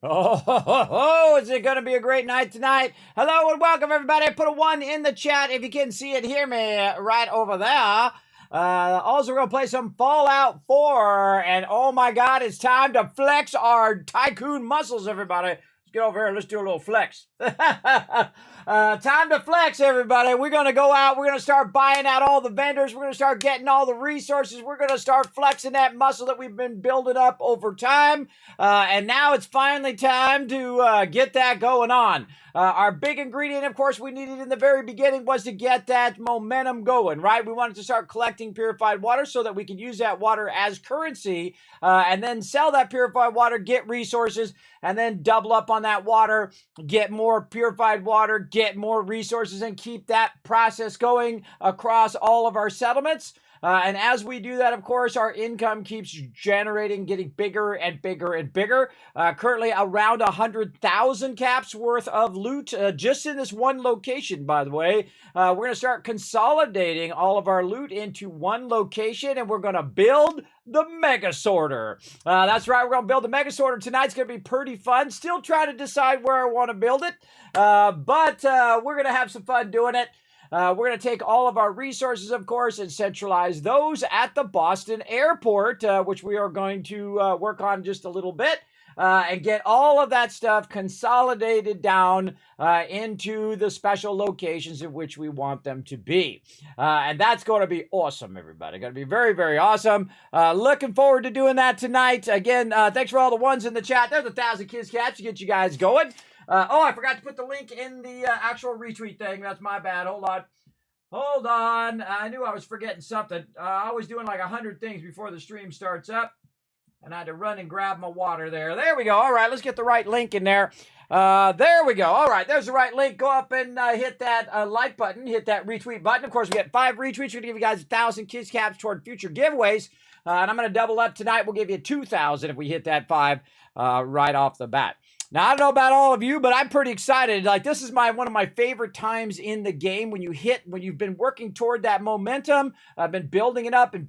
Is it going to be a great night tonight? Hello and welcome, everybody. Put a 1 in the chat if you can see it, hear me right over there. Also, we're going to play some Fallout 4. And oh my God, it's time to flex our tycoon muscles, everybody. Let's get over here. Let's do a little flex. Time to flex, everybody. We're going to go out. We're going to start buying out all the vendors. We're going to start getting all the resources. We're going to start flexing that muscle that we've been building up over time. And now it's finally time to get that going on. Our big ingredient, of course, we needed in the very beginning was to get that momentum going, right? We wanted to start collecting purified water so that we could use that water as currency and then sell that purified water, get resources, and then double up on that water, get more purified water, get more resources, and keep that process going across all of our settlements. And as we do that, of course, our income keeps generating, getting bigger and bigger and bigger. Currently around 100,000 caps worth of loot just in this one location, by the way. We're going to start consolidating all of our loot into one location, and we're going to build the Mega Sorter. That's right, we're going to build the Mega Sorter tonight. It's going to be pretty fun. Still trying to decide where I want to build it, but we're going to have some fun doing it. We're going to take all of our resources, of course, and centralize those at the Boston airport, which we are going to work on just a little bit, and get all of that stuff consolidated down into the special locations in which we want them to be. And that's going to be awesome, everybody. Going to be very, very awesome. Looking forward to doing that tonight. Again, thanks for all the ones in the chat. There's 1,000 kids caps to get you guys going. I forgot to put the link in the actual retweet thing. That's my bad. Hold on. I knew I was forgetting something. I was doing like 100 things before the stream starts up, and I had to run and grab my water there. There we go. All right, let's get the right link in there. There we go. All right, there's the right link. Go up and hit that like button. Hit that retweet button. Of course, we get 5 retweets. We're going to give you guys 1,000 kids caps toward future giveaways. And I'm going to double up tonight. We'll give you 2,000 if we hit that 5 right off the bat. Now, I don't know about all of you, but I'm pretty excited. Like, this is one of my favorite times in the game when you've been working toward that momentum. I've been building it up, and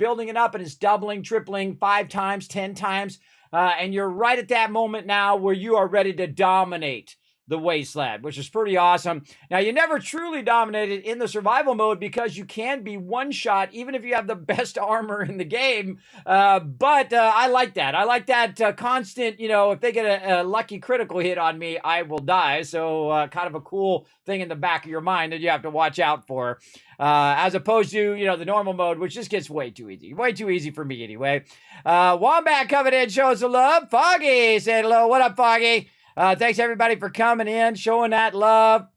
it's doubling, tripling 5 times, 10 times. And you're right at that moment now where you are ready to dominate the wasteland, which is pretty awesome. Now, you never truly dominated in the survival mode because you can be one-shot even if you have the best armor in the game. But I like that. I like that constant, if they get a lucky critical hit on me, I will die. So kind of a cool thing in the back of your mind that you have to watch out for. As opposed to, the normal mode, which just gets way too easy. Way too easy for me anyway. Wombat coming in, shows the love. Foggy saying hello. What up, Foggy? Thanks, everybody, for coming in, showing that love.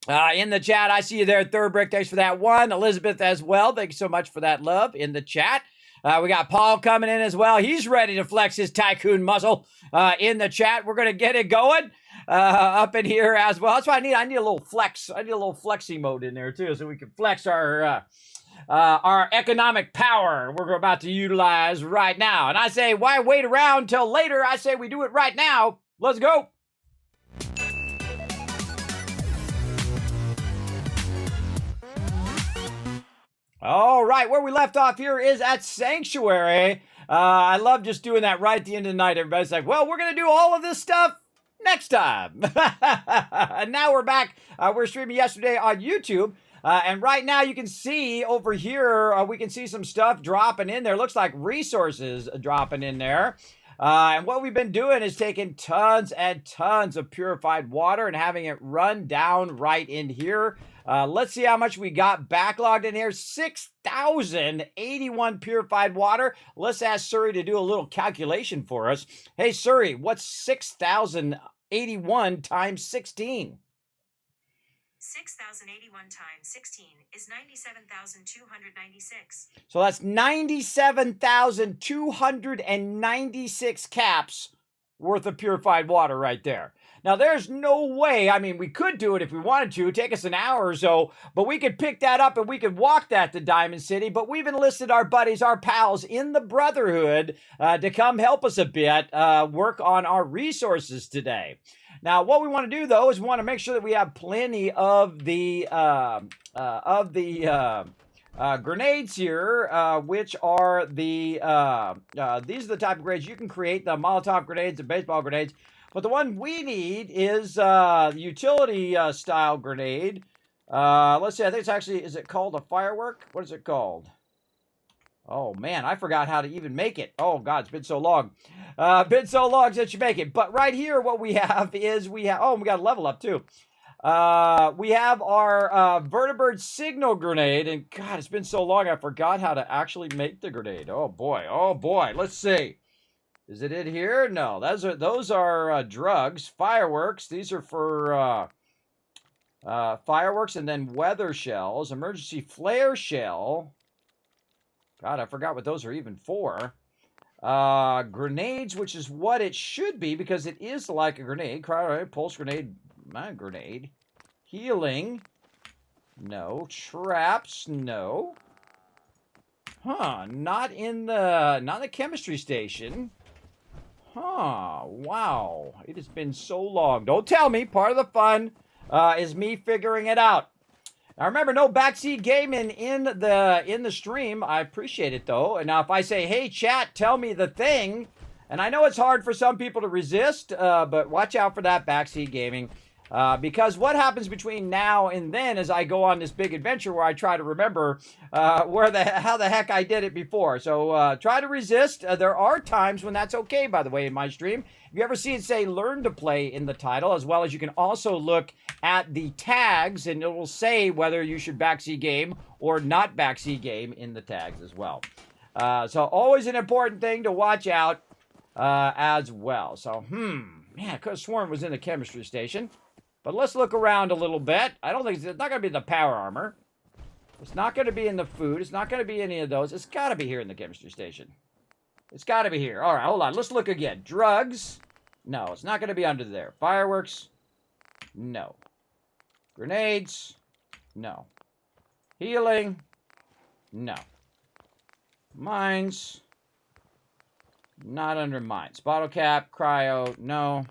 In the chat, I see you there, Third Brick. Thanks for that one. Elizabeth as well. Thank you so much for that love in the chat. We got Paul coming in as well. He's ready to flex his tycoon muscle in the chat. We're going to get it going up in here as well. That's what I need. I need a little flex. I need a little flexing mode in there, too, so we can flex our economic power we're about to utilize right now. And I say, why wait around till later? I say we do it right now. Let's go. All right, where we left off here is at Sanctuary. I love just doing that right at the end of the night. Everybody's like, well, we're going to do all of this stuff next time. And now we're back. We're streaming yesterday on YouTube. And right now you can see over here, we can see some stuff dropping in there. Looks like resources dropping in there. And what we've been doing is taking tons and tons of purified water and having it run down right in here. Let's see how much we got backlogged in here. 6,081 purified water. Let's ask Suri to do a little calculation for us. Hey, Suri, what's 6,081 times 16? 6,081 times 16 is 97,296. So that's 97,296 caps worth of purified water right there. Now, there's no way, we could do it if we wanted to, take us an hour or so, but we could pick that up and we could walk that to Diamond City, but we've enlisted our buddies, our pals in the Brotherhood to come help us a bit, work on our resources today. Now, what we want to do, though, is we want to make sure that we have plenty of the grenades here, which are these are the type of grenades you can create, the Molotov grenades, the baseball grenades. But the one we need is the utility style grenade. Let's see, I think it's actually, is it called a firework? What is it called? Oh, man, I forgot how to even make it. Oh, God, it's been so long. Been so long since you make it. But right here, what we have is we got a level up, too. We have our vertibird signal grenade. And, God, it's been so long, I forgot how to actually make the grenade. Oh, boy. Oh, boy. Let's see. Is it in here? No, those are drugs. Fireworks. These are for fireworks, and then weather shells. Emergency flare shell. God, I forgot what those are even for. Grenades, which is what it should be because it is like a grenade. Cryo pulse grenade. My grenade. Healing. No. Traps. No. Huh. Not in the chemistry station. Huh. Wow. It has been so long. Don't tell me. Part of the fun is me figuring it out. Now remember, no backseat gaming in the stream. I appreciate it though. And now if I say, hey chat, tell me the thing, and I know it's hard for some people to resist, but watch out for that backseat gaming. Because what happens between now and then is I go on this big adventure where I try to remember how the heck I did it before. So try to resist. There are times when that's okay, by the way, in my stream. If you ever see it say learn to play in the title, as well as you can also look at the tags and it will say whether you should backseat game or not backseat game in the tags as well. So always an important thing to watch out as well. So, man, I could have sworn it was in the chemistry station. But let's look around a little bit. I don't think it's not going to be in the power armor. It's not going to be in the food. It's not going to be any of those. It's got to be here in the chemistry station. It's got to be here. All right, hold on. Let's look again. Drugs. No, it's not going to be under there. Fireworks. No. Grenades. No. Healing. No. Mines. Not under mines. Bottle cap. Cryo. No.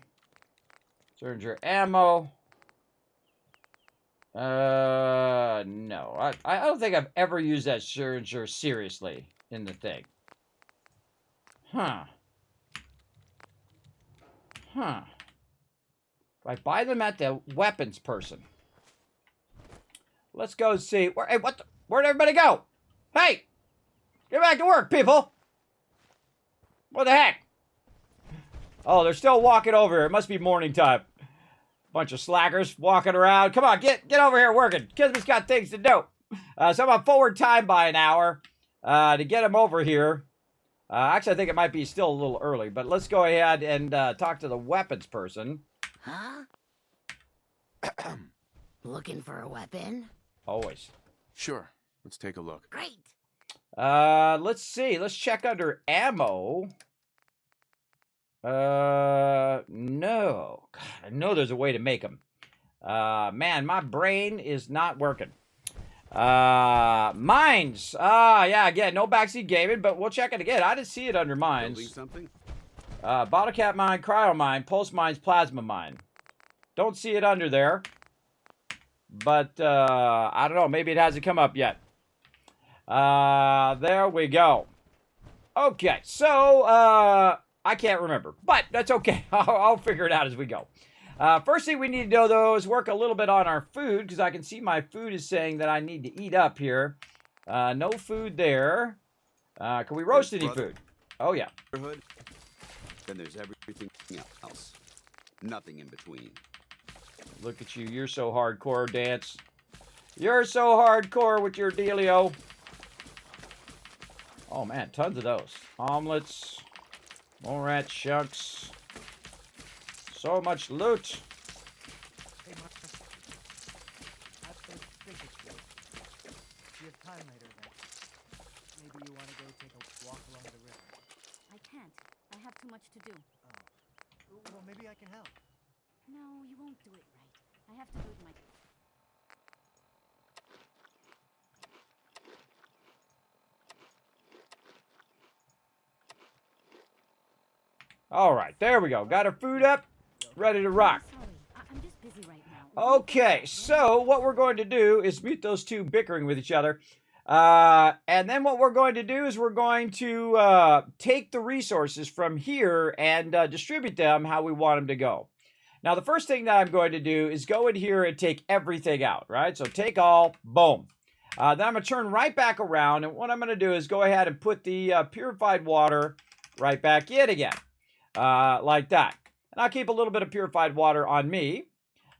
Syringer ammo. No. I don't think I've ever used that Syringer seriously in the thing. Huh. Huh. Do I buy them at the weapons person? Let's go see. Hey, where'd everybody go? Hey! Get back to work, people! What the heck? Oh, they're still walking over here. It must be morning time. Bunch of slackers walking around. Come on, get over here working. Kismet's got things to do. So I'm on forward time by an hour to get him over here. Actually, I think it might be still a little early, but let's go ahead and talk to the weapons person. Huh? Looking for a weapon? Always. Sure. Let's take a look. Great. Let's see. Let's check under ammo. No. God, I know there's a way to make them. Man, my brain is not working. Mines. Yeah, again, no backseat gaming, but we'll check it again. I didn't see it under mines. Building something? Bottle cap mine, cryo mine, pulse mines, plasma mine. Don't see it under there. But, I don't know. Maybe it hasn't come up yet. There we go. Okay, so, I can't remember. But that's okay. I'll figure it out as we go. First thing we need to do, though, is work a little bit on our food, because I can see my food is saying that I need to eat up here. No food there. Can we roast any food? Oh, yeah. Then there's everything else. Nothing in between. Look at you. You're so hardcore, Dance. You're so hardcore with your dealio. Oh, man. Tons of those. Omelets. More rat chunks. So much loot. Hey, Marcus. I think it's good. If you have time later, then maybe you want to go take a walk along the river. I can't. I have too much to do. Oh. Well, maybe I can help. No, you won't do it right. I have to do it my... All right, there we go. Got our food up, ready to rock. Sorry, I'm just busy right now. Okay, so what we're going to do is mute those two bickering with each other. And then what we're going to do is we're going to take the resources from here and distribute them how we want them to go. Now, the first thing that I'm going to do is go in here and take everything out, right? So take all, boom. Then I'm going to turn right back around, and what I'm going to do is go ahead and put the purified water right back in again, like that. And I'll keep a little bit of purified water on me.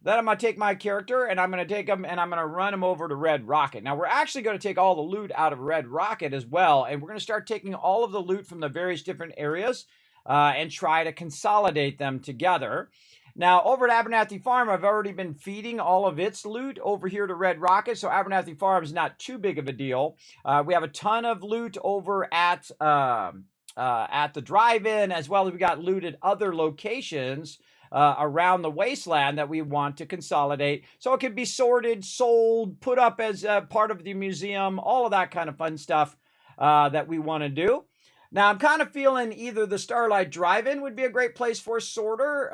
Then I'm going to take my character, and I'm going to take him, and I'm going to run him over to Red Rocket. Now, we're actually going to take all the loot out of Red Rocket as well, and we're going to start taking all of the loot from the various different areas and try to consolidate them together. Now, over at Abernathy Farm, I've already been feeding all of its loot over here to Red Rocket, so Abernathy Farm is not too big of a deal. We have a ton of loot over at the drive-in, as well as we got loot at other locations around the wasteland that we want to consolidate. So it could be sorted, sold, put up as part of the museum, all of that kind of fun stuff that we want to do. Now, I'm kind of feeling either the Starlight Drive-In would be a great place for a sorter.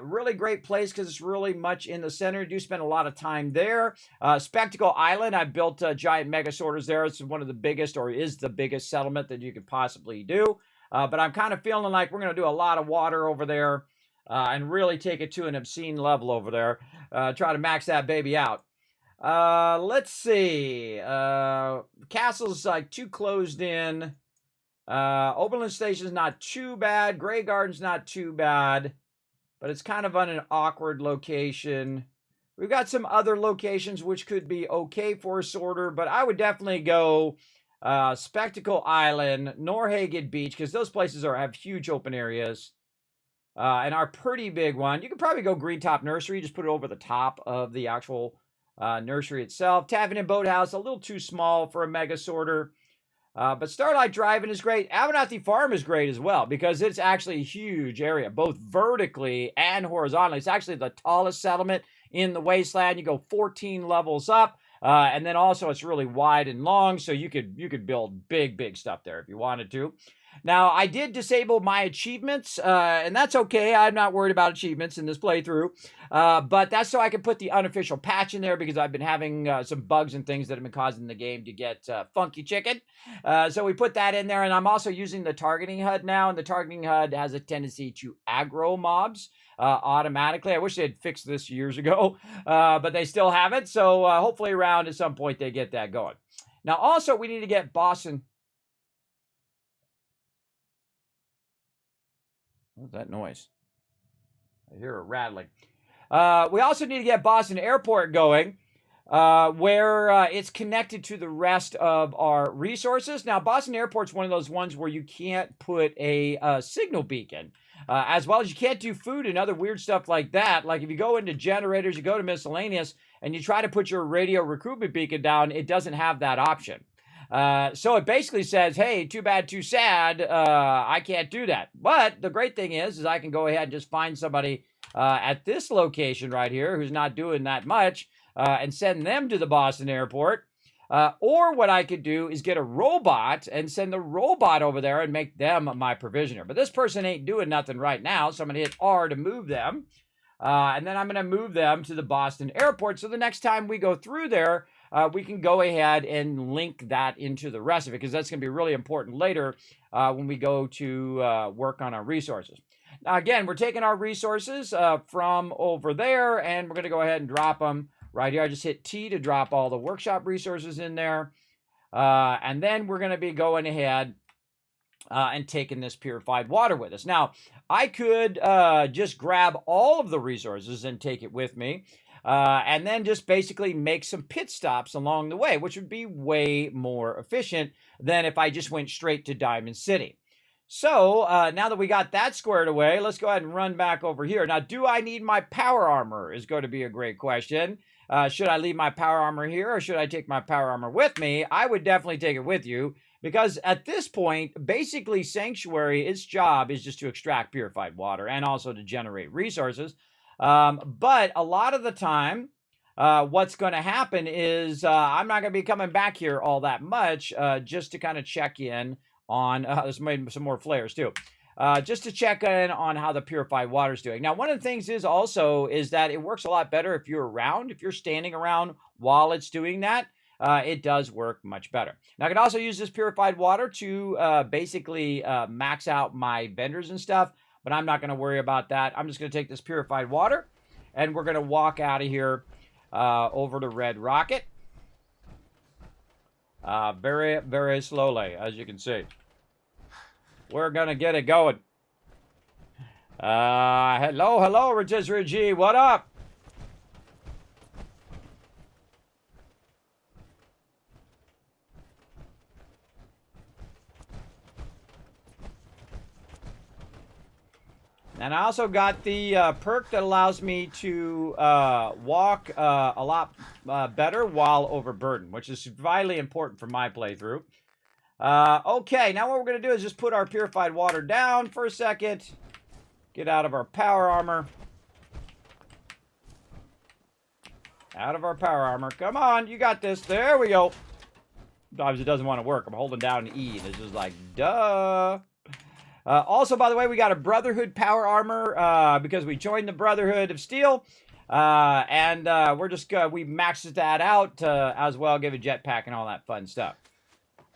Really great place because it's really much in the center. You do spend a lot of time there. Spectacle Island, I built giant mega sorters there. It's one of the biggest, or is the biggest settlement that you could possibly do. But I'm kind of feeling like we're going to do a lot of water over there and really take it to an obscene level over there. Try to max that baby out. Let's see. Castle's like too closed in. Oberlin Station's not too bad. Grey Garden's not too bad. But it's kind of on an awkward location. We've got some other locations which could be okay for a sorter. But I would definitely go Spectacle Island, Norhagen Beach. Because those places have huge open areas. And our pretty big one. You could probably go Green Top Nursery. Just put it over the top of the actual nursery itself. Tavern and Boathouse, a little too small for a mega sorter. But Starlight Drive-In is great. Abernathy Farm is great as well because it's actually a huge area, both vertically and horizontally. It's actually the tallest settlement in the wasteland. You go 14 levels up, and then also it's really wide and long, so you could build big stuff there if you wanted to. Now, I did disable my achievements, and that's okay. I'm not worried about achievements in this playthrough. But that's so I can put the unofficial patch in there because I've been having some bugs and things that have been causing the game to get funky chicken. So we put that in there, and I'm also using the targeting HUD now, and the targeting HUD has a tendency to aggro mobs automatically. I wish they had fixed this years ago, but they still haven't. So hopefully around at some point they get that going. Now, also, we need to get Boston. What's that noise? I hear a rattling. We also need to get Boston Airport going, where it's connected to the rest of our resources. Now, Boston Airport's one of those ones where you can't put a signal beacon, as well as you can't do food and other weird stuff like that. Like if you go into generators, you go to miscellaneous, and you try to put your radio recruitment beacon down, it doesn't have that option. So it basically says, hey, too bad, too sad, I can't do that. But the great thing is I can go ahead and just find somebody at this location right here who's not doing that much and send them to the Boston Airport. Or what I could do is get a robot and send the robot over there and make them my provisioner. But this person ain't doing nothing right now, so I'm going to hit R to move them. And then I'm going to move them to the Boston Airport. So the next time we go through there, we can go ahead and link that into the rest of it because that's going to be really important later when we go to work on our resources. Now, again, we're taking our resources from over there, and we're going to go ahead and drop them right here. I just hit T to drop all the workshop resources in there. And then we're going to be going ahead and taking this purified water with us. Now, I could just grab all of the resources and take it with me. And then just basically make some pit stops along the way, which would be way more efficient than if I just went straight to Diamond City. So now that we got that squared away, let's go ahead and run back over here. Now, do I need my power armor is going to be a great question. Should I leave my power armor here or should I take my power armor with me? I would definitely take it with you because at this point, basically Sanctuary, its job is just to extract purified water and also to generate resources. But a lot of the time, what's going to happen is I'm not going to be coming back here all that much just to kind of check in on, this made some more flares too, just to check in on how the purified water is doing. Now, one of the things is also is that it works a lot better if you're around, if you're standing around while it's doing that. it does work much better. Now, I can also use this purified water to basically max out my vendors and stuff, but I'm not going to worry about that. I'm just going to take this purified water, and we're going to walk out of here over to Red Rocket. Very, very slowly, as you can see. We're going to get it going. Hello, Rotisserie G. What up? And I also got the perk that allows me to walk a lot better while overburdened, which is vitally important for my playthrough. Okay, now what we're going to do is just put our purified water down for a second. Get out of our power armor. Out of our power armor. Come on, you got this. There we go. Sometimes it doesn't want to work. I'm holding down E, and it's just like, duh. Also, by the way, we got a Brotherhood power armor because we joined the Brotherhood of Steel. And we're just, we maxed that out as well, give a jetpack and all that fun stuff.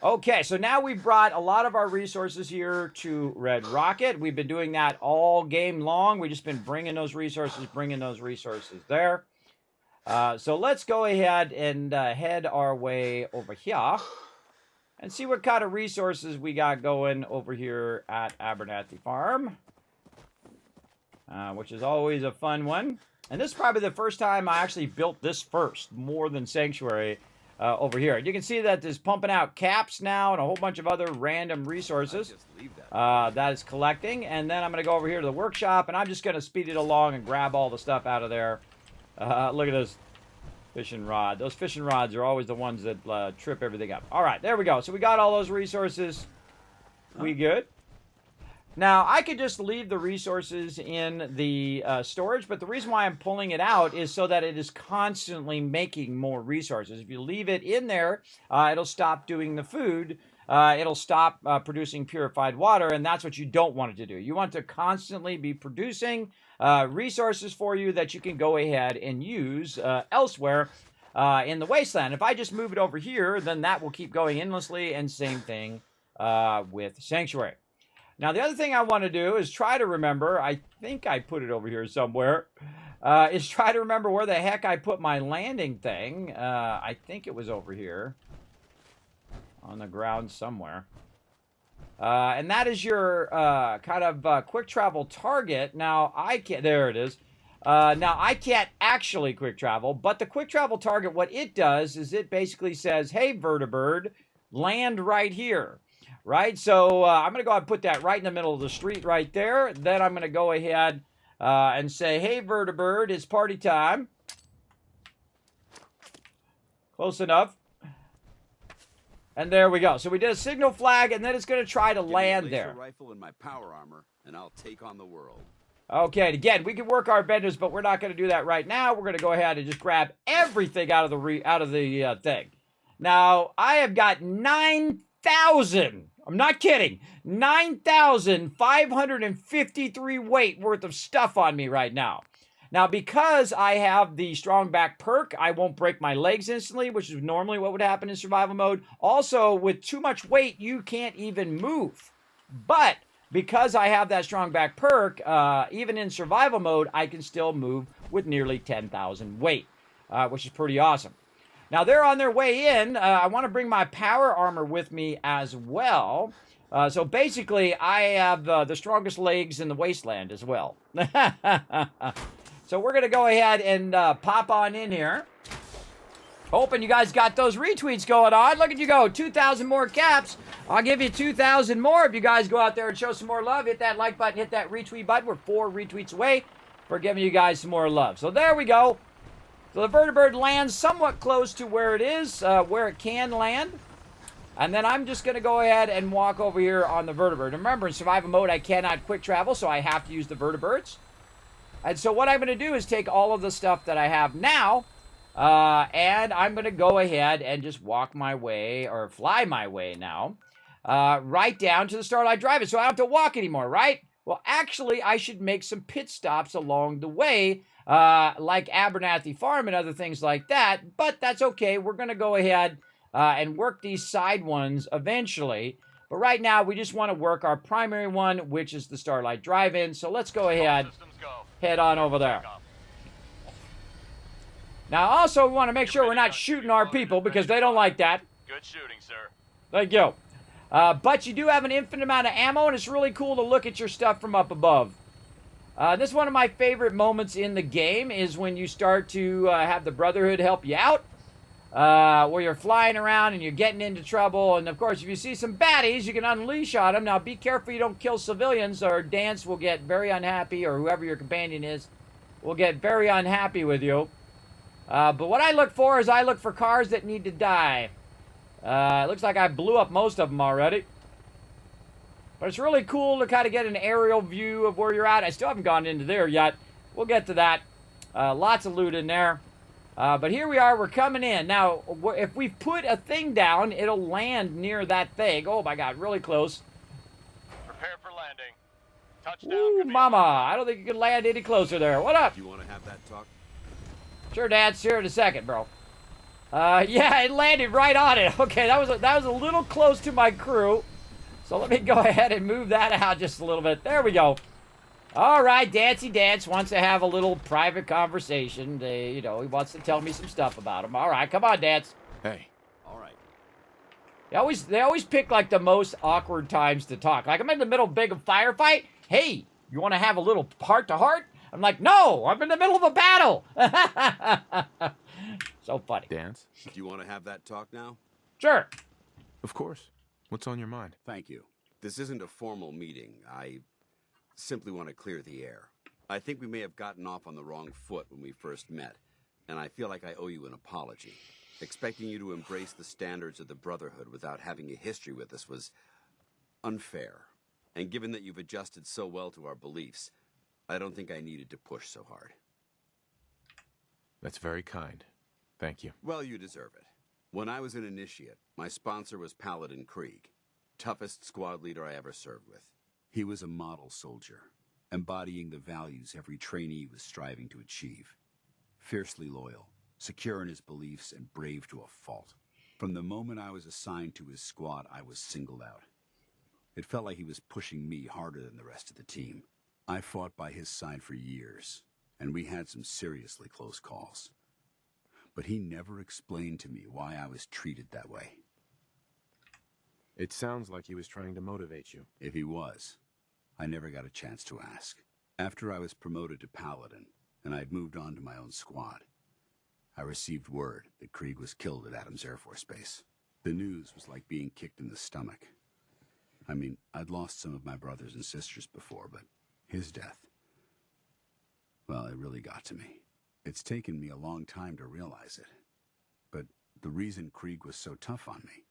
Okay, so now we've brought a lot of our resources here to Red Rocket. We've been doing that all game long. We've just been bringing those resources there. So let's go ahead and head our way over here and see what kind of resources we got going over here at Abernathy Farm, which is always a fun one. And this is probably the first time I actually built this first, more than Sanctuary, over here. You can see that it's pumping out caps now and a whole bunch of other random resources that is collecting. And then I'm going to go over here to the workshop, and I'm just going to speed it along and grab all the stuff out of there. Look at this fishing rod. Those fishing rods are always the ones that trip everything up. All right, there we go. So we got all those resources. We good? Now, I could just leave the resources in the storage, but the reason why I'm pulling it out is so that it is constantly making more resources. If you leave it in there, it'll stop doing the food. It'll stop producing purified water, and that's what you don't want it to do. You want to constantly be producing resources for you that you can go ahead and use elsewhere in the wasteland. If I just move it over here, then that will keep going endlessly, and same thing with Sanctuary. Now, the other thing I want to do is try to remember, I think I put it over here somewhere, is try to remember where the heck I put my landing thing. I think it was over here on the ground somewhere. And that is your kind of quick travel target. Now, I can't, there it is. Now, I can't actually quick travel, but the quick travel target, what it does is it basically says, hey, Vertibird, land right here. Right, so I'm going to go ahead and put that right in the middle of the street right there. Then I'm going to go ahead and say, hey, Vertibird, it's party time. Close enough. And there we go. So we did a signal flag, and then it's going to try to land there. Rifle and my power armor, and I'll take on the world. Okay, again, we can work our vendors, but we're not going to do that right now. We're going to go ahead and just grab everything out of the thing. Now, I have got 9,000. I'm not kidding. 9,553 weight worth of stuff on me right now. Now, because I have the strong back perk, I won't break my legs instantly, which is normally what would happen in survival mode. Also, with too much weight, you can't even move. But because I have that strong back perk, even in survival mode, I can still move with nearly 10,000 weight, which is pretty awesome. Now, they're on their way in. I want to bring my power armor with me as well. So basically, I have the strongest legs in the wasteland as well. So we're going to go ahead and pop on in here. Hoping you guys got those retweets going on. Look at you go. 2,000 more caps. I'll give you 2,000 more if you guys go out there and show some more love. Hit that like button. Hit that retweet button. We're 4 retweets away for giving you guys some more love. So there we go. So the Vertibird lands somewhat close to where it is, where it can land. And then I'm just going to go ahead and walk over here on the Vertibird. Remember, in survival mode, I cannot quick travel, so I have to use the Vertibirds. And so what I'm going to do is take all of the stuff that I have now, and I'm going to go ahead and just walk my way, or fly my way now, right down to the Starlight Drive-In, so I don't have to walk anymore, right? Well, actually, I should make some pit stops along the way like Abernathy Farm and other things like that, but that's okay. We're going to go ahead and work these side ones eventually. But right now, we just want to work our primary one, which is the Starlight Drive-In. So let's go ahead, head on over there. Now, also, we want to make sure we're not shooting our people because they don't like that. Good shooting, sir. Thank you. But you do have an infinite amount of ammo, and it's really cool to look at your stuff from up above. This is one of my favorite moments in the game is when you start to have the Brotherhood help you out. Where you're flying around and you're getting into trouble. And, of course, if you see some baddies, you can unleash on them. Now, be careful you don't kill civilians or Dance will get very unhappy, or whoever your companion is will get very unhappy with you. But what I look for is I look for cars that need to die. It looks like I blew up most of them already. But it's really cool to kind of get an aerial view of where you're at. I still haven't gone into there yet. We'll get to that. Lots of loot in there. But here we are. We're coming in. Now, if we put a thing down, it'll land near that thing. Oh, my God. Really close. Prepare for landing. Touchdown. Ooh, mama. I don't think you can land any closer there. What up? Do you want to have that talk? Sure, Dad. See you in a second, bro. Yeah, it landed right on it. Okay, that was a little close to my crew. So let me go ahead and move that out just a little bit. There we go. All right, Dancy Dance wants to have a little private conversation. He wants to tell me some stuff about him. All right, come on, Dance. Hey. All right. They always pick like the most awkward times to talk. Like I'm in the middle of a big firefight. Hey, you want to have a little heart to heart? I'm like, no, I'm in the middle of a battle. So funny. Dance? Do you want to have that talk now? Sure. Of course. What's on your mind? Thank you. This isn't a formal meeting. I simply want to clear the air. I think we may have gotten off on the wrong foot when we first met, and I feel like I owe you an apology. Expecting you to embrace the standards of the Brotherhood without having a history with us was unfair. And given that you've adjusted so well to our beliefs, I don't think I needed to push so hard. That's very kind. Thank you. Well, you deserve it. When I was an initiate, my sponsor was Paladin Krieg, toughest squad leader I ever served with. He was a model soldier, embodying the values every trainee was striving to achieve. Fiercely loyal, secure in his beliefs, and brave to a fault. From the moment I was assigned to his squad, I was singled out. It felt like he was pushing me harder than the rest of the team. I fought by his side for years, and we had some seriously close calls. But he never explained to me why I was treated that way. It sounds like he was trying to motivate you. If he was, I never got a chance to ask. After I was promoted to Paladin, and I'd moved on to my own squad, I received word that Krieg was killed at Adams Air Force Base. The news was like being kicked in the stomach. I mean, I'd lost some of my brothers and sisters before, but his death, well, it really got to me. It's taken me a long time to realize it. But the reason Krieg was so tough on me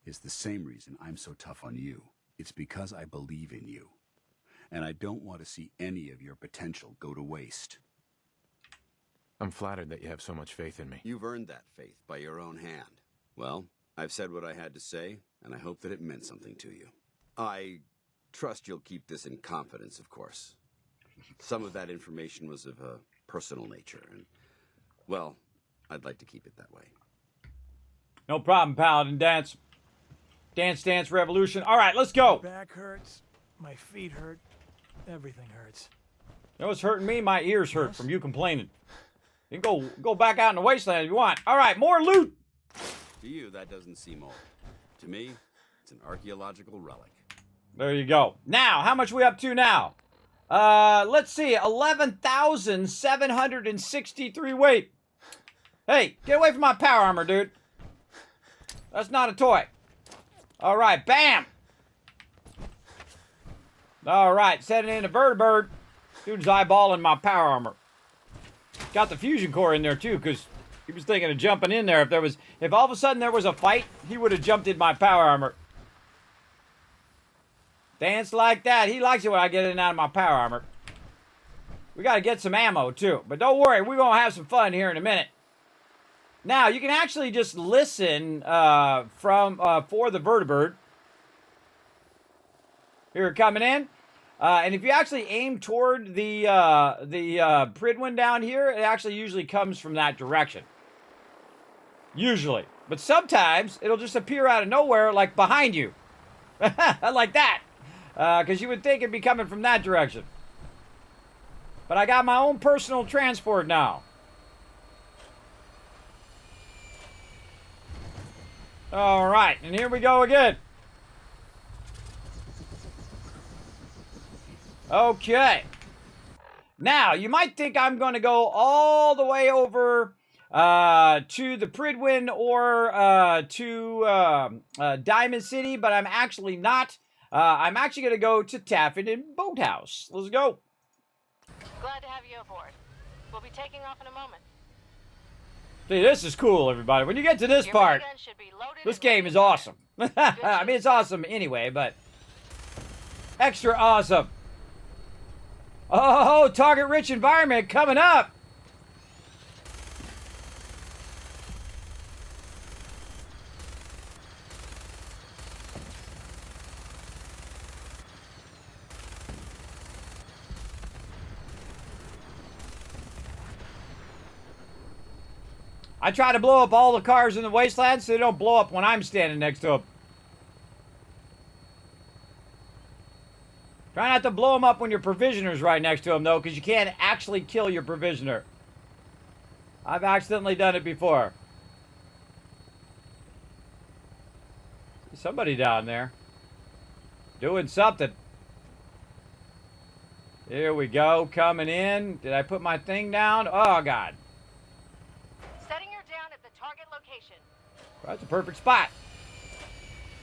is the same reason I'm so tough on you. It's because I believe in you. And I don't want to see any of your potential go to waste. I'm flattered that you have so much faith in me. You've earned that faith by your own hand. Well, I've said what I had to say, and I hope that it meant something to you. I trust you'll keep this in confidence, of course. Some of that information was of a personal nature, and, well, I'd like to keep it that way. No problem, Paladin. Dance. Dance, dance, revolution. All right, let's go. My back hurts. My feet hurt. Everything hurts. You know what's hurting me? My ears hurt from you complaining. You can go back out in the wasteland if you want. All right, more loot. To you, that doesn't seem old. To me, it's an archaeological relic. There you go. Now, how much we up to now? Let's see, 11,763 weight. Hey, get away from my power armor, dude. That's not a toy. All right, bam. All right, setting in a vertibird. Dude's eyeballing my power armor. Got the fusion core in there too, because he was thinking of jumping in there. If all of a sudden there was a fight, he would have jumped in my power armor. Dance like that. He likes it when I get in and out of my power armor. We got to get some ammo, too. But don't worry, we're going to have some fun here in a minute. Now, you can actually just listen for the vertibird. Here, coming in. And if you actually aim toward the Pridwin down here, it actually usually comes from that direction. Usually. But sometimes it'll just appear out of nowhere, like behind you. Like that. Because you would think it'd be coming from that direction. But I got my own personal transport now. All right, and here we go again. Okay. Now, you might think I'm going to go all the way over to the Pridwin or to Diamond City, but I'm actually not. I'm actually going to go to Taffin Boathouse. Let's go. Glad to have you aboard. We'll be taking off in a moment. See, this is cool, everybody. When you get to this Your part, minigun should be loaded this and game ready is to fire. awesome. I mean, it's awesome anyway, but extra awesome. Oh, target-rich environment coming up. I try to blow up all the cars in the wasteland so they don't blow up when I'm standing next to them. Try not to blow them up when your provisioner's right next to them, though, because you can't actually kill your provisioner. I've accidentally done it before. Somebody down there doing something. Here we go, coming in. Did I put my thing down? Oh, God. Setting her down at the target location. That's a perfect spot.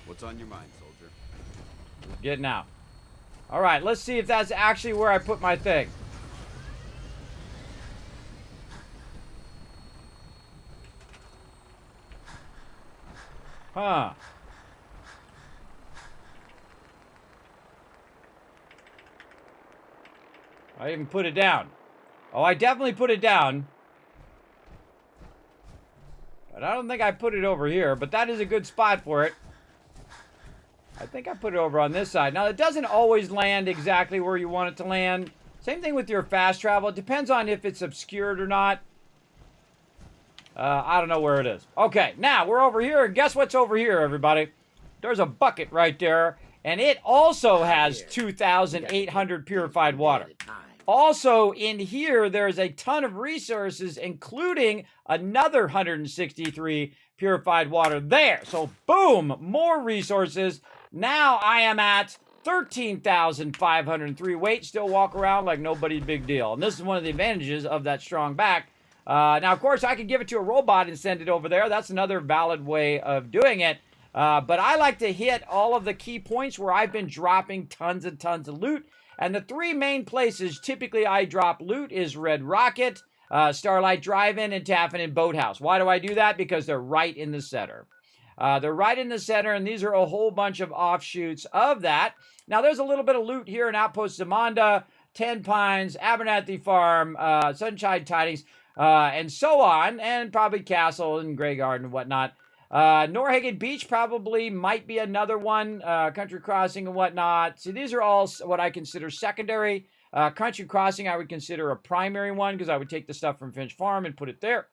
What's on your mind, soldier? Getting out. All right, let's see if that's actually where I put my thing. Huh. I even put it down. Oh, I definitely put it down. But I don't think I put it over here, but that is a good spot for it. I think I put it over on this side. Now, it doesn't always land exactly where you want it to land. Same thing with your fast travel. It depends on if it's obscured or not. I don't know where it is. Okay, now we're over here, and guess what's over here, everybody? There's a bucket right there, and it also has 2,800 purified water. Also, in here, there's a ton of resources, including another 163 purified water there. So, boom, more resources. Now I am at 13,503. Wait, still walk around like nobody's big deal. And this is one of the advantages of that strong back. Now, of course, I could give it to a robot and send it over there. That's another valid way of doing it. But I like to hit all of the key points where I've been dropping tons and tons of loot. And the three main places typically I drop loot is Red Rocket, Starlight Drive-In, and Taffin Boathouse. Why do I do that? Because they're right in the center. They're right in the center, and these are a whole bunch of offshoots of that. Now, there's a little bit of loot here in Outpost Zamanda, Ten Pines, Abernathy Farm, Sunshine Tidings, and so on, and probably Castle and Grey Garden and whatnot. Norhagen Beach probably might be another one, Country Crossing and whatnot. So these are all what I consider secondary. Country Crossing I would consider a primary one because I would take the stuff from Finch Farm and put it there.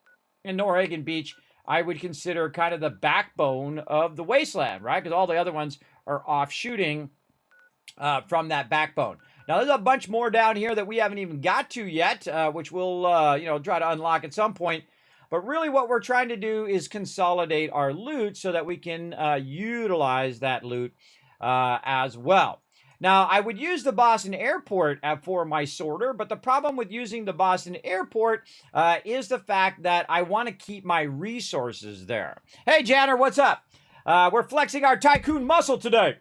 And Norhagen Beach I would consider kind of the backbone of the wasteland, right? Because all the other ones are offshooting from that backbone. Now, there's a bunch more down here that we haven't even got to yet, which we'll, try to unlock at some point. But really what we're trying to do is consolidate our loot so that we can utilize that loot as well. Now, I would use the Boston Airport for my sorter, but the problem with using the Boston Airport is the fact that I want to keep my resources there. Hey, Janner, what's up? We're flexing our tycoon muscle today.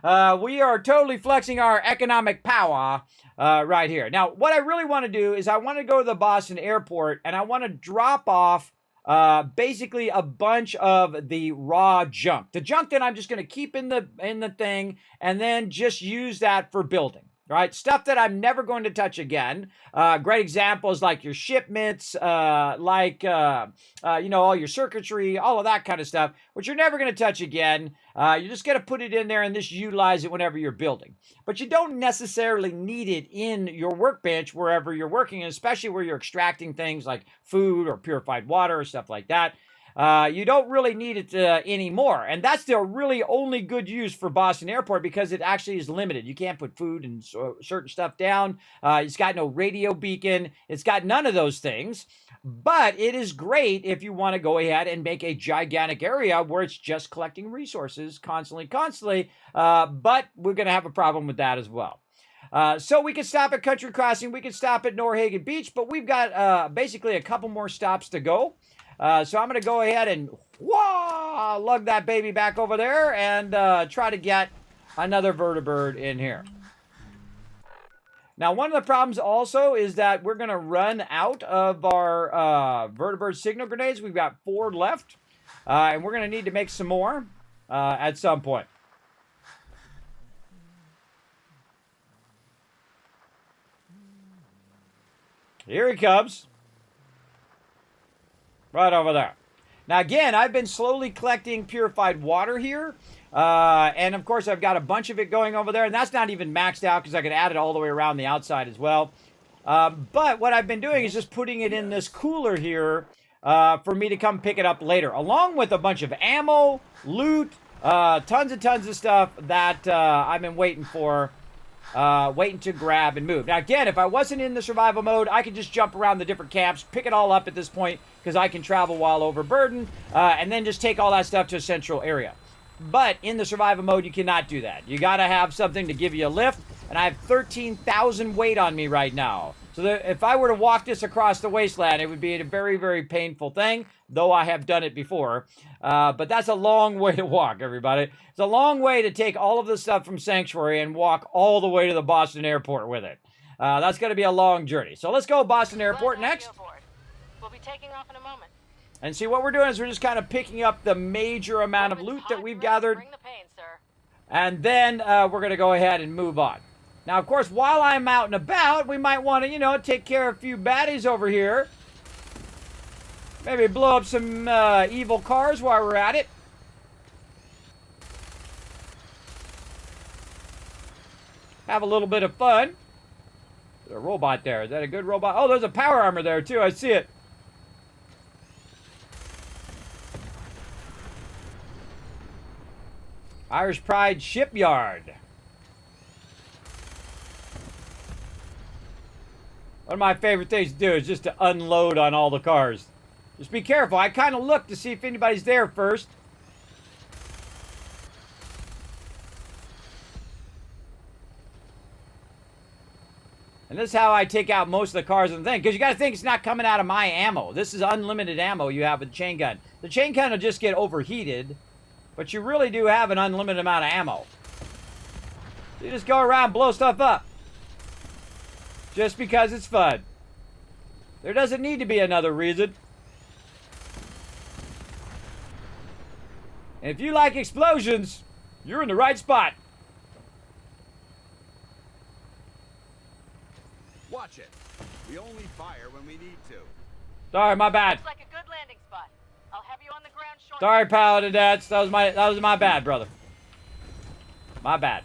We are totally flexing our economic power right here. Now, what I really want to do is I want to go to the Boston Airport, and I want to drop off basically a bunch of the raw junk. The junk that I'm just going to keep in the thing and then just use that for building. right? Stuff that I'm never going to touch again. Great examples like your shipments, you know, all your circuitry, all of that kind of stuff, which you're never going to touch again. You're just going to put it in there and just utilize it whenever you're building. But you don't necessarily need it in your workbench wherever you're working, especially where you're extracting things like food or purified water or stuff like that. You don't really need it anymore. And that's the really only good use for Boston Airport because it actually is limited. You can't put food and certain stuff down. It's got no radio beacon. It's got none of those things. But it is great if you want to go ahead and make a gigantic area where it's just collecting resources constantly. But we're going to have a problem with that as well. So we can stop at Country Crossing. We can stop at Norhagen Beach. But we've got basically a couple more stops to go. So I'm going to go ahead and lug that baby back over there and try to get another vertibird in here. Now, one of the problems also is that we're going to run out of our vertibird signal grenades. We've got 4 left, and we're going to need to make some more at some point. Here he comes. Right over there. Now, again, I've been slowly collecting purified water here. And, of course, I've got a bunch of it going over there. And that's not even maxed out because I could add it all the way around the outside as well. But what I've been doing is just putting it in this cooler here for me to come pick it up later. Along with a bunch of ammo, loot, tons and tons of stuff that I've been waiting for. Waiting to grab and move. Now, again, if I wasn't in the survival mode, I could just jump around the different camps, pick it all up at this point, because I can travel while overburdened, and then just take all that stuff to a central area. But in the survival mode, you cannot do that. You got to have something to give you a lift, and I have 13,000 weight on me right now. So that if I were to walk this across the wasteland, it would be a very, very painful thing, though I have done it before. But that's a long way to walk, everybody. It's a long way to take all of the stuff from Sanctuary and walk all the way to the Boston Airport with it. That's going to be a long journey. So let's go Boston Airport next. We'll be taking off in a moment. And see, what we're doing is we're just kind of picking up the major amount of loot that we've gathered. Bring the pain, sir. And then we're going to go ahead and move on. Now, of course, while I'm out and about, we might want to, you know, take care of a few baddies over here. Maybe blow up some evil cars while we're at it. Have a little bit of fun. There's a robot there. Is that a good robot? Oh, there's a power armor there, too. I see it. Irish Pride Shipyard. One of my favorite things to do is just to unload on all the cars. Just be careful. I kind of look to see if anybody's there first. And this is how I take out most of the cars and the thing. Because you got to think it's not coming out of my ammo. This is unlimited ammo you have with the chain gun. The chain gun will just get overheated. But you really do have an unlimited amount of ammo. So you just go around and blow stuff up. Just because it's fun. There doesn't need to be another reason. And if you like explosions, you're in the right spot. Watch it. We only fire when we need to. Sorry, my bad. Looks like a good landing spot. I'll have you on the ground shortly. Sorry, Paladinets. That was my bad, brother. My bad.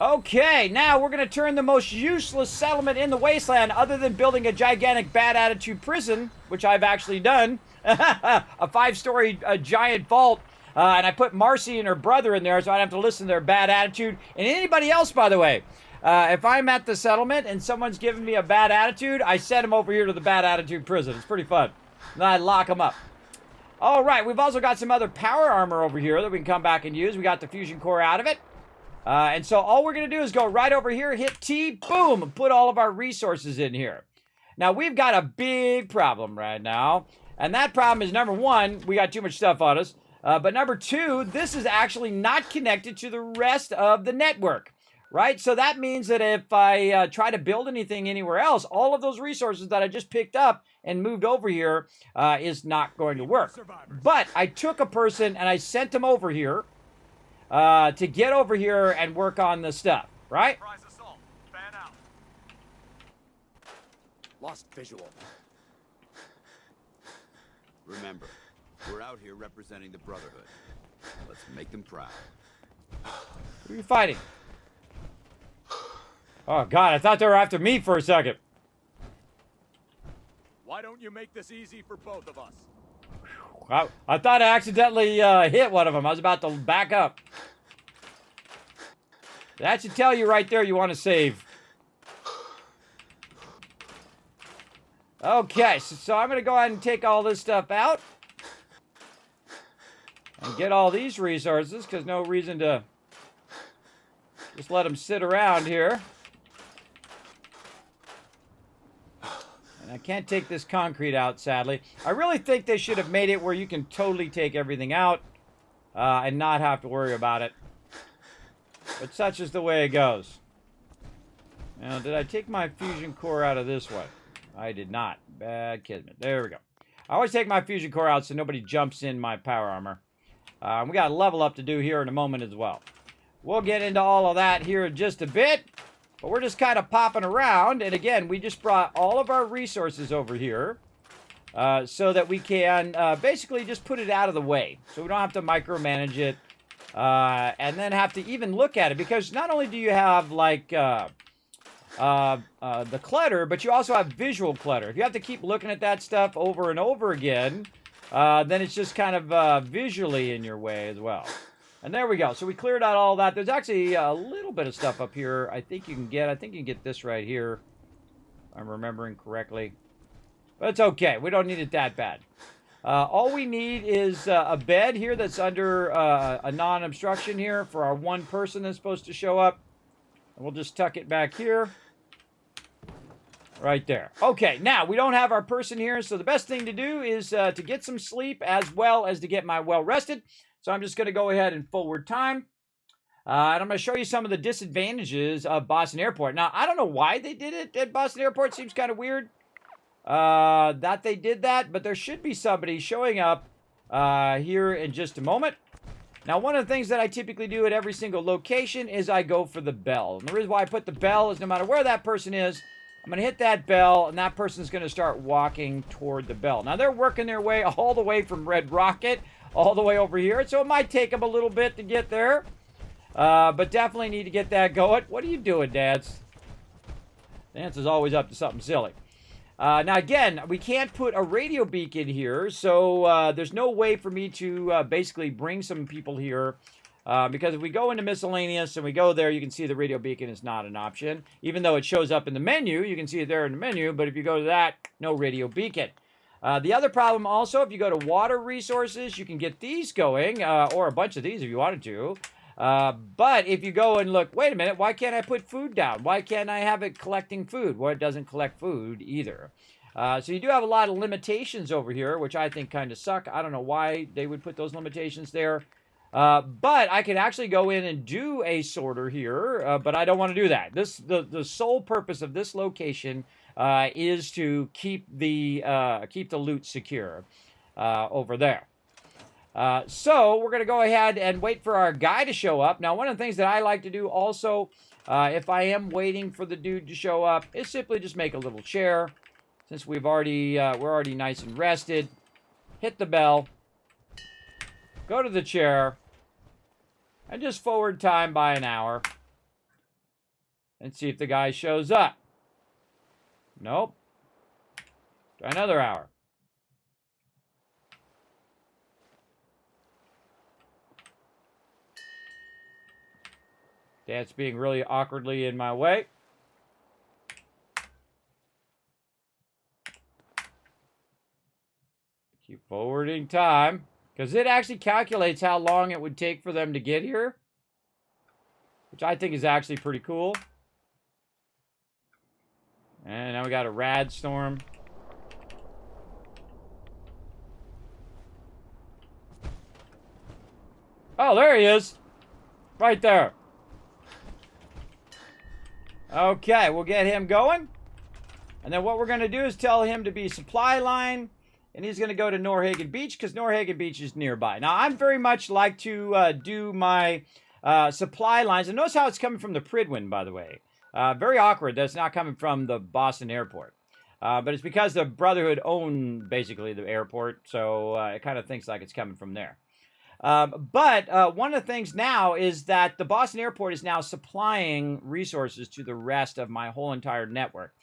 Okay, now we're going to turn the most useless settlement in the wasteland, other than building a gigantic bad attitude prison, which I've actually done. A 5-story giant vault. And I put Marcy and her brother in there so I don't have to listen to their bad attitude. And anybody else, by the way. If I'm at the settlement and someone's giving me a bad attitude, I send them over here to the bad attitude prison. It's pretty fun. Then I lock them up. All right, we've also got some other power armor over here that we can come back and use. We got the fusion core out of it. And so all we're going to do is go right over here, hit T, boom, and put all of our resources in here. Now, we've got a big problem right now. And that problem is, number one, we got too much stuff on us. But number two, this is actually not connected to the rest of the network. Right? So that means that if I try to build anything anywhere else, all of those resources that I just picked up and moved over here is not going to work. But I took a person and I sent him over here to get over here and work on the stuff. Right? Lost visual. Remember, we're out here representing the Brotherhood. Let's make them proud. Who are you fighting? Oh, God, I thought they were after me for a second. Why don't you make this easy for both of us? I thought I accidentally hit one of them. I was about to back up. That should tell you right there you want to save. Okay, so I'm going to go ahead and take all this stuff out. And get all these resources, because no reason to just let them sit around here. And I can't take this concrete out, sadly. I really think they should have made it where you can totally take everything out and not have to worry about it. But such is the way it goes. Now, did I take my fusion core out of this one? I did not. Bad Kismet. There we go. I always take my fusion core out so nobody jumps in my power armor. We got a level up to do here in a moment as well. We'll get into all of that here in just a bit. But we're just kind of popping around. And again, we just brought all of our resources over here so that we can basically just put it out of the way. So we don't have to micromanage it and then have to even look at it. Because not only do you have like the clutter, but you also have visual clutter. If you have to keep looking at that stuff over and over again, then it's just kind of visually in your way as well. And there we go. So we cleared out all that. There's actually a little bit of stuff up here I think you can get. I think you can get this right here, if I'm remembering correctly. But it's okay. We don't need it that bad. All we need is a bed here that's under a non-obstruction here for our one person that's supposed to show up. And we'll just tuck it back here. Right there. Okay, now we don't have our person here, so the best thing to do is to get some sleep as well as to get my well rested. So I'm just going to go ahead and forward time. And I'm going to show you some of the disadvantages of Boston Airport. Now, I don't know why they did it at Boston Airport. Seems kind of weird that they did that. But there should be somebody showing up here in just a moment. Now, one of the things that I typically do at every single location is I go for the bell. And the reason why I put the bell is no matter where that person is, I'm going to hit that bell, and that person's going to start walking toward the bell. Now, they're working their way all the way from Red Rocket all the way over here, so it might take them a little bit to get there. But definitely need to get that going. What are you doing, Dance? Dance is always up to something silly. Now, again, we can't put a radio beacon here, so there's no way for me to basically bring some people here. Because if we go into miscellaneous and we go there, you can see the radio beacon is not an option. Even though it shows up in the menu, you can see it there in the menu. But if you go to that, no radio beacon. The other problem also, if you go to water resources, you can get these going, or a bunch of these if you wanted to. But if you go and look, wait a minute, why can't I put food down? Why can't I have it collecting food? Well, it doesn't collect food either. So you do have a lot of limitations over here, which I think kind of suck. I don't know why they would put those limitations there. But I could actually go in and do a sorter here, but I don't want to do that. The sole purpose of this location is to keep the loot secure over there. So we're going to go ahead and wait for our guy to show up. Now, one of the things that I like to do also, if I am waiting for the dude to show up, is simply just make a little chair. Since we're already nice and rested, hit the bell, go to the chair, and just forward time by an hour, and see if the guy shows up. Nope. Try another hour. That's being really awkwardly in my way. Keep forwarding time. Because it actually calculates how long it would take for them to get here. Which I think is actually pretty cool. And now we got a rad storm. Oh, there he is. Right there. Okay, we'll get him going. And then what we're going to do is tell him to be supply line. And he's going to go to Norhagen Beach because Norhagen Beach is nearby. Now, I'm very much like to do my supply lines. And notice how it's coming from the Pridwin, by the way. Very awkward that it's not coming from the Boston airport. But it's because the Brotherhood own basically the airport, so it kind of thinks like it's coming from there. But one of the things now is that the Boston airport is now supplying resources to the rest of my whole entire network.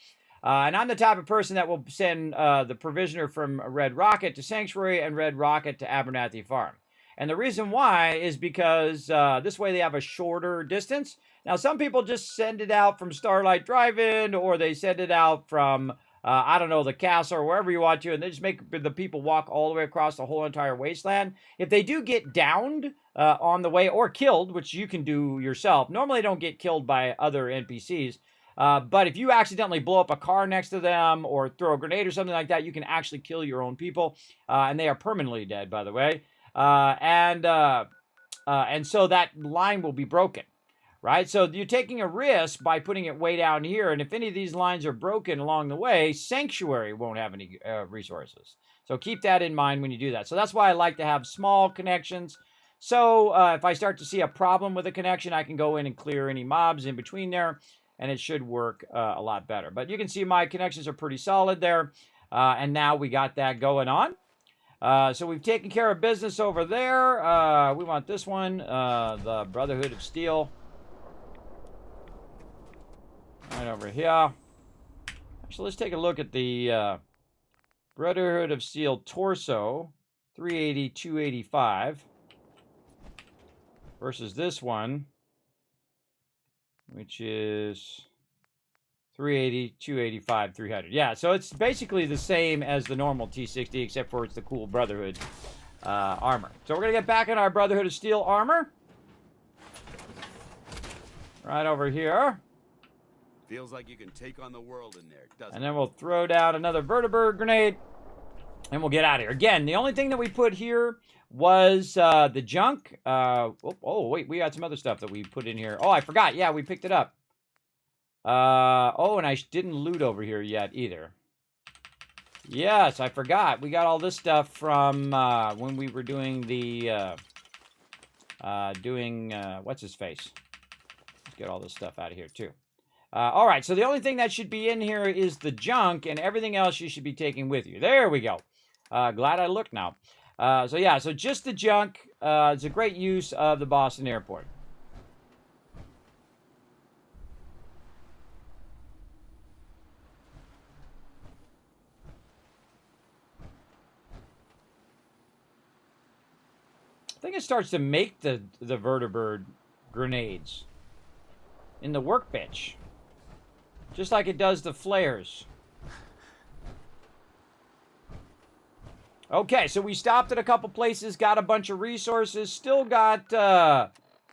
And I'm the type of person that will send the provisioner from Red Rocket to Sanctuary and Red Rocket to Abernathy Farm. And the reason why is because this way they have a shorter distance. Now, some people just send it out from Starlight Drive-In, or they send it out from, I don't know, the castle or wherever you want to, and they just make the people walk all the way across the whole entire wasteland. If they do get downed on the way or killed, which you can do yourself, normally they don't get killed by other NPCs. But if you accidentally blow up a car next to them or throw a grenade or something like that, you can actually kill your own people. And they are permanently dead, by the way. And so that line will be broken, right? So you're taking a risk by putting it way down here. And if any of these lines are broken along the way, Sanctuary won't have any resources. So keep that in mind when you do that. So that's why I like to have small connections. So if I start to see a problem with a connection, I can go in and clear any mobs in between there, and it should work a lot better. But you can see my connections are pretty solid there. And now we got that going on. So we've taken care of business over there. We want this one, the Brotherhood of Steel. Right over here. Actually, let's take a look at the Brotherhood of Steel torso. 380, 285. Versus this one, which is 380, 285, 300. Yeah, so it's basically the same as the normal T60, except for it's the cool Brotherhood armor. So we're going to get back in our Brotherhood of Steel armor. Right over here. Feels like you can take on the world in there, doesn't it? And then we'll throw down another vertibird grenade, and we'll get out of here. Again, the only thing that we put here was the junk. Oh, wait, we got some other stuff that we put in here. Oh, I forgot. Yeah, we picked it up. Oh, and I didn't loot over here yet either. Yes, I forgot. We got all this stuff from when we were doing the what's his face? Let's get all this stuff out of here too. All right, so the only thing that should be in here is the junk, and everything else you should be taking with you. There we go. Glad I looked now. So yeah, so just the junk. It's a great use of the Boston airport. I think it starts to make the vertibird grenades in the workbench, just like it does the flares. Okay, so we stopped at a couple places, got a bunch of resources, still got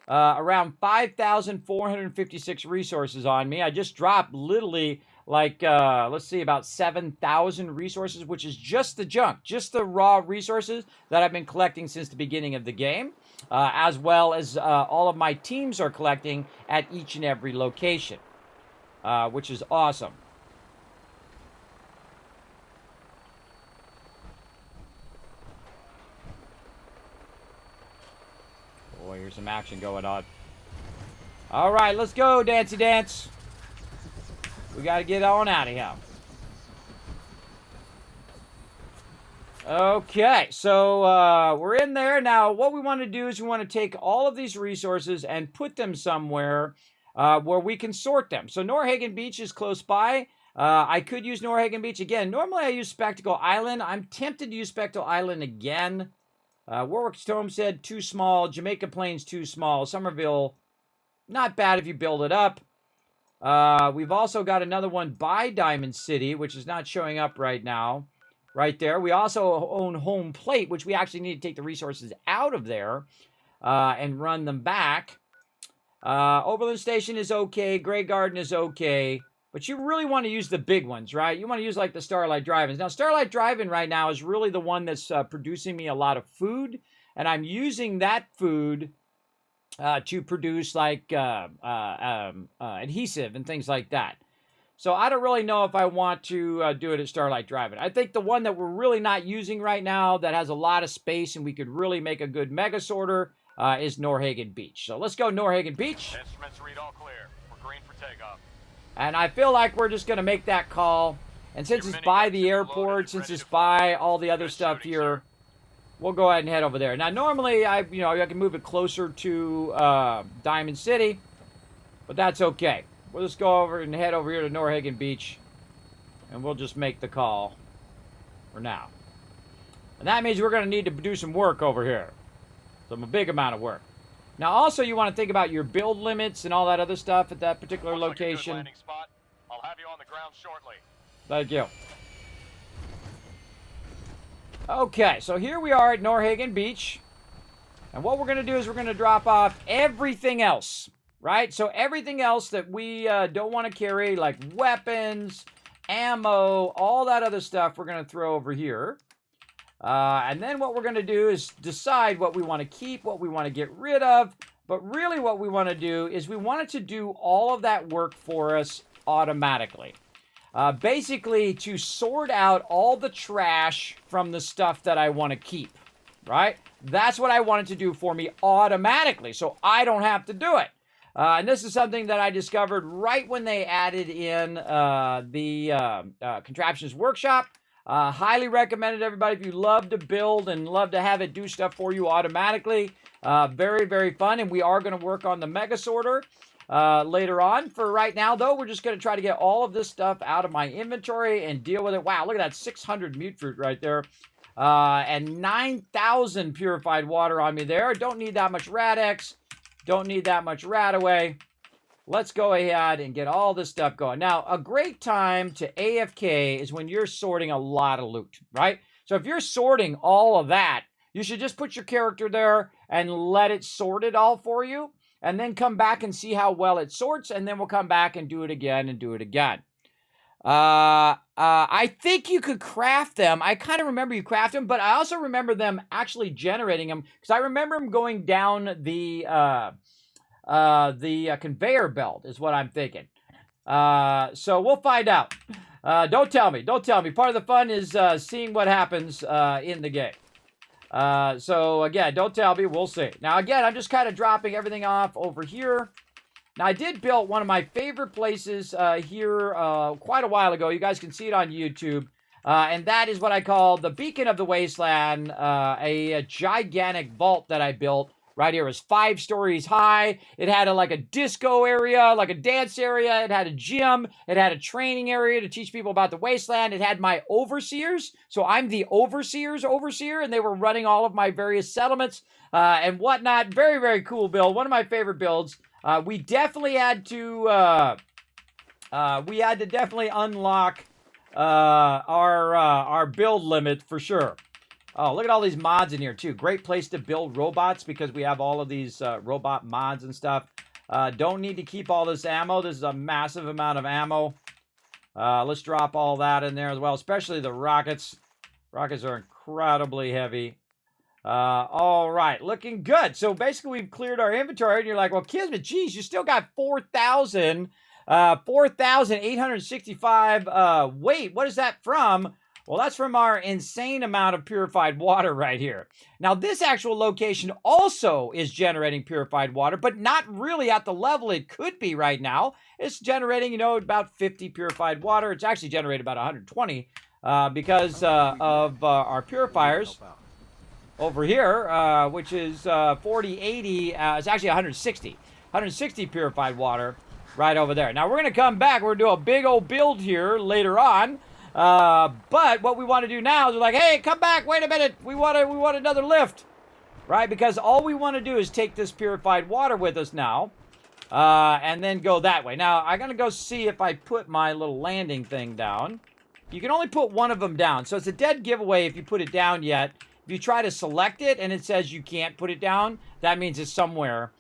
around 5,456 resources on me. I just dropped literally like, let's see, about 7,000 resources, which is just the junk, just the raw resources that I've been collecting since the beginning of the game, as well as all of my teams are collecting at each and every location, which is awesome. Boy, here's some action going on. All right, let's go, Dancy Dance. We got to get on out of here. Okay, so we're in there. Now, what we want to do is we want to take all of these resources and put them somewhere where we can sort them. So Norhagen Beach is close by. I could use Norhagen Beach again. Normally, I use Spectacle Island. I'm tempted to use Spectacle Island again. Warwick's Homestead, too small. Jamaica Plains, too small. Somerville, not bad if you build it up. We've also got another one by Diamond City, which is not showing up right now. Right there. We also own Home Plate, which we actually need to take the resources out of there and run them back. Oberlin Station is okay. Grey Garden is okay. But you really want to use the big ones, right? You want to use like the Starlight Drive-Ins. Now, Starlight Drive-In right now is really the one that's producing me a lot of food. And I'm using that food to produce like adhesive and things like that. So I don't really know if I want to do it at Starlight Drive-In. I think the one that we're really not using right now that has a lot of space and we could really make a good mega sorter is Norhagen Beach. So let's go Norhagen Beach. Instruments read all clear. We're green for takeoff. And I feel like we're just going to make that call And since Your it's by the miniguns are airport, loaded and since ready it's to fire. by all the other Good stuff shooting, here, sir. we'll go ahead and head over there. Now, normally, I can move it closer to Diamond City, but that's okay. We'll just go over and head over here to Norhagen Beach, and we'll just make the call for now. And that means we're going to need to do some work over here. A big amount of work. Now, also, you want to think about your build limits and all that other stuff at that particular Looks like a good location. landing spot. I'll have you on the ground shortly. Thank you. Okay, so here we are at Norhagen Beach. And what we're going to do is we're going to drop off everything else, right? So everything else that we don't want to carry, like weapons, ammo, all that other stuff, we're going to throw over here. And then what we're going to do is decide what we want to keep, what we want to get rid of. But really what we want to do is we want it to do all of that work for us automatically. Basically, to sort out all the trash from the stuff that I want to keep, right? That's what I want it to do for me automatically, so I don't have to do it. And this is something that I discovered right when they added in the Contraptions Workshop. Highly recommended, everybody, if you love to build and love to have it do stuff for you automatically. Very, very fun, and we are going to work on the Mega Sorter later on. For right now, though, we're just going to try to get all of this stuff out of my inventory and deal with it. Wow, look at that 600 mute fruit right there. And 9,000 purified water on me there. Don't need that much Rad-X. Don't need that much Radaway. Let's go ahead and get all this stuff going. Now, a great time to AFK is when you're sorting a lot of loot, right? So if you're sorting all of that, you should just put your character there and let it sort it all for you, and then come back and see how well it sorts, and then we'll come back and do it again and do it again. I think you could craft them. I kind of remember you craft them, but I also remember them actually generating them, because I remember them going down the conveyor belt is what I'm thinking. So we'll find out. Don't tell me. Don't tell me. Part of the fun is seeing what happens in the game. So again, don't tell me. We'll see. Now again, I'm just kind of dropping everything off over here. Now I did build one of my favorite places here quite a while ago. You guys can see it on YouTube. And that is what I call the Beacon of the Wasteland, a gigantic vault that I built. Right here. It was 5 stories high. It had like a disco area, like a dance area. It had a gym. It had a training area to teach people about the wasteland. It had my overseers. So I'm the overseer's overseer, and they were running all of my various settlements and whatnot. Very, very cool build. One of my favorite builds. We definitely had to definitely unlock our build limit for sure. Oh, look at all these mods in here, too. Great place to build robots because we have all of these robot mods and stuff. Don't need to keep all this ammo. This is a massive amount of ammo. Let's drop all that in there as well, especially the rockets. Rockets are incredibly heavy. All right, looking good. So basically, we've cleared our inventory, and you're like, well, Kismet, geez, you still got 4,865. Wait, what is that from? Well, that's from our insane amount of purified water right here. Now, this actual location also is generating purified water, but not really at the level it could be right now. It's generating, about 50 purified water. It's actually generated about 120 because of our purifiers over here, which is 4080. It's actually 160 purified water right over there. Now, we're going to come back. We're going to do a big old build here later on. But what we want to do now is we're like, hey, come back, wait a minute, we want another lift, right? Because all we want to do is take this purified water with us now, and then go that way. Now, I'm going to go see if I put my little landing thing down. You can only put one of them down, so it's a dead giveaway if you put it down yet. If you try to select it and it says you can't put it down, that means it's somewhere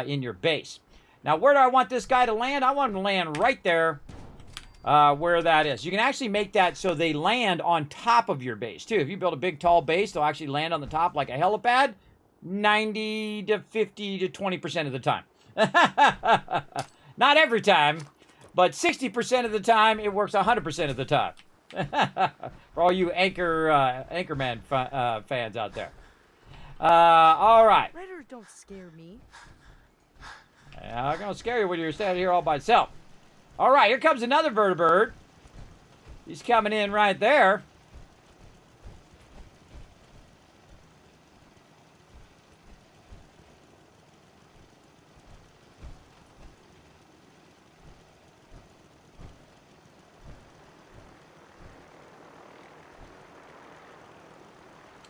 in your base. Now, where do I want this guy to land? I want him to land right there. Where that is. You can actually make that so they land on top of your base, too. If you build a big, tall base, they'll actually land on the top like a helipad 90 to 50 to 20% of the time. Not every time, but 60% of the time, it works 100% of the time. For all you Anchorman fans out there. All right. Predators don't scare me. I'm going to scare you when you're standing here all by yourself. All right, here comes another vertibird. He's coming in right there.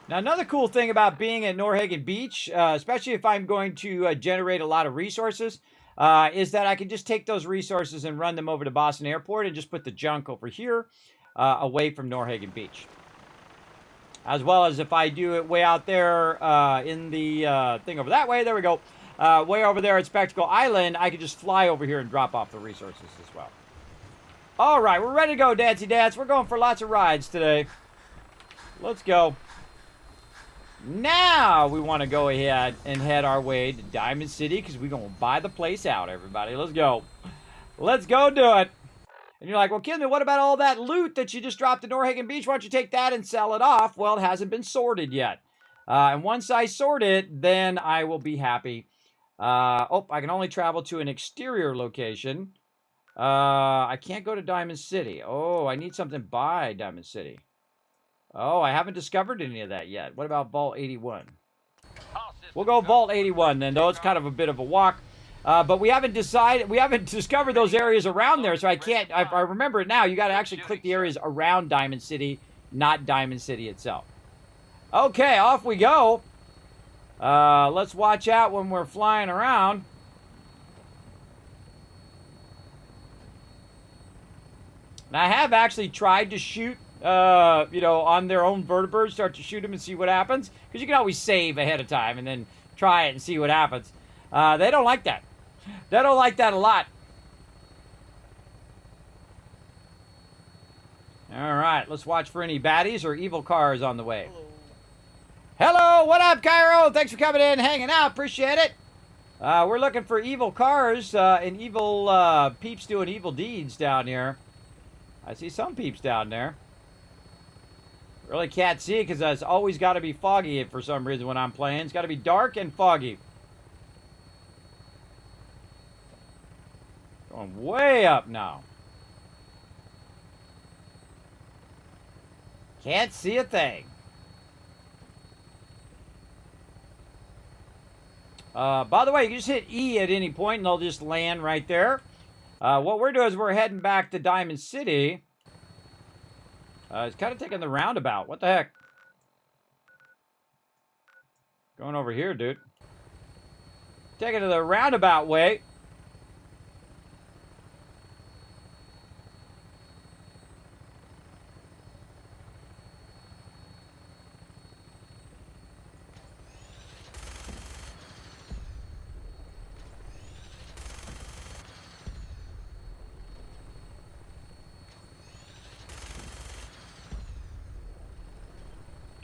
Now, another cool thing about being at Norhagen Beach, especially if I'm going to generate a lot of resources, is that I can just take those resources and run them over to Boston Airport and just put the junk over here away from Norhagen Beach. As well as if I do it way out there in the thing over that way, there we go, way over there at Spectacle Island, I can just fly over here and drop off the resources as well. All right, we're ready to go, Dancy Dance. We're going for lots of rides today. Let's go. Now we want to go ahead and head our way to Diamond City because we're going to buy the place out, everybody. Let's go. Let's go do it. And you're like, well, Kismet, what about all that loot that you just dropped at Norhagen Beach? Why don't you take that and sell it off? Well, it hasn't been sorted yet. And once I sort it, then I will be happy. Oh, I can only travel to an exterior location. I can't go to Diamond City. Oh, I need something by Diamond City. Oh, I haven't discovered any of that yet. What about Vault 81? We'll go Vault 81 then, though. It's kind of a bit of a walk. But we haven't discovered those areas around there, so I can't, if I remember it now, you got to actually click the areas around Diamond City, not Diamond City itself. Okay, off we go. Let's watch out when we're flying around. And I have actually tried to shoot on their own vertebrates, start to shoot them and see what happens. Because you can always save ahead of time and then try it and see what happens. They don't like that. They don't like that a lot. All right, let's watch for any baddies or evil cars on the way. Hello, what up, Cairo? Thanks for coming in, hanging out. Appreciate it. We're looking for evil cars and evil peeps doing evil deeds down here. I see some peeps down there. Really can't see it because it's always got to be foggy for some reason when I'm playing. It's got to be dark and foggy. Going way up now. Can't see a thing. By the way, you can just hit E at any point and they'll just land right there. What we're doing is we're heading back to Diamond City. It's kind of taking the roundabout. What the heck? Going over here, dude. Taking it the roundabout way.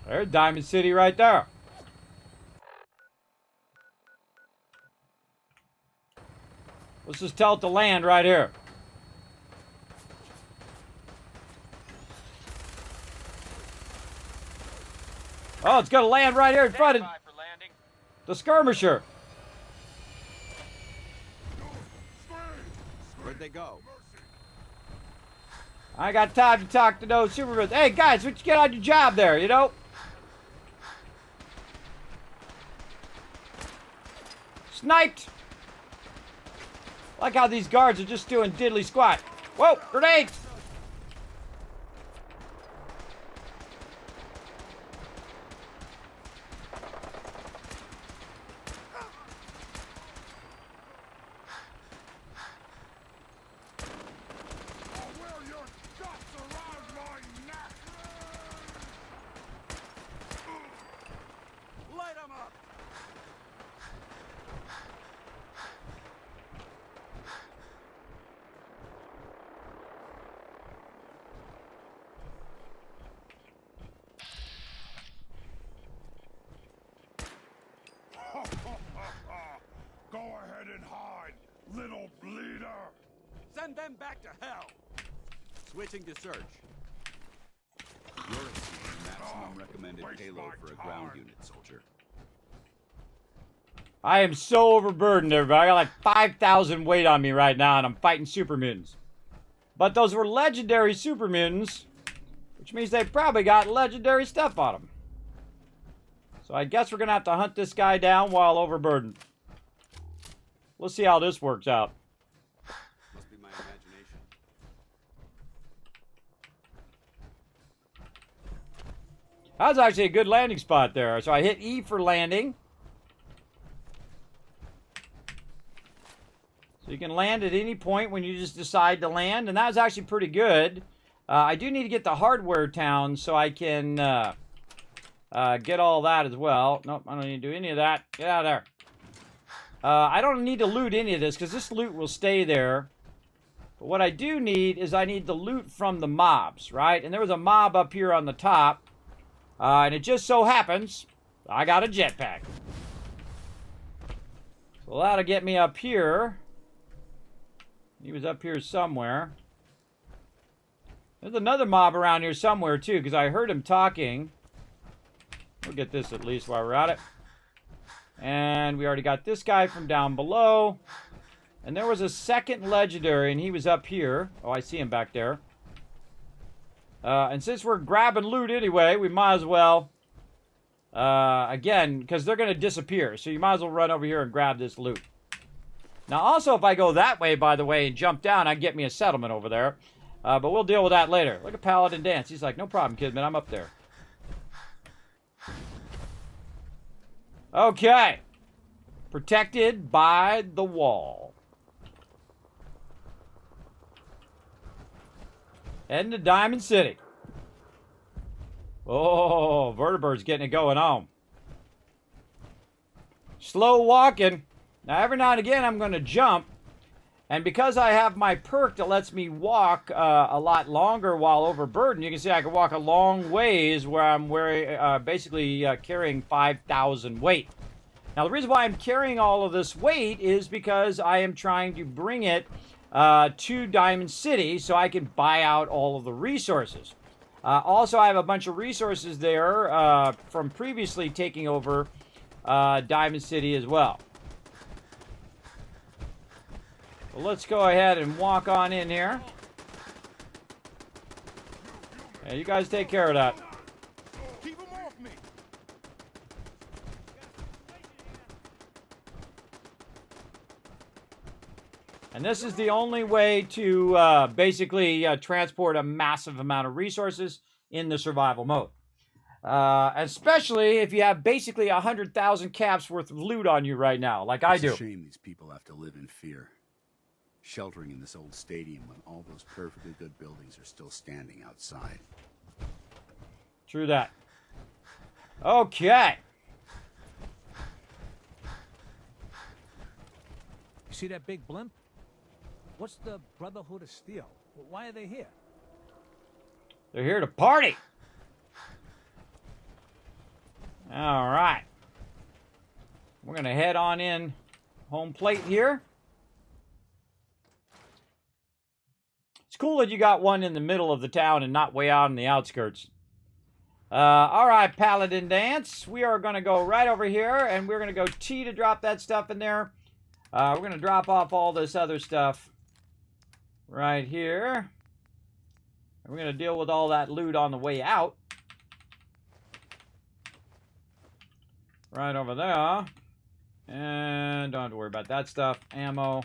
There's Diamond City right there. Let's just tell it to land right here. Oh, it's going to land right here in front of the skirmisher. Where'd they go? I got time to talk to those supermen. Hey, guys, what you get on your job there, you know? Sniped! Like how these guards are just doing diddly squat. Whoa, grenades! Go ahead and hide, little bleeder! Send them back to hell! Switching to search. You're exceeding maximum recommended payload for a ground unit, soldier. I am so overburdened, everybody. I got like 5,000 weight on me right now, and I'm fighting super mutants. But those were legendary super mutants, which means they probably got legendary stuff on them. So I guess we're going to have to hunt this guy down while overburdened. Let's see how this works out. Must be my imagination. That was actually a good landing spot there. So I hit E for landing. So you can land at any point when you just decide to land. And that was actually pretty good. I do need to get the hardware town so I can get all that as well. Nope, I don't need to do any of that. Get out of there. I don't need to loot any of this because this loot will stay there. But what I do need is I need the loot from the mobs, right? And there was a mob up here on the top. And it just so happens I got a jetpack. So that'll get me up here. He was up here somewhere. There's another mob around here somewhere, too, because I heard him talking. We'll get this at least while we're at it. And we already got this guy from down below. And there was a second legendary, and he was up here. Oh, I see him back there. And since we're grabbing loot anyway, we might as well, again, because they're going to disappear. So you might as well run over here and grab this loot. Now, also, if I go that way, by the way, and jump down, I can get me a settlement over there. But we'll deal with that later. Look at Paladin dance. He's like, no problem, Kismet. I'm up there. Okay. Protected by the wall. Heading to Diamond City. Oh, Vertibird's getting it going on. Slow walking. Now, every now and again, I'm going to jump. And because I have my perk that lets me walk a lot longer while overburdened, you can see I can walk a long ways where I'm basically carrying 5,000 weight. Now, the reason why I'm carrying all of this weight is because I am trying to bring it to Diamond City so I can buy out all of the resources. Also, I have a bunch of resources there from previously taking over Diamond City as well. Well, let's go ahead and walk on in here. Yeah, you guys take care of that. Keep him off me. And this is the only way to basically transport a massive amount of resources in the survival mode. Especially if you have basically 100,000 caps worth of loot on you right now, like I do. It's a shame these people have to live in fear. Sheltering in this old stadium when all those perfectly good buildings are still standing outside. True that. Okay. You see that big blimp? What's the Brotherhood of Steel? Why are they here? They're here to party. All right. We're going to head on in home plate here. It's cool that you got one in the middle of the town and not way out on the outskirts. All right, Paladin Dance. We are going to go right over here, and we're going to go T to drop that stuff in there. We're going to drop off all this other stuff right here. And we're going to deal with all that loot on the way out. Right over there. And don't have to worry about that stuff. Ammo.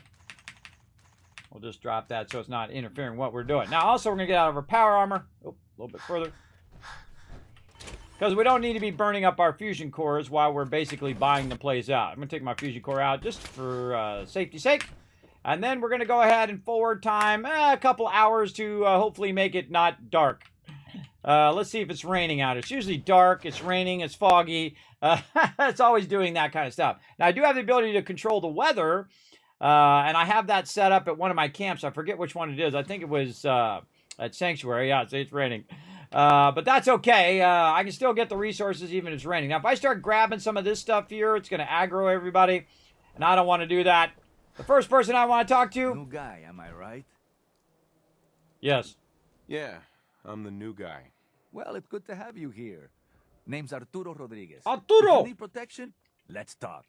We'll just drop that so it's not interfering with what we're doing. Now, also, we're going to get out of our power armor. Oh, a little bit further. Because we don't need to be burning up our fusion cores while we're basically buying the place out. I'm going to take my fusion core out just for safety's sake. And then we're going to go ahead and forward time a couple hours to hopefully make it not dark. Let's see if it's raining out. It's usually dark, it's raining, it's foggy. It's always doing that kind of stuff. Now, I do have the ability to control the weather. And I have that set up at one of my camps. I forget which one it is. I think it was at Sanctuary. Yeah, it's raining. But that's okay. I can still get the resources even if it's raining. Now, if I start grabbing some of this stuff here, it's going to aggro everybody. And I don't want to do that. The first person I want to talk to... New guy, am I right? Yes. Yeah, I'm the new guy. Well, it's good to have you here. Name's Arturo Rodriguez. Arturo! If you need protection? Let's talk.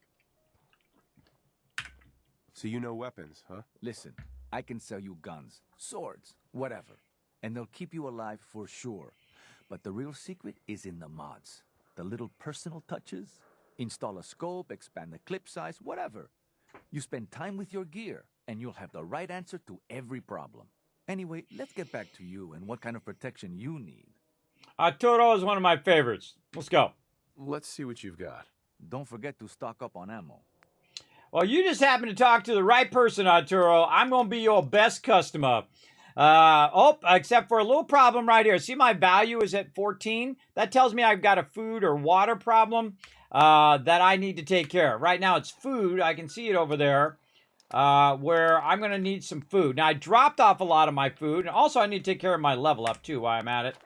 So you know weapons, huh? Listen, I can sell you guns, swords, whatever. And they'll keep you alive for sure. But the real secret is in the mods. The little personal touches. Install a scope, expand the clip size, whatever. You spend time with your gear, and you'll have the right answer to every problem. Anyway, let's get back to you and what kind of protection you need. Arturo is one of my favorites. Let's go. Let's see what you've got. Don't forget to stock up on ammo. Well, you just happened to talk to the right person, Arturo. I'm going to be your best customer. Except for a little problem right here. See, my value is at 14. That tells me I've got a food or water problem that I need to take care of. Right now, it's food. I can see it over there where I'm going to need some food. Now, I dropped off a lot of my food. And also, I need to take care of my level up, too, while I'm at it.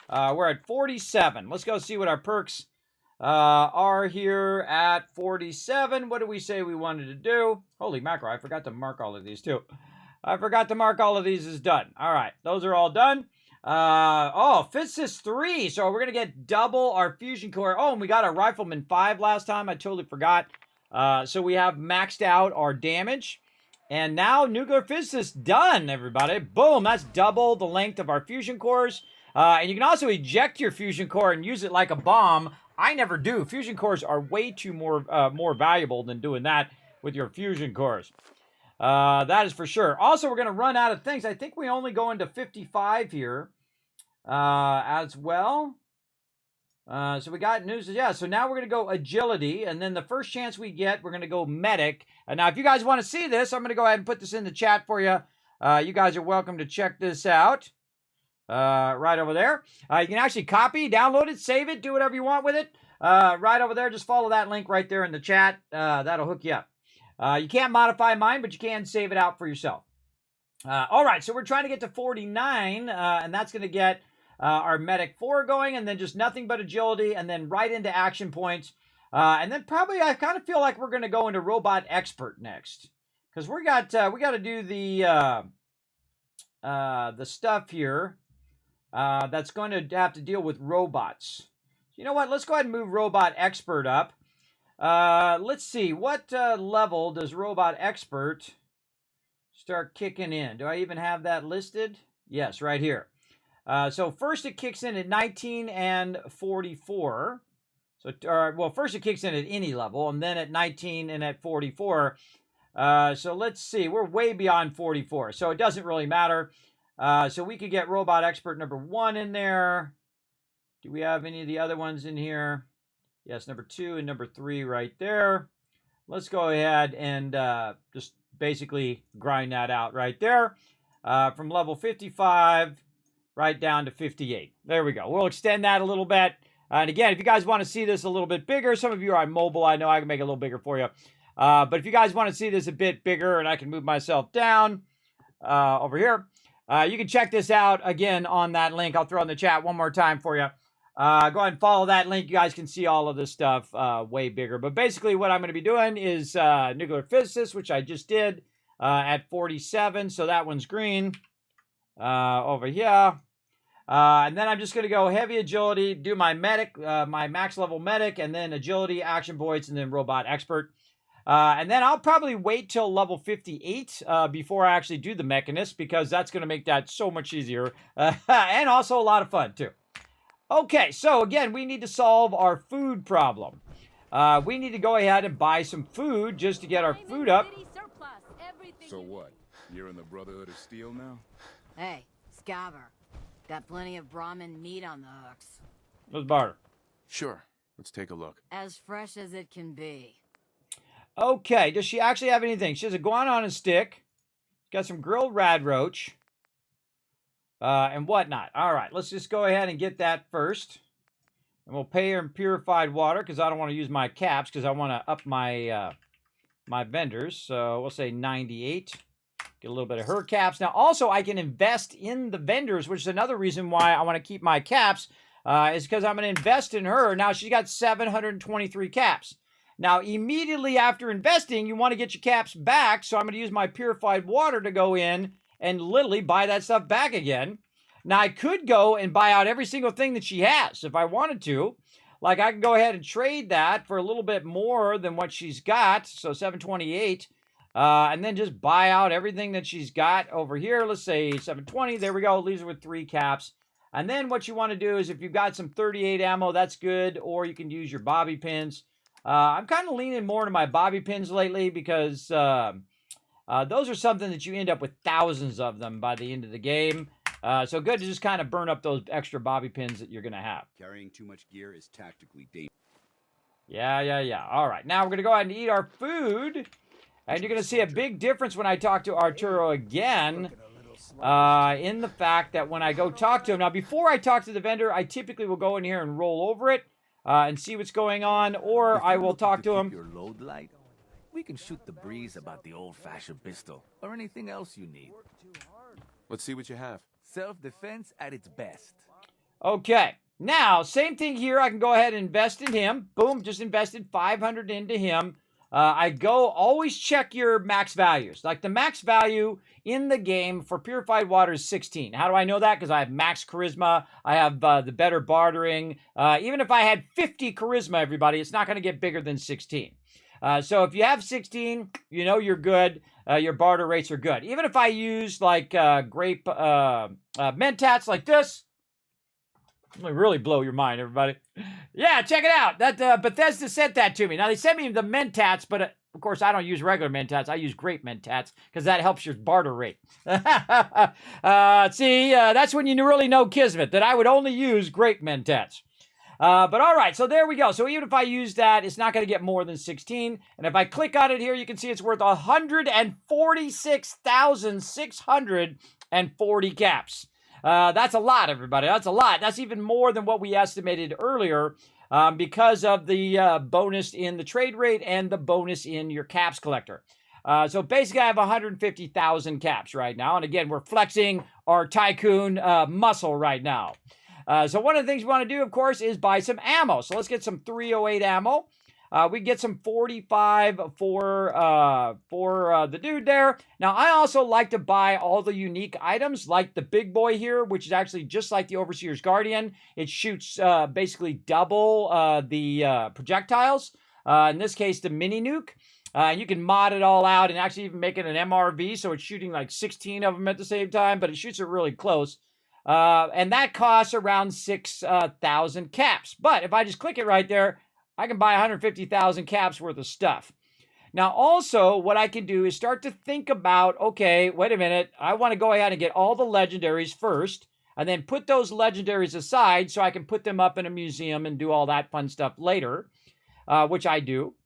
We're at 47. Let's go see what our perks are here at 47. What did we say we wanted to do? Holy mackerel, I forgot to mark all of these too. I forgot to mark all of these as done. All right, those are all done. Physicist 3. So we're going to get double our fusion core. Oh, and we got a Rifleman 5 last time. I totally forgot. So we have maxed out our damage. And now nuclear physicist done, everybody. Boom, that's double the length of our fusion cores. And you can also eject your fusion core and use it like a bomb. I never do. Fusion cores are way too more valuable than doing that with your fusion cores. That is for sure. Also, we're going to run out of things. I think we only go into 55 here as well. So we got news. Yeah, so now we're going to go agility. And then the first chance we get, we're going to go medic. And now, if you guys want to see this, I'm going to go ahead and put this in the chat for you. You guys are welcome to check this out. Right over there. You can actually copy, download it, save it, do whatever you want with it. Right over there. Just follow that link right there in the chat. That'll hook you up. You can't modify mine, but you can save it out for yourself. All right, so we're trying to get to 49, and that's going to get our Medic 4 going, and then just nothing but agility, and then right into action points. And then probably I kind of feel like we're going to go into Robot Expert next. Because we got to do the stuff here. That's going to have to deal with robots. You know what? Let's go ahead and move Robot Expert up. Let's see. What level does Robot Expert start kicking in? Do I even have that listed? Yes, right here. So first it kicks in at 19 and 44. So, first it kicks in at any level, and then at 19 and at 44. So let's see. We're way beyond 44, so it doesn't really matter. So we could get Robot Expert number 1 in there. Do we have any of the other ones in here? Yes, number 2 and number 3 right there. Let's go ahead and just basically grind that out right there. From level 55 right down to 58. There we go. We'll extend that a little bit. And again, if you guys want to see this a little bit bigger, some of you are on mobile. I know I can make it a little bigger for you. But if you guys want to see this a bit bigger and I can move myself down over here, you can check this out again on that link. I'll throw in the chat one more time for you. Go ahead and follow that link. You guys can see all of this stuff way bigger. But basically what I'm going to be doing is nuclear physicist, which I just did at 47. So that one's green over here. And then I'm just going to go heavy agility, do my medic, my max level medic, and then agility, action points, and then robot expert. And then I'll probably wait till level 58 before I actually do the mechanist, because that's going to make that so much easier and also a lot of fun too. Okay, so again, we need to solve our food problem. We need to go ahead and buy some food just to get our food up. So what? You're in the Brotherhood of Steel now? Hey, Scabber. Got plenty of Brahmin meat on the hooks. Let's barter. Sure. Let's take a look. As fresh as it can be. Okay, does she actually have anything? She has a guan on a stick. Got some grilled rad roach. And whatnot. All right, let's just go ahead and get that first. And we'll pay her in purified water, because I don't want to use my caps, because I want to up my my vendors. So we'll say 98. Get a little bit of her caps. Now, also, I can invest in the vendors, which is another reason why I want to keep my caps, is because I'm going to invest in her. Now, she's got 723 caps. Now, immediately after investing, you want to get your caps back, so I'm going to use my purified water to go in and literally buy that stuff back again. Now, I could go and buy out every single thing that she has if I wanted to. Like, I can go ahead and trade that for a little bit more than what she's got, so 728. And then just buy out everything that she's got over here. Let's say 720. There we go. Leaves her with 3 caps. And then what you want to do is if you've got some 38 ammo, that's good. Or you can use your bobby pins. I'm kind of leaning more into my bobby pins lately because those are something that you end up with thousands of them by the end of the game. So good to just kind of burn up those extra bobby pins that you're going to have. Carrying too much gear is tactically dangerous. Yeah. All right. Now we're going to go ahead and eat our food. And you're going to see a big difference when I talk to Arturo again. In the fact that when I go talk to him. Now, before I talk to the vendor, I typically will go in here and roll over it and see what's going on. Or I will talk to him. Your load light, we can shoot the breeze about the old-fashioned pistol or anything else you need. Let's see what you have. Self-defense at its best. Okay. Now, same thing here. I can go ahead and invest in him. Boom, just invested 500 into him. Always check your max values. Like the max value in the game for purified water is 16. How do I know that? Because I have max charisma. I have the better bartering. Even if I had 50 charisma, everybody, it's not going to get bigger than 16. So if you have 16, you know you're good. Your barter rates are good. Even if I use like grape mentats like this, it really blow your mind, everybody. Yeah, check it out. That Bethesda sent that to me. Now, they sent me the mentats, but of course, I don't use regular mentats. I use grape mentats because that helps your barter rate. That's when you really know Kismet, that I would only use grape mentats. But all right, so there we go. So even if I use that, it's not going to get more than 16. And if I click on it here, you can see it's worth 146,640 caps. That's a lot, everybody. That's a lot. That's even more than what we estimated earlier because of the bonus in the trade rate and the bonus in your caps collector. So basically, I have 150,000 caps right now. And again, we're flexing our tycoon muscle right now. So one of the things we want to do, of course, is buy some ammo. So let's get some 308 ammo. We get some 45 for the dude there. Now, I also like to buy all the unique items, like the big boy here, which is actually just like the Overseer's Guardian. It shoots basically double the projectiles. In this case, the mini nuke. And you can mod it all out and actually even make it an MRV, so it's shooting like 16 of them at the same time, but it shoots it really close. And that costs around 6,000 caps. But if I just click it right there, I can buy 150,000 caps worth of stuff. Now, also, what I can do is start to think about, okay, wait a minute. I want to go ahead and get all the legendaries first, and then put those legendaries aside so I can put them up in a museum and do all that fun stuff later, which I do.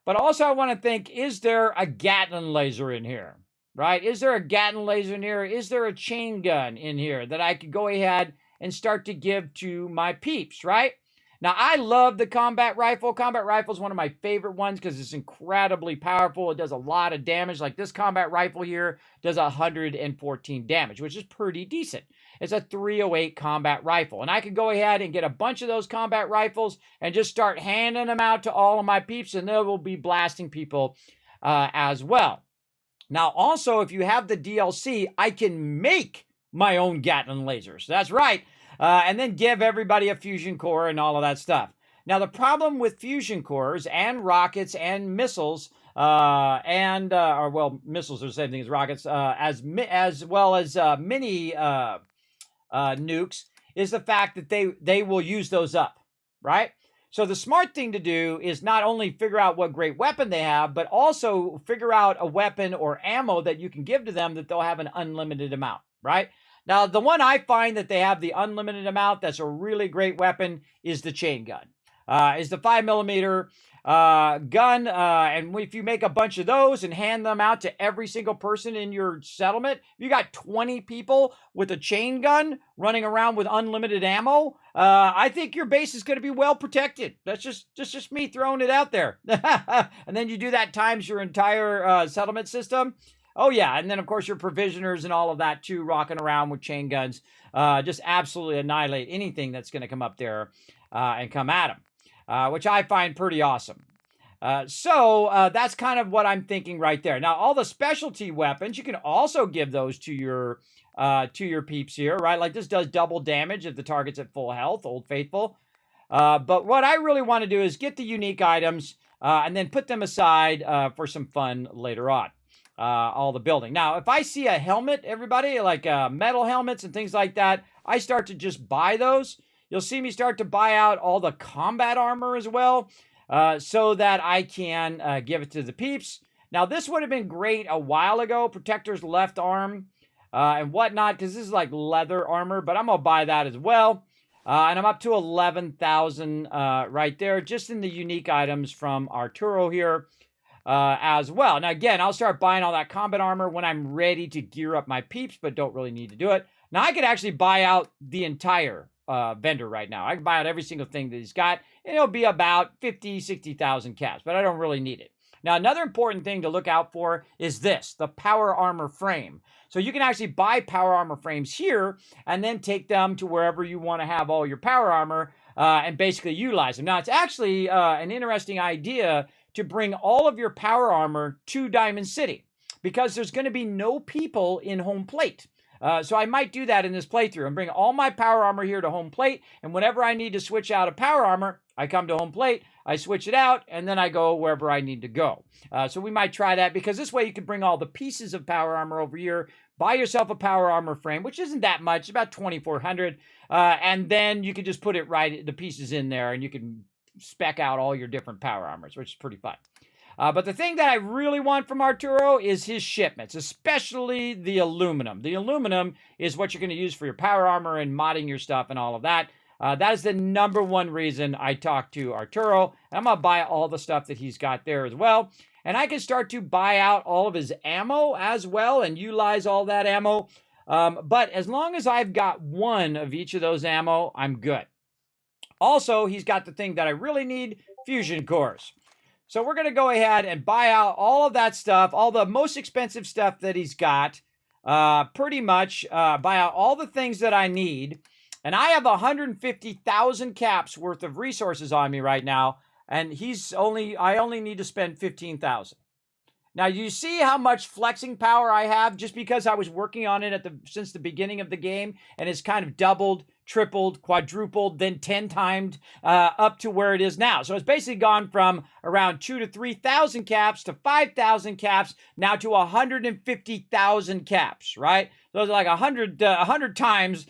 But also, I want to think, is there a Gatling laser in here? Right? Is there a Gatling laser in here? Is there a chain gun in here that I could go ahead and start to give to my peeps, right? Now, I love the combat rifle. Combat rifle is one of my favorite ones because it's incredibly powerful. It does a lot of damage. Like this combat rifle here does 114 damage, which is pretty decent. It's a 308 combat rifle. And I could go ahead and get a bunch of those combat rifles and just start handing them out to all of my peeps, and they will be blasting people as well. Now, also, if you have the DLC, I can make my own Gatling lasers. That's right. And then give everybody a fusion core and all of that stuff. Now, the problem with fusion cores and rockets and missiles, missiles are the same thing as rockets, as well as mini nukes, is the fact that they will use those up, right? So the smart thing to do is not only figure out what great weapon they have, but also figure out a weapon or ammo that you can give to them that they'll have an unlimited amount, right? Now, the one I find that they have the unlimited amount that's a really great weapon is the chain gun. Is the 5mm gun, and if you make a bunch of those and hand them out to every single person in your settlement, you got 20 people with a chain gun running around with unlimited ammo. I think your base is going to be well protected. That's just me throwing it out there. And then you do that times your entire settlement system. Oh, yeah. And then, of course, your provisioners and all of that, too, rocking around with chain guns. Just absolutely annihilate anything that's going to come up there and come at them, which I find pretty awesome. So that's kind of what I'm thinking right there. Now, all the specialty weapons, you can also give those to your peeps here, right? Like this does double damage if the target's at full health, Old Faithful. But what I really want to do is get the unique items and then put them aside for some fun later on. all the building. Now, if I see a helmet, everybody, like metal helmets and things like that, I start to just buy those. You'll see me start to buy out all the combat armor as well, so that I can give it to the peeps. Now, this would have been great a while ago, Protector's left arm and whatnot, because this is like leather armor, but I'm going to buy that as well. And I'm up to 11,000 right there, just in the unique items from Arturo here. As well. Now, again, I'll start buying all that combat armor when I'm ready to gear up my peeps, but don't really need to do it. Now, I could actually buy out the entire vendor right now. I can buy out every single thing that he's got, and it'll be about 50, 60,000 caps, but I don't really need it. Now, another important thing to look out for is this, the power armor frame. So you can actually buy power armor frames here and then take them to wherever you want to have all your power armor and basically utilize them. Now, it's actually an interesting idea to bring all of your power armor to Diamond City, because there's going to be no people in home plate. So I might do that in this playthrough and bring all my power armor here to home plate, and whenever I need to switch out of power armor, I come to home plate, I switch it out, and then I go wherever I need to go. So we might try that, because this way you can bring all the pieces of power armor over here, buy yourself a power armor frame, which isn't that much, about 2,400, and then you can just put it right, the pieces in there, and you can spec out all your different power armors, which is pretty fun. But the thing that I really want from Arturo is his shipments, especially the aluminum. The aluminum is what you're going to use for your power armor and modding your stuff and all of that. That is the #1 reason I talked to Arturo. And I'm going to buy all the stuff that he's got there as well. And I can start to buy out all of his ammo as well and utilize all that ammo. But as long as I've got one of each of those ammo, I'm good. Also, he's got the thing that I really need, fusion cores. So we're going to go ahead and buy out all of that stuff, all the most expensive stuff that he's got, pretty much buy out all the things that I need. And I have 150,000 caps worth of resources on me right now, and I only need to spend 15,000. Now, you see how much flexing power I have just because I was working on it since the beginning of the game, and it's kind of doubled, tripled, quadrupled, then 10 times up to where it is now. So it's basically gone from around 2,000 to 3,000 caps to 5,000 caps, now to 150,000 caps, right? Those are like 100 times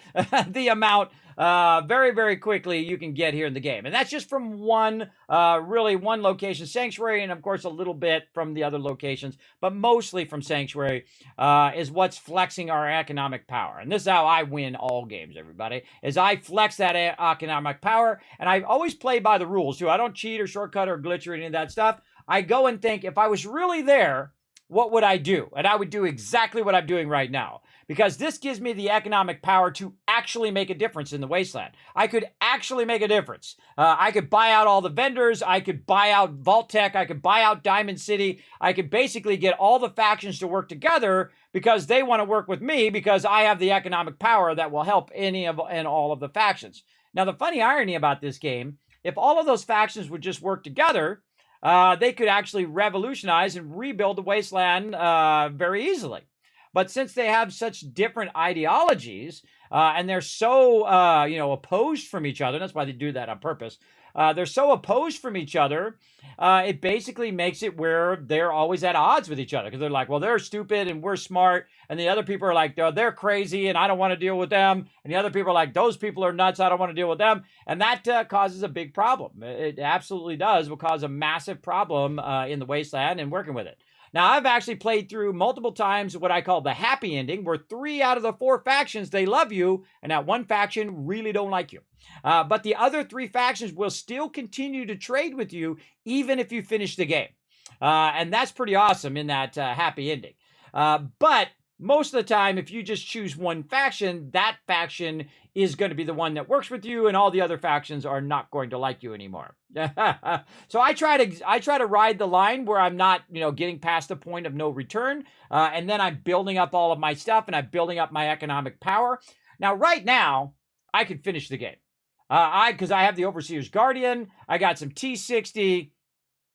the amount very, very quickly you can get here in the game. And that's just from one location, Sanctuary, and of course a little bit from the other locations, but mostly from Sanctuary is what's flexing our economic power. And this is how I win all games, everybody, is I flex that economic power, and I always play by the rules too. I don't cheat or shortcut or glitch or any of that stuff. I go and think, if I was really there, what would I do? And I would do exactly what I'm doing right now, because this gives me the economic power to actually make a difference in the wasteland. I could actually make a difference. I could buy out all the vendors. I could buy out Vault-Tec. I could buy out Diamond City. I could basically get all the factions to work together because they want to work with me, because I have the economic power that will help any of and all of the factions. Now, the funny irony about this game, if all of those factions would just work together, they could actually revolutionize and rebuild the wasteland very easily. But since they have such different ideologies, and they're so, opposed from each other, that's why they do that on purpose, they're so opposed from each other, it basically makes it where they're always at odds with each other, because they're like, well, they're stupid and we're smart, and the other people are like, they're crazy and I don't want to deal with them, and the other people are like, those people are nuts, I don't want to deal with them, and that causes a big problem. It absolutely does, will cause a massive problem in the wasteland and working with it. Now, I've actually played through multiple times what I call the happy ending, where 3 out of the 4 factions, they love you, and that one faction really don't like you. But the other 3 factions will still continue to trade with you, even if you finish the game. And that's pretty awesome in that happy ending. But most of the time, if you just choose one faction, that faction is going to be the one that works with you, and all the other factions are not going to like you anymore. So I try to ride the line where I'm not, getting past the point of no return, and then I'm building up all of my stuff, and I'm building up my economic power. Now, right now, I could finish the game. Because I have the Overseer's Guardian, I got some T60,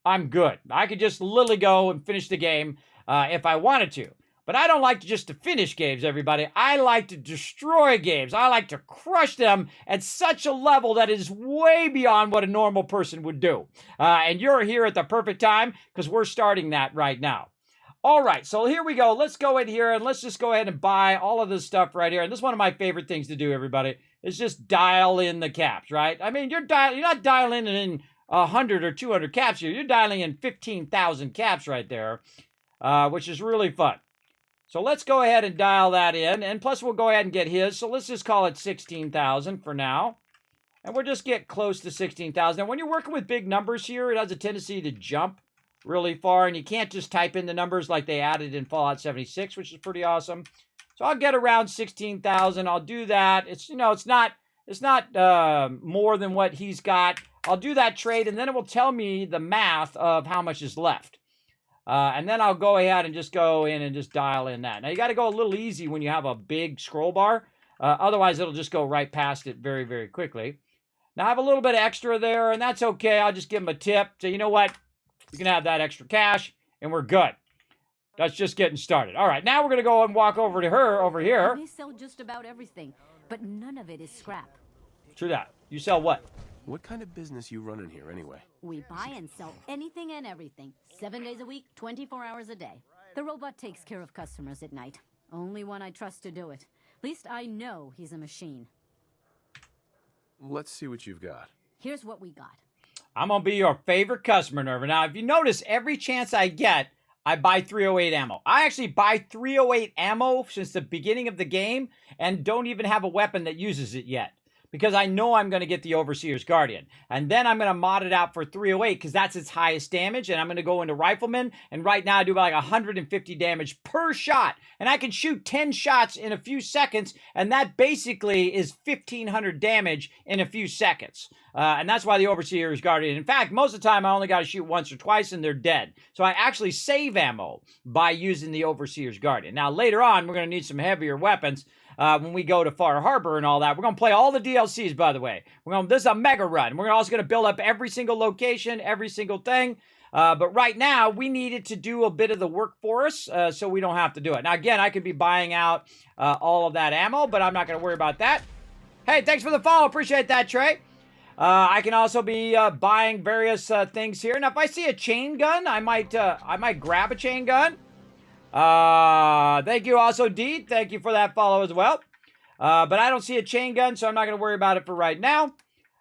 I'm good. I could just literally go and finish the game if I wanted to. But I don't like to finish games, everybody. I like to destroy games. I like to crush them at such a level that is way beyond what a normal person would do. And you're here at the perfect time, because we're starting that right now. All right, so here we go. Let's go in here and let's just go ahead and buy all of this stuff right here. And this is one of my favorite things to do, everybody, is just dial in the caps, right? I mean, you're not dialing in 100 or 200 caps here. You're dialing in 15,000 caps right there, which is really fun. So let's go ahead and dial that in. And plus, we'll go ahead and get his. So let's just call it 16,000 for now. And we'll just get close to 16,000. And when you're working with big numbers here, it has a tendency to jump really far, and you can't just type in the numbers like they added in Fallout 76, which is pretty awesome. So I'll get around 16,000. I'll do that. It's not more than what he's got. I'll do that trade, and then it will tell me the math of how much is left. And then I'll go ahead and just go in and just dial in that. Now you got to go a little easy when you have a big scroll bar. Otherwise, it'll just go right past it very, very quickly. Now I have a little bit of extra there, and that's okay. I'll just give him a tip. So you know what? You can have that extra cash, and we're good. That's just getting started. All right, now we're going to go and walk over to her over here. They sell just about everything, but none of it is scrap. True that. You sell what? What kind of business you running here anyway? We buy and sell anything and everything, 7 days a week, 24 hours a day. The robot takes care of customers at night. Only one I trust to do it. At least I know he's a machine. Let's see what you've got. Here's what we got. I'm going to be your favorite customer, Nerva. Now, if you notice, every chance I get, I buy 308 ammo. I actually buy 308 ammo since the beginning of the game and don't even have a weapon that uses it yet, because I know I'm going to get the Overseer's Guardian. And then I'm going to mod it out for 308 because that's its highest damage. And I'm going to go into Rifleman. And right now I do about like 150 damage per shot. And I can shoot 10 shots in a few seconds. And that basically is 1,500 damage in a few seconds. And that's why the Overseer's Guardian. In fact, most of the time I only got to shoot once or twice and they're dead. So I actually save ammo by using the Overseer's Guardian. Now later on, we're going to need some heavier weapons. When we go to Far Harbor and all that. We're going to play all the DLCs, by the way. This is a mega run. We're also going to build up every single location, every single thing. But right now, we needed to do a bit of the work for us, so we don't have to do it. Now, again, I could be buying out all of that ammo, but I'm not going to worry about that. Hey, thanks for the follow. Appreciate that, Trey. I can also be buying various things here. Now, if I see a chain gun, I might grab a chain gun. Thank you also, Deed. Thank you for that follow as well. But I don't see a chain gun, so I'm not going to worry about it for right now.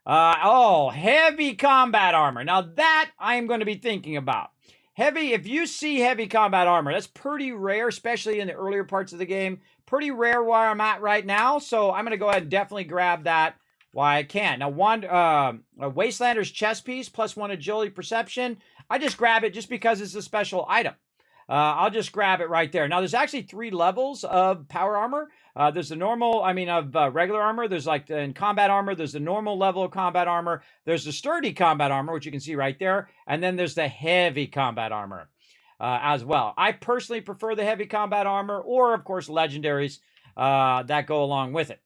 Heavy combat armor. Now that I am going to be thinking about. If you see heavy combat armor, that's pretty rare, especially in the earlier parts of the game. Pretty rare where I'm at right now, so I'm going to go ahead and definitely grab that while I can. Now, a Wastelander's chest piece plus 1 agility perception. I just grab it just because it's a special item. I'll just grab it right there. Now, there's actually 3 levels of power armor. There's the normal, regular armor. There's in combat armor, there's the normal level of combat armor. There's the sturdy combat armor, which you can see right there. And then there's the heavy combat armor as well. I personally prefer the heavy combat armor or, of course, legendaries that go along with it.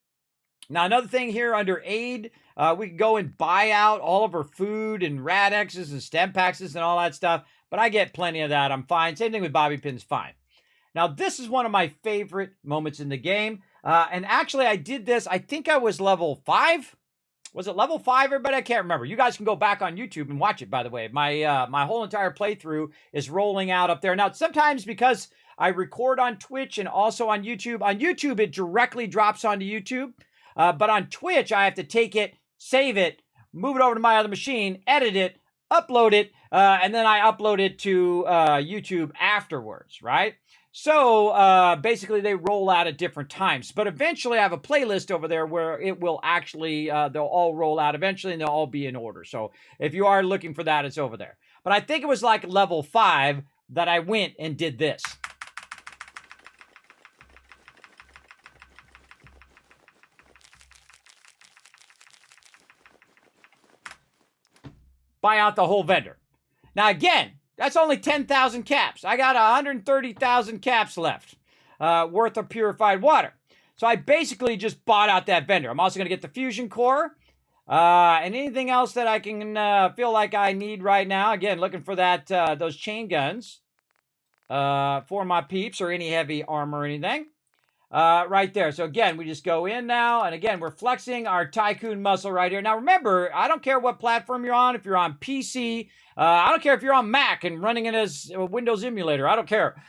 Now, another thing here under aid, we can go and buy out all of our food and Radexes and stem paxes and all that stuff. But I get plenty of that. I'm fine. Same thing with bobby pins, fine. Now, this is one of my favorite moments in the game. And actually, I did this. I think I was level 5. Was it level 5, everybody? I can't remember. You guys can go back on YouTube and watch it, by the way. My whole entire playthrough is rolling out up there. Now, sometimes because I record on Twitch and also on YouTube, it directly drops onto YouTube. But on Twitch, I have to take it, save it, move it over to my other machine, edit it, upload it, and then I upload it to YouTube afterwards, right? So basically they roll out at different times. But eventually I have a playlist over there where it will actually, they'll all roll out eventually and they'll all be in order. So if you are looking for that, it's over there. But I think it was like level 5 that I went and did this. Buy out the whole vendor. Now, again, that's only 10,000 caps. I got 130,000 caps left worth of purified water. So I basically just bought out that vendor. I'm also going to get the fusion core and anything else that I can feel like I need right now. Again, looking for that those chain guns for my peeps or any heavy armor or anything. right there. So again, we just go in now, and again, we're flexing our Tycoon muscle right here. Now remember, I don't care what platform you're on. If you're on PC, I don't care if you're on Mac and running it as a Windows emulator. I don't care.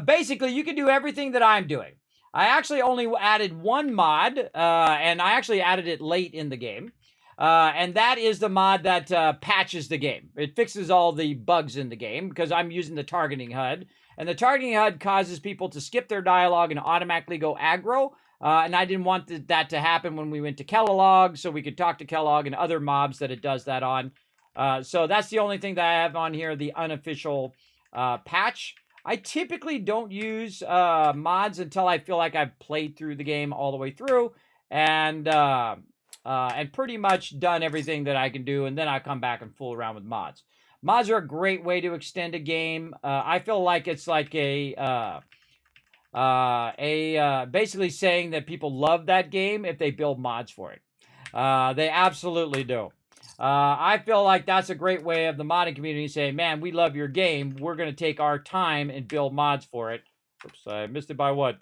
Basically, you can do everything that I'm doing. I actually only added one mod, and I actually added it late in the game. And that is the mod that patches the game. It fixes all the bugs in the game because I'm using the targeting HUD. And the targeting HUD causes people to skip their dialogue and automatically go aggro. And I didn't want that to happen when we went to Kellogg, so we could talk to Kellogg and other mobs that it does that on. So that's the only thing that I have on here, the unofficial patch. I typically don't use mods until I feel like I've played through the game all the way through and pretty much done everything that I can do, and then I come back and fool around with mods. Mods are a great way to extend a game. I feel like it's like basically saying that people love that game if they build mods for it. They absolutely do. I feel like that's a great way of the modding community saying, man, we love your game. We're going to take our time and build mods for it. Oops, I missed it by what?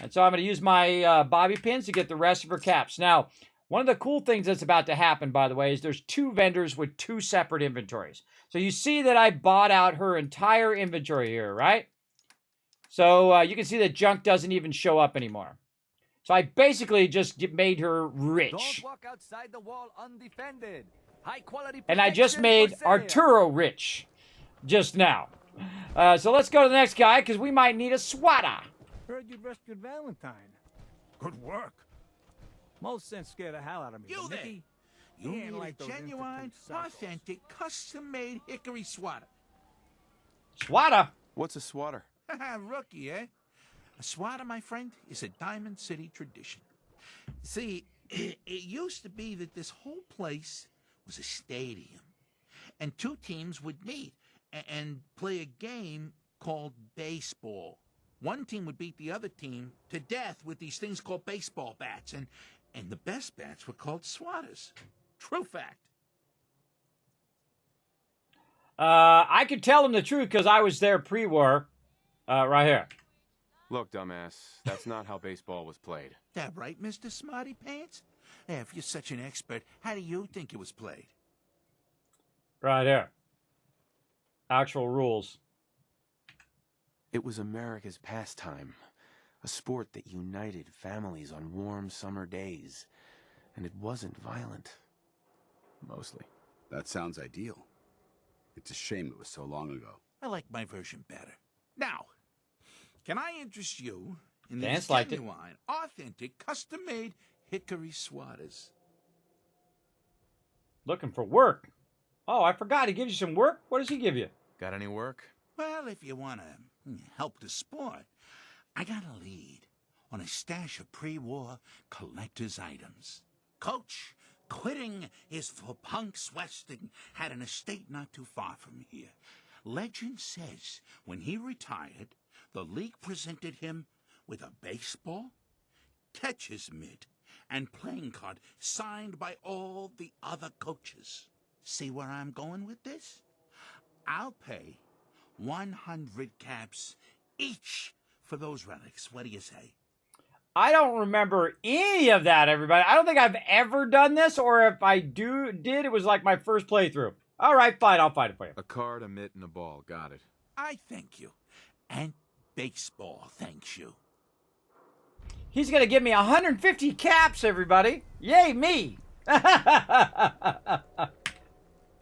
And so I'm going to use my bobby pins to get the rest of her caps. Now, one of the cool things that's about to happen, by the way, is there's 2 vendors with 2 separate inventories. So you see that I bought out her entire inventory here, right? So you can see that junk doesn't even show up anymore. So I basically just made her rich. Don't walk outside the wall undefended. High quality And I just made protection for sale. Arturo rich just now. So let's go to the next guy because we might need a swatter. Heard you rescued Valentine. Good work. Most sense scared the hell out of me. You but there. Nicky, You he ain't need like a those genuine, Institute psychos. authentic, custom-made hickory swatter. Swatter? What's a swatter? Rookie, eh? A swatter, my friend, is a Diamond City tradition. See, it used to be that this whole place was a stadium, and 2 teams would meet and play a game called baseball. One team would beat the other team to death with these things called baseball bats, and the best bats were called swatters. True fact. I could tell him the truth because I was there pre-war. Right here. Look, dumbass, that's not how baseball was played. That right, Mr. Smarty Pants? Yeah, if you're such an expert, how do you think it was played? Right here. Actual rules. It was America's pastime, a sport that united families on warm summer days, and it wasn't violent. Mostly. That sounds ideal. It's a shame it was so long ago. I like my version better. Now, can I interest you in Dance these liked it. genuine, authentic, custom-made hickory swatters? Looking for work. Oh, I forgot. He gives you some work? What does he give you? Got any work? Well, if you want to help the sport, I got a lead on a stash of pre-war collector's items. Coach, quitting is for punks Westing, had an estate not too far from here. Legend says when he retired, the league presented him with a baseball, catcher's mitt, and playing card signed by all the other coaches. See where I'm going with this? I'll pay 100 caps each for those relics. What do you say? I don't remember any of that, everybody. I don't think I've ever done this, or if I did, it was like my first playthrough. All right, fine. I'll find it for you. A card, a mitt, and a ball. Got it. I thank you. And baseball thanks you. He's going to give me 150 caps, everybody. Yay, me.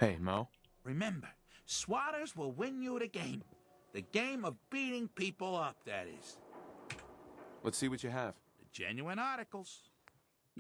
Hey, Mo. Remember, swatters will win you the game. The game of beating people up, that is. Let's see what you have. The genuine articles.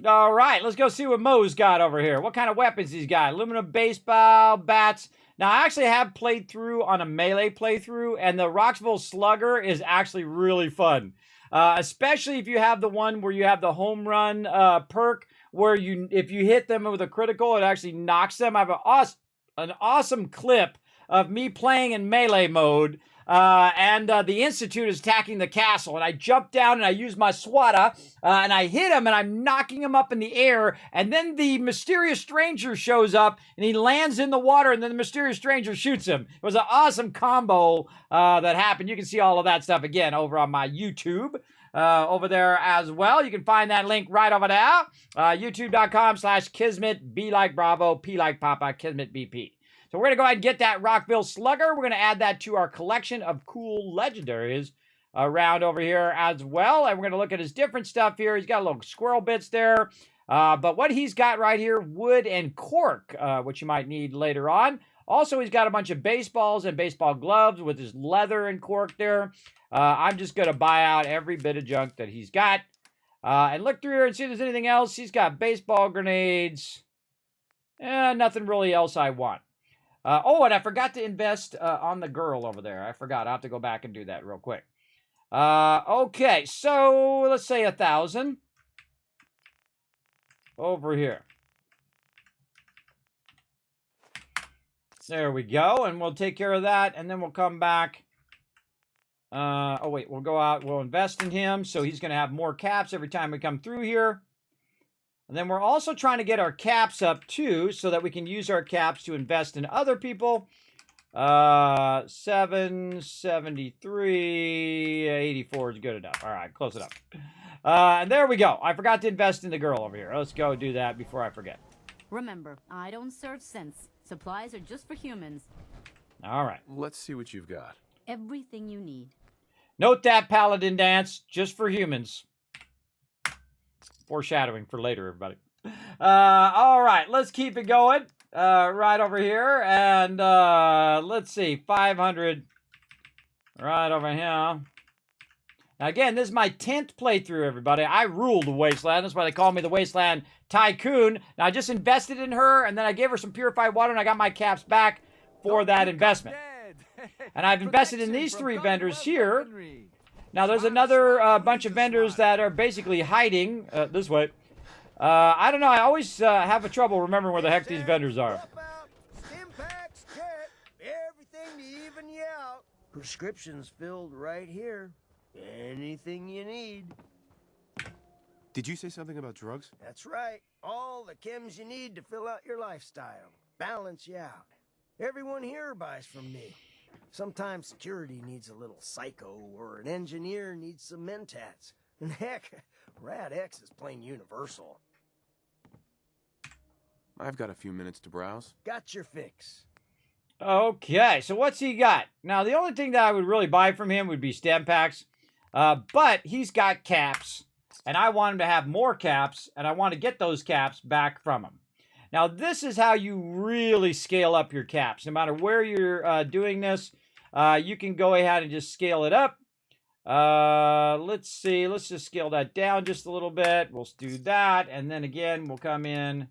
All right, let's go see what Mo's got over here. What kind of weapons he's got? Aluminum baseball bats. Now, I actually have played through on a melee playthrough, and the Roxville Slugger is actually really fun. Especially if you have the one where you have the home run perk, where if you hit them with a critical, it actually knocks them. I have an awesome clip of me playing in melee mode and the Institute is attacking the castle. And I jump down and I use my swata, and I hit him, and I'm knocking him up in the air. And then the mysterious stranger shows up, and he lands in the water, and then the mysterious stranger shoots him. It was an awesome combo that happened. You can see all of that stuff again over on my YouTube. Over there as well. You can find that link right over there. YouTube.com/Kismet, B like Bravo, P like Papa, Kismet BP. So we're going to go ahead and get that Rockville Slugger. We're going to add that to our collection of cool legendaries around over here as well. And we're going to look at his different stuff here. He's got a little squirrel bits there. But what he's got right here, wood and cork, which you might need later on. Also, he's got a bunch of baseballs and baseball gloves with his leather and cork there. I'm just going to buy out every bit of junk that he's got. And look through here and see if there's anything else. He's got baseball grenades. Nothing really else I want. Oh, and I forgot to invest on the girl over there. I forgot. I'll have to go back and do that real quick. Okay, so let's say 1,000. Over here. There we go. And we'll take care of that. And then we'll come back. Oh, wait. We'll go out. We'll invest in him. So he's going to have more caps every time we come through here. And then we're also trying to get our caps up, too, so that we can use our caps to invest in other people. 773, 84 is good enough. All right, close it up. And there we go. I forgot to invest in the girl over here. Let's go do that before I forget. Remember, I don't serve sense. Supplies are just for humans. All right. Let's see what you've got. Everything you need. Note that paladin dance, just for humans. Foreshadowing for later, everybody. All right, let's keep it going. Right over here. And let's see, 500 right over here. Now, again, this is my 10th playthrough, everybody. I rule the Wasteland. That's why they call me the Wasteland Tycoon. Now, I just invested in her, and then I gave her some purified water, and I got my caps back for that investment. And I've invested in these 3 vendors here. Now, there's another bunch of vendors that are basically hiding this way. I don't know. I always have a trouble remembering where the heck these vendors are. Everything to even you out. Prescriptions filled right here. Anything you need. Did you say something about drugs? That's right. All the chems you need to fill out your lifestyle. Balance you out. Everyone here buys from me. Sometimes security needs a little psycho, or an engineer needs some mentats. And heck, Rad X is plain universal. I've got a few minutes to browse. Got your fix. Okay, so what's he got? Now, the only thing that I would really buy from him would be stem packs. But he's got caps, and I want him to have more caps, and I want to get those caps back from him. Now, this is how you really scale up your caps. No matter where you're doing this, you can go ahead and just scale it up. Let's see. Let's just scale that down just a little bit. We'll do that, and then again, we'll come in,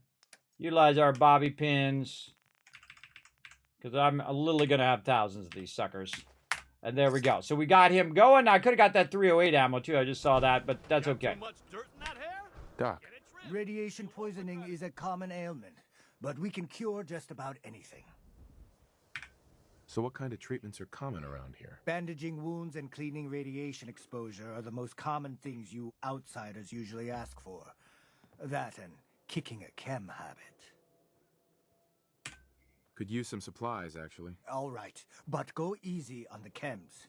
utilize our bobby pins, because I'm literally going to have thousands of these suckers. And there we go. So we got him going. Now, I could have got that 308 ammo, too. I just saw that, but that's okay. Doc. Radiation poisoning is a common ailment, but we can cure just about anything. So what kind of treatments are common around here? Bandaging wounds and cleaning radiation exposure are the most common things you outsiders usually ask for. That and kicking a chem habit. Could use some supplies, actually. All right, but go easy on the chems.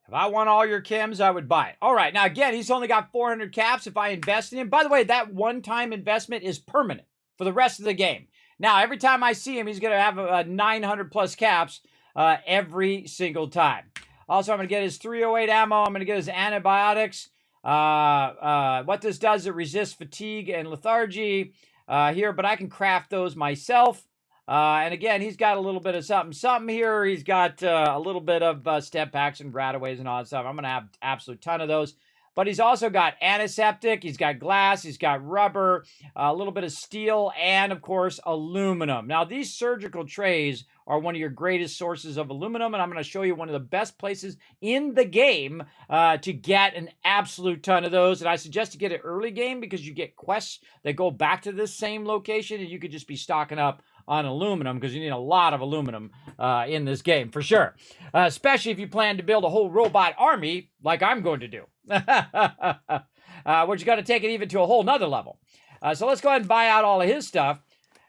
If I want all your chems, I would buy it. All right, now again, he's only got 400 caps if I invest in him. By the way, that one-time investment is permanent for the rest of the game. Now, every time I see him, he's going to have 900 plus caps every single time. Also, I'm going to get his 308 ammo. I'm going to get his antibiotics. What this does, it resists fatigue and lethargy here, but I can craft those myself. And again, he's got a little bit of something here. He's got a little bit of step packs and rataways and all that stuff. I'm going to have an absolute ton of those. But he's also got antiseptic, he's got glass, he's got rubber, a little bit of steel, and, of course, aluminum. Now, these surgical trays are one of your greatest sources of aluminum, and I'm going to show you one of the best places in the game to get an absolute ton of those. And I suggest to get it early game because you get quests that go back to this same location, and you could just be stocking up on aluminum, because you need a lot of aluminum in this game, for sure. Especially if you plan to build a whole robot army, like I'm going to do. Which you got to take it even to a whole nother level. So let's go ahead and buy out all of his stuff.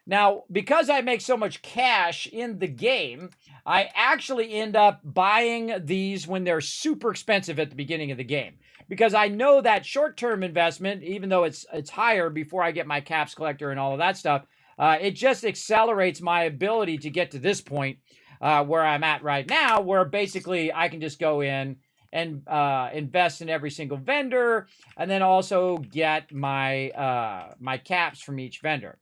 Now, because I make so much cash in the game, I actually end up buying these when they're super expensive at the beginning of the game. Because I know that short-term investment, even though it's higher before I get my caps collector and all of that stuff, it just accelerates my ability to get to this point where I'm at right now, where basically I can just go in and invest in every single vendor, and then also get my my caps from each vendor.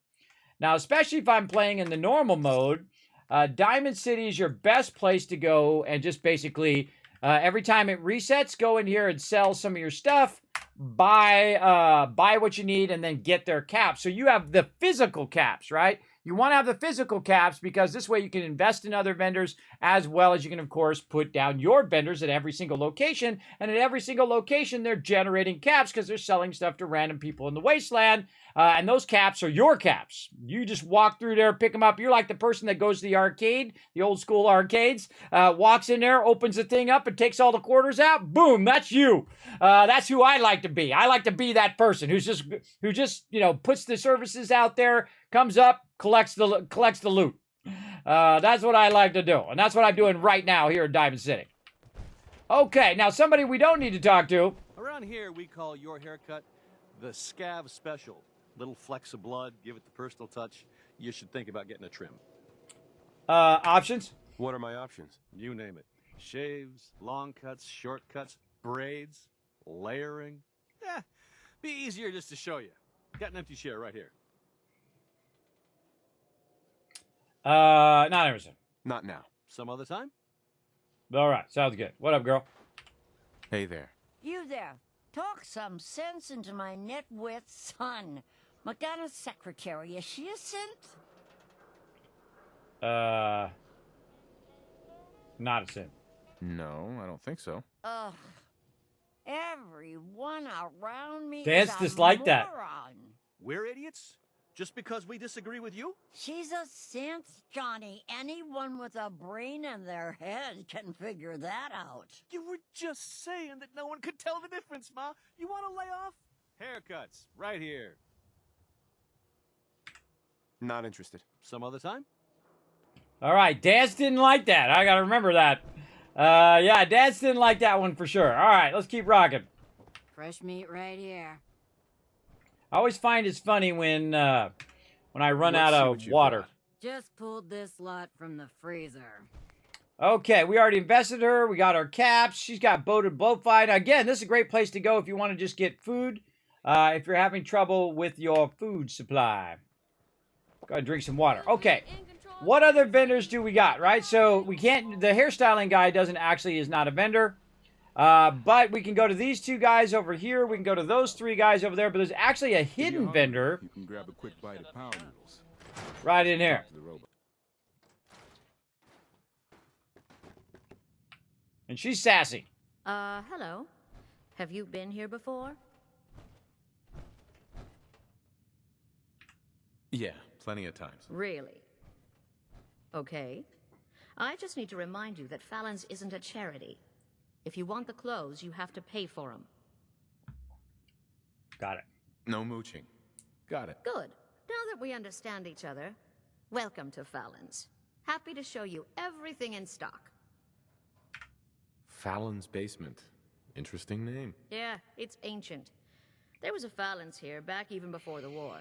Now, especially if I'm playing in the normal mode, Diamond City is your best place to go and just basically, every time it resets, go in here and sell some of your stuff, buy what you need, and then get their caps. So you have the physical caps, right? You want to have the physical caps because this way you can invest in other vendors as well as you can, of course, put down your vendors at every single location. And at every single location, they're generating caps because they're selling stuff to random people in the wasteland. And those caps are your caps. You just walk through there, pick them up. You're like the person that goes to the arcade, the old school arcades, walks in there, opens the thing up, and takes all the quarters out. Boom, that's you. That's who I like to be. I like to be that person who just puts the services out there, comes up, collects the loot. That's what I like to do, and that's what I'm doing right now here in Diamond City. Okay, now somebody we don't need to talk to. Around here, we call your haircut the Scav Special. Little flecks of blood, give it the personal touch. You should think about getting a trim. Options? What are my options? You name it. Shaves, long cuts, short cuts, braids, layering. Be easier just to show you. Got an empty chair right here. Not everything. Not now. Some other time? All right, sounds good. What up, girl? Hey there. You there. Talk some sense into my nitwit son. McDonough's secretary, is she a synth? Not a synth. No, I don't think so. Ugh. Everyone around me Dance is just a like that. moron. We're idiots? Just because we disagree with you? She's a synth, Johnny. Anyone with a brain in their head can figure that out. You were just saying that no one could tell the difference, Ma. You want to lay off? Haircuts, right here. Not interested. Some other time? All right, Dance didn't like that. I gotta remember that. Yeah, Dance didn't like that one for sure. All right, let's keep rocking. Fresh meat right here. I always find it's funny when I run out of water. Just pulled this lot from the freezer. Okay, we already invested her. We got our caps. She's got boated blowfly. Again, this is a great place to go if you want to just get food. If you're having trouble with your food supply. Go ahead and drink some water. Okay, what other vendors do we got, right? So we can't, the hairstyling guy is not a vendor. But we can go to these two guys over here. We can go to those three guys over there. But there's actually a hidden vendor. You can grab a quick bite of power noodles. Right in here. And she's sassy. Hello. Have you been here before? Yeah, plenty of times. Really? Okay. I just need to remind you that Fallon's isn't a charity. If you want the clothes, you have to pay for them. Got it. No mooching. Got it. Good. Now that we understand each other, welcome to Fallon's. Happy to show you everything in stock. Fallon's Basement. Interesting name. Yeah, it's ancient. There was a Fallon's here back even before the war.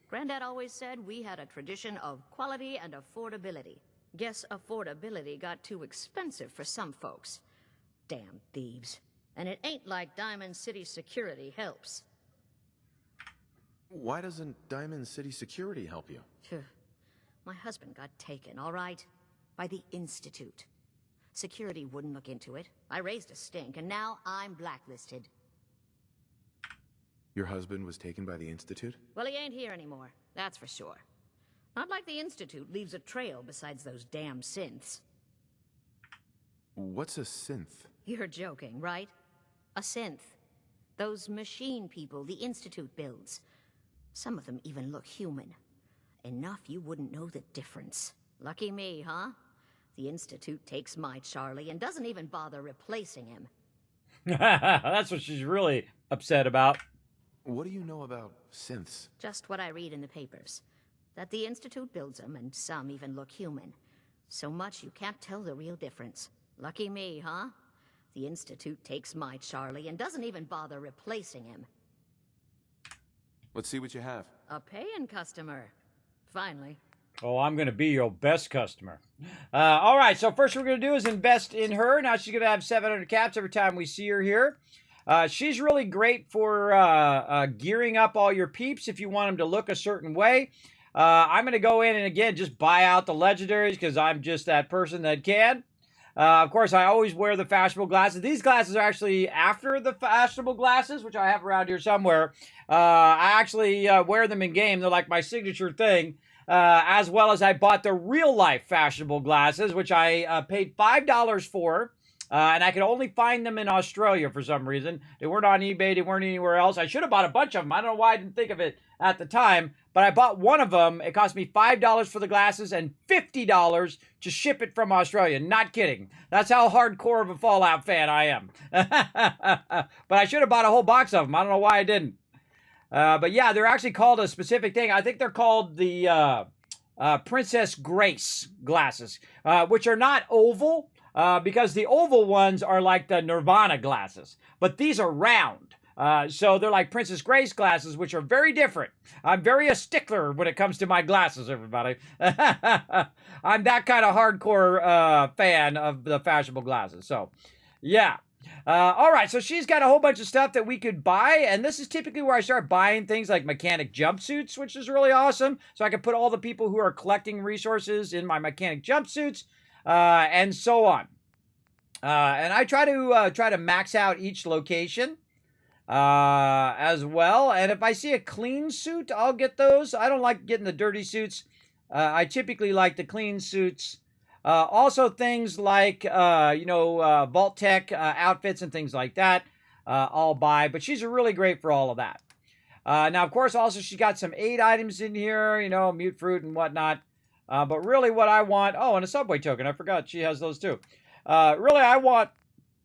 Granddad always said we had a tradition of quality and affordability. Guess affordability got too expensive for some folks. Damn thieves. And it ain't like Diamond City security helps. Why doesn't Diamond City Security help you? My husband got taken, all right? By the Institute. Security wouldn't look into it. I raised a stink, and now I'm blacklisted. Your husband was taken by the Institute? Well, he ain't here anymore, that's for sure. Not like the Institute leaves a trail besides those damn synths. What's a synth? You're joking, right? A synth. Those machine people the Institute builds. Some of them even look human. Enough you wouldn't know the difference. Lucky me, huh? The Institute takes my Charlie and doesn't even bother replacing him. That's what she's really upset about. What do you know about synths? Just what I read in the papers. That the Institute builds them, and some even look human. So much you can't tell the real difference. Lucky me, huh? The Institute takes my Charlie and doesn't even bother replacing him. Let's see what you have. A paying customer. Finally. Oh, I'm going to be your best customer. All right, so first we're going to do is invest in her. Now she's going to have 700 caps every time we see her here. She's really great for gearing up all your peeps if you want them to look a certain way. I'm going to go in and, again, just buy out the legendaries because I'm just that person that can. Of course, I always wear the fashionable glasses. These glasses are actually after the fashionable glasses, which I have around here somewhere. I actually wear them in game. They're like my signature thing. As well as I bought the real-life fashionable glasses, which I paid $5 for. And I could only find them in Australia for some reason. They weren't on eBay. They weren't anywhere else. I should have bought a bunch of them. I don't know why I didn't think of it at the time. But I bought one of them. It cost me $5 for the glasses and $50 to ship it from Australia. Not kidding. That's how hardcore of a Fallout fan I am. But I should have bought a whole box of them. I don't know why I didn't. But yeah, they're actually called a specific thing. I think they're called the Princess Grace glasses, which are not oval. Because the oval ones are like the Nirvana glasses, but these are round. So they're like Princess Grace glasses, which are very different. I'm very a stickler when it comes to my glasses, everybody. I'm that kind of hardcore fan of the fashionable glasses. So, yeah. All right, so she's got a whole bunch of stuff that we could buy, and this is typically where I start buying things like mechanic jumpsuits, which is really awesome. So I can put all the people who are collecting resources in my mechanic jumpsuits. And so on. And I try to max out each location as well. And if I see a clean suit, I'll get those. I don't like getting the dirty suits. I typically like the clean suits. Also things like, vault-tec outfits and things like that, I'll buy. But she's really great for all of that. Now, of course, also she's got some aid items in here, mute fruit and whatnot. But really what I want... Oh, and a subway token. I forgot she has those too. Really, I want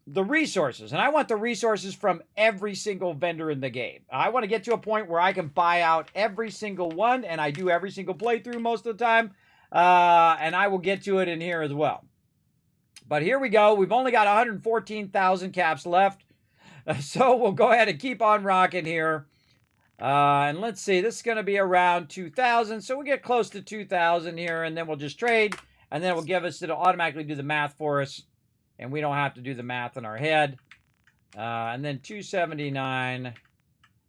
the resources. And I want the resources from every single vendor in the game. I want to get to a point where I can buy out every single one. And I do every single playthrough most of the time. And I will get to it in here as well. But here we go. We've only got 114,000 caps left. So we'll go ahead and keep on rocking here. And let's see, this is going to be around 2,000, so we'll get close to 2,000 here, and then we'll just trade, and then it'll automatically do the math for us, and we don't have to do the math in our head. And then 279,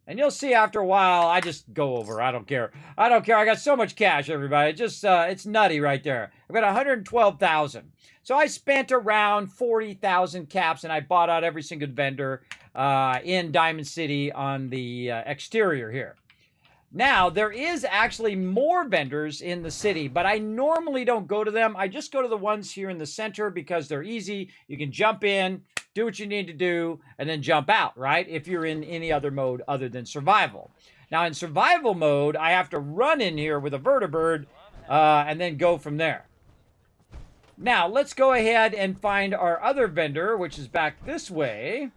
and you'll see after a while, I just go over. I don't care. I got so much cash, everybody. It's nutty right there. I've got 112,000. So I spent around 40,000 caps, and I bought out every single vendor in Diamond City on the exterior here. Now, there is actually more vendors in the city, but I normally don't go to them. I just go to the ones here in the center because they're easy. You can jump in, do what you need to do, and then jump out, right? If you're in any other mode other than survival. Now, in survival mode, I have to run in here with a vertibird and then go from there. Now, let's go ahead and find our other vendor, which is back this way.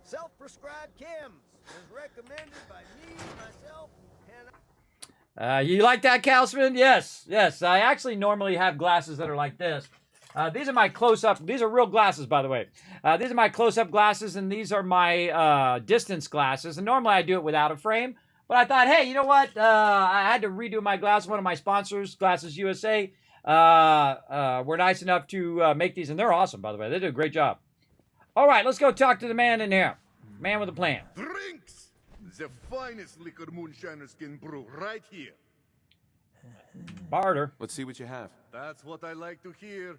Self-prescribed chems is recommended by me, myself, and... You like that, Calsman? Yes. I actually normally have glasses that are like this. These are my close-up. These are real glasses, by the way. These are my close-up glasses, and these are my distance glasses. And normally I do it without a frame. But I thought, hey, you know what? I had to redo my glasses. One of my sponsors, Glasses USA, were nice enough to make these. And they're awesome, by the way. They do a great job. All right, let's go talk to the man in here. Man with a plan. Drinks! The finest liquor moonshiners can brew right here. Barter. Let's see what you have. That's what I like to hear.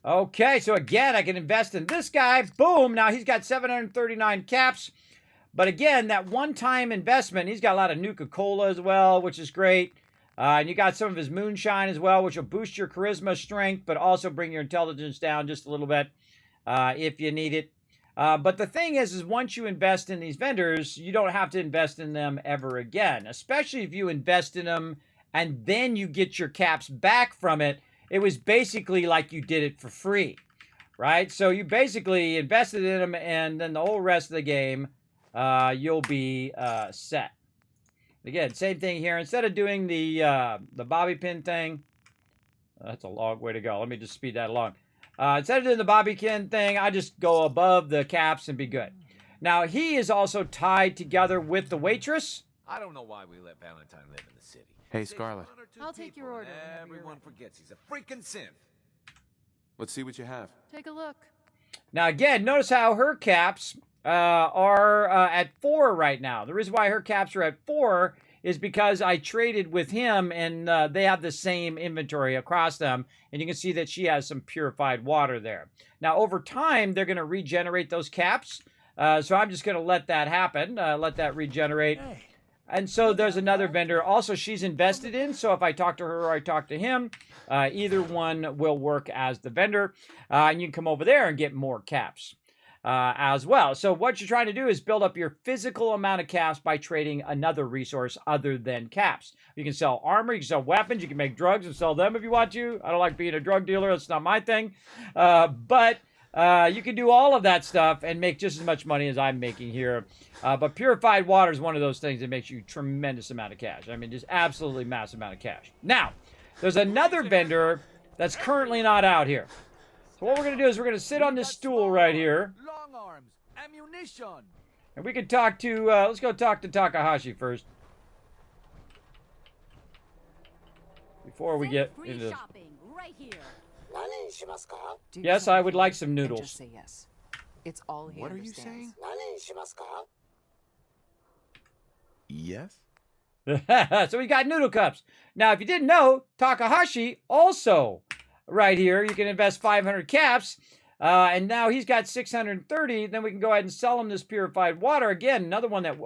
Okay, so again, I can invest in this guy. Boom! Now he's got 739 caps. But again, that one-time investment, he's got a lot of Nuka-Cola as well, which is great. And you got some of his moonshine as well, which will boost your charisma strength, but also bring your intelligence down just a little bit if you need it. But the thing is once you invest in these vendors, you don't have to invest in them ever again, especially if you invest in them and then you get your caps back from it, it was basically like you did it for free, right? So you basically invested in them, and then the whole rest of the game, you'll be set. Again, same thing here. Instead of doing the bobby pin thing, that's a long way to go. Let me just speed that along. Instead of doing the bobby pin thing, I just go above the caps and be good. Now, he is also tied together with the waitress. I don't know why we let Valentine live in the city. Hey, Scarlet. I'll take your order. Everyone forgets he's a freaking synth. Let's see what you have. Take a look. Now, again, notice how her caps are at 4 right now. The reason why her caps are at 4 is because I traded with him, and they have the same inventory across them, and you can see that she has some purified water there. Now, over time, they're going to regenerate those caps, so I'm just going to let that happen, let that regenerate. And so there's another vendor. Also, she's invested in, so if I talk to her or I talk to him, either one will work as the vendor, and you can come over there and get more caps. As well. So what you're trying to do is build up your physical amount of caps by trading another resource other than caps. You can sell armor, you can sell weapons, you can make drugs and sell them if you want to. I don't like being a drug dealer, that's not my thing. But you can do all of that stuff and make just as much money as I'm making here. But purified water is one of those things that makes you a tremendous amount of cash. I mean, just absolutely massive amount of cash. Now, there's another vendor that's currently not out here. So what we're going to do is we're going to sit on this stool right here. Long arms, ammunition. And we can talk to, let's go talk to Takahashi first. Before we get into this. Shopping right here. Yes, I would like some noodles. Just say yes. It's all he What are you understands. Yes? So we got noodle cups. Now, if you didn't know, Takahashi also right here, you can invest 500 caps, and now he's got 630. Then we can go ahead and sell him this purified water. Again, another one that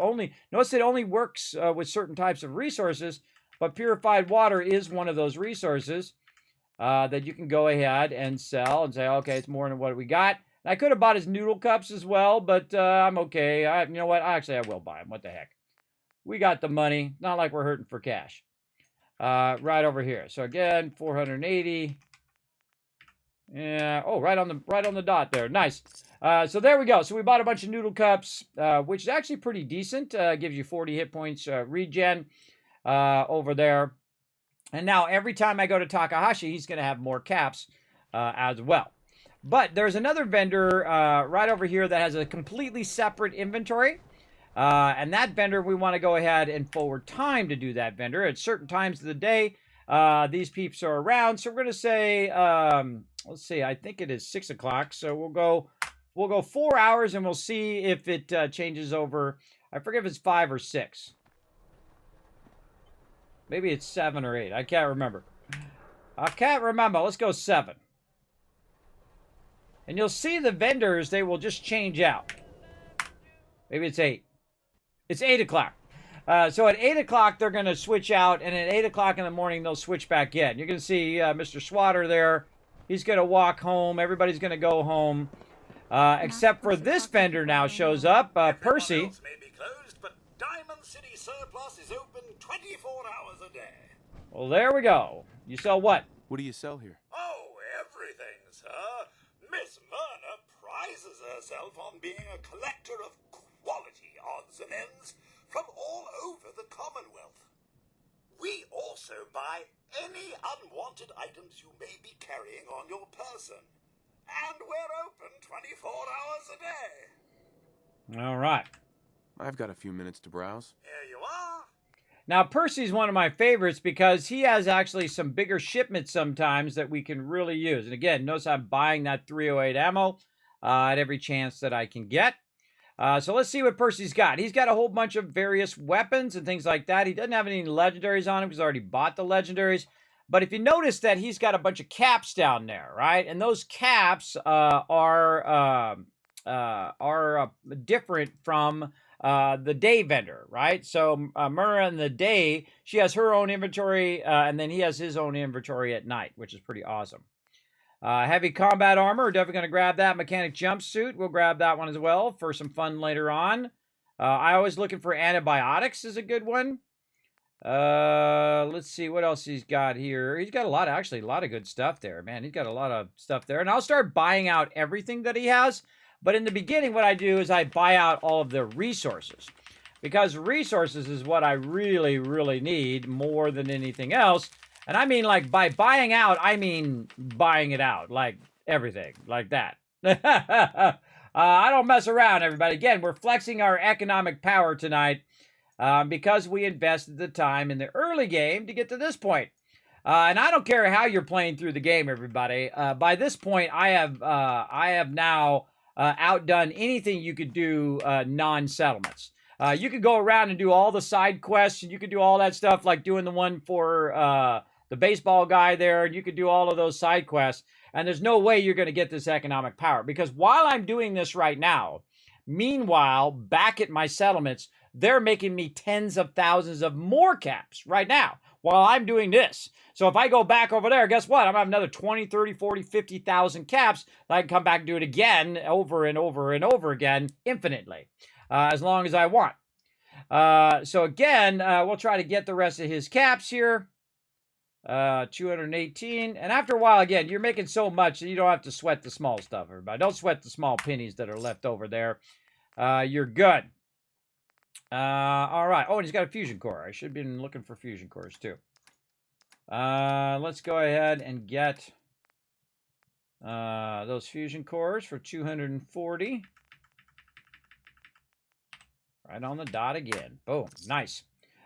notice it only works with certain types of resources, but purified water is one of those resources that you can go ahead and sell and say, okay, it's more than what we got. And I could have bought his noodle cups as well, but I'm okay. You know what? Actually, I will buy them. What the heck? We got the money. Not like we're hurting for cash. Right over here. So again, 480. Yeah. Oh, right on the dot there. Nice. So there we go. So we bought a bunch of noodle cups, which is actually pretty decent. Gives you 40 hit points regen over there. And now every time I go to Takahashi, he's going to have more caps as well. But there's another vendor right over here that has a completely separate inventory. And that vendor, we want to go ahead and forward time to do that vendor. At certain times of the day, these peeps are around. So we're going to say, let's see, I think it is 6 o'clock. So we'll go 4 hours and we'll see if it changes over. I forget if it's 5 or 6. Maybe it's 7 or 8. I can't remember. Let's go 7. And you'll see the vendors, they will just change out. Maybe it's 8. It's 8 o'clock. So at 8 o'clock, they're going to switch out. And at 8 o'clock in the morning, they'll switch back in. You're going to see Mr. Swatter there. He's going to walk home. Everybody's going to go home. Except for this vendor now shows up, Percy. May be closed, but Diamond City Surplus is open 24 hours a day. Well, there we go. You sell what? What do you sell here? Oh, everything, sir. Miss Myrna prizes herself on being a collector of quality odds and ends from all over the Commonwealth. We also buy any unwanted items you may be carrying on your person. And we're open 24 hours a day. All right. I've got a few minutes to browse. Here you are. Now, Percy's one of my favorites because he has actually some bigger shipments sometimes that we can really use. And again, notice I'm buying that 308 ammo at every chance that I can get. So let's see what Percy's got. He's got a whole bunch of various weapons and things like that. He doesn't have any legendaries on him because I already bought the legendaries. But if you notice that he's got a bunch of caps down there, right? And those caps are different from the day vendor, right? So Myrna in the day, she has her own inventory, and then he has his own inventory at night, which is pretty awesome. Heavy combat armor, we're definitely going to grab that. Mechanic jumpsuit, we'll grab that one as well for some fun later on. I always looking for antibiotics is a good one. Let's see what else he's got here. He's got actually a lot of good stuff there, man. He's got a lot of stuff there. And I'll start buying out everything that he has. But in the beginning, what I do is I buy out all of the resources. Because resources is what I really, really need more than anything else. And I mean, like, by buying out, I mean buying it out. Like, everything. Like that. I don't mess around, everybody. Again, we're flexing our economic power tonight. Because we invested the time in the early game to get to this point. And I don't care how you're playing through the game, everybody. By this point, I have now outdone anything you could do non-settlements. You could go around and do all the side quests, and you could do all that stuff, like doing the one for the baseball guy there, and you could do all of those side quests. And there's no way you're going to get this economic power. Because while I'm doing this right now, meanwhile, back at my settlements, they're making me tens of thousands of more caps right now while I'm doing this. So if I go back over there, guess what? I'm going to have another 20, 30, 40, 50,000 caps. I can come back and do it again, over and over and over again, infinitely, as long as I want. So again, we'll try to get the rest of his caps here. 218. And after a while, again, you're making so much that you don't have to sweat the small stuff, everybody. Don't sweat the small pennies that are left over there. You're good. All right. Oh, and he's got a fusion core. I should have been looking for fusion cores too. Let's go ahead and get those fusion cores for 240. Right on the dot again. Boom. Nice.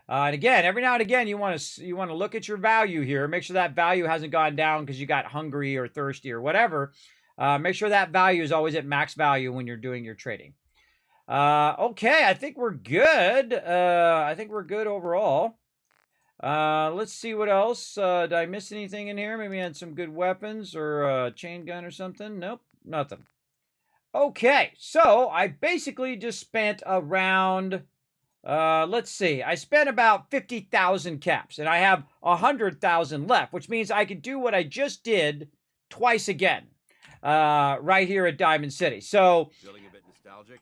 And again, every now and again, you want to look at your value here. Make sure that value hasn't gone down because you got hungry or thirsty or whatever. Make sure that value is always at max value when you're doing your trading. Okay, I think we're good. I think we're good overall. Let's see what else. Did I miss anything in here? Maybe I had some good weapons or a chain gun or something. Nope, nothing. Okay, so I basically just spent around, let's see. I spent about 50,000 caps, and I have 100,000 left, which means I could do what I just did twice again, right here at Diamond City. So, feeling a bit nostalgic?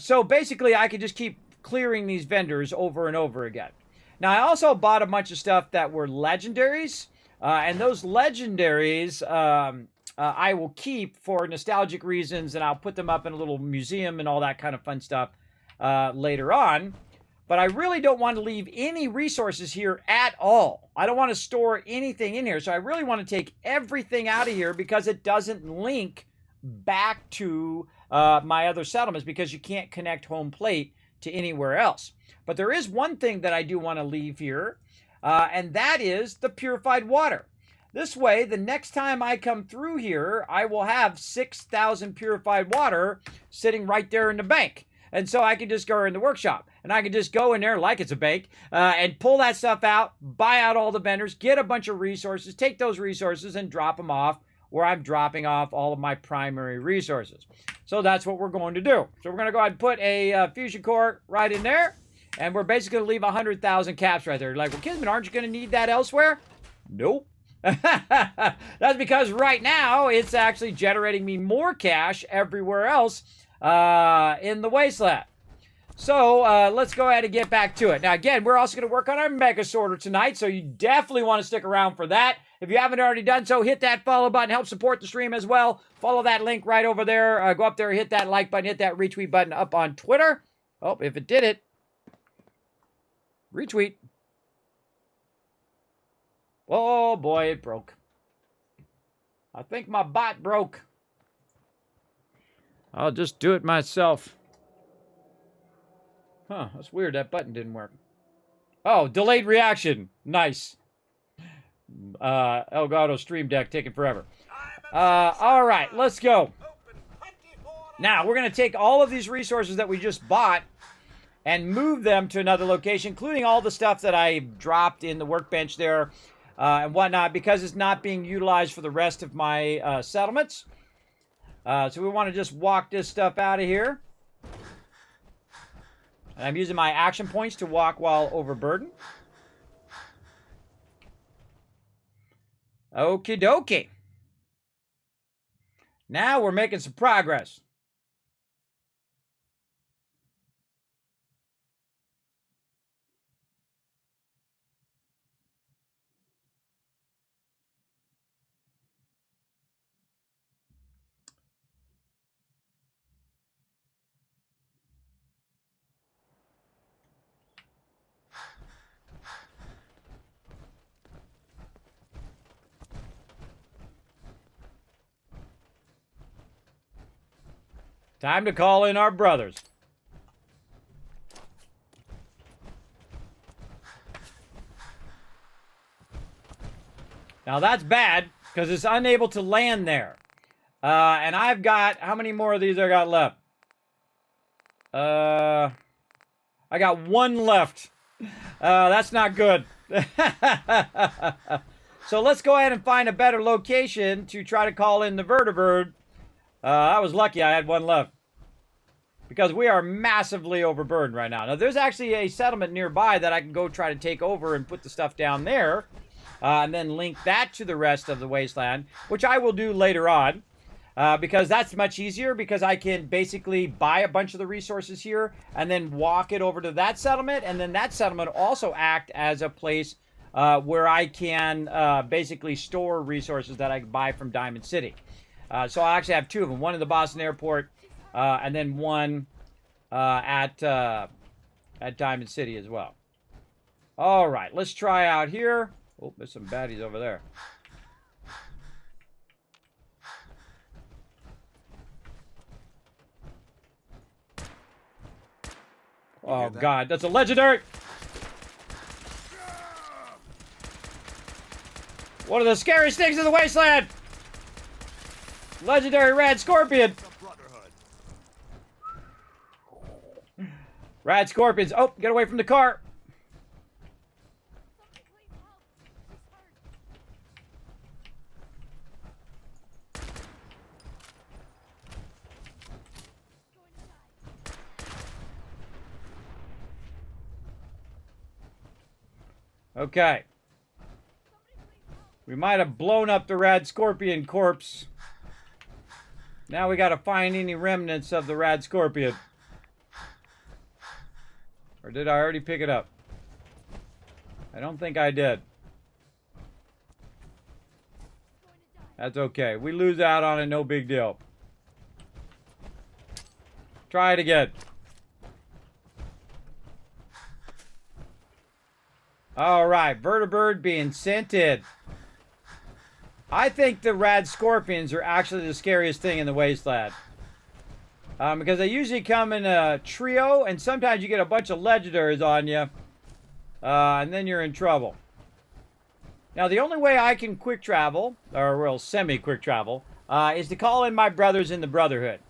So basically, I could just keep clearing these vendors over and over again. Now, I also bought a bunch of stuff that were legendaries, and those legendaries I will keep for nostalgic reasons, and I'll put them up in a little museum and all that kind of fun stuff later on. But I really don't want to leave any resources here at all. I don't want to store anything in here, so I really want to take everything out of here because it doesn't link back to my other settlements because you can't connect home plate to anywhere else. But there is one thing that I do want to leave here, and that is the purified water. This way, the next time I come through here, I will have 6,000 purified water sitting right there in the bank. And so I can just go in the workshop, and I can just go in there like it's a bank and pull that stuff out, buy out all the vendors, get a bunch of resources, take those resources and drop them off where I'm dropping off all of my primary resources. So that's what we're going to do. So we're going to go ahead and put a fusion core right in there, and we're basically going to leave 100,000 caps right there. Like, well, Kismet, aren't you going to need that elsewhere? Nope. That's because right now it's actually generating me more cash everywhere else in the wasteland. So let's go ahead and get back to it. Now, again, we're also going to work on our mega sorter tonight, so you definitely want to stick around for that. If you haven't already done so, hit that follow button. Help support the stream as well. Follow that link right over there. Go up there, hit that like button, hit that retweet button up on Twitter. Oh, if it did it. Retweet. Oh, boy, it broke. I think my bot broke. I'll just do it myself. Huh, that's weird. That button didn't work. Oh, delayed reaction. Nice. Elgato Stream Deck taking forever. All right, let's go. Now, we're going to take all of these resources that we just bought and move them to another location, including all the stuff that I dropped in the workbench there and whatnot, because it's not being utilized for the rest of my settlements. So we want to just walk this stuff out of here. And I'm using my action points to walk while overburdened. Okie dokie. Now we're making some progress. Time to call in our brothers. Now that's bad, because it's unable to land there. And I've got, how many more of these I got left? I got one left. That's not good. So let's go ahead and find a better location to try to call in the vertibird. I was lucky I had one left, because we are massively overburdened right now. Now, there's actually a settlement nearby that I can go try to take over and put the stuff down there, and then link that to the rest of the wasteland, which I will do later on, because that's much easier, because I can basically buy a bunch of the resources here and then walk it over to that settlement, and then that settlement also act as a place where I can basically store resources that I can buy from Diamond City. So I actually have two of them, one in the Boston airport, and then one at Diamond City as well. All right, let's try out here. Oh, there's some baddies over there. Oh, God, that's a legendary! One of the scariest things in the wasteland! Legendary Rad Scorpion! Rad Scorpions. Oh, get away from the car! Okay. We might have blown up the Rad Scorpion corpse. Now we gotta find any remnants of the Rad Scorpion. Or did I already pick it up? I don't think I did. That's okay. We lose out on it, no big deal. Try it again. Alright, vertibird being sent in. I think the Rad Scorpions are actually the scariest thing in the wasteland. Because they usually come in a trio, and sometimes you get a bunch of legendaries on you. And then you're in trouble. Now, the only way I can quick travel, or well, semi-quick travel, is to call in my brothers in the Brotherhood.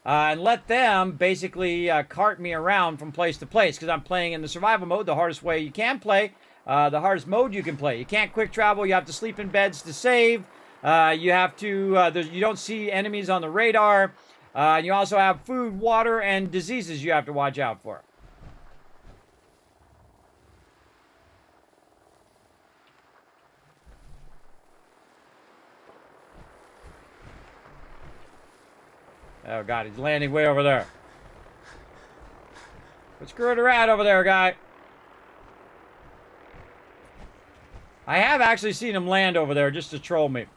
And let them basically cart me around from place to place, because I'm playing in the survival mode, the hardest way you can play, the hardest mode you can play. You can't quick travel, you have to sleep in beds to save, you have to, you don't see enemies on the radar, and you also have food, water, and diseases you have to watch out for. Oh, God, he's landing way over there. But screw it around over there, guy. I have actually seen him land over there just to troll me.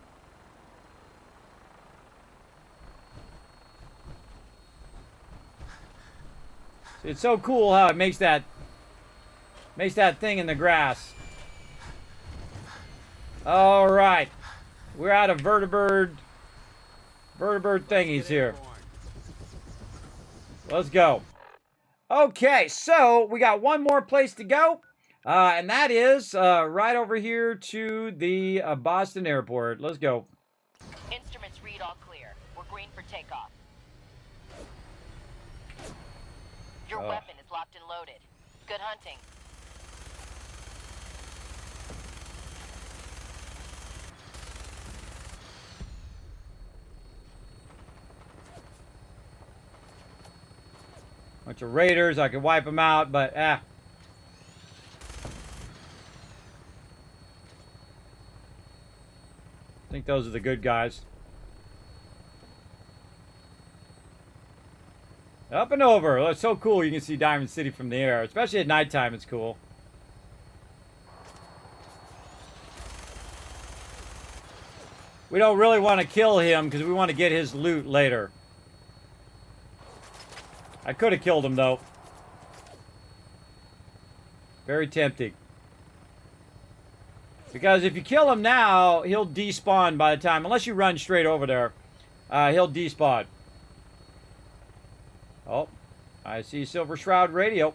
See, it's so cool how it makes that thing in the grass. All right. We're out of vertibird thingies here. Let's go. Okay, so we got one more place to go, and that is right over here to the Boston airport. Let's go. Instruments read all clear. We're green for takeoff. Your weapon is locked and loaded. Good hunting. Bunch of raiders, I could wipe them out, but I think those are the good guys. Up and over. That's so cool. You can see Diamond City from the air, especially at nighttime. It's cool. We don't really want to kill him because we want to get his loot later. I could have killed him, though. Very tempting. Because if you kill him now, he'll despawn by the time... Unless you run straight over there, he'll despawn. Oh, I see Silver Shroud Radio.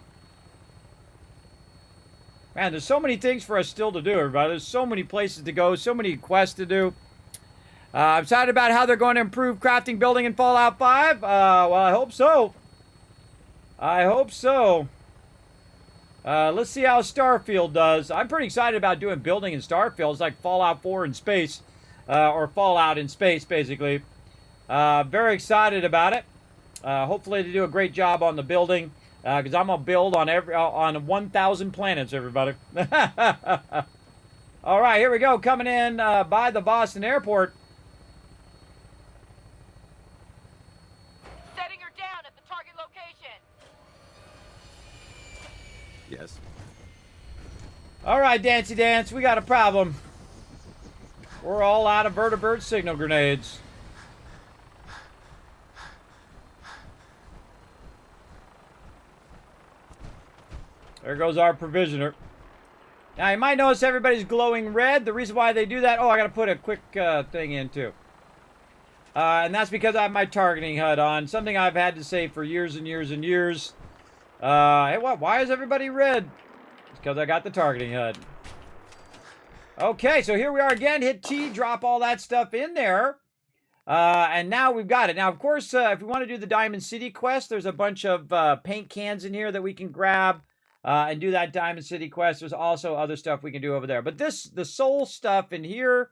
Man, there's so many things for us still to do, everybody. There's so many places to go, so many quests to do. I'm excited about how they're going to improve crafting building in Fallout 5. Well, I hope so. I hope so. Let's see how Starfield does. I'm pretty excited about doing building in Starfield. It's like Fallout 4 in space. Or Fallout in space, basically. Very excited about it. Hopefully they do a great job on the building. Because I'm going to build on 1,000 planets, everybody. All right, here we go. Coming in by the Boston airport. Setting her down at the target location. Yes. All right, Dancy Dance, we got a problem. We're all out of vertibird signal grenades. There goes our provisioner. Now, you might notice everybody's glowing red. The reason why they do that... Oh, I got to put a quick thing in, too. And that's because I have my targeting HUD on. Something I've had to say for years and years and years. Hey, what? Why is everybody red? It's because I got the targeting HUD. Okay, so here we are again. Hit T, drop all that stuff in there. And now we've got it. Now, of course, if we want to do the Diamond City quest, there's a bunch of paint cans in here that we can grab. And do that Diamond City quest. There's also other stuff we can do over there. But the soul stuff in here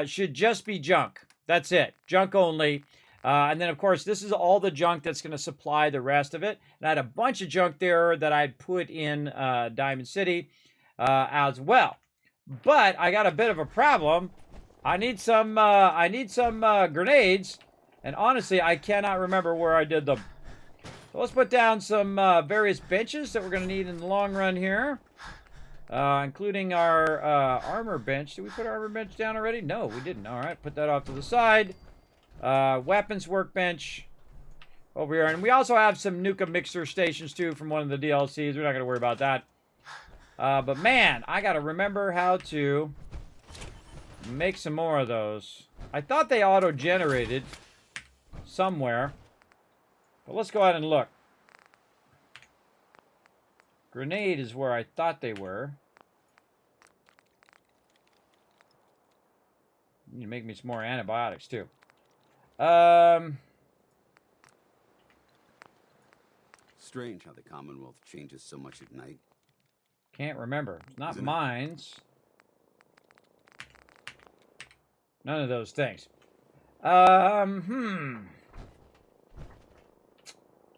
should just be junk. That's it. Junk only. And then, of course, this is all the junk that's going to supply the rest of it. And I had a bunch of junk there that I'd put in Diamond City as well. But I got a bit of a problem. I need some grenades. And honestly, I cannot remember where I did them. So let's put down some various benches that we're going to need in the long run here. Including our armor bench. Did we put our armor bench down already? No, we didn't. All right, put that off to the side. Weapons workbench over here. And we also have some Nuka mixer stations, too, from one of the DLCs. We're not going to worry about that. But, man, I got to remember how to make some more of those. I thought they auto-generated somewhere. But let's go ahead and look. Grenade is where I thought they were. You need to make me some more antibiotics, too. Strange how the Commonwealth changes so much at night. Can't remember. It's not mines. None of those things.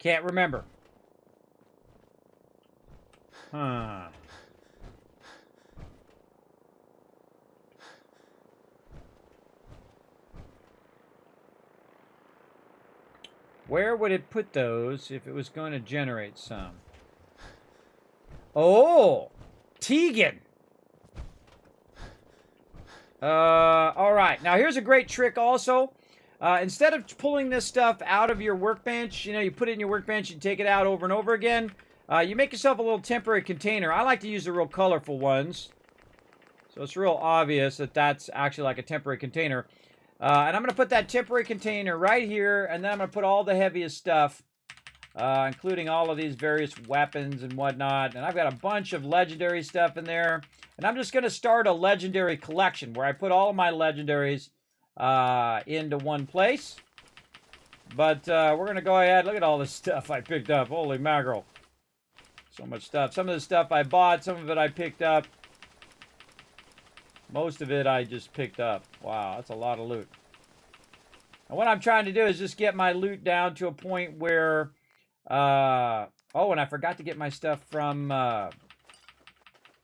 Can't remember. Huh. Where would it put those if it was going to generate some? Oh! Tegan! All right. Now, here's a great trick also. Instead of pulling this stuff out of your workbench, you know, you put it in your workbench and take it out over and over again, you make yourself a little temporary container. I like to use the real colorful ones. So it's real obvious that that's actually like a temporary container. And I'm going to put that temporary container right here, and then I'm going to put all the heaviest stuff, including all of these various weapons and whatnot. And I've got a bunch of legendary stuff in there. And I'm just going to start a legendary collection where I put all of my legendaries into one place. But we're going to go ahead. Look at all this stuff I picked up. Holy mackerel. So much stuff. Some of the stuff I bought. Some of it I picked up. Most of it I just picked up. Wow, that's a lot of loot. And what I'm trying to do is just get my loot down to a point where... oh, and I forgot to get my stuff from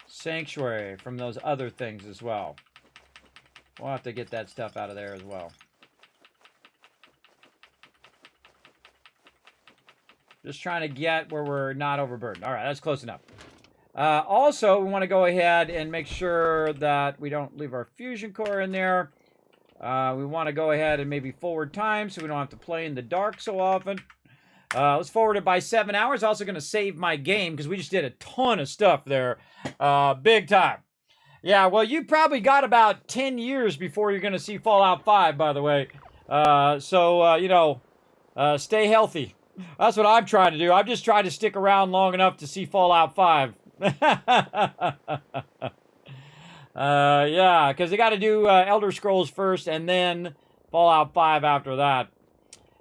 Sanctuary, from those other things as well. We'll have to get that stuff out of there as well. Just trying to get where we're not overburdened. All right, that's close enough. Also, we want to go ahead and make sure that we don't leave our fusion core in there. We want to go ahead and maybe forward time so we don't have to play in the dark so often. Let's forward it by 7 hours. Also going to save my game because we just did a ton of stuff there. Big time. Yeah, well, you probably got about 10 years before you're going to see Fallout 5, by the way. So, you know, stay healthy. That's what I'm trying to do. I'm just trying to stick around long enough to see Fallout 5. Yeah, because they got to do Elder Scrolls first and then Fallout 5 after that.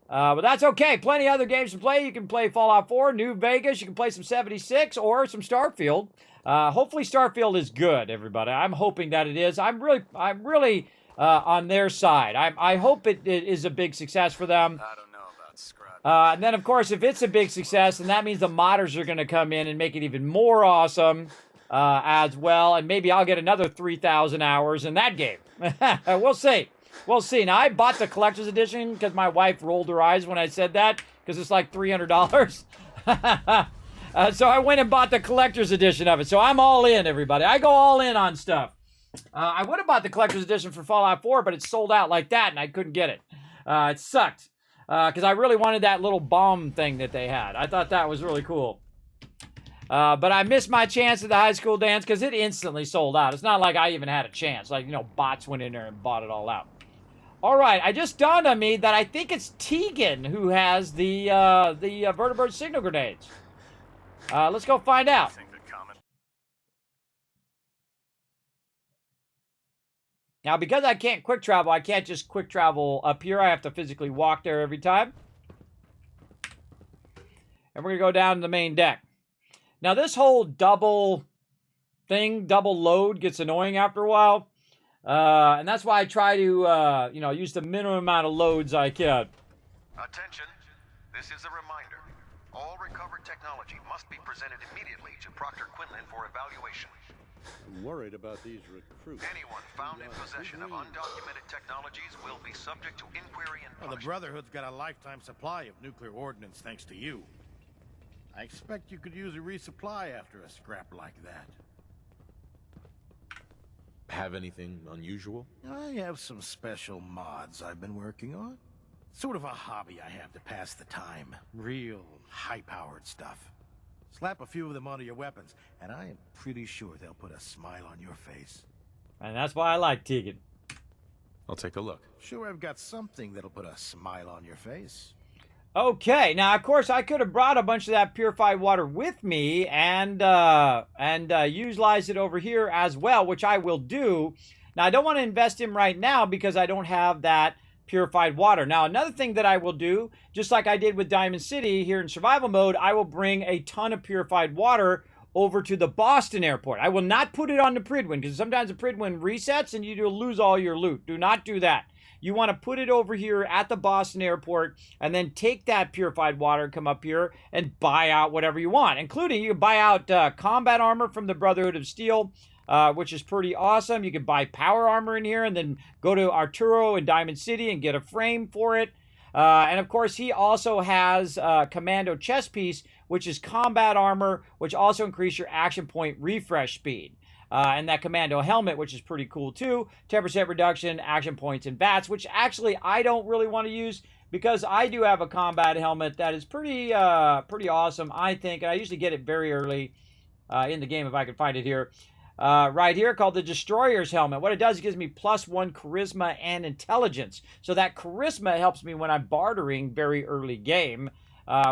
But that's okay. Plenty of other games to play. You can play Fallout 4, New Vegas. You can play some 76 or some Starfield. Hopefully Starfield is good, everybody. I'm hoping that it is. I'm really on their side. I hope it is a big success for them. I don't know about Scrub. And then, of course, if it's a big success, then that means the modders are going to come in and make it even more awesome as well. And maybe I'll get another 3,000 hours in that game. We'll see. We'll see. Now, I bought the collector's edition because my wife rolled her eyes when I said that because it's like $300. So I went and bought the collector's edition of it. So I'm all in, everybody. I go all in on stuff. I would have bought the collector's edition for Fallout 4, but it sold out like that, and I couldn't get it. It sucked because I really wanted that little bomb thing that they had. I thought that was really cool. But I missed my chance at the high school dance because it instantly sold out. It's not like I even had a chance. Like, you know, bots went in there and bought it all out. All right, I just dawned on me that I think it's Tegan who has the vertibird signal grenades. Let's go find out. Now, because I can't quick travel, I can't just quick travel up here. I have to physically walk there every time. And we're going to go down to the main deck. Now, this whole double load gets annoying after a while. And that's why I try to, you know, use the minimum amount of loads I can. Attention. This is a reminder. All recovered technology must be presented immediately to Proctor Quinlan for evaluation. I'm worried about these recruits. Anyone found in possession of undocumented technologies will be subject to inquiry and punishment. Well, the Brotherhood's got a lifetime supply of nuclear ordnance thanks to you. I expect you could use a resupply after a scrap like that. Have anything unusual? I have some special mods I've been working on. Sort of a hobby I have to pass the time. Real high-powered stuff. Slap a few of them onto your weapons, and I am pretty sure they'll put a smile on your face. And that's why I like Tegan. I'll take a look. Sure, I've got something that'll put a smile on your face. Okay, now, of course, I could have brought a bunch of that purified water with me and utilize it over here as well, which I will do. Now, I don't want to invest in right now because I don't have that purified water. Now, another thing that I will do, just like I did with Diamond City here in survival mode, I will bring a ton of purified water over to the Boston airport. I will not put it on the Pridwin because sometimes the Pridwin resets and you lose all your loot. Do not do that. You want to put it over here at the Boston airport and then take that purified water, come up here and buy out whatever you want, including you can buy out combat armor from the Brotherhood of Steel, which is pretty awesome. You can buy power armor in here and then go to Arturo in Diamond City and get a frame for it. And of course, he also has Commando chest piece, which is combat armor, which also increases your action point refresh speed. And that Commando helmet, which is pretty cool too. 10% reduction, action points, and bats, which actually I don't really want to use because I do have a combat helmet that is pretty awesome, I think. And I usually get it very early in the game if I can find it here. Right here, called the Destroyer's Helmet. What it does, it gives me +1 charisma and intelligence. So that charisma helps me when I'm bartering very early game,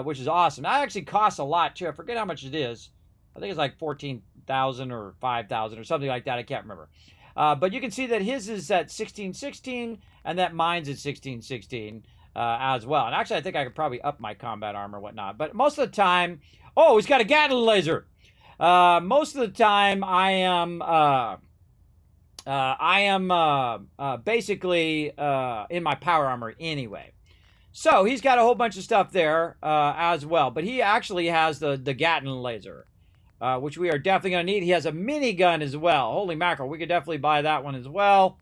which is awesome. That actually costs a lot too. I forget how much it is. I think it's like 14,000 or 5,000 or something like that. I can't remember. But you can see that his is at 1616 and that mine's at 1616 as well. And actually, I think I could probably up my combat armor and whatnot. But most of the time, oh, he's got a Gatling laser. Most of the time, I am basically in my power armor anyway. So he's got a whole bunch of stuff there as well. But he actually has the Gatling laser, which we are definitely going to need. He has a minigun as well. Holy mackerel, we could definitely buy that one as well.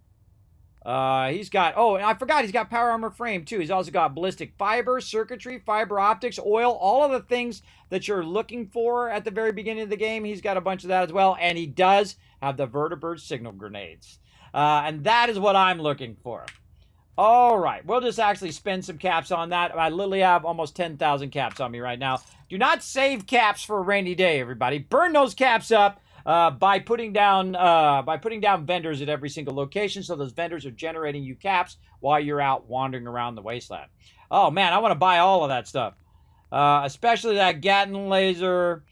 He's got, oh, and I forgot, he's got power armor frame too. He's also got ballistic fiber, circuitry, fiber optics, oil, all of the things that you're looking for at the very beginning of the game. He's got a bunch of that as well. And he does have the vertibird signal grenades. And that is what I'm looking for. All right, we'll just actually spend some caps on that. I literally have almost 10,000 caps on me right now. Do not save caps for a rainy day, everybody. Burn those caps up by putting down vendors at every single location, so those vendors are generating you caps while you're out wandering around the wasteland. Oh man, I want to buy all of that stuff. especially that Gatling laser.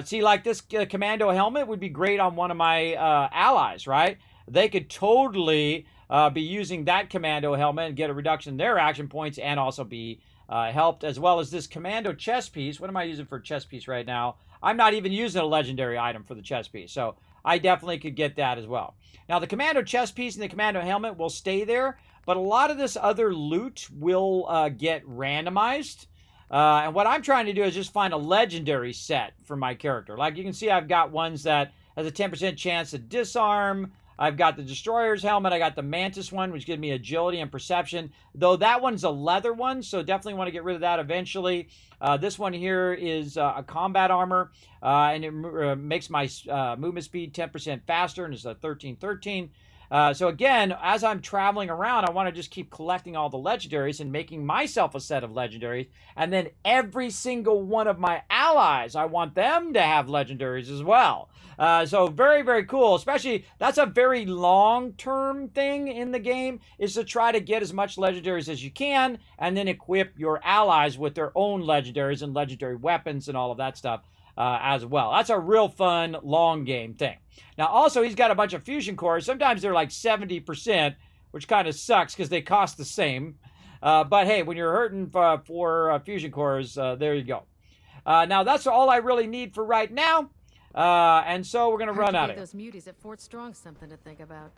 See, like this commando helmet would be great on one of my allies, right? They could totally be using that commando helmet and get a reduction in their action points and also be helped, as well as this commando chest piece. What am I using for chest piece right now? I'm not even using a legendary item for the chest piece, so I definitely could get that as well. Now, the commando chest piece and the commando helmet will stay there, but a lot of this other loot will get randomized. And what I'm trying to do is just find a legendary set for my character. Like you can see, I've got ones that has a 10% chance to disarm. I've got the Destroyer's helmet. I got the Mantis one, which gives me agility and perception. Though that one's a leather one, so definitely want to get rid of that eventually. This one here is a combat armor, and it makes my movement speed 10% faster, and it's a 13-13. So again, as I'm traveling around, I want to just keep collecting all the legendaries and making myself a set of legendaries. And then every single one of my allies, I want them to have legendaries as well. So very, very cool. Especially, that's a very long-term thing in the game, is to try to get as much legendaries as you can and then equip your allies with their own legendaries and legendary weapons and all of that stuff. As well. That's a real fun, long game thing. Now, also, he's got a bunch of fusion cores. Sometimes they're like 70%, which kind of sucks because they cost the same. But hey, when you're hurting for fusion cores, there you go. Now, that's all I really need for right now. And so we're going to run out of here. Those muties at Fort Strong something to think about.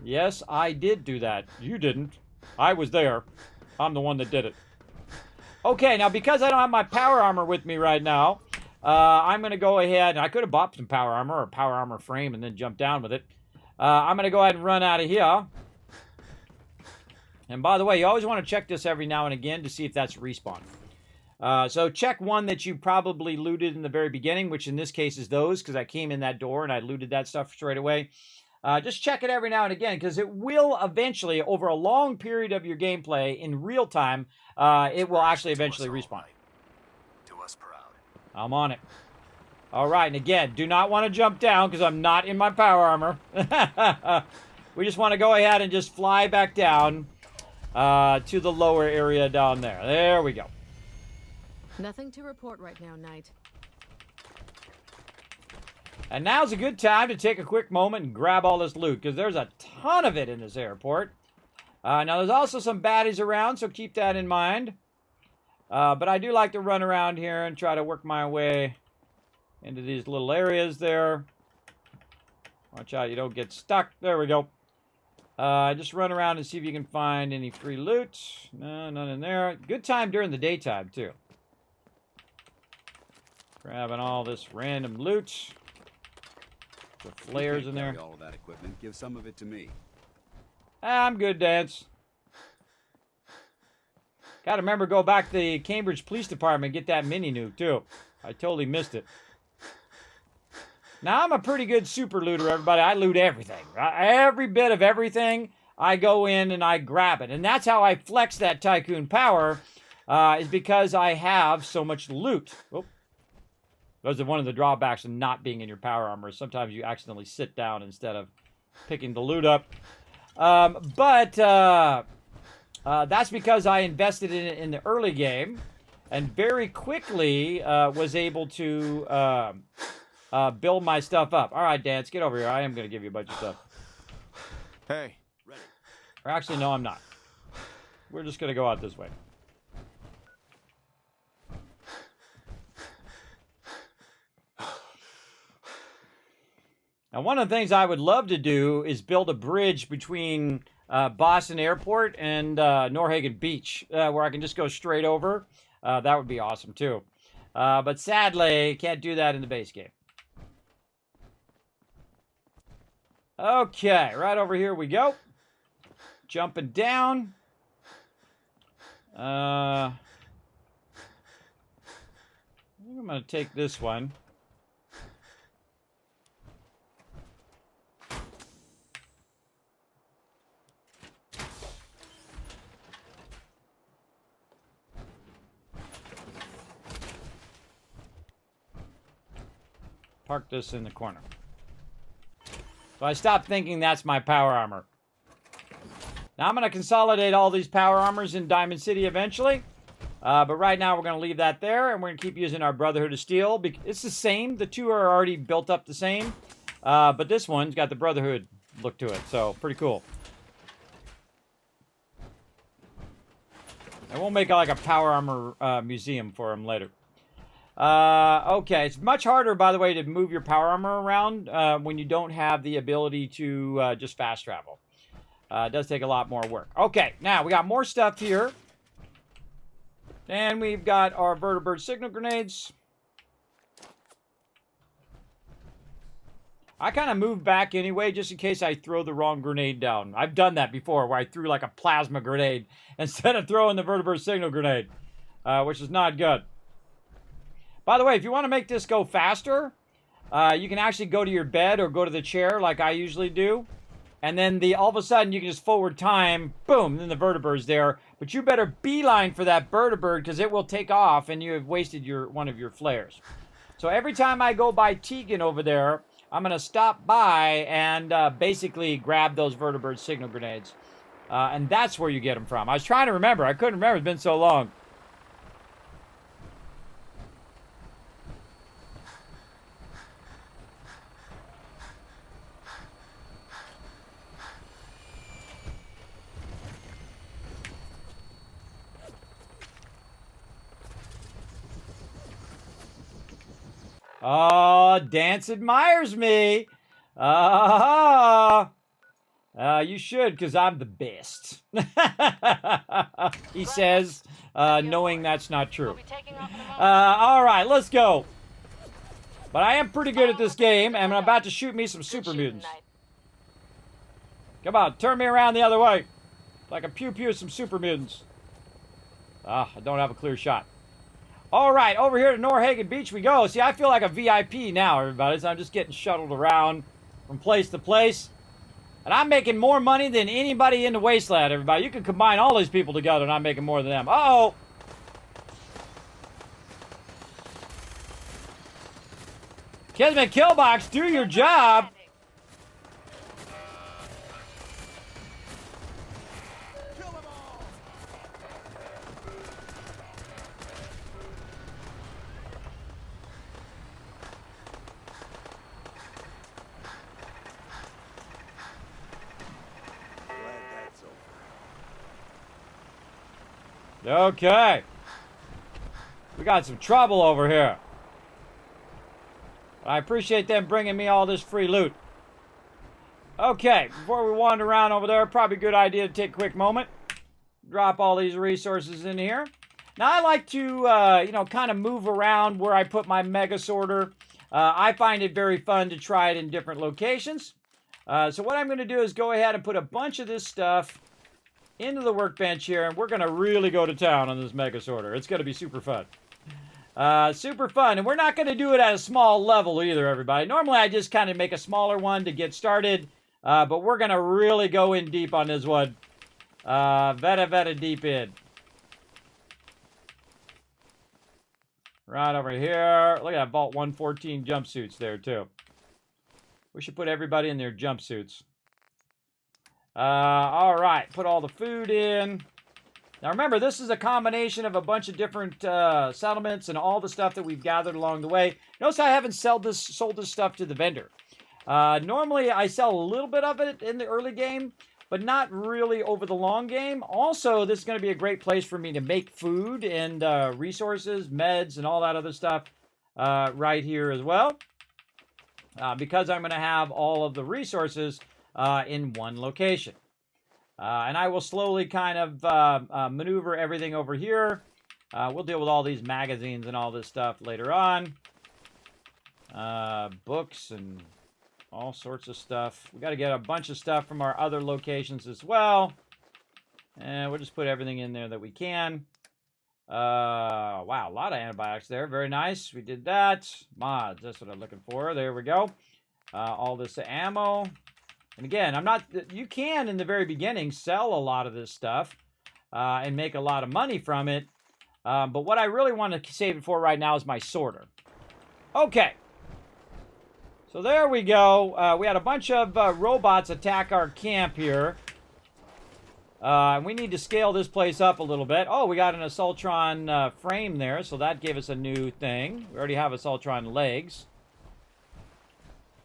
Yes, I did do that. You didn't. I was there. I'm the one that did it. Okay, now because I don't have my power armor with me right now, I'm going to go ahead, and I could have bought some power armor or power armor frame and then jump down with it. I'm going to go ahead and run out of here. And by the way, you always want to check this every now and again to see if that's respawn. So check one that you probably looted in the very beginning, which in this case is those, because I came in that door and I looted that stuff straight away. Just check it every now and again, because it will eventually, over a long period of your gameplay in real time, it will actually eventually respawn. I'm on it. All right, and again, do not want to jump down because I'm not in my power armor. We just want to go ahead and just fly back down to the lower area down there. There we go. Nothing to report right now, Knight. And now's a good time to take a quick moment and grab all this loot, because there's a ton of it in this airport. Now, there's also some baddies around, so keep that in mind. But I do like to run around here and try to work my way into these little areas there. Watch out you don't get stuck. There we go. Just run around and see if you can find any free loot. No, none in there. Good time during the daytime, too. Grabbing all this random loot. The flares in there. All of that equipment. Give some of it to me. I'm good, Dance. Gotta remember, go back to the Cambridge Police Department and get that mini nuke, too. I totally missed it. Now, I'm a pretty good super looter, everybody. I loot everything. Every bit of everything, I go in and I grab it. And that's how I flex that Tycoon power, is because I have so much loot. Oh. Those are one of the drawbacks of not being in your power armor. Sometimes you accidentally sit down instead of picking the loot up. That's because I invested in it in the early game and very quickly was able to build my stuff up. All right, Dance, get over here. I am going to give you a bunch of stuff. Hey. Or actually, no, I'm not. We're just going to go out this way. Now, one of the things I would love to do is build a bridge between Boston Airport and Norhagen Beach, where I can just go straight over. That would be awesome, too. But sadly, can't do that in the base game. Okay, right over here we go. Jumping down. I think I'm going to take this one. Park this in the corner. So I stopped thinking that's my power armor. Now I'm going to consolidate all these power armors in Diamond City eventually. But right now, we're going to leave that there, and we're going to keep using our Brotherhood of Steel. It's the same. The two are already built up the same. But this one's got the Brotherhood look to it, so pretty cool. I won't make like a power armor museum for him later. Okay, it's much harder, by the way, to move your power armor around when you don't have the ability to just fast travel. It does take a lot more work. Okay, now we got more stuff here. And we've got our vertibird signal grenades. I kind of move back anyway, just in case I throw the wrong grenade down. I've done that before, where I threw like a plasma grenade instead of throwing the vertibird signal grenade, which is not good. By the way, if you want to make this go faster, you can actually go to your bed or go to the chair like I usually do. And then all of a sudden, you can just forward time, boom, then the vertibird's there. But you better beeline for that vertibird because it will take off and you have wasted one of your flares. So every time I go by Tegan over there, I'm going to stop by and basically grab those vertibird signal grenades. And that's where you get them from. I was trying to remember. I couldn't remember. It's been so long. Oh, Dance admires me. You should, because I'm the best. He says, knowing that's not true. All right, let's go. But I am pretty good at this game, and I'm about to shoot me some super mutants. Come on, turn me around the other way. So I can pew-pew some super mutants. I don't have a clear shot. All right, over here to Norhagen Beach we go. See, I feel like a VIP now, everybody, so I'm just getting shuttled around from place to place. And I'm making more money than anybody in the Wasteland, everybody. You can combine all these people together and I'm making more than them. Uh-oh! Kismet Killbox, do your job! Okay. We got some trouble over here. I appreciate them bringing me all this free loot. Okay, before we wander around over there, probably a good idea to take a quick moment. Drop all these resources in here. Now, I like to, kind of move around where I put my mega sorter. I find it very fun to try it in different locations. So what I'm going to do is go ahead and put a bunch of this stuff into the workbench here, and we're going to really go to town on this mega sorter. It's going to be super fun. Super fun, and we're not going to do it at a small level either, everybody. Normally, I just kind of make a smaller one to get started, but we're going to really go in deep on this one. Very deep in. Right over here. Look at that Vault 114 jumpsuits there, too. We should put everybody in their jumpsuits. All right, put all the food in. Now remember, this is a combination of a bunch of different settlements and all the stuff that we've gathered along the way. Notice I haven't sold this stuff to the vendor. Normally, I sell a little bit of it in the early game, but not really over the long game. Also, this is going to be a great place for me to make food and resources, meds, and all that other stuff right here as well. Because I'm going to have all of the resources in one location. And I will slowly kind of maneuver everything over here. We'll deal with all these magazines and all this stuff later on. Books and all sorts of stuff. We got to get a bunch of stuff from our other locations as well. And we'll just put everything in there that we can. Wow, a lot of antibiotics there. Very nice. We did that. Mods, that's what I'm looking for. There we go. All this ammo. And again, you can, in the very beginning, sell a lot of this stuff and make a lot of money from it. But what I really want to save it for right now is my sorter. Okay. So there we go. We had a bunch of robots attack our camp here. And we need to scale this place up a little bit. Oh, we got an Assaultron frame there, so that gave us a new thing. We already have Assaultron legs.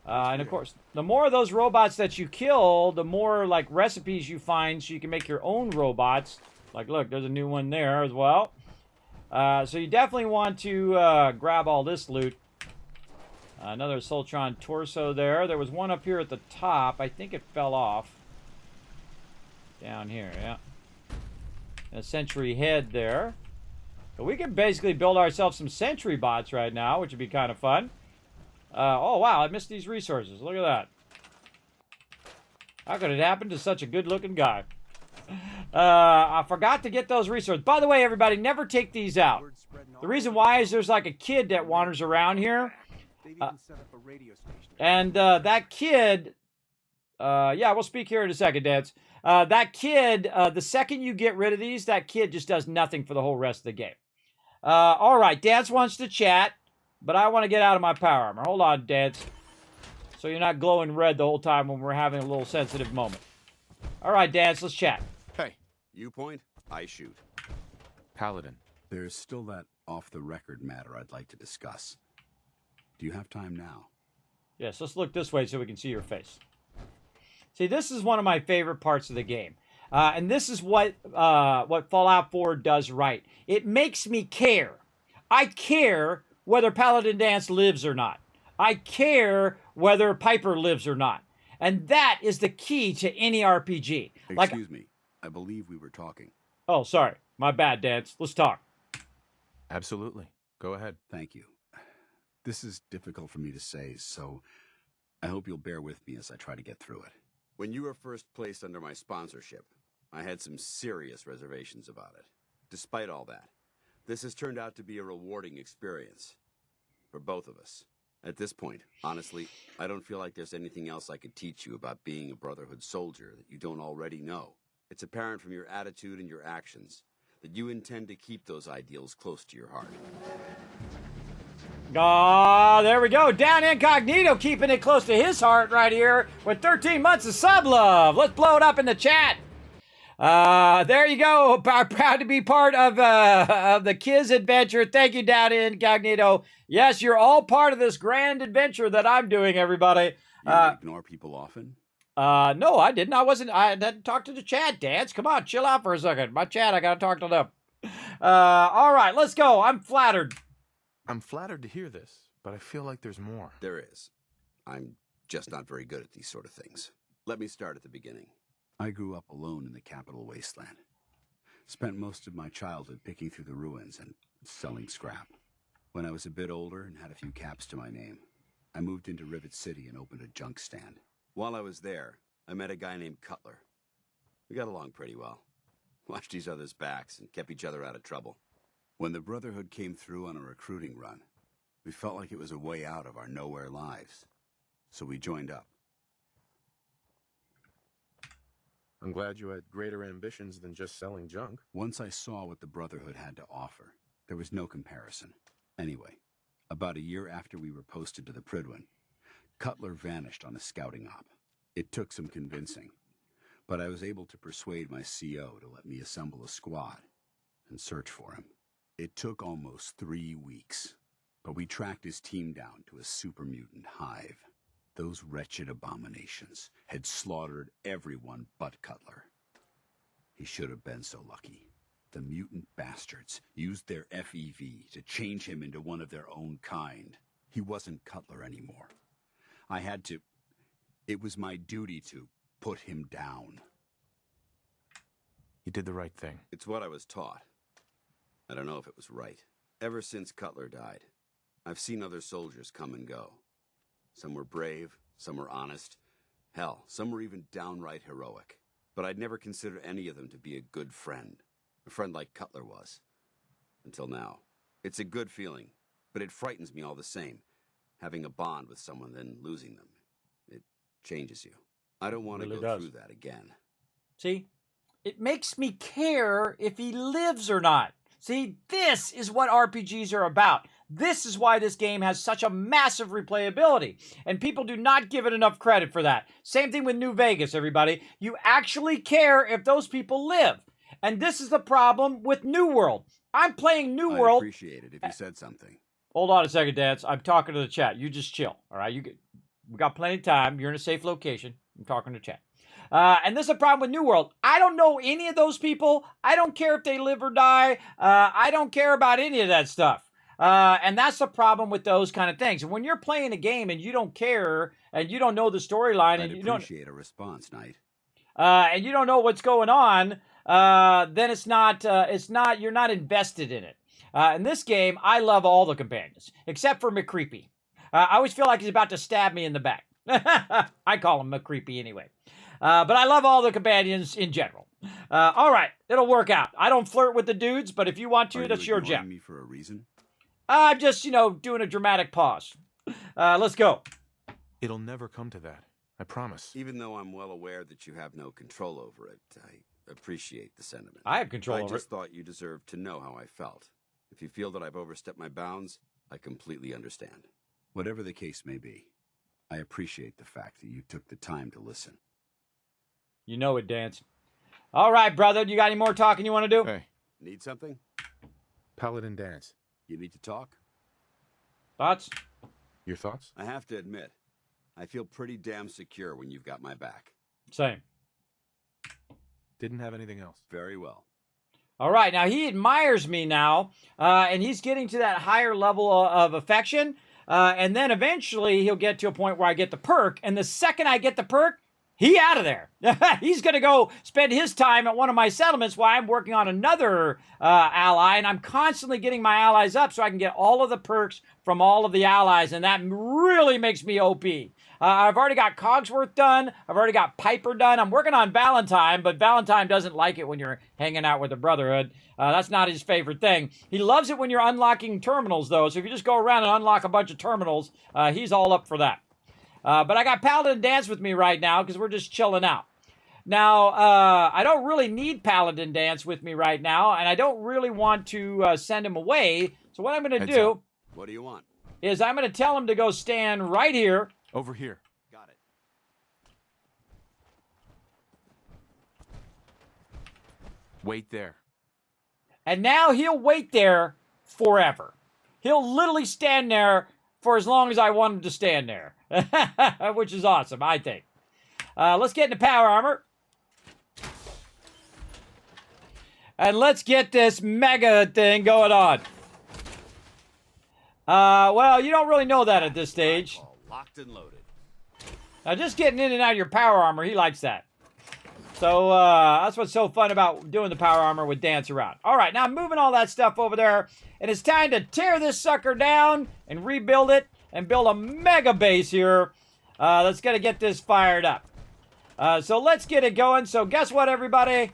And of course, the more of those robots that you kill, the more like recipes you find so you can make your own robots. Like, look, there's a new one there as well. So you definitely want to grab all this loot. Another Assaultron torso there. There was one up here at the top. I think it fell off. Down here, yeah. And a sentry head there. So we can basically build ourselves some sentry bots right now, which would be kind of fun. Oh, wow, I missed these resources. Look at that. How could it happen to such a good-looking guy? I forgot to get those resources. By the way, everybody, never take these out. The reason why is there's like a kid that wanders around here. And that kid... yeah, we'll speak here in a second, Dance. That kid, the second you get rid of these, that kid just does nothing for the whole rest of the game. All right, Dance wants to chat, but I want to get out of my power armor. Hold on, Dance. So you're not glowing red the whole time when we're having a little sensitive moment. All right, Dance, let's chat. Hey, you point, I shoot. Paladin. There's still that off-the-record matter I'd like to discuss. Do you have time now? Yes, let's look this way so we can see your face. See, this is one of my favorite parts of the game. And this is what Fallout 4 does right. It makes me care. I care whether Paladin Dance lives or not. I care whether Piper lives or not. And that is the key to any RPG. Excuse me. I believe we were talking. Oh, sorry. My bad, Dance. Let's talk. Absolutely. Go ahead. Thank you. This is difficult for me to say, so I hope you'll bear with me as I try to get through it. When you were first placed under my sponsorship, I had some serious reservations about it. Despite all that, this has turned out to be a rewarding experience for both of us. At this point, honestly, I don't feel like there's anything else I could teach you about being a Brotherhood soldier that you don't already know. It's apparent from your attitude and your actions that you intend to keep those ideals close to your heart. There we go. Down Incognito, keeping it close to his heart right here with 13 months of sub love. Let's blow it up in the chat. There you go. Proud to be part of the Kiz adventure. Thank you, Down Incognito. Yes, you're all part of this grand adventure that I'm doing, everybody. You ignore people often? No, I didn't. I didn't talk to the chat, Dance. Come on, chill out for a second. My chat, I gotta talk to them. All right, let's go. I'm flattered. I'm flattered to hear this, but I feel like there's more. There is. I'm just not very good at these sort of things. Let me start at the beginning. I grew up alone in the capital wasteland. Spent most of my childhood picking through the ruins and selling scrap. When I was a bit older and had a few caps to my name, I moved into Rivet City and opened a junk stand. While I was there, I met a guy named Cutler. We got along pretty well. Watched each other's backs and kept each other out of trouble. When the Brotherhood came through on a recruiting run, we felt like it was a way out of our nowhere lives. So we joined up. I'm glad you had greater ambitions than just selling junk. Once I saw what the Brotherhood had to offer, there was no comparison. Anyway, about a year after we were posted to the Prydwen, Cutler vanished on a scouting op. It took some convincing, but I was able to persuade my CO to let me assemble a squad and search for him. It took almost 3 weeks, but we tracked his team down to a super mutant hive. Those wretched abominations had slaughtered everyone but Cutler. He should have been so lucky. The mutant bastards used their FEV to change him into one of their own kind. He wasn't Cutler anymore. I had to... It was my duty to put him down. You did the right thing. It's what I was taught. I don't know if it was right. Ever since Cutler died, I've seen other soldiers come and go. Some were brave, some were honest. Hell, some were even downright heroic. But I'd never considered any of them to be a good friend. A friend like Cutler was. Until now. It's a good feeling, but it frightens me all the same. Having a bond with someone, then losing them. It changes you. I don't want to go through that again. See? It makes me care if he lives or not. See, this is what RPGs are about. This is why this game has such a massive replayability, and people do not give it enough credit for that. Same thing with New Vegas, everybody. You actually care if those people live. And this is the problem with New World. I'm playing New World. I'd appreciate it if you said something. Hold on a second, Dance. I'm talking to the chat. You just chill, all right? We got plenty of time. You're in a safe location. I'm talking to chat. And this is a problem with New World. I don't know any of those people. I don't care if they live or die. I don't care about any of that stuff. And that's the problem with those kind of things. And when you're playing a game and you don't care and you don't know the storyline and you don't appreciate a response, Knight. And you don't know what's going on, then you're not invested in it. In this game, I love all the companions except for McCreepy. I always feel like he's about to stab me in the back. I call him McCreepy anyway. But I love all the companions in general. All right, it'll work out. I don't flirt with the dudes, but if you want to, that's your job. Me for a reason? I'm just, doing a dramatic pause. Let's go. It'll never come to that. I promise. Even though I'm well aware that you have no control over it, I appreciate the sentiment. I have control over it. I just thought you deserved to know how I felt. If you feel that I've overstepped my bounds, I completely understand. Whatever the case may be, I appreciate the fact that you took the time to listen. You know it, Dance. All right, brother. You got any more talking you want to do? Hey. Need something? Paladin Dance. You need to talk? Thoughts? Your thoughts? I have to admit, I feel pretty damn secure when you've got my back. Same. Didn't have anything else. Very well. All right. Now, he admires me now, and he's getting to that higher level of affection. And then eventually he'll get to a point where I get the perk. And the second I get the perk, he out of there. He's going to go spend his time at one of my settlements while I'm working on another ally. And I'm constantly getting my allies up so I can get all of the perks from all of the allies. And that really makes me OP. I've already got Cogsworth done. I've already got Piper done. I'm working on Valentine, but Valentine doesn't like it when you're hanging out with the Brotherhood. That's not his favorite thing. He loves it when you're unlocking terminals, though. So if you just go around and unlock a bunch of terminals, he's all up for that. But I got Paladin Dance with me right now because we're just chilling out. Now, I don't really need Paladin Dance with me right now, and I don't really want to send him away. So what I'm going to do... What do you want? Is I'm going to tell him to go stand right here. Over here. Got it. Wait there. And now he'll wait there forever. He'll literally stand there for as long as I want him to stand there. Which is awesome, I think. Let's get into power armor. And let's get this mega thing going on. Well, you don't really know that at this stage. Locked and loaded. Now, just getting in and out of your power armor, he likes that. So, that's what's so fun about doing the power armor with Dance Around. All right, now I'm moving all that stuff over there, and it's time to tear this sucker down and rebuild it and build a mega base here that's going to get this fired up. So, let's get it going. So, guess what, everybody?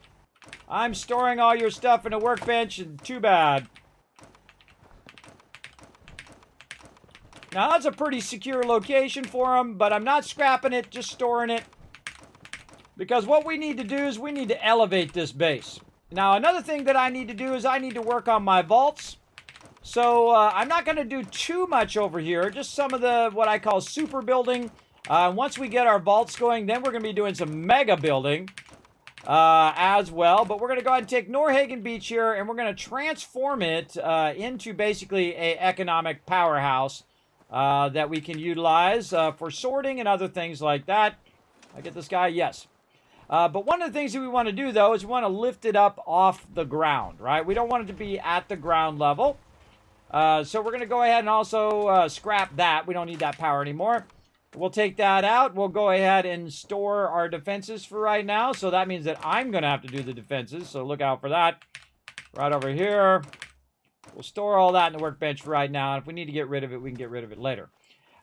I'm storing all your stuff in a workbench, and too bad. Now, that's a pretty secure location for them, but I'm not scrapping it, just storing it. Because what we need to do is we need to elevate this base. Now, another thing that I need to do is I need to work on my vaults. So, I'm not going to do too much over here, just some of the, what I call super building. Once we get our vaults going, then we're going to be doing some mega building as well. But we're going to go ahead and take Norhagen Beach here, and we're going to transform it into basically an economic powerhouse. That we can utilize for sorting and other things like that. I get this guy? Yes. But one of the things that we want to do, though, is we want to lift it up off the ground, right? We don't want it to be at the ground level. So we're going to go ahead and also scrap that. We don't need that power anymore. We'll take that out. We'll go ahead and store our defenses for right now. So that means that I'm going to have to do the defenses. So look out for that. Right over here. We'll store all that in the workbench for right now. And if we need to get rid of it, we can get rid of it later.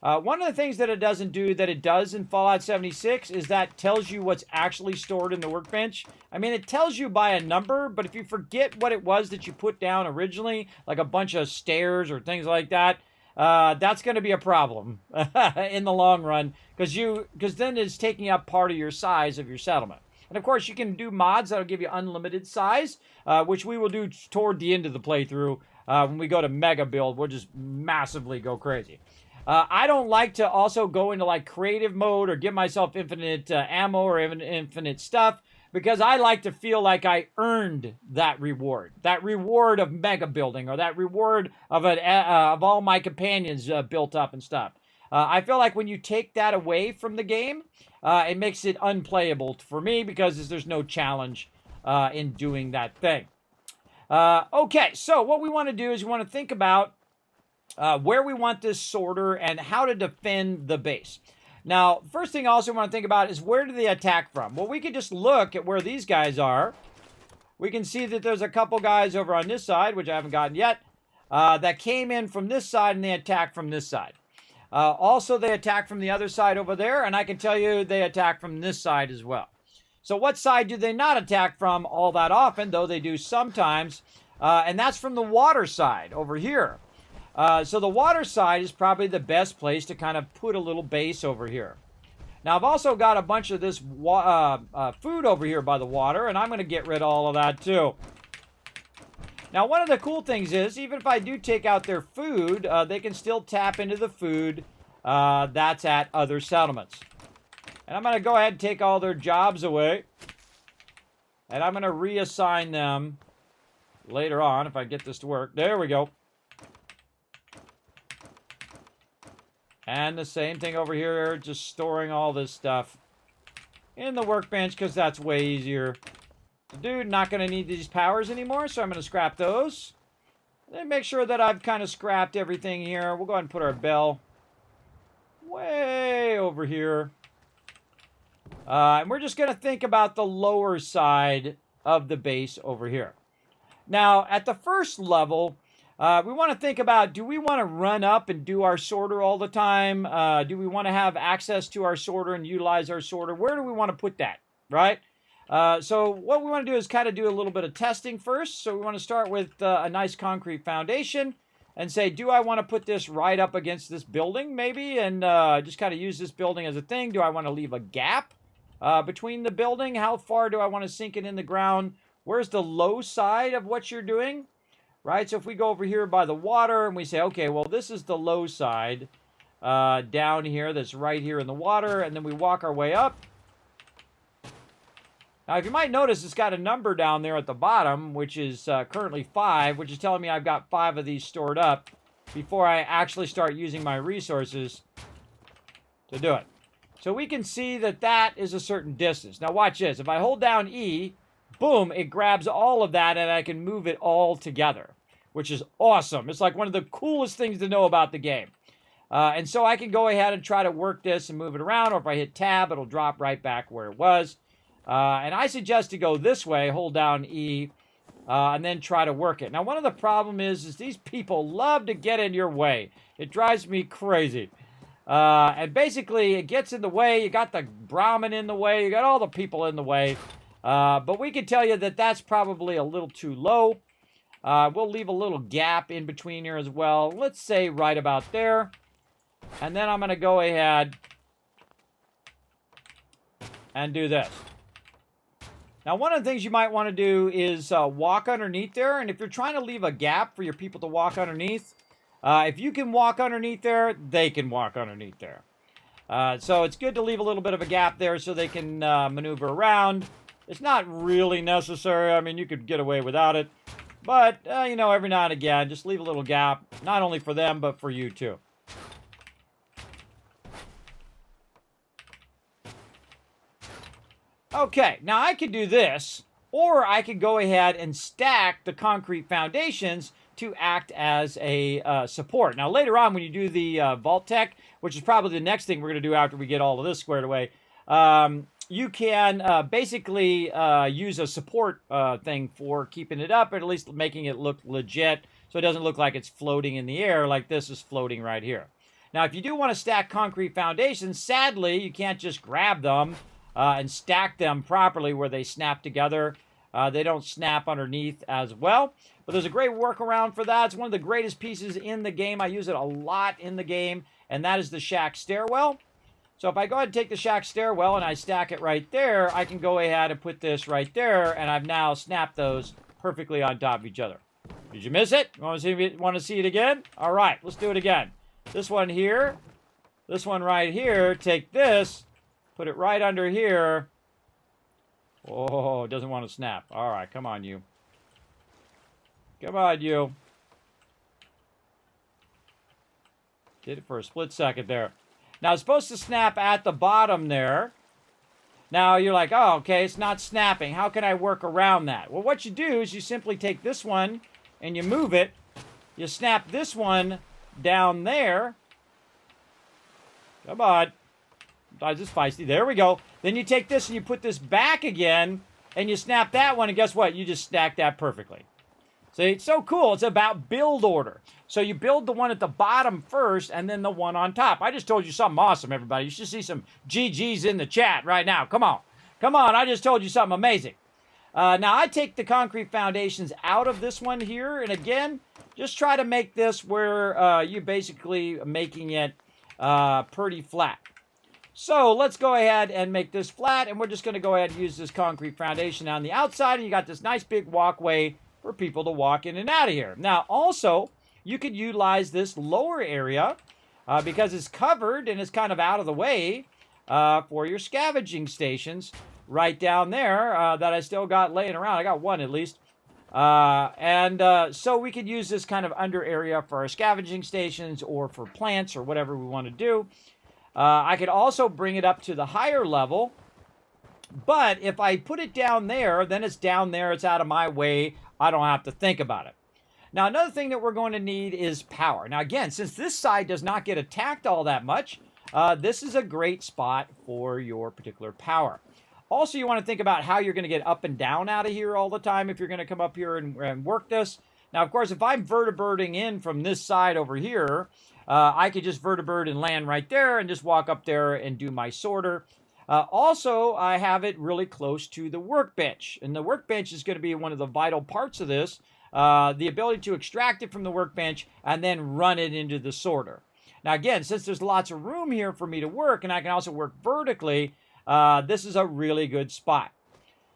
One of the things that it doesn't do that it does in Fallout 76 is that tells you what's actually stored in the workbench. I mean, it tells you by a number, but if you forget what it was that you put down originally, like a bunch of stairs or things like that, that's going to be a problem in the long run because then it's taking up part of your size of your settlement. And of course, you can do mods that'll give you unlimited size, which we will do toward the end of the playthrough. When we go to mega build, we'll just massively go crazy. I don't like to also go into like creative mode or give myself infinite ammo or infinite stuff, because I like to feel like I earned that reward of mega building, or that reward of all my companions built up and stuff. I feel like when you take that away from the game, it makes it unplayable for me, because there's no challenge in doing that thing. Okay, so what we want to do is we want to think about where we want this sorter and how to defend the base. Now, first thing I also want to think about is, where do they attack from? Well, we can just look at where these guys are. We can see that there's a couple guys over on this side, which I haven't gotten yet, that came in from this side, and they attack from this side. Also, they attack from the other side over there, and I can tell you they attack from this side as well. So what side do they not attack from all that often, though they do sometimes? And that's from the water side over here. So the water side is probably the best place to kind of put a little base over here. Now, I've also got a bunch of this food over here by the water, and I'm going to get rid of all of that too. Now, one of the cool things is, even if I do take out their food, they can still tap into the food that's at other settlements. And I'm going to go ahead and take all their jobs away. And I'm going to reassign them later on, if I get this to work. There we go. And the same thing over here, just storing all this stuff in the workbench, because that's way easier to do. Not going to need these powers anymore, so I'm going to scrap those. And make sure that I've kind of scrapped everything here. We'll go ahead and put our bell way over here. And we're just going to think about the lower side of the base over here. Now, at the first level, we want to think about, do we want to run up and do our sorter all the time? Do we want to have access to our sorter and utilize our sorter? Where do we want to put that, right? So what we want to do is kind of do a little bit of testing first. So we want to start with a nice concrete foundation and say, do I want to put this right up against this building maybe, and just kind of use this building as a thing? Do I want to leave a gap between the building? How far do I want to sink it in the ground? Where's the low side of what you're doing? Right, so if we go over here by the water and we say, okay, well, this is the low side down here that's right here in the water, and then we walk our way up. Now, if you might notice, it's got a number down there at the bottom, which is currently 5, which is telling me I've got 5 of these stored up before I actually start using my resources to do it. So we can see that that is a certain distance. Now, watch this. If I hold down E, boom, it grabs all of that, and I can move it all together, which is awesome. It's like one of the coolest things to know about the game. And so I can go ahead and try to work this and move it around, or if I hit tab, it'll drop right back where it was. And I suggest to go this way, hold down E, and then try to work it. Now, one of the problem is these people love to get in your way. It drives me crazy. And basically, it gets in the way. You got the Brahmin in the way. You got all the people in the way. But we can tell you that that's probably a little too low. We'll leave a little gap in between here as well. Let's say right about there. And then I'm going to go ahead and do this. Now, one of the things you might want to do is walk underneath there. And if you're trying to leave a gap for your people to walk underneath, if you can walk underneath there, they can walk underneath there. So it's good to leave a little bit of a gap there so they can maneuver around. It's not really necessary. I mean, you could get away without it. But, you know, every now and again, just leave a little gap, not only for them, but for you too. Okay, now I could do this, or I could go ahead and stack the concrete foundations to act as a support. Now, later on, when you do the vault-tec, which is probably the next thing we're going to do after we get all of this squared away, you can basically use a support thing for keeping it up, or at least making it look legit, so it doesn't look like it's floating in the air like this is floating right here. Now, if you do want to stack concrete foundations, sadly, you can't just grab them and stack them properly where they snap together. They don't snap underneath as well. But there's a great workaround for that. It's one of the greatest pieces in the game. I use it a lot in the game, and that is the shack stairwell. So if I go ahead and take the shack stairwell and I stack it right there, I can go ahead and put this right there, and I've now snapped those perfectly on top of each other. Did you miss it? Want to see it again? All right, let's do it again. This one here, this one right here, take this, put it right under here. Oh, it doesn't want to snap. All right, come on, you. Come on, you. Did it for a split second there. Now, it's supposed to snap at the bottom there. Now, you're like, oh, okay, it's not snapping. How can I work around that? Well, what you do is you simply take this one and you move it. You snap this one down there. Come on. Sometimes it's feisty. There we go. Then you take this and you put this back again, and you snap that one, and guess what? You just stack that perfectly. See, it's so cool. It's about build order. So you build the one at the bottom first, and then the one on top. I just told you something awesome, everybody. You should see some GGs in the chat right now. Come on. Come on, I just told you something amazing. Now, I take the concrete foundations out of this one here, and again, just try to make this where you're basically making it pretty flat. So let's go ahead and make this flat, and we're just going to go ahead and use this concrete foundation on the outside, and you got this nice big walkway for people to walk in and out of here. Now, also, you could utilize this lower area because it's covered and it's kind of out of the way for your scavenging stations right down there that I still got laying around. I got one at least. So we could use this kind of under area for our scavenging stations or for plants or whatever we want to do. I could also bring it up to the higher level, but if I put it down there, then it's down there, it's out of my way, I don't have to think about it. Now, another thing that we're going to need is power. Now, again, since this side does not get attacked all that much, this is a great spot for your particular power. Also, you want to think about how you're going to get up and down out of here all the time if you're going to come up here and work this. Now, of course, if I'm vertibirding in from this side over here, I could just vertibird and land right there and just walk up there and do my sorter. Also, I have it really close to the workbench. And the workbench is going to be one of the vital parts of this. The ability to extract it from the workbench and then run it into the sorter. Now, again, since there's lots of room here for me to work, and I can also work vertically, this is a really good spot.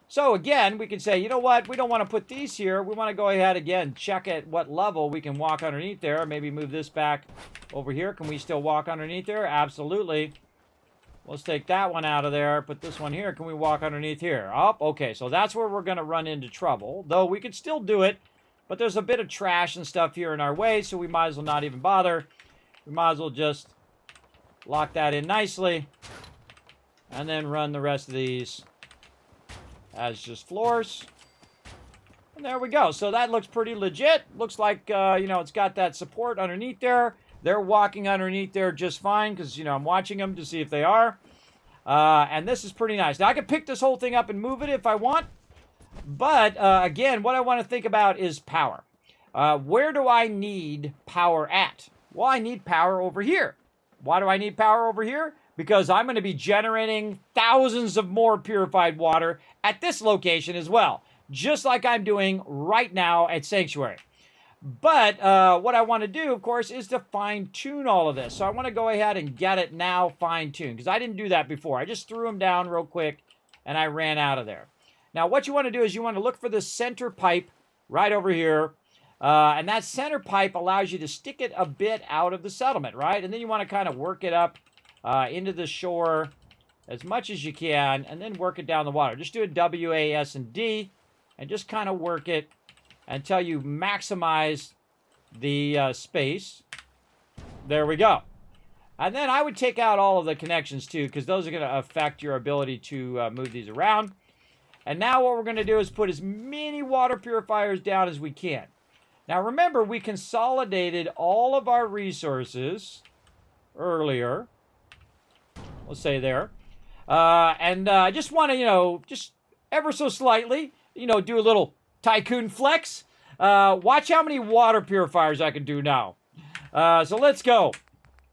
So again, we can say, you know what, we don't want to put these here. We want to go ahead again, check at what level we can walk underneath there. Maybe move this back over here. Can we still walk underneath there? Absolutely. Let's take that one out of there. Put this one here. Can we walk underneath here? Oh, okay. So that's where we're going to run into trouble. Though we could still do it, but there's a bit of trash and stuff here in our way, so we might as well not even bother. We might as well just lock that in nicely and then run the rest of these as just floors. And there we go. So that looks pretty legit. Looks like, it's got that support underneath there. They're walking underneath there just fine because, I'm watching them to see if they are. And this is pretty nice. Now, I can pick this whole thing up and move it if I want. But, again, what I want to think about is power. Where do I need power at? Well, I need power over here. Why do I need power over here? Because I'm going to be generating thousands of more purified water at this location as well, just like I'm doing right now at Sanctuary. But what I want to do, of course, is to fine-tune all of this. So I want to go ahead and get it now fine-tuned, because I didn't do that before. I just threw them down real quick, and I ran out of there. Now, what you want to do is you want to look for the center pipe right over here. And that center pipe allows you to stick it a bit out of the settlement, right? And then you want to kind of work it up into the shore as much as you can, and then work it down the water. Just do a W, A, S, and D, and just kind of work it until you maximize the space. There we go. And then I would take out all of the connections too, because those are going to affect your ability to move these around. And now what we're going to do is put as many water purifiers down as we can. Now remember, we consolidated all of our resources earlier. Let's say there. And I just want to, just ever so slightly, do a little tycoon flex. Watch how many water purifiers I can do now. So let's go.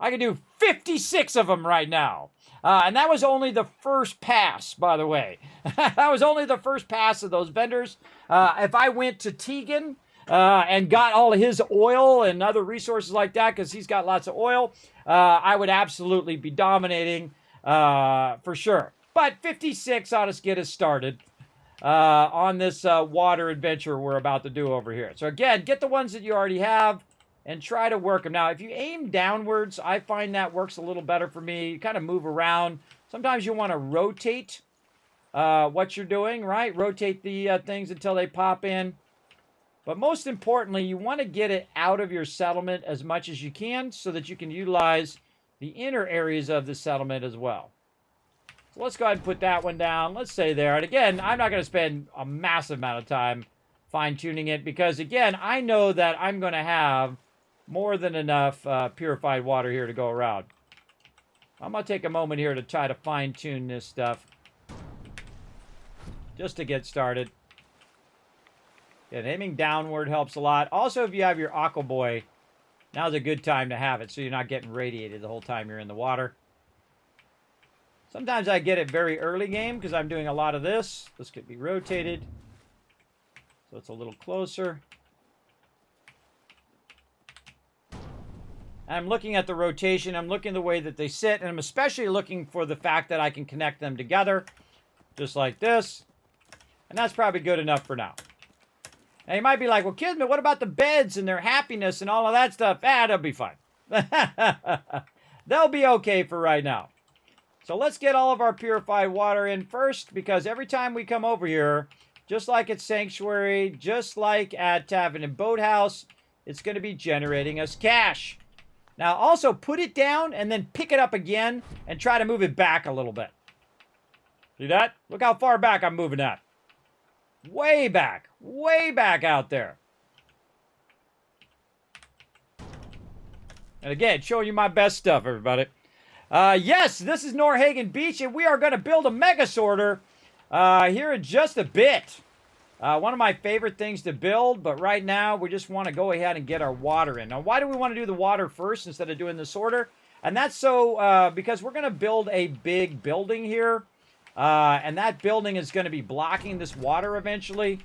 I can do 56 of them right now. And that was only the first pass, by the way. That was only the first pass of those vendors. If I went to Tegan and got all of his oil and other resources like that, because he's got lots of oil, I would absolutely be dominating. for sure. But 56 ought to get us started on this water adventure we're about to do over here. So again, get the ones that you already have and try to work them. Now, if you aim downwards, I find that works a little better for me. You kind of move around. Sometimes you want to rotate what you're doing, right? Rotate the things until they pop in. But most importantly, you want to get it out of your settlement as much as you can so that you can utilize the inner areas of the settlement as well. So let's go ahead and put that one down. Let's stay there. And again, I'm not going to spend a massive amount of time fine-tuning it because, again, I know that I'm going to have more than enough purified water here to go around. I'm going to take a moment here to try to fine-tune this stuff just to get started. And aiming downward helps a lot. Also, if you have your Aqua Boy, now's a good time to have it so you're not getting radiated the whole time you're in the water. Sometimes I get it very early game because I'm doing a lot of this. This could be rotated so it's a little closer. I'm looking at the rotation. I'm looking at the way that they sit, and I'm especially looking for the fact that I can connect them together just like this. And that's probably good enough for now. Now, you might be like, well, Kismet, what about the beds and their happiness and all of that stuff? They'll be fine. They'll be okay for right now. So let's get all of our purified water in first, because every time we come over here, just like at Sanctuary, just like at Tavern and Boathouse, it's going to be generating us cash. Now, also put it down and then pick it up again and try to move it back a little bit. See that? Look how far back I'm moving that. Way back out there. And again, showing you my best stuff, everybody. Yes, this is Norhagen Beach, and we are going to build a mega sorter here in just a bit. One of my favorite things to build, but right now we just want to go ahead and get our water in. Now, why do we want to do the water first instead of doing the sorter? And that's so because we're going to build a big building here. And that building is going to be blocking this water eventually.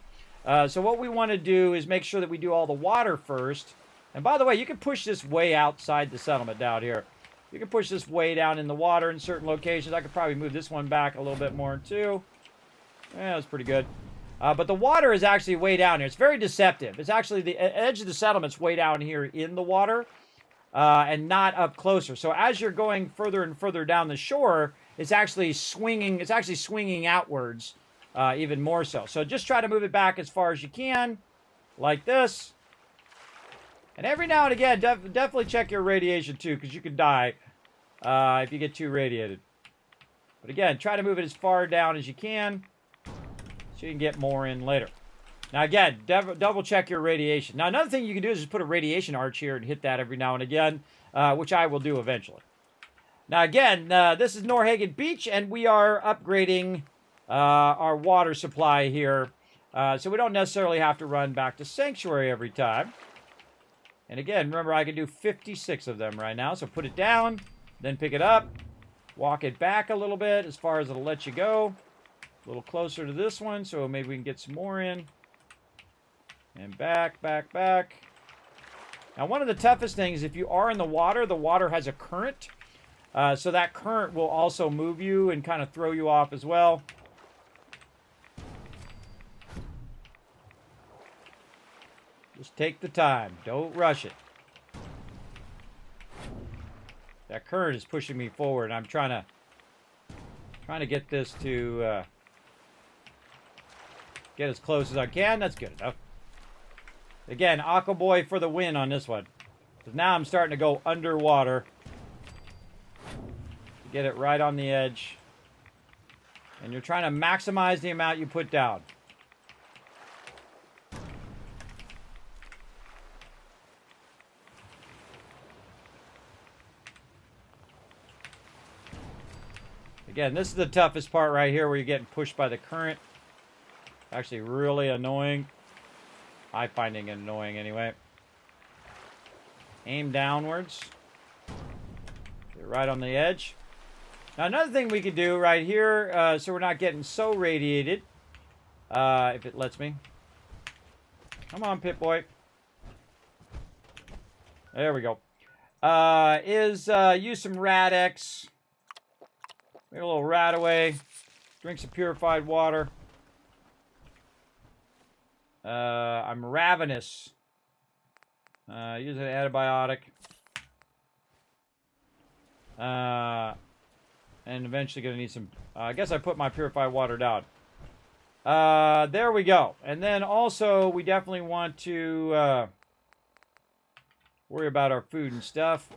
So what we want to do is make sure that we do all the water first. And by the way, you can push this way outside the settlement down here. You can push this way down in the water in certain locations. I could probably move this one back a little bit more too. Yeah, that's pretty good. But the water is actually way down here. It's very deceptive. It's actually the edge of the settlement's way down here in the water and not up closer. So as you're going further and further down the shore, it's actually swinging. It's actually swinging outwards even more so. So just try to move it back as far as you can, like this. And every now and again, definitely check your radiation too, because you could die if you get too radiated. But again, try to move it as far down as you can, so you can get more in later. Now again, double check your radiation. Now another thing you can do is just put a radiation arch here and hit that every now and again, which I will do eventually. Now again, this is Norhagen Beach, and we are upgrading our water supply here, so we don't necessarily have to run back to Sanctuary every time. And again, remember, I can do 56 of them right now, so put it down, then pick it up, walk it back a little bit as far as it'll let you go. A little closer to this one, so maybe we can get some more in. And back. Now, one of the toughest things, if you are in the water has a current. So that current will also move you and kind of throw you off as well. Just take the time. Don't rush it. That current is pushing me forward. I'm trying to get this to get as close as I can. That's good enough. Again, Aqua Boy for the win on this one. Because now I'm starting to go underwater. Get it right on the edge. And you're trying to maximize the amount you put down. Again, this is the toughest part right here where you're getting pushed by the current. Actually really annoying. I'm finding it annoying anyway. Aim downwards. Get right on the edge. Now another thing we could do right here, so we're not getting so radiated, if it lets me. Come on, Pip-Boy. There we go. Is use some Rad-X. Get a little rat away. Drink some purified water. I'm ravenous. Use an antibiotic. And eventually gonna need some... I guess I put my purified water down. There we go. And then also, we definitely want to worry about our food and stuff.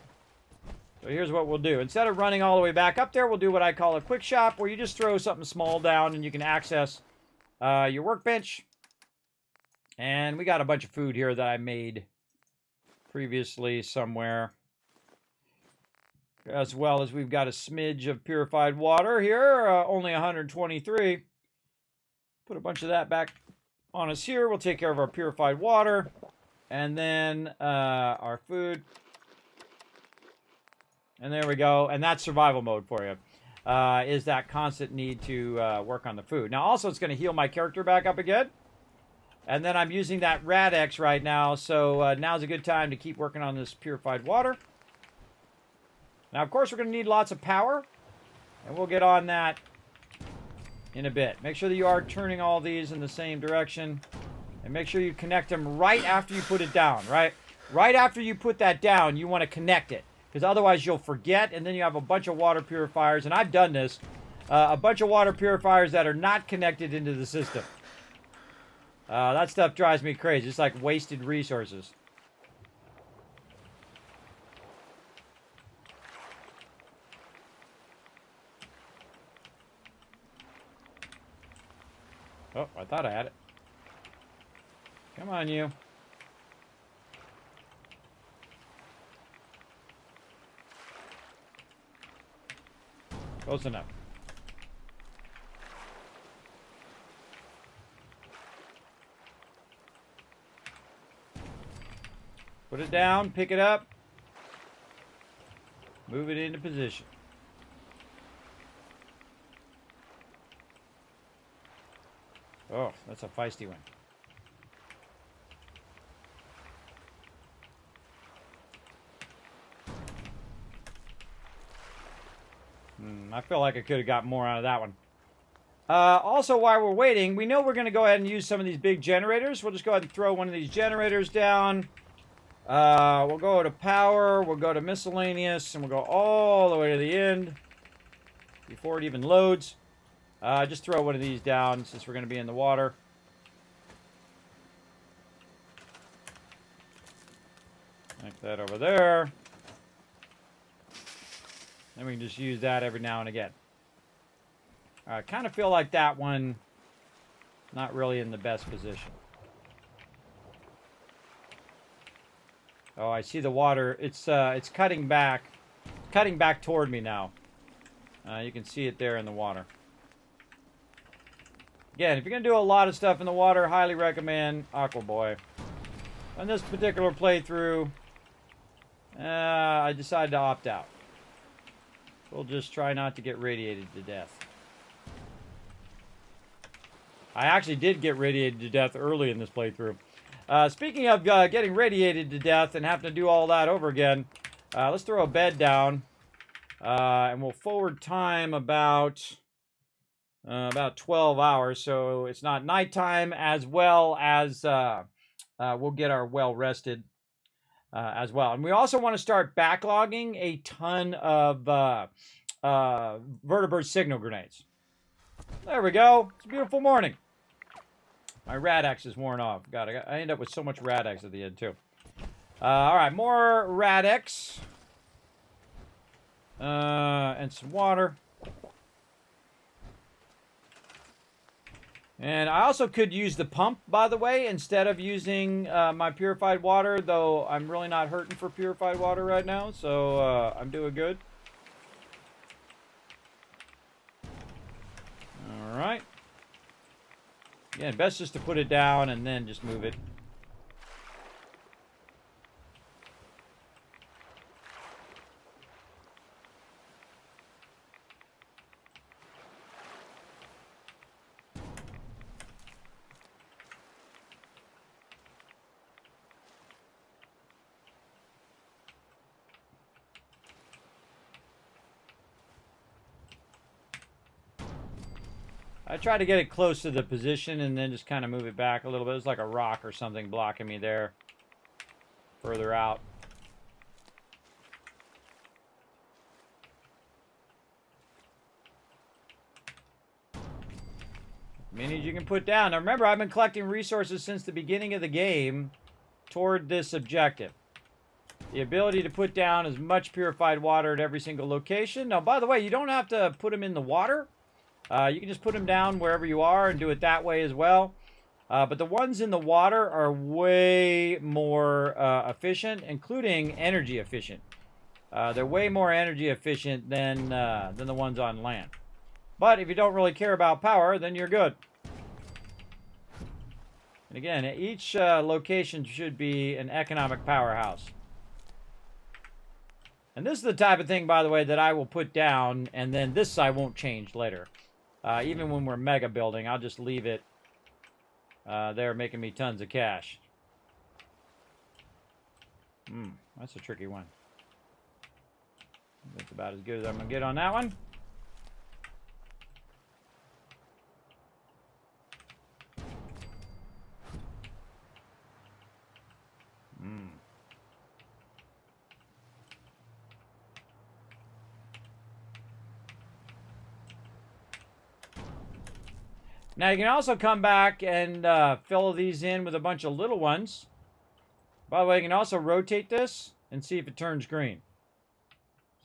So here's what we'll do. Instead of running all the way back up there, we'll do what I call a quick shop, where you just throw something small down and you can access your workbench. And we got a bunch of food here that I made previously somewhere. As well as we've got a smidge of purified water here, only 123. Put a bunch of that back on us here. We'll take care of our purified water. And then our food. And there we go. And that's survival mode for you. Is that constant need to work on the food. Now also it's going to heal my character back up again. And then I'm using that Rad-X right now. So now's a good time to keep working on this purified water. Now, of course, we're going to need lots of power. And we'll get on that in a bit. Make sure that you are turning all these in the same direction. And make sure you connect them right after you put it down, right? Right after you put that down, you want to connect it. Because otherwise you'll forget, and then you have a bunch of water purifiers. And I've done this. A bunch of water purifiers that are not connected into the system. That stuff drives me crazy. It's like wasted resources. Oh, I thought I had it. Come on, you. Close enough. Put it down, pick it up. Move it into position. Oh, that's a feisty one. I feel like I could have got more out of that one. Also, while we're waiting, we know we're going to go ahead and use some of these big generators. We'll just go ahead and throw one of these generators down. We'll go to power, we'll go to miscellaneous, and we'll go all the way to the end before it even loads. Just throw one of these down since we're going to be in the water. Like that over there. Then we can just use that every now and again. I kind of feel like that one not really in the best position. Oh, I see the water. It's cutting back. It's cutting back toward me now. You can see it there in the water. Again, if you're going to do a lot of stuff in the water, highly recommend Aqua Boy. On this particular playthrough, I decided to opt out. We'll just try not to get radiated to death. I actually did get radiated to death early in this playthrough. Speaking of getting radiated to death and having to do all that over again, let's throw a bed down. And we'll forward time about 12 hours, so it's not nighttime, as well as we'll get our well rested as well. And we also want to start backlogging a ton of vertebrate signal grenades. There we go. It's a beautiful morning. My Rad-X is worn off. God, I end up with so much Rad-X at the end, too. All right, more Rad-X. And some water. And I also could use the pump, by the way, instead of using my purified water, though I'm really not hurting for purified water right now, so I'm doing good. All right. Again, best just to put it down and then just move it. I try to get it close to the position and then just kind of move it back a little bit. It's like a rock or something blocking me there. Further out. Minis you can put down. Now remember, I've been collecting resources since the beginning of the game toward this objective. The ability to put down as much purified water at every single location. Now, by the way, you don't have to put them in the water. You can just put them down wherever you are and do it that way as well. But the ones in the water are way more efficient, including energy efficient. They're way more energy efficient than the ones on land. But if you don't really care about power, then you're good. And again, each location should be an economic powerhouse. And this is the type of thing, by the way, that I will put down, and then this I won't change later. Even when we're mega building, I'll just leave it there, making me tons of cash. That's a tricky one. That's about as good as I'm going to get on that one. Now you can also come back and fill these in with a bunch of little ones. By the way, you can also rotate this and see if it turns green.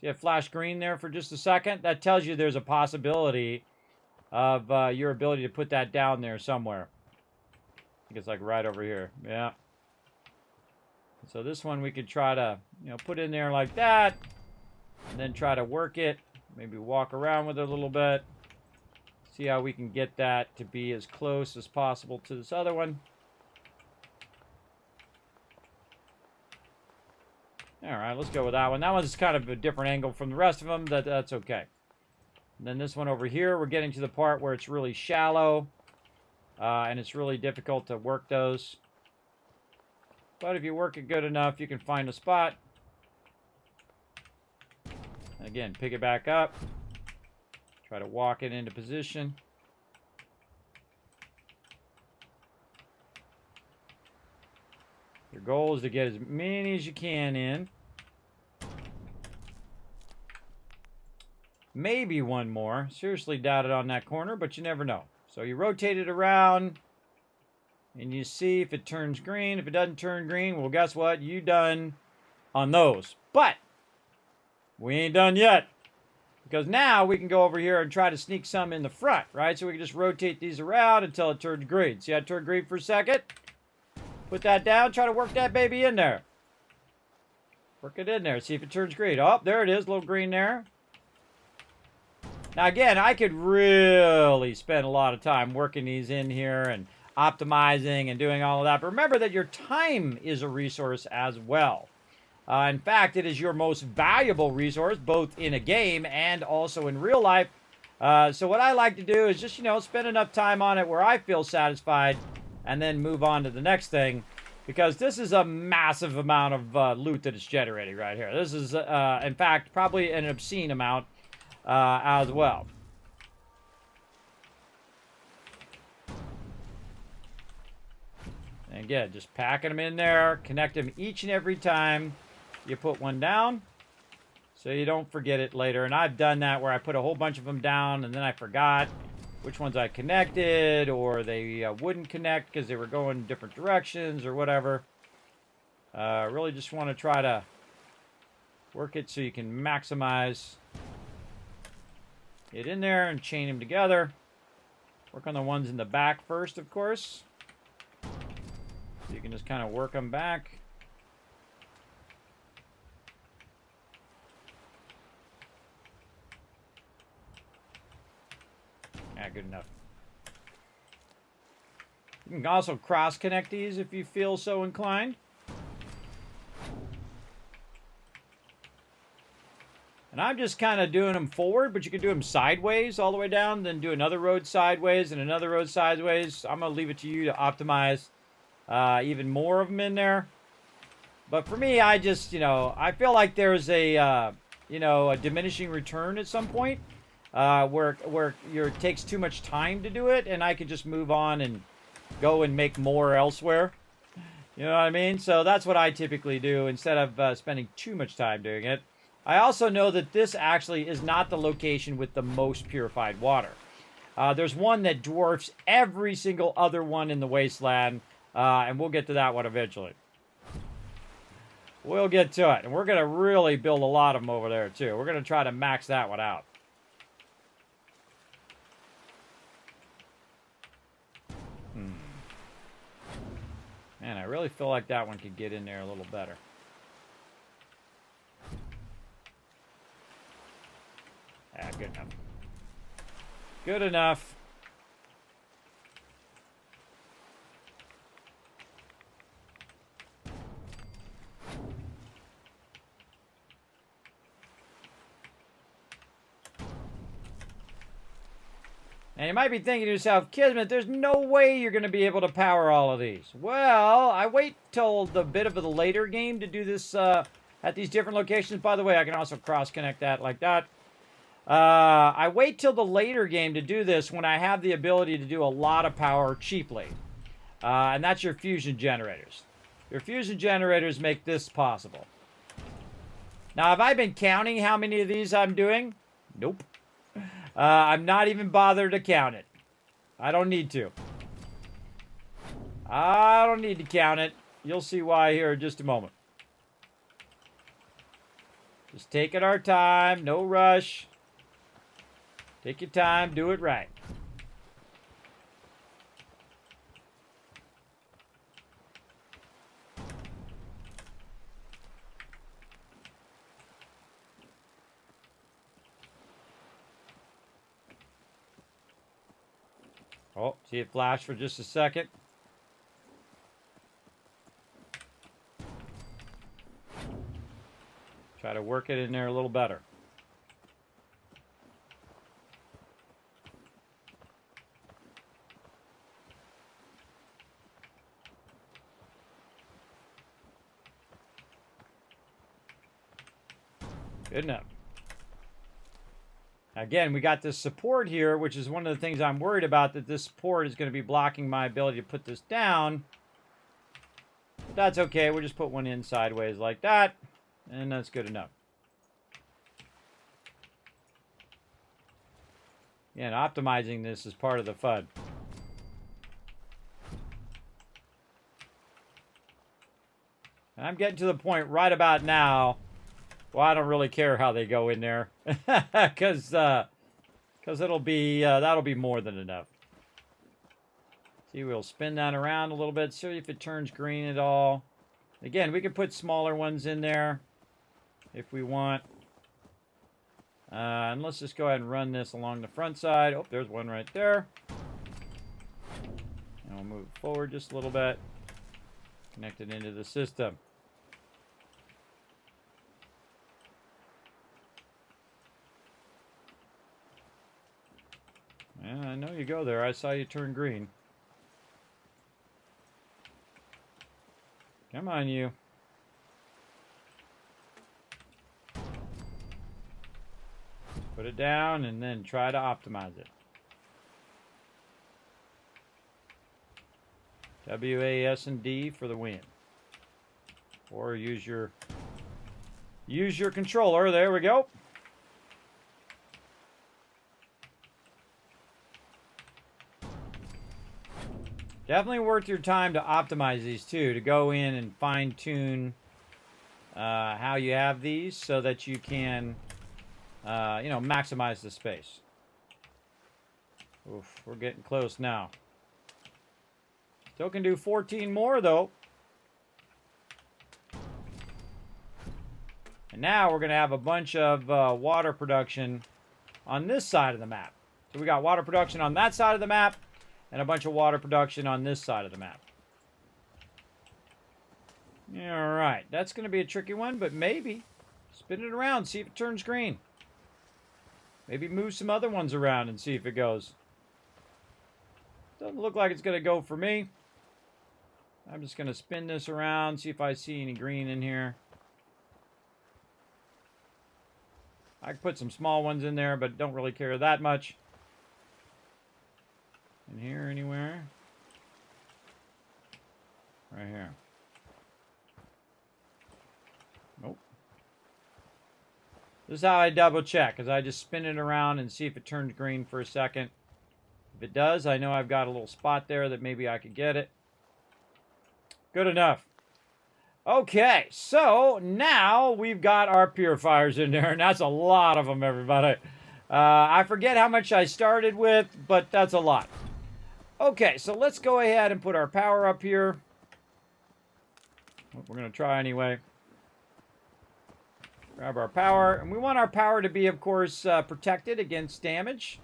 See it flash green there for just a second? That tells you there's a possibility of your ability to put that down there somewhere. I think it's like right over here. Yeah. So this one we could try to, put in there like that. And then try to work it. Maybe walk around with it a little bit. See how we can get that to be as close as possible to this other one. All right, let's go with that one. That one's kind of a different angle from the rest of them. That's okay. And then this one over here, we're getting to the part where it's really shallow. And it's really difficult to work those. But if you work it good enough, you can find a spot. And again, pick it back up. Try to walk it into position. Your goal is to get as many as you can in. Maybe one more. Seriously doubt it on that corner, but you never know. So you rotate it around, and you see if it turns green. If it doesn't turn green, well, guess what? You done on those. But we ain't done yet. Because now we can go over here and try to sneak some in the front, right? So we can just rotate these around until it turns green. See how it turned green for a second? Put that down. Try to work that baby in there. Work it in there. See if it turns green. Oh, there it is. A little green there. Now, again, I could really spend a lot of time working these in here and optimizing and doing all of that. But remember that your time is a resource as well. In fact, it is your most valuable resource, both in a game and also in real life. So what I like to do is just, spend enough time on it where I feel satisfied and then move on to the next thing. Because this is a massive amount of loot that it's generating right here. This is, in fact, probably an obscene amount as well. And again, just packing them in there, connect them each and every time you put one down, so you don't forget it later. And I've done that where I put a whole bunch of them down, and then I forgot which ones I connected, or they wouldn't connect because they were going different directions or whatever. Really just want to try to work it so you can maximize it in there and chain them together. Work on the ones in the back first, of course. So you can just kind of work them back. Yeah, good enough. You can also cross-connect these if you feel so inclined. And I'm just kind of doing them forward, but you can do them sideways all the way down, then do another road sideways and another road sideways. I'm going to leave it to you to optimize even more of them in there. But for me, I just, I feel like there's a, a diminishing return at some point. where it takes too much time to do it, and I could just move on and go and make more elsewhere. You know what I mean? So that's what I typically do instead of spending too much time doing it. I also know that this actually is not the location with the most purified water. There's one that dwarfs every single other one in the wasteland, and we'll get to that one eventually. We'll get to it, and we're going to really build a lot of them over there, too. We're going to try to max that one out. Man, I really feel like that one could get in there a little better. Ah, good enough. Good enough. And you might be thinking to yourself, Kismet, there's no way you're going to be able to power all of these. Well, I wait till the bit of the later game to do this at these different locations. By the way, I can also cross-connect that like that. I wait till the later game to do this when I have the ability to do a lot of power cheaply. And that's your fusion generators. Your fusion generators make this possible. Now, have I been counting how many of these I'm doing? Nope. I'm not even bothered to count it. I don't need to. I don't need to count it. You'll see why here in just a moment. Just taking our time. No rush. Take your time. Do it right. Oh, see it flash for just a second. Try to work it in there a little better. Good enough. Again, we got this support here, which is one of the things I'm worried about, that this support is going to be blocking my ability to put this down. But that's okay. We'll just put one in sideways like that, and that's good enough. Yeah, and optimizing this is part of the fun. And I'm getting to the point right about now. Well, I don't really care how they go in there, because it'll be that'll be more than enough. See, we'll spin that around a little bit, see if it turns green at all. Again, we can put smaller ones in there if we want. And let's just go ahead and run this along the front side. Oh, there's one right there. And we'll move it forward just a little bit. Connect it into the system. Yeah, I know you go there. I saw you turn green. Come on, you. Put it down and then try to optimize it. WAS and D for the win. Or use your controller. There we go. Definitely worth your time to optimize these too, to go in and fine-tune how you have these so that you can, you know, maximize the space. Oof, we're getting close now. Still can do 14 more though. And now we're going to have a bunch of water production on this side of the map. So we got water production on that side of the map, and a bunch of water production on this side of the map. Alright, that's going to be a tricky one, but maybe. Spin it around, see if it turns green. Maybe move some other ones around and see if it goes. Doesn't look like it's going to go for me. I'm just going to spin this around, see if I see any green in here. I could put some small ones in there, but don't really care that much. In here anywhere? Right here. Nope. This is how I double check, because I just spin it around and see if it turns green for a second. If it does, I know I've got a little spot there that maybe I could get it. Good enough. Okay, so now we've got our purifiers in there, and that's a lot of them, everybody. I forget how much I started with, but that's a lot. Okay, so let's go ahead and put our power up here. We're going to try anyway. Grab our power, and we want our power to be, of course, protected against damage.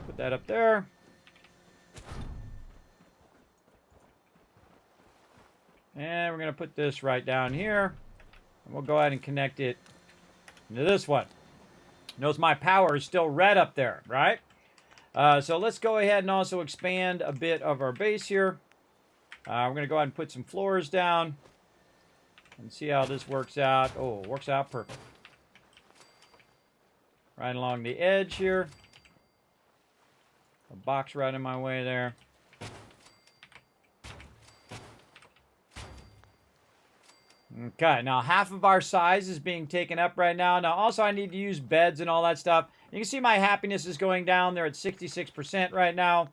Put that up there. And we're going to put this right down here. And we'll go ahead and connect it into this one. Notice my power is still red up there, right? So let's go ahead and also expand a bit of our base here. We're going to go ahead and put some floors down. And see how this works out. Oh, it works out perfect. Right along the edge here. A box right in my way there. Okay, now half of our size is being taken up right now. Now also I need to use beds and all that stuff. You can see my happiness is going down. They're at 66% right now.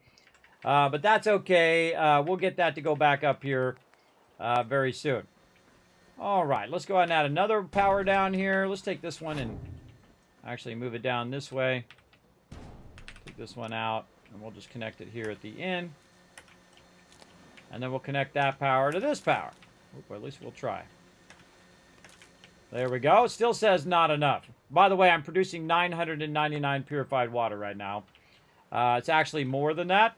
But that's okay. We'll get that to go back up here very soon. All right, let's go ahead and add another power down here. Let's take this one and actually move it down this way. Take this one out, and we'll just connect it here at the end. And then we'll connect that power to this power. Or at least we'll try. There we go. It still says not enough. By the way, I'm producing 999 purified water right now. It's actually more than that.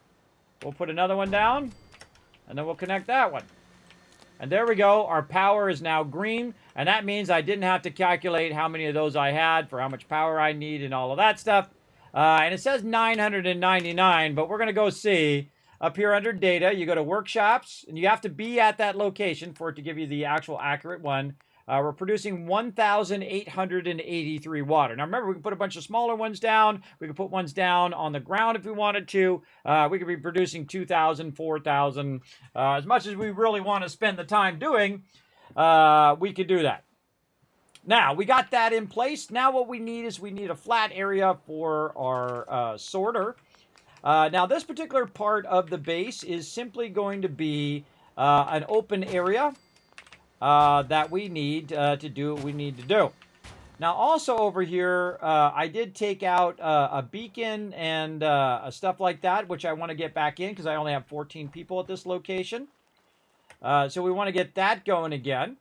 We'll put another one down, and then we'll connect that one. And there we go. Our power is now green, and that means I didn't have to calculate how many of those I had for how much power I need and all of that stuff. And it says 999, but we're going to go see up here under data. You go to workshops, and you have to be at that location for it to give you the actual accurate one. We're producing 1,883 water. Now remember, we can put a bunch of smaller ones down. We can put ones down on the ground if we wanted to. We could be producing 2,000, 4,000. As much as we really want to spend the time doing, we could do that. Now, we got that in place. Now what we need is we need a flat area for our sorter. Now this particular part of the base is simply going to be an open area. That we need to do what we need to do. Now, also over here, I did take out a beacon and stuff like that, which I want to get back in because I only have 14 people at this location. So we want to get that going again.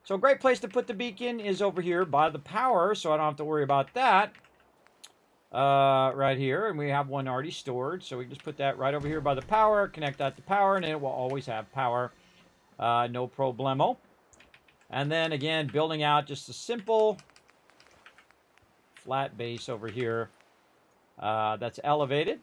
So a great place to put the beacon is over here by the power, so I don't have to worry about that. Right here, and we have one already stored, so we can just put that right over here by the power, connect that to power, and it will always have power. No problemo. And then again, building out just a simple flat base over here that's elevated.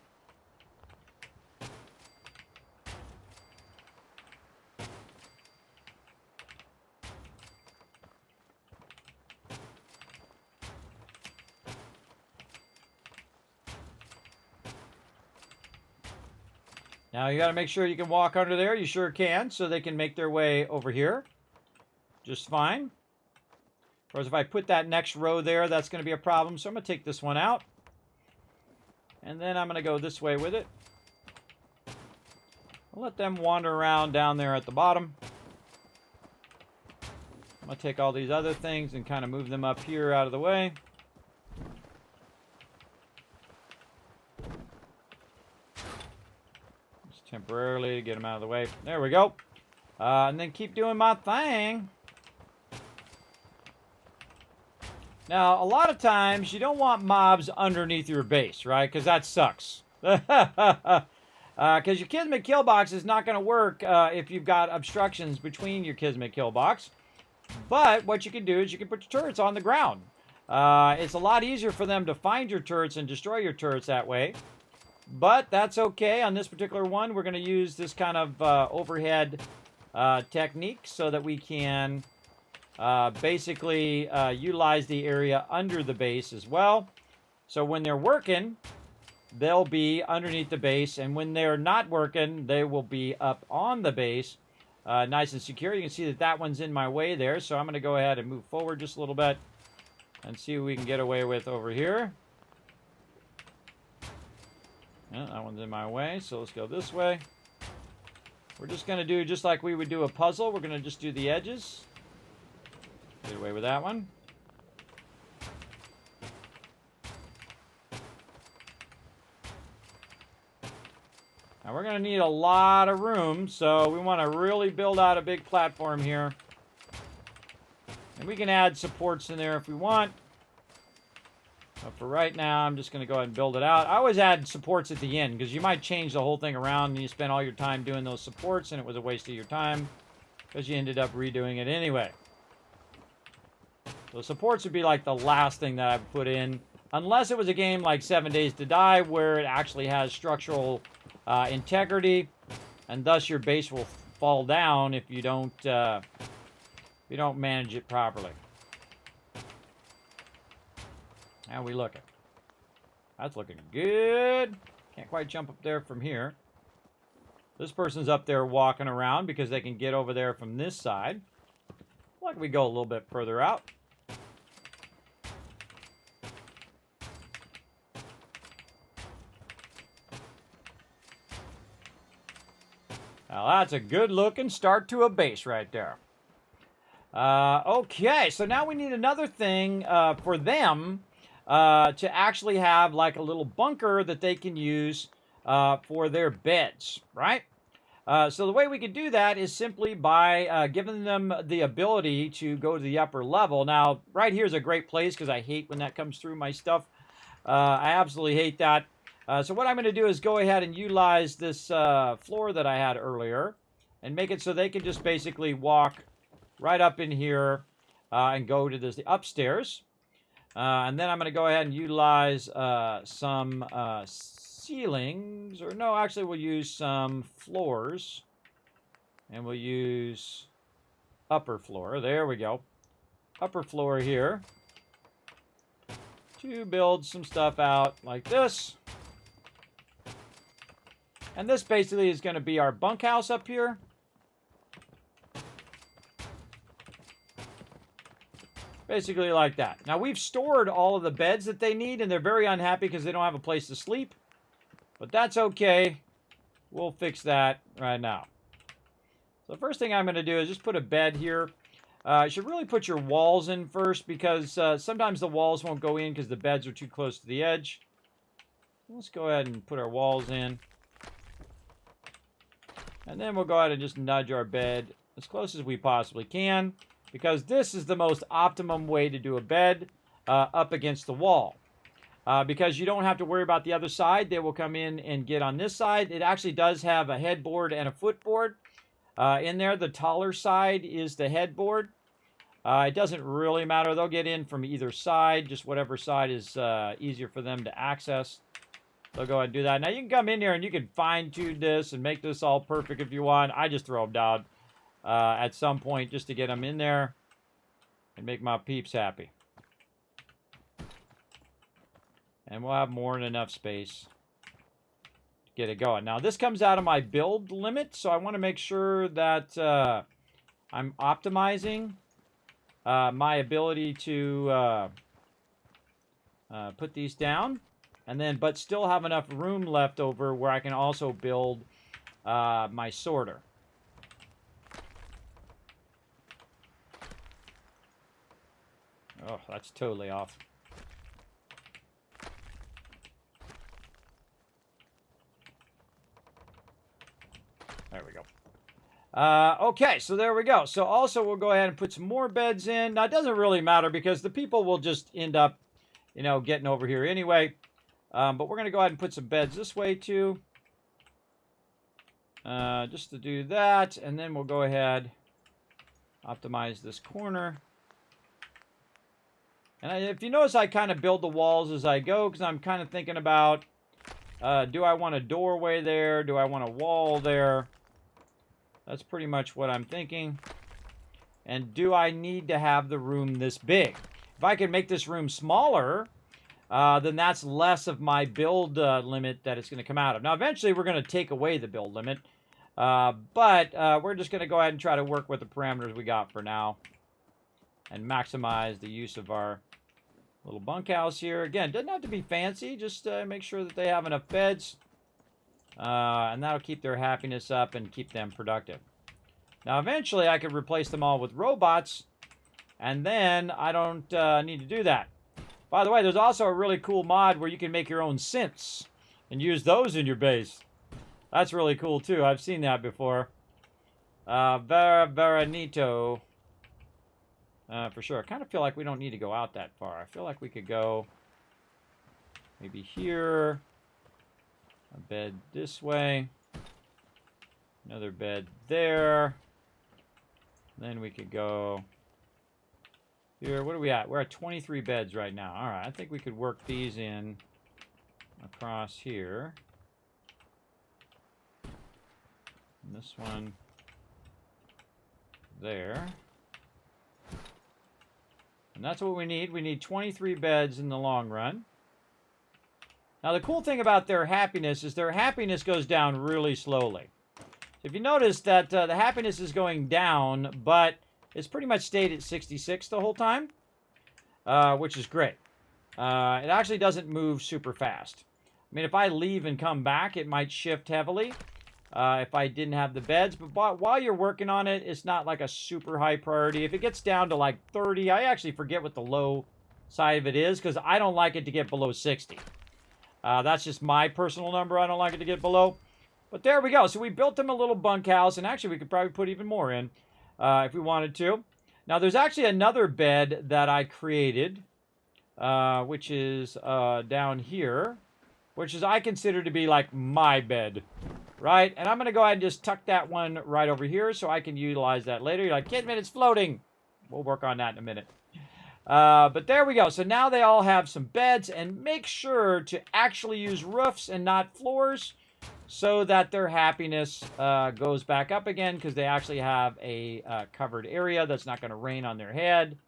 Now you got to make sure you can walk under there. You sure can, so they can make their way over here. Just fine. Of course, if I put that next row there, that's going to be a problem. So I'm going to take this one out. And then I'm going to go this way with it. I'll let them wander around down there at the bottom. I'm going to take all these other things and kind of move them up here out of the way. Just temporarily get them out of the way. There we go. And then keep doing my thing. Now, a lot of times, you don't want mobs underneath your base, right? Because that sucks. Because your Kismet kill box is not going to work if you've got obstructions between your Kismet kill box. But what you can do is you can put your turrets on the ground. It's a lot easier for them to find your turrets and destroy your turrets that way. But that's okay. On this particular one, we're going to use this kind of overhead technique so that we can basically utilize the area under the base as well. So when they're working, they'll be underneath the base, and when they're not working, they will be up on the base, nice and secure. You can see that that one's in my way there, so I'm going to go ahead and move forward just a little bit and see what we can get away with over here. Yeah, that one's in my way, so let's go this way. We're just going to do just like we would do a puzzle. We're going to just do the edges. Get away with that one. Now we're going to need a lot of room, so we want to really build out a big platform here. And we can add supports in there if we want. But for right now, I'm just going to go ahead and build it out. I always add supports at the end, because you might change the whole thing around and you spend all your time doing those supports, and it was a waste of your time, because you ended up redoing it anyway. So supports would be like the last thing that I would put in, unless it was a game like 7 Days to Die, where it actually has structural integrity, and thus your base will fall down if you don't manage it properly. How we looking? That's looking good. Can't quite jump up there from here. This person's up there walking around because they can get over there from this side. Why don't we go a little bit further out? Now that's a good looking start to a base right there. Okay, so now we need another thing for them to actually have like a little bunker that they can use for their beds, right? So the way we could do that is simply by giving them the ability to go to the upper level. Now, right here is a great place because I hate when that comes through my stuff. I absolutely hate that. So what I'm going to do is go ahead and utilize this floor that I had earlier and make it so they can just basically walk right up in here and go to the upstairs. And then I'm going to go ahead and utilize some ceilings. Or no, actually we'll use some floors. And we'll use upper floor. There we go. Upper floor here. To build some stuff out like this. And this basically is going to be our bunkhouse up here. Basically like that. Now, we've stored all of the beds that they need, and they're very unhappy because they don't have a place to sleep. But that's okay. We'll fix that right now. So the first thing I'm going to do is just put a bed here. You should really put your walls in first because sometimes the walls won't go in because the beds are too close to the edge. Let's go ahead and put our walls in. And then we'll go ahead and just nudge our bed as close as we possibly can, because this is the most optimum way to do a bed up against the wall. Because you don't have to worry about the other side. They will come in and get on this side. It actually does have a headboard and a footboard in there. The taller side is the headboard. It doesn't really matter. They'll get in from either side, just whatever side is easier for them to access. They'll go ahead and do that. Now, you can come in here and you can fine-tune this and make this all perfect if you want. I just throw them down at some point just to get them in there and make my peeps happy. And we'll have more than enough space to get it going. Now, this comes out of my build limit, so I want to make sure that I'm optimizing my ability to put these down. And then, but still have enough room left over where I can also build my sorter. Oh, that's totally off. There we go. Okay, so there we go. So also we'll go ahead and put some more beds in. Now, it doesn't really matter because the people will just end up, you know, getting over here anyway. But we're going to go ahead and put some beds this way too. Just to do that. And then we'll go ahead, optimize this corner. And if you notice, I kind of build the walls as I go because I'm kind of thinking about, do I want a doorway there? Do I want a wall there? That's pretty much what I'm thinking. And do I need to have the room this big? If I can make this room smaller, then that's less of my build limit that it's going to come out of. Now, eventually, we're going to take away the build limit. But we're just going to go ahead and try to work with the parameters we got for now. And maximize the use of our little bunkhouse here. Again, doesn't have to be fancy. Just make sure that they have enough beds. And that'll keep their happiness up and keep them productive. Now, eventually, I could replace them all with robots. And then I don't need to do that. By the way, there's also a really cool mod where you can make your own synths and use those in your base. That's really cool, too. I've seen that before. Very neato. For sure. I kind of feel like we don't need to go out that far. I feel like we could go maybe here. A bed this way. Another bed there. Then we could go here. What are we at? We're at 23 beds right now. All right. I think we could work these in across here. And this one there. And that's what we need. We need 23 beds in the long run. Now, the cool thing about their happiness is their happiness goes down really slowly. So if you notice that the happiness is going down, but it's pretty much stayed at 66 the whole time, which is great. It actually doesn't move super fast. I mean, if I leave and come back, it might shift heavily if I didn't have the beds. But while you're working on it, it's not like a super high priority. If it gets down to like 30, I actually forget what the low side of it is because I don't like it to get below 60. That's just my personal number. I don't like it to get below. But there we go. So we built them a little bunkhouse, and actually we could probably put even more in if we wanted to. Now there's actually another bed that I created, which is down here, which is I consider to be like my bed, right? And I'm going to go ahead and just tuck that one right over here so I can utilize that later. You're like, Kismet, it's floating. We'll work on that in a minute. But there we go. So now they all have some beds, and make sure to actually use roofs and not floors so that their happiness goes back up again because they actually have a covered area that's not going to rain on their head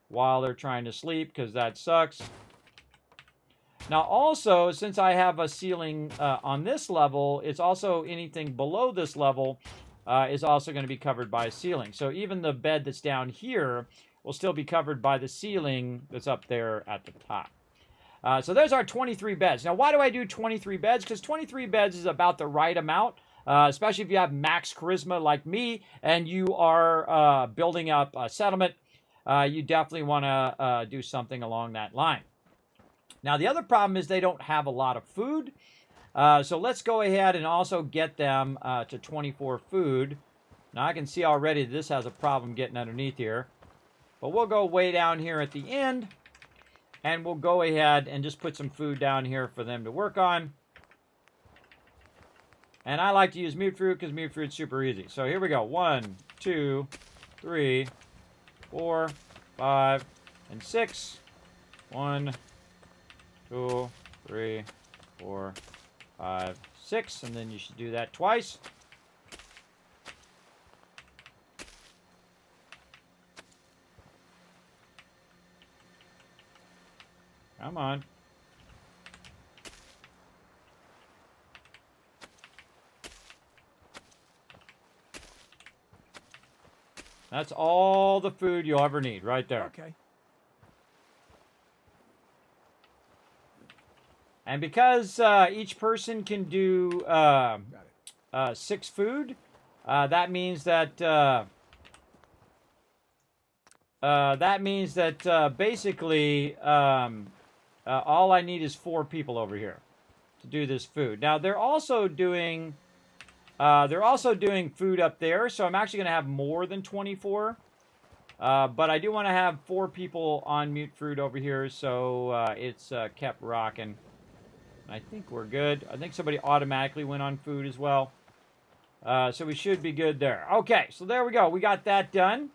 while they're trying to sleep because that sucks. Now also, since I have a ceiling on this level, it's also anything below this level is also going to be covered by a ceiling. So even the bed that's down here will still be covered by the ceiling that's up there at the top. So there's our 23 beds. Now, why do I do 23 beds? Because 23 beds is about the right amount, especially if you have max charisma like me and you are building up a settlement. You definitely want to do something along that line. Now, the other problem is they don't have a lot of food. So let's go ahead and also get them to 24 food. Now, I can see already this has a problem getting underneath here. But we'll go way down here at the end. And we'll go ahead and just put some food down here for them to work on. And I like to use mute fruit because mute fruit's super easy. So here we go. 1, 2, 3, 4, 5, and 6. 1, 2, 3, 4, 5, 6. And then you should do that twice. Come on. That's all the food you'll ever need right there. Okay. And because each person can do 6 food, that means that basically all I need is 4 people over here to do this food. Now they're also doing food up there, so I'm actually going to have more than 24. But I do want to have 4 people on mute fruit over here, so it's kept rocking. I think we're good. I think somebody automatically went on food as well. So we should be good there. Okay, so there we go. We got that done.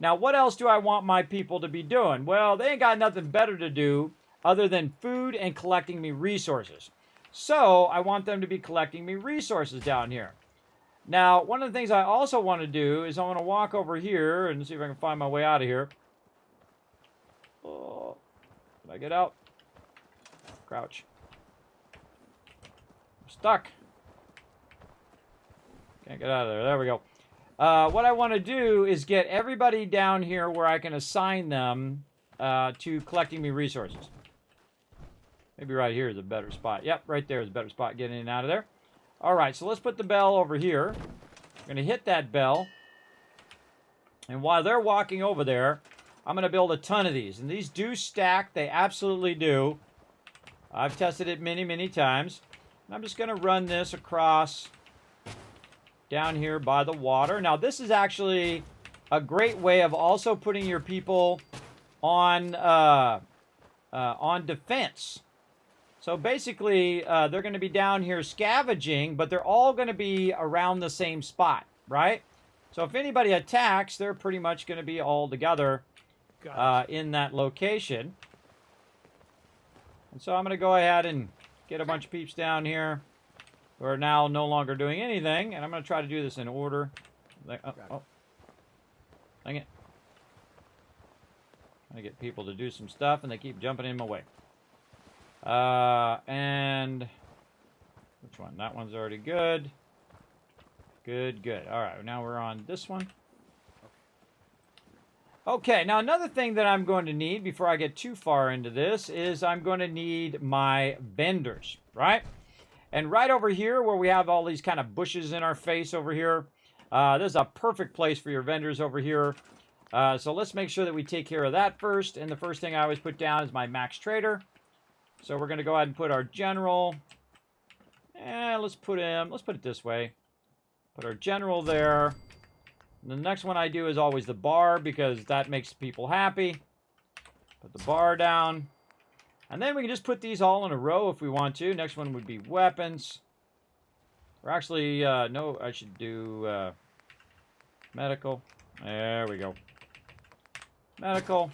Now, what else do I want my people to be doing? Well, they ain't got nothing better to do other than food and collecting me resources. So I want them to be collecting me resources down here. Now, one of the things I also want to do is I want to walk over here and see if I can find my way out of here. Oh, can I get out? Crouch. I'm stuck. Can't get out of there. There we go. What I want to do is get everybody down here where I can assign them to collecting me resources. Maybe right here is a better spot. Yep, right there is a better spot getting in and out of there. All right, so let's put the bell over here. I'm going to hit that bell. And while they're walking over there, I'm going to build a ton of these. And these do stack. They absolutely do. I've tested it many, many times. And I'm just going to run this across down here by the water. Now, this is actually a great way of also putting your people on defense. So basically, they're going to be down here scavenging, but they're all going to be around the same spot, right? So if anybody attacks, they're pretty much going to be all together in that location. And so I'm going to go ahead and get a bunch of peeps down here who are now no longer doing anything. And I'm going to try to do this in order. Oh. Dang it. I get people to do some stuff, and they keep jumping in my way. And which one? That one's already good. Good, good. All right, now we're on this one. Okay, now another thing that I'm going to need before I get too far into this is I'm going to need my vendors, right? And right over here where we have all these kind of bushes in our face over here, this is a perfect place for your vendors over here. So let's make sure that we take care of that first. And the first thing I always put down is my max trader. So we're going to go ahead and put our general. And let's put it this way. Put our general there. And the next one I do is always the bar because that makes people happy. Put the bar down. And then we can just put these all in a row if we want to. Next one would be weapons. Or actually, no, I should do medical. There we go. Medical.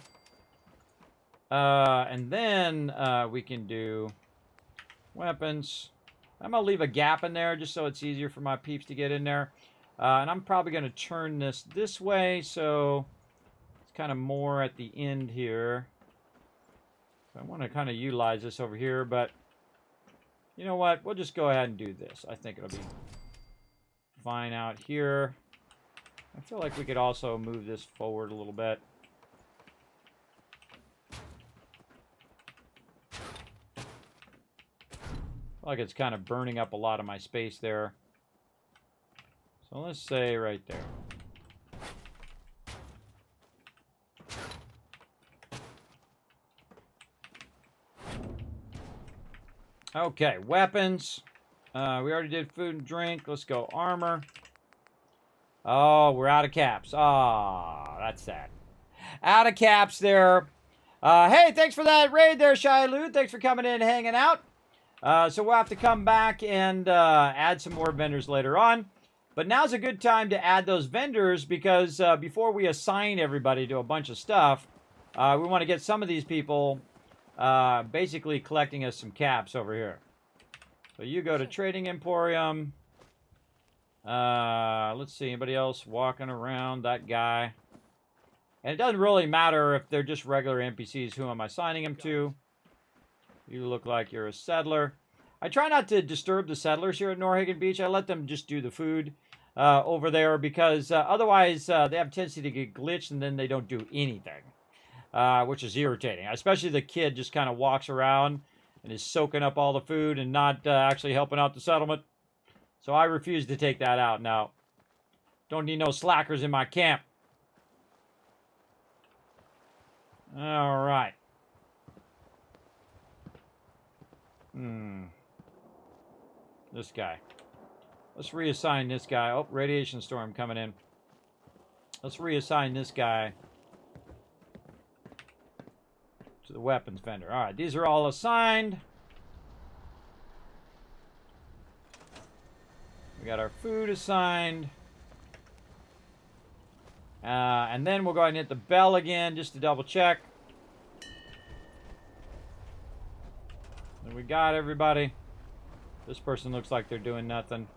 And then we can do weapons. I'm going to leave a gap in there just so it's easier for my peeps to get in there. And I'm probably going to turn this way so it's kind of more at the end here. So I want to kind of utilize this over here, but you know what? We'll just go ahead and do this. I think it'll be fine out here. I feel like we could also move this forward a little bit. Like it's kind of burning up a lot of my space there. So let's say right there. Okay, weapons. We already did food and drink. Let's go armor. Oh, we're out of caps. Ah, that's sad. Out of caps there. Hey, thanks for that raid there, Shiloh. Thanks for coming in and hanging out. So we'll have to come back and add some more vendors later on. But now's a good time to add those vendors because before we assign everybody to a bunch of stuff, we want to get some of these people basically collecting us some caps over here. So you go to Trading Emporium. Let's see, anybody else walking around? That guy. And it doesn't really matter if they're just regular NPCs. Who am I assigning them to? You look like you're a settler. I try not to disturb the settlers here at Norhagen Beach. I let them just do the food over there because otherwise they have a tendency to get glitched and then they don't do anything, which is irritating. Especially the kid just kind of walks around and is soaking up all the food and not actually helping out the settlement. So I refuse to take that out now. Don't need no slackers in my camp. All right. This guy. Let's reassign this guy. Oh, radiation storm coming in. Let's reassign this guy to the weapons vendor. All right, these are all assigned. We got our food assigned. And then we'll go ahead and hit the bell again just to double check. And we got everybody. This person looks like they're doing nothing.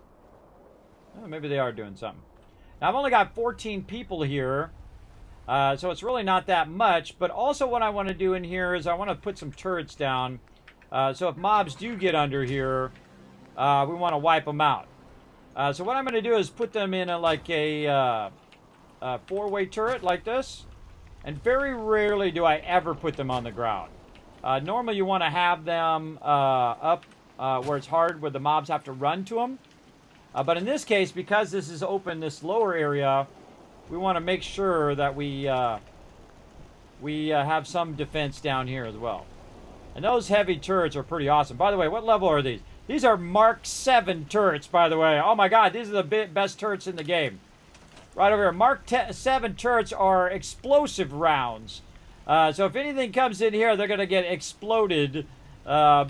Oh, maybe they are doing something. Now, I've only got 14 people here, so it's really not that much. But also what I want to do in here is I want to put some turrets down. So if mobs do get under here, we want to wipe them out. So what I'm going to do is put them in like a four-way turret like this. And very rarely do I ever put them on the ground. Normally you want to have them up where it's hard, where the mobs have to run to them. But in this case, because this is open, this lower area, we want to make sure that we have some defense down here as well. And those heavy turrets are pretty awesome. By the way, what level are these? These are Mark 7 turrets, by the way. Oh my god, these are the best turrets in the game. Right over here. Mark 7 turrets are explosive rounds. So if anything comes in here, they're going to get exploded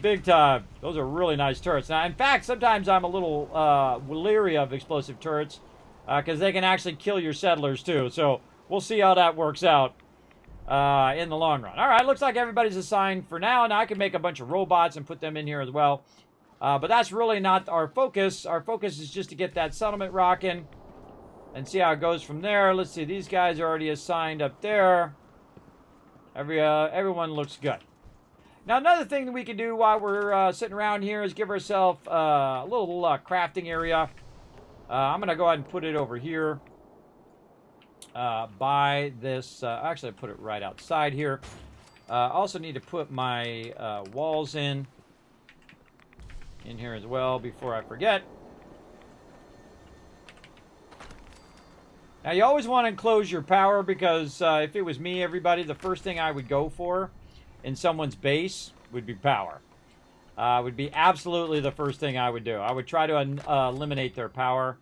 big time. Those are really nice turrets. Now, in fact, sometimes I'm a little leery of explosive turrets because they can actually kill your settlers too. So we'll see how that works out in the long run. All right, looks like everybody's assigned for now. Now I can make a bunch of robots and put them in here as well. But that's really not our focus. Our focus is just to get that settlement rocking and see how it goes from there. Let's see, these guys are already assigned up there. Everyone looks good. Now, another thing that we can do while we're sitting around here is give ourselves a little crafting area. I'm going to go ahead and put it over here by this. Actually, I put it right outside here. I also need to put my walls in here as well before I forget. Now, you always want to enclose your power because if it was me, everybody, the first thing I would go for in someone's base would be power. Would be absolutely the first thing I would do. I would try to eliminate their power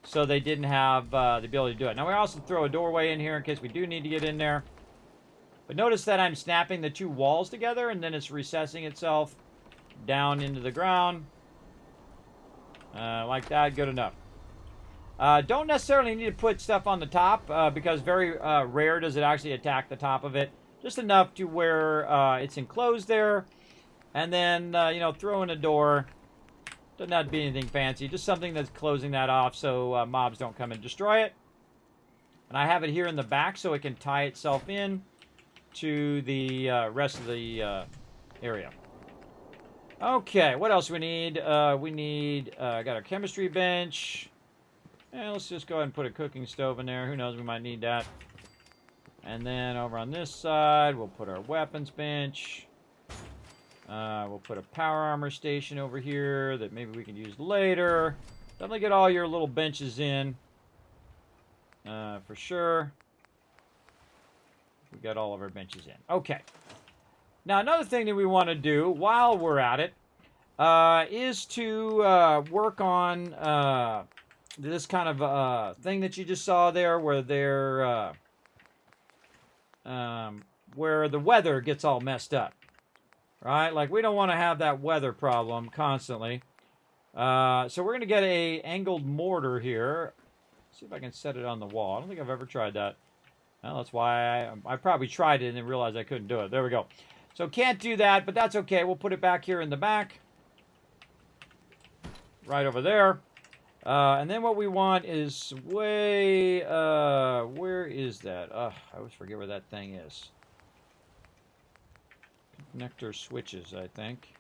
so they didn't have the ability to do it. Now, we also throw a doorway in here in case we do need to get in there. But notice that I'm snapping the two walls together and then it's recessing itself down into the ground. Like that, good enough. Don't necessarily need to put stuff on the top because very rare does it actually attack the top of it. Just enough to where it's enclosed there. And then, you know, throw in a door. Doesn't have to be anything fancy. Just something that's closing that off so mobs don't come and destroy it. And I have it here in the back so it can tie itself in to the rest of the area. Okay, what else we need? Got our chemistry bench. Let's just go ahead and put a cooking stove in there. Who knows, we might need that. And then over on this side, we'll put our weapons bench. We'll put a power armor station over here that maybe we can use later. Definitely get all your little benches in. For sure. We got all of our benches in. Okay. Now, another thing that we want to do while we're at it is to work on this kind of thing that you just saw there where they're where the weather gets all messed up. Right? Like, we don't want to have that weather problem constantly. So we're going to get a angled mortar here. See if I can set it on the wall. I don't think I've ever tried that. Well, that's why I probably tried it and then realized I couldn't do it. There we go. So can't do that, but that's okay. We'll put it back here in the back. Right over there. And then what we want is way... where is that? I always forget where that thing is. Connector switches, I think.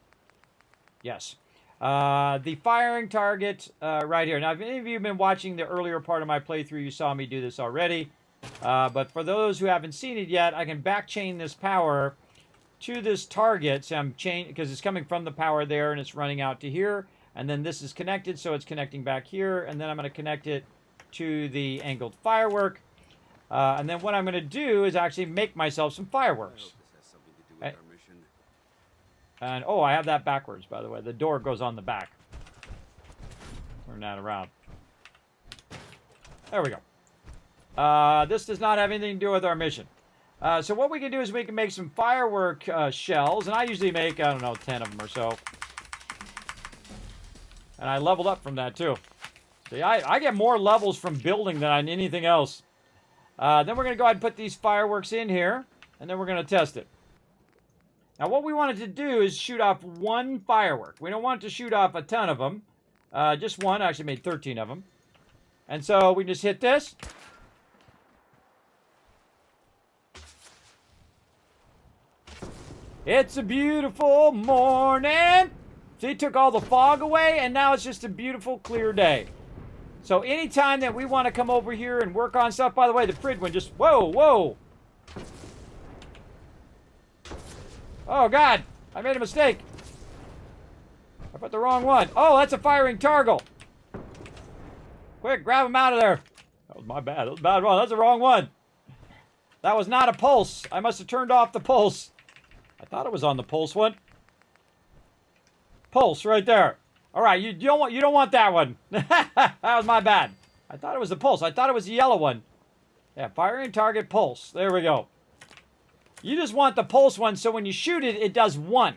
Yes. The firing target right here. Now, if any of you have been watching the earlier part of my playthrough, you saw me do this already. But for those who haven't seen it yet, I can back chain this power to this target. So I'm chain because it's coming from the power there and it's running out to here. And then this is connected, so it's connecting back here. And then I'm going to connect it to the angled firework. And then what I'm going to do is actually make myself some fireworks. And, oh, I have that backwards, by the way. The door goes on the back. Turn that around. There we go. This does not have anything to do with our mission. So what we can do is we can make some firework shells. And I usually make, I don't know, 10 of them or so. And I leveled up from that, too. See, I get more levels from building than on anything else. Then we're going to go ahead and put these fireworks in here. And then we're going to test it. Now, what we wanted to do is shoot off one firework. We don't want to shoot off a ton of them. Just one. I actually made 13 of them. And so we just hit this. It's a beautiful morning. See, took all the fog away, and now it's just a beautiful, clear day. So anytime that we want to come over here and work on stuff, by the way, the Prid one just, whoa, whoa. Oh, God, I made a mistake. I put the wrong one. Oh, that's a firing Targle. Quick, grab him out of there. That was my bad. That was a bad one. That's the wrong one. That was not a pulse. I must have turned off the pulse. I thought it was on the pulse one. Pulse right there. All right, you don't want that one. That was my bad. I thought it was the pulse. I thought it was the yellow one. Yeah, firing target pulse. There we go. You just want the pulse one, so when you shoot it, it does 1.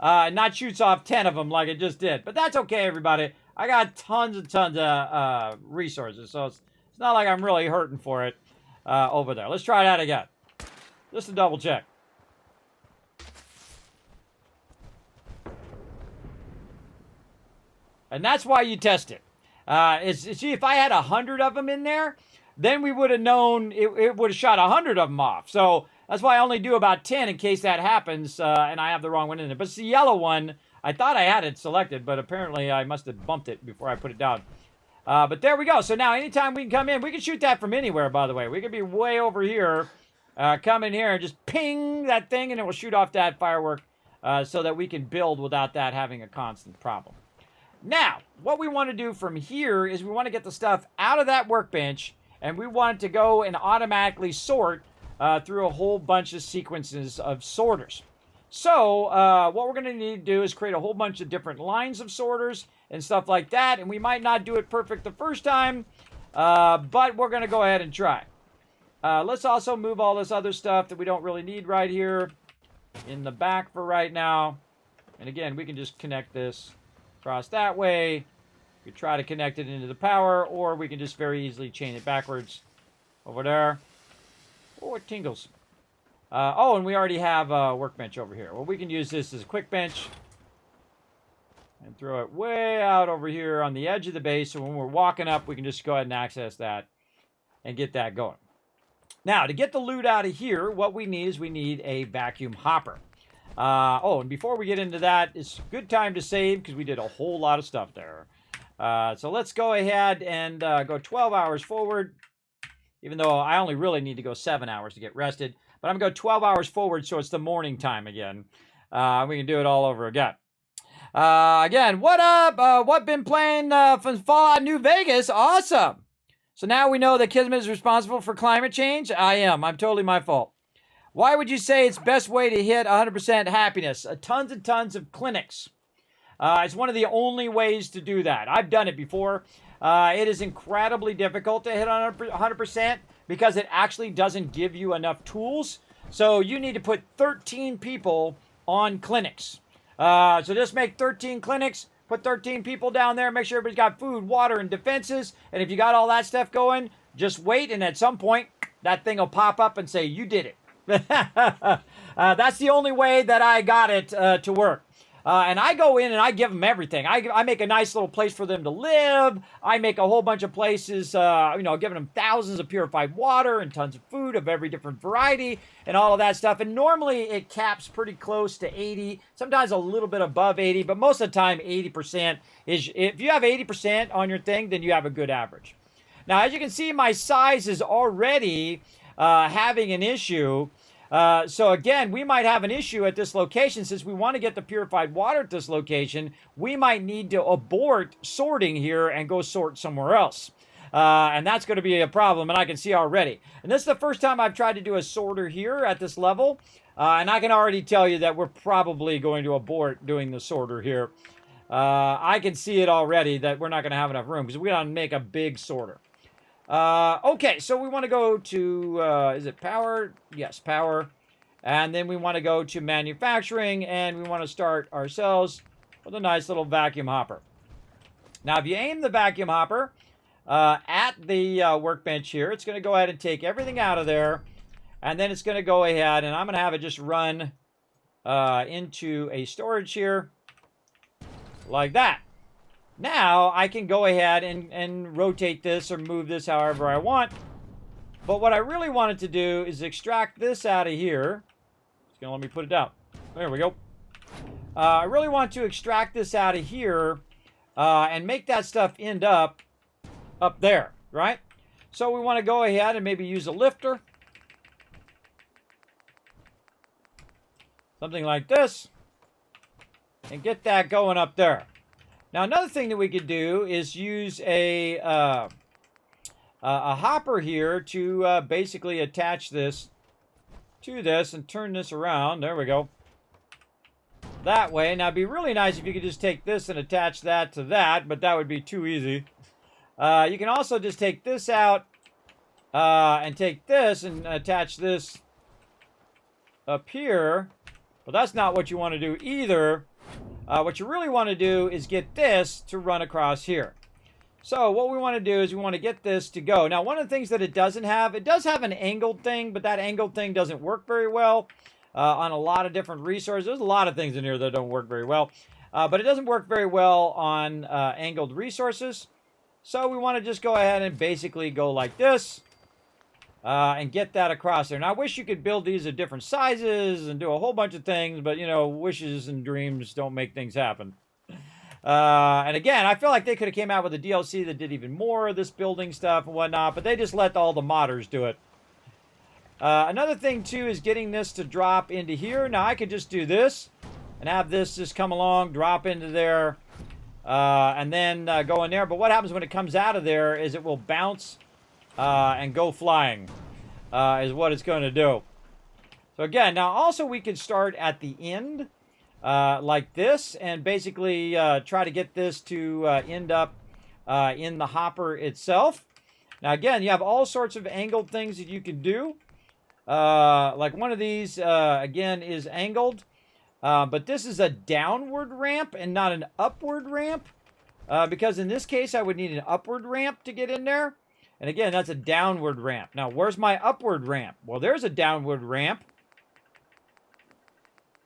Not shoots off 10 of them like it just did. But that's okay, everybody. I got tons and tons of resources, so it's not like I'm really hurting for it over there. Let's try that again. Just to double check. And that's why you test it. See, if I had 100 of them in there, then we would have known it would have shot 100 of them off. So that's why I only do about 10 in case that happens and I have the wrong one in there. But it's the yellow one. I thought I had it selected, but apparently I must have bumped it before I put it down. But there we go. So now anytime we can come in, we can shoot that from anywhere, by the way. We could be way over here, come in here and just ping that thing, and it will shoot off that firework so that we can build without that having a constant problem. Now, what we want to do from here is we want to get the stuff out of that workbench, and we want it to go and automatically sort through a whole bunch of sequences of sorters. So, what we're going to need to do is create a whole bunch of different lines of sorters and stuff like that, and we might not do it perfect the first time, but we're going to go ahead and try. Let's also move all this other stuff that we don't really need right here in the back for right now. And again, we can just connect this across that way. We try to connect it into the power, or we can just very easily chain it backwards over there. Oh, it tingles. Oh, and we already have a workbench over here. Well, we can use this as a quick bench and throw it way out over here on the edge of the base. So when we're walking up, we can just go ahead and access that and get that going. Now, to get the loot out of here, what we need is we need a vacuum hopper. Oh, and before we get into that, it's a good time to save because we did a whole lot of stuff there. So let's go ahead and go 12 hours forward, even though I only really need to go 7 hours to get rested. But I'm going to go 12 hours forward, so it's the morning time again. We can do it all over again. Again, what up? What been playing from Fallout New Vegas? Awesome. So now we know that Kismet is responsible for climate change. I am. I'm totally my fault. Why would you say it's best way to hit 100% happiness? Tons and tons of clinics. It's one of the only ways to do that. I've done it before. It is incredibly difficult to hit 100% because it actually doesn't give you enough tools. So you need to put 13 people on clinics. So just make 13 clinics, put 13 people down there, make sure everybody's got food, water, and defenses. And if you got all that stuff going, just wait, and at some point, that thing will pop up and say, you did it. That's the only way that I got it to work. And I go in and I give them everything. I make a nice little place for them to live. I make a whole bunch of places, giving them thousands of purified water and tons of food of every different variety and all of that stuff. And normally it caps pretty close to 80, sometimes a little bit above 80, but most of the time 80% is, if you have 80% on your thing, then you have a good average. Now, as you can see, my size is already having an issue. So again, we might have an issue at this location. Since we want to get the purified water at this location, we might need to abort sorting here and go sort somewhere else. And that's going to be a problem, and I can see already. And this is the first time I've tried to do a sorter here at this level. And I can already tell you that we're probably going to abort doing the sorter here. I can see it already that we're not going to have enough room because we're going to make a big sorter. Okay, so we want to go to, is it power? Yes, power. And then we want to go to manufacturing, and we want to start ourselves with a nice little vacuum hopper. Now, if you aim the vacuum hopper at the workbench here, it's going to go ahead and take everything out of there, and then it's going to go ahead, and I'm going to have it just run into a storage here, like that. Now I can go ahead and rotate this or move this however I want. But what I really wanted to do is extract this out of here. It's going to let me put it down. There we go. I really want to extract this out of here and make that stuff end up there, right? So we want to go ahead and maybe use a lifter. Something like this. And get that going up there. Now, another thing that we could do is use a hopper here to basically attach this to this and turn this around. There we go. That way. Now, it'd be really nice if you could just take this and attach that to that, but that would be too easy. You can also just take this out and take this and attach this up here, but that's not what you want to do either. What you really want to do is get this to run across here. So what we want to do is we want to get this to go. Now, one of the things that it does have an angled thing, but that angled thing doesn't work very well on a lot of different resources. There's a lot of things in here that don't work very well, but it doesn't work very well on angled resources. So we want to just go ahead and basically go like this and get that across there. Now, I wish you could build these at different sizes and do a whole bunch of things, but, you know, wishes and dreams don't make things happen. And again, I feel like they could have came out with a DLC that did even more of this building stuff and whatnot, but they just let all the modders do it. Another thing, too, is getting this to drop into here. Now, I could just do this and have this just come along, drop into there, and then go in there. But what happens when it comes out of there is it will bounce and go flying, is what it's going to do. So again, now also we could start at the end, like this, and basically try to get this to end up in the hopper itself. Now again, you have all sorts of angled things that you can do. Like one of these, again, is angled. But this is a downward ramp and not an upward ramp. Because in this case, I would need an upward ramp to get in there. And again, that's a downward ramp. Now, where's my upward ramp? Well, there's a downward ramp.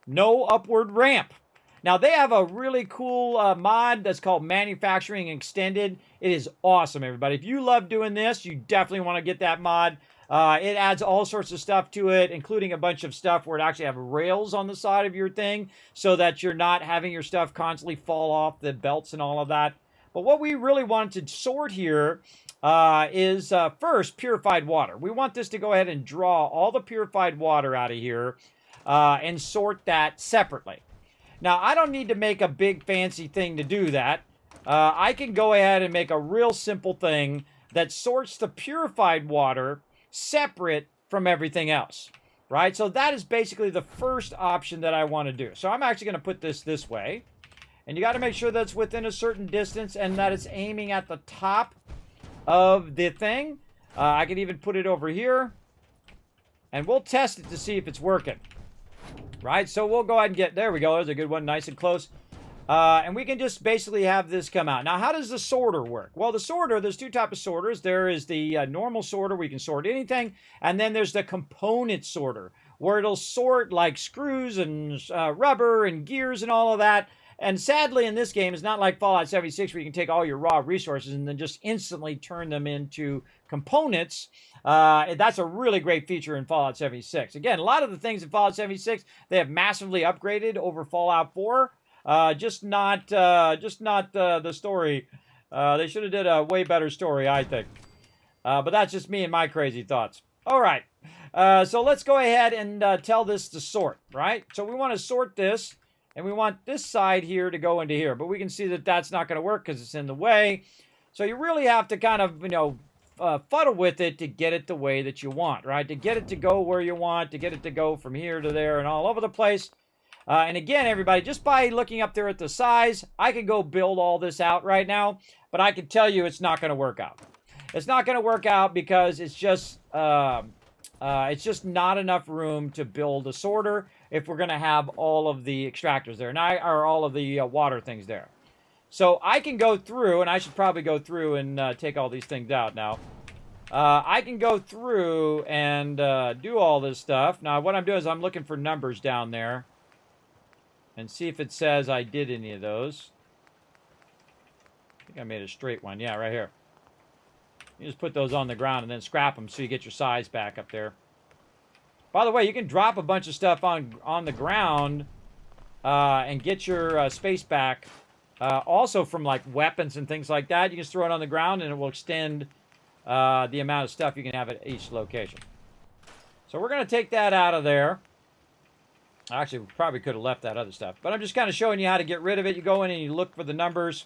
No upward ramp. Now, they have a really cool mod that's called Manufacturing Extended. It is awesome, everybody. If you love doing this, you definitely want to get that mod. It adds all sorts of stuff to it, including a bunch of stuff where it actually have rails on the side of your thing so that you're not having your stuff constantly fall off the belts and all of that. But what we really want to sort here is first purified water. We want this to go ahead and draw all the purified water out of here and sort that separately. Now, I don't need to make a big fancy thing to do that. I can go ahead and make a real simple thing that sorts the purified water separate from everything else, right? So that is basically the first option that I want to do. So I'm actually going to put this way. And you got to make sure that's within a certain distance and that it's aiming at the top of the thing. I could even put it over here. And we'll test it to see if it's working. Right? So we'll go ahead and get... There we go. There's a good one. Nice and close. And we can just basically have this come out. Now, how does the sorter work? Well, the sorter, there's two types of sorters. There is the normal sorter where you can sort anything. And then there's the component sorter where it'll sort like screws and rubber and gears and all of that. And sadly, in this game, it's not like Fallout 76 where you can take all your raw resources and then just instantly turn them into components. That's a really great feature in Fallout 76. Again, a lot of the things in Fallout 76, they have massively upgraded over Fallout 4. Just not the story. They should have did a way better story, I think. But that's just me and my crazy thoughts. All right. So let's go ahead and tell this to sort, right? So we want to sort this, and we want this side here to go into here. But we can see that that's not going to work because it's in the way. So you really have to kind of, fuddle with it to get it the way that you want, right? To get it to go where you want, to get it to go from here to there and all over the place. And again, everybody, just by looking up there at the size, I could go build all this out right now, but I can tell you it's not going to work out. It's not going to work out because it's just not enough room to build a sorter if we're going to have all of the extractors there, or all of the water things there. So I can go through, and I should probably go through and take all these things out now. I can go through and do all this stuff. Now, what I'm doing is I'm looking for numbers down there and see if it says I did any of those. think I made a straight one. Yeah, right here. You just put those on the ground and then scrap them so you get your size back up there. By the way, you can drop a bunch of stuff on the ground and get your space back. Also from like weapons and things like that. You can just throw it on the ground and it will extend the amount of stuff you can have at each location. So we're going to take that out of there. Actually, we probably could have left that other stuff. But I'm just kind of showing you how to get rid of it. You go in and you look for the numbers.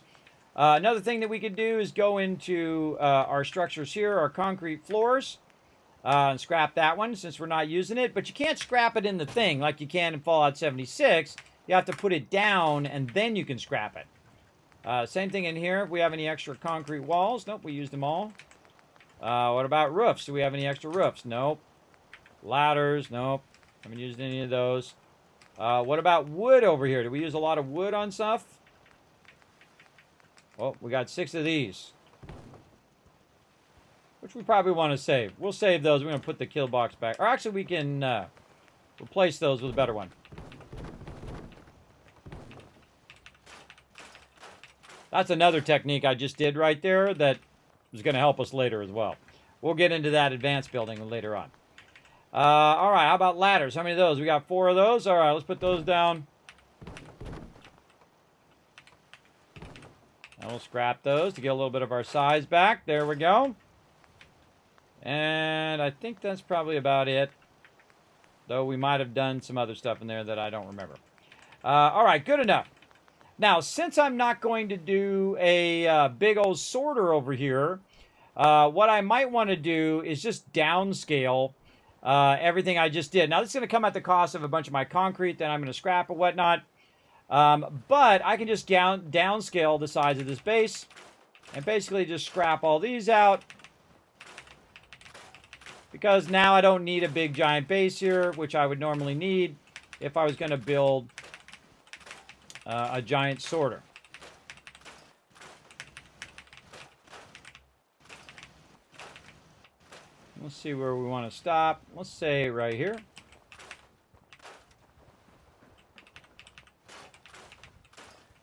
Another thing that we could do is go into our structures here, our concrete floors, and scrap that one since we're not using it. But you can't scrap it in the thing like you can in Fallout 76. You have to put it down and then you can scrap it. Same thing in here. If we have any extra concrete walls, nope, we used them all. What about roofs? Do we have any extra roofs? Nope. Ladders, nope. Haven't used any of those. What about wood over here? Do we use a lot of wood on stuff? Oh, we got 6 of these. Which we probably want to save. We'll save those. We're going to put the kill box back. Or actually, we can replace those with a better one. That's another technique I just did right there that is going to help us later as well. We'll get into that advanced building later on. All right, how about ladders? How many of those? We got 4 of those. All right, let's put those down. And we'll scrap those to get a little bit of our size back. There we go. And I think that's probably about it. Though we might have done some other stuff in there that I don't remember. All right, good enough. Now, since I'm not going to do a big old sorter over here, what I might want to do is just downscale everything I just did. Now, this is going to come at the cost of a bunch of my concrete that I'm going to scrap or whatnot. But I can just downscale the size of this base and basically just scrap all these out. Because now I don't need a big giant base here, which I would normally need if I was going to build a giant sorter. Let's see where we want to stop. Let's say right here.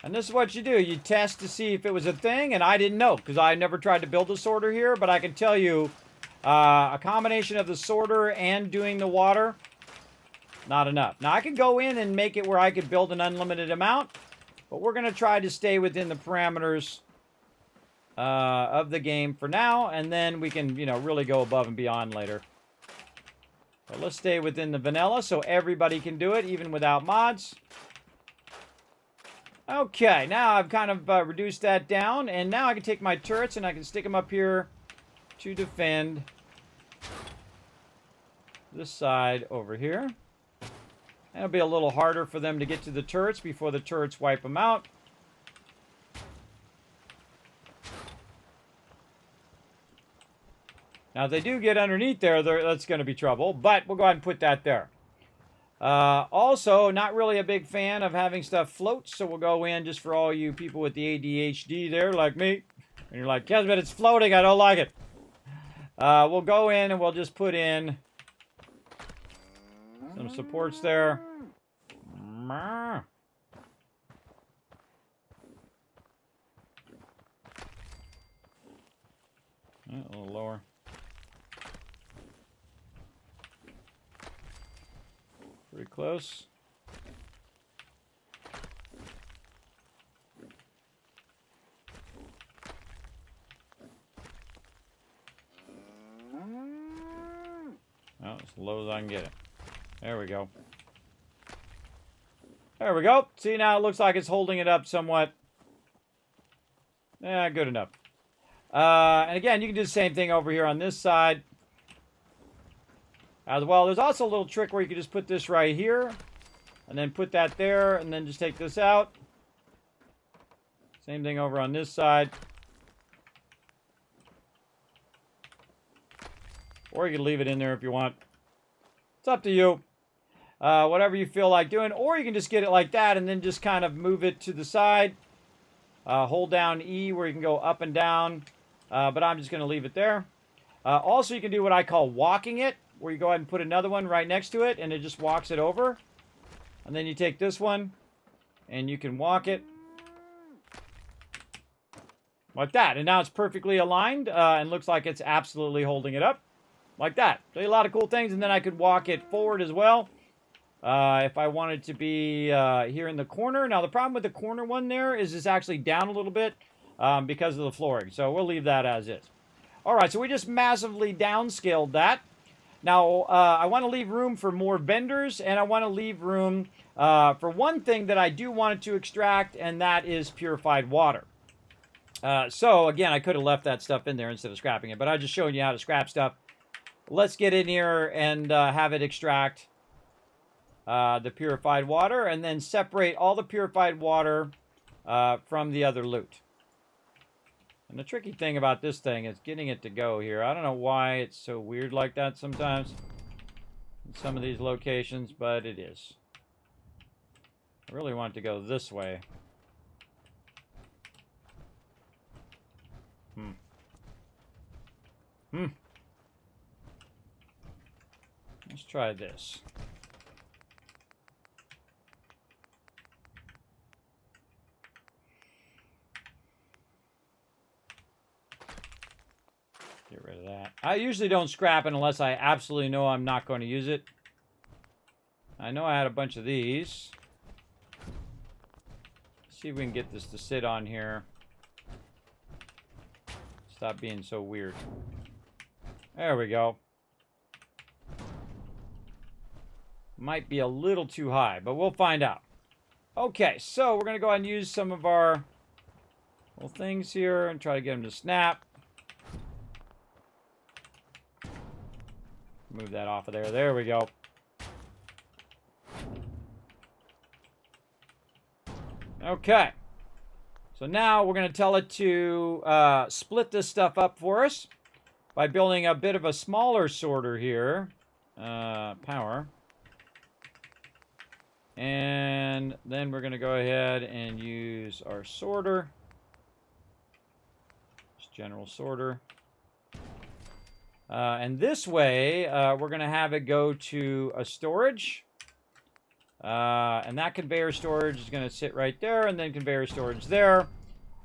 And this is what you do. You test to see if it was a thing, and I didn't know because I never tried to build a sorter here, but I can tell you a combination of the sorter and doing the water, not enough. Now, I could go in and make it where I could build an unlimited amount, but we're going to try to stay within the parameters of the game for now, and then we can, you know, really go above and beyond later. But let's stay within the vanilla so everybody can do it, even without mods. Okay, now I've kind of reduced that down, and now I can take my turrets and I can stick them up here to defend this side over here. And it'll be a little harder for them to get to the turrets before the turrets wipe them out. Now, if they do get underneath there, that's going to be trouble, but we'll go ahead and put that there. Also, not really a big fan of having stuff float, so we'll go in just for all you people with the ADHD there, like me. And you're like, Kismet, it's floating, I don't like it. We'll go in and we'll just put in some supports there. A little lower. Pretty close. Oh, as low as I can get it. There we go. There we go. See, now it looks like it's holding it up somewhat. Yeah, good enough. And again, you can do the same thing over here on this side as well. There's also a little trick where you can just put this right here and then put that there and then just take this out. Same thing over on this side. Or you can leave it in there if you want. It's up to you. Whatever you feel like doing. Or you can just get it like that and then just kind of move it to the side. Hold down E where you can go up and down. But I'm just going to leave it there. Also, you can do what I call walking it, where you go ahead and put another one right next to it, and it just walks it over. And then you take this one, and you can walk it. Like that. And now it's perfectly aligned and looks like it's absolutely holding it up. Like that. So a lot of cool things. And then I could walk it forward as well. If I wanted to be here in the corner. Now, the problem with the corner one there is it's actually down a little bit because of the flooring. So we'll leave that as is. All right, so we just massively downscaled that. Now, I want to leave room for more vendors, and I want to leave room for one thing that I do want to extract, and that is purified water. So, again, I could have left that stuff in there instead of scrapping it, but I'm just showing you how to scrap stuff. Let's get in here and have it extract the purified water, and then separate all the purified water from the other loot. And the tricky thing about this thing is getting it to go here. I don't know why it's so weird like that sometimes in some of these locations, but it is. I really want it to go this way. Let's try this. Get rid of that. I usually don't scrap it unless I absolutely know I'm not going to use it. I know I had a bunch of these. Let's see if we can get this to sit on here. Stop being so weird. There we go. Might be a little too high, but we'll find out. Okay, so we're going to go ahead and use some of our little things here and try to get them to snap. Move that off of there. There we go. Okay. So now we're going to tell it to split this stuff up for us by building a bit of a smaller sorter here. Power. And then we're going to go ahead and use our sorter. Just general sorter. And this way, we're going to have it go to a storage. And that conveyor storage is going to sit right there, and then conveyor storage there.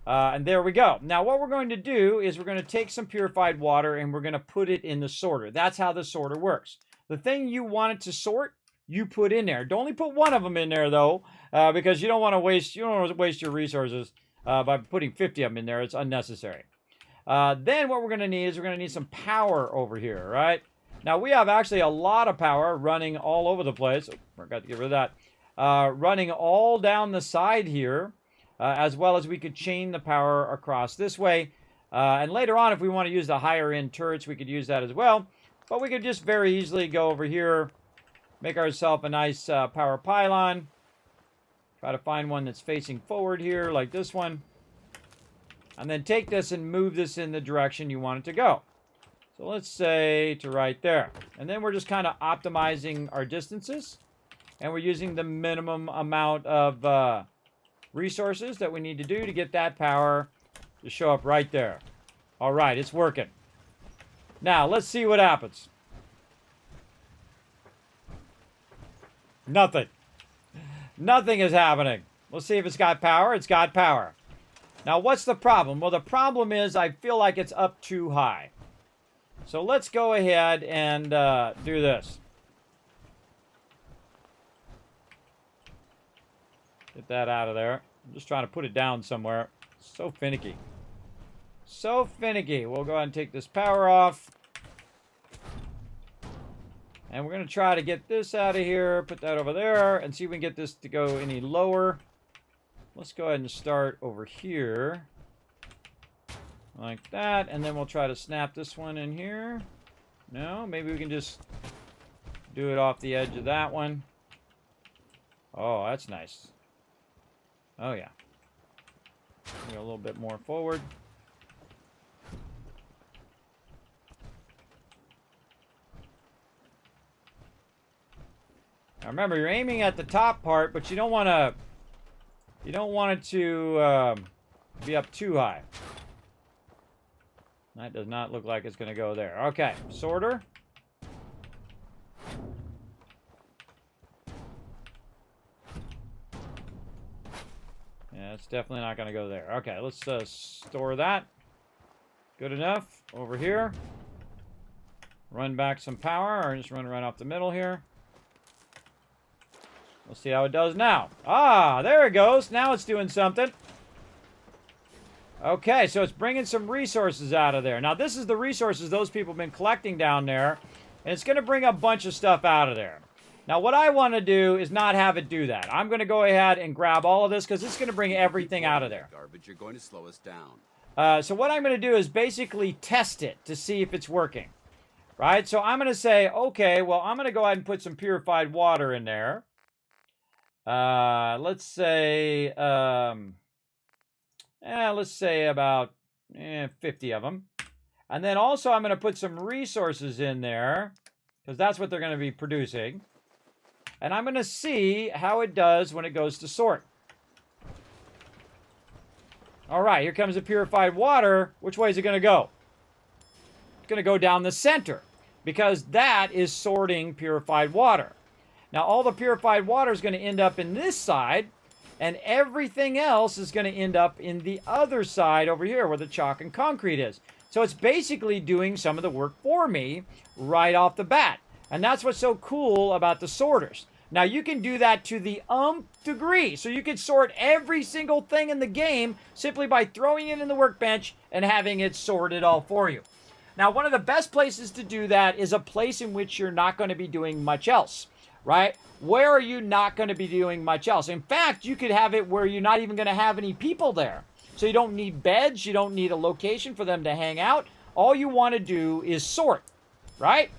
And there we go. Now, what we're going to do is we're going to take some purified water, and we're going to put it in the sorter. That's how the sorter works. The thing you want it to sort, you put in there. Don't only put one of them in there, though, because you don't want to waste your resources by putting 50 of them in there. It's unnecessary. Then what we're going to need is we're going to need some power over here, right? Now, we have actually a lot of power running all over the place. Oh, forgot to get rid of that. Running all down the side here, as well as we could chain the power across this way. And later on, if we want to use the higher-end turrets, we could use that as well. But we could just very easily go over here, make ourselves a nice power pylon. Try to find one that's facing forward here, like this one. And then take this and move this in the direction you want it to go. So let's say to right there. And then we're just kind of optimizing our distances. And we're using the minimum amount of resources that we need to do to get that power to show up right there. All right, it's working. Now, let's see what happens. Nothing. Nothing is happening. Let's see if it's got power. It's got power. Now, what's the problem? Well, the problem is I feel like it's up too high. So let's go ahead and do this. Get that out of there. I'm just trying to put it down somewhere. So finicky. So finicky. We'll go ahead and take this power off. And we're going to try to get this out of here. Put that over there. And see if we can get this to go any lower. Let's go ahead and start over here. Like that. And then we'll try to snap this one in here. No, maybe we can just do it off the edge of that one. Oh, that's nice. Oh, yeah. Go a little bit more forward. Now remember, you're aiming at the top part, but you don't want to. You don't want it to be up too high. That does not look like it's going to go there. Okay, sorter. Yeah, it's definitely not going to go there. Okay, let's store that. Good enough. Over here. Run back some power, or just run right off the middle here. We'll see how it does now. Ah, there it goes. Now it's doing something. Okay, so it's bringing some resources out of there. Now, this is the resources those people have been collecting down there. And it's going to bring a bunch of stuff out of there. Now, what I want to do is not have it do that. I'm going to go ahead and grab all of this because it's going to bring everything out of there. Garbage, you're going to slow us down. So what I'm going to do is basically test it to see if it's working. Right? So I'm going to say, okay, well, I'm going to go ahead and put some purified water in there. Let's say about 50 of them. And then also I'm going to put some resources in there because that's what they're going to be producing. And I'm going to see how it does when it goes to sort. All right, here comes the purified water. Which way is it going to go? It's going to go down the center because that is sorting purified water. Now, all the purified water is going to end up in this side, and everything else is going to end up in the other side over here where the chalk and concrete is. So it's basically doing some of the work for me right off the bat. And that's what's so cool about the sorters. Now, you can do that to the degree. So you can sort every single thing in the game simply by throwing it in the workbench and having it sorted all for you. Now, one of the best places to do that is a place in which you're not going to be doing much else. Right? Where are you not going to be doing much else? In fact, you could have it where you're not even going to have any people there. So you don't need beds. You don't need a location for them to hang out. All you want to do is sort. Right?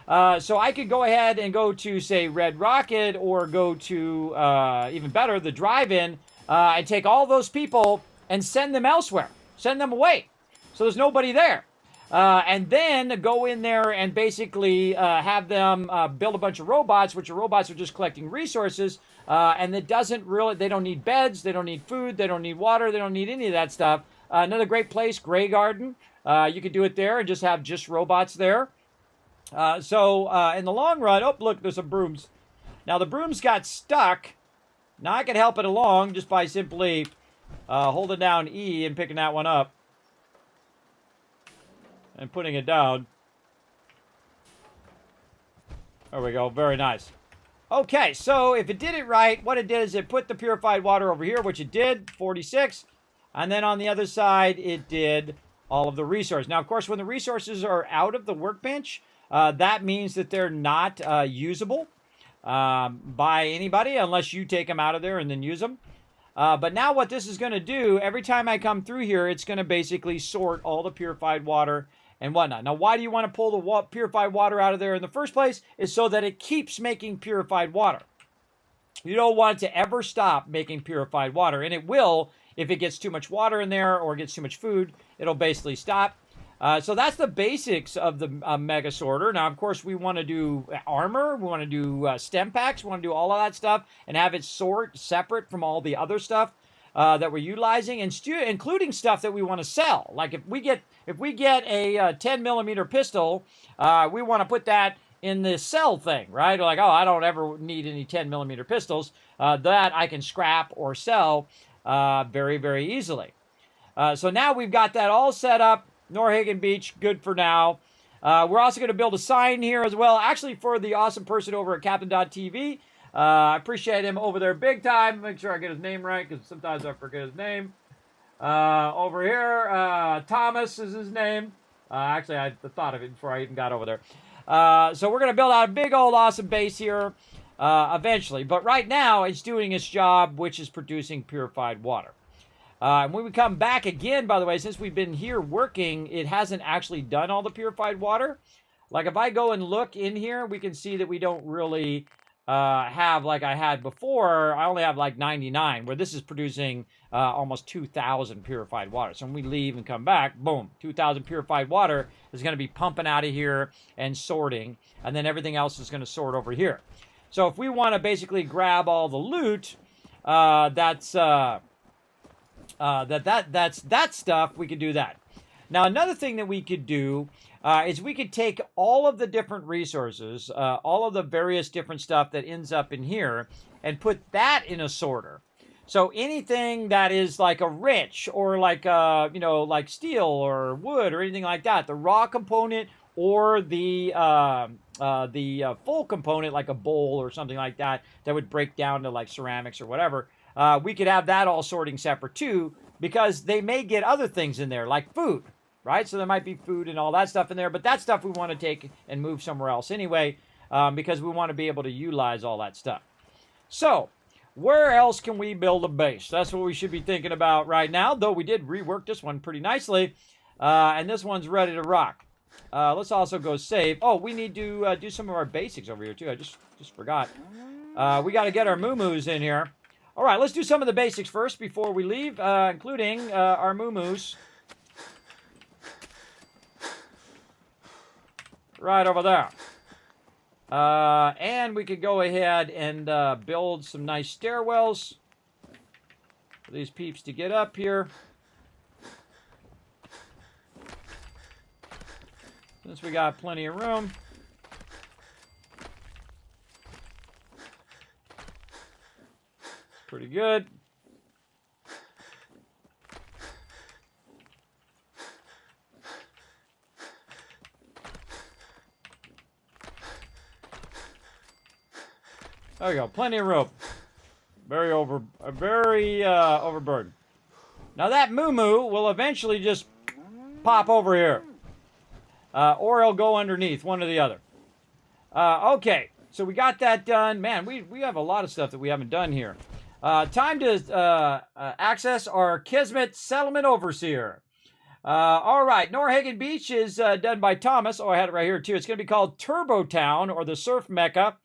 So I could go ahead and go to, say, Red Rocket or go to, even better, the drive-in and take all those people and send them elsewhere. Send them away. So there's nobody there. And then go in there and basically have them build a bunch of robots, which are robots are just collecting resources. And it doesn't really, they don't need beds, they don't need food, they don't need water, they don't need any of that stuff. Another great place, Grey Garden. You could do it there and just have just robots there. So in the long run, oh, look, there's some brooms. Now the brooms got stuck. Now I can help it along just by simply holding down E and picking that one up. And putting it down. There we go. Very nice. Okay, so if it did it right, what it did is it put the purified water over here, which it did, 46. And then on the other side, it did all of the resources. Now, of course, when the resources are out of the workbench, that means that they're not usable by anybody unless you take them out of there and then use them. But now what this is going to do, every time I come through here, it's going to basically sort all the purified water and whatnot. Now, why do you want to pull the purified water out of there in the first place? Is so that it keeps making purified water. You don't want it to ever stop making purified water, and it will if it gets too much water in there or gets too much food. It'll basically stop. So that's the basics of the Mega Sorter. Now, of course, we want to do armor. We want to do stem packs. We want to do all of that stuff and have it sort separate from all the other stuff that we're utilizing, and including stuff that we want to sell. Like if we get a 10 millimeter pistol, we want to put that in the sell thing, right? Like, oh, I don't ever need any 10 millimeter pistols. That I can scrap or sell very, very easily. So now we've got that all set up. Norhagen Beach, good for now. We're also going to build a sign here as well, actually for the awesome person over at Captain.tv. I appreciate him over there big time. Make sure I get his name right, because sometimes I forget his name. Over here, Thomas is his name. Actually, I thought of it before I even got over there. So we're going to build out a big old awesome base here eventually. But right now, it's doing its job, which is producing purified water. And when we come back again, by the way, since we've been here working, it hasn't actually done all the purified water. Like if I go and look in here, we can see that we don't really have like I had before. I only have like 99, where this is producing almost 2,000 purified water. So when we leave and come back, boom, 2,000 purified water is going to be pumping out of here and sorting. And then everything else is going to sort over here. So if we want to basically grab all the loot, that's that stuff, we could do that. Now, another thing that we could do is we could take all of the different resources, all of the various different stuff that ends up in here, and put that in a sorter. So anything that is like a rich or like you know, like steel or wood or anything like that, the raw component or the full component, like a bowl or something like that, that would break down to like ceramics or whatever, we could have that all sorting separate too, because they may get other things in there like food, right? So there might be food and all that stuff in there, but that stuff we want to take and move somewhere else anyway, because we want to be able to utilize all that stuff. So, where else can we build a base? That's what we should be thinking about right now, though we did rework this one pretty nicely, and this one's ready to rock. Let's also go save. Oh, we need to do some of our basics over here, too. I just forgot. We got to get our moo-moos in here. All right, let's do some of the basics first before we leave, including our moo-moos. Right over there. And we could go ahead and build some nice stairwells for these peeps to get up here. Since we got plenty of room. Pretty good. There we go. Plenty of rope. Very overburdened. Now that moo-moo will eventually just pop over here. Or it'll go underneath, one or the other. Okay, so we got that done. Man, we have a lot of stuff that we haven't done here. Time to access our Kismet Settlement Overseer. All right, Norhagen Beach is done by Thomas. Oh, I had it right here, too. It's going to be called Turbo Town, or the Surf Mecca.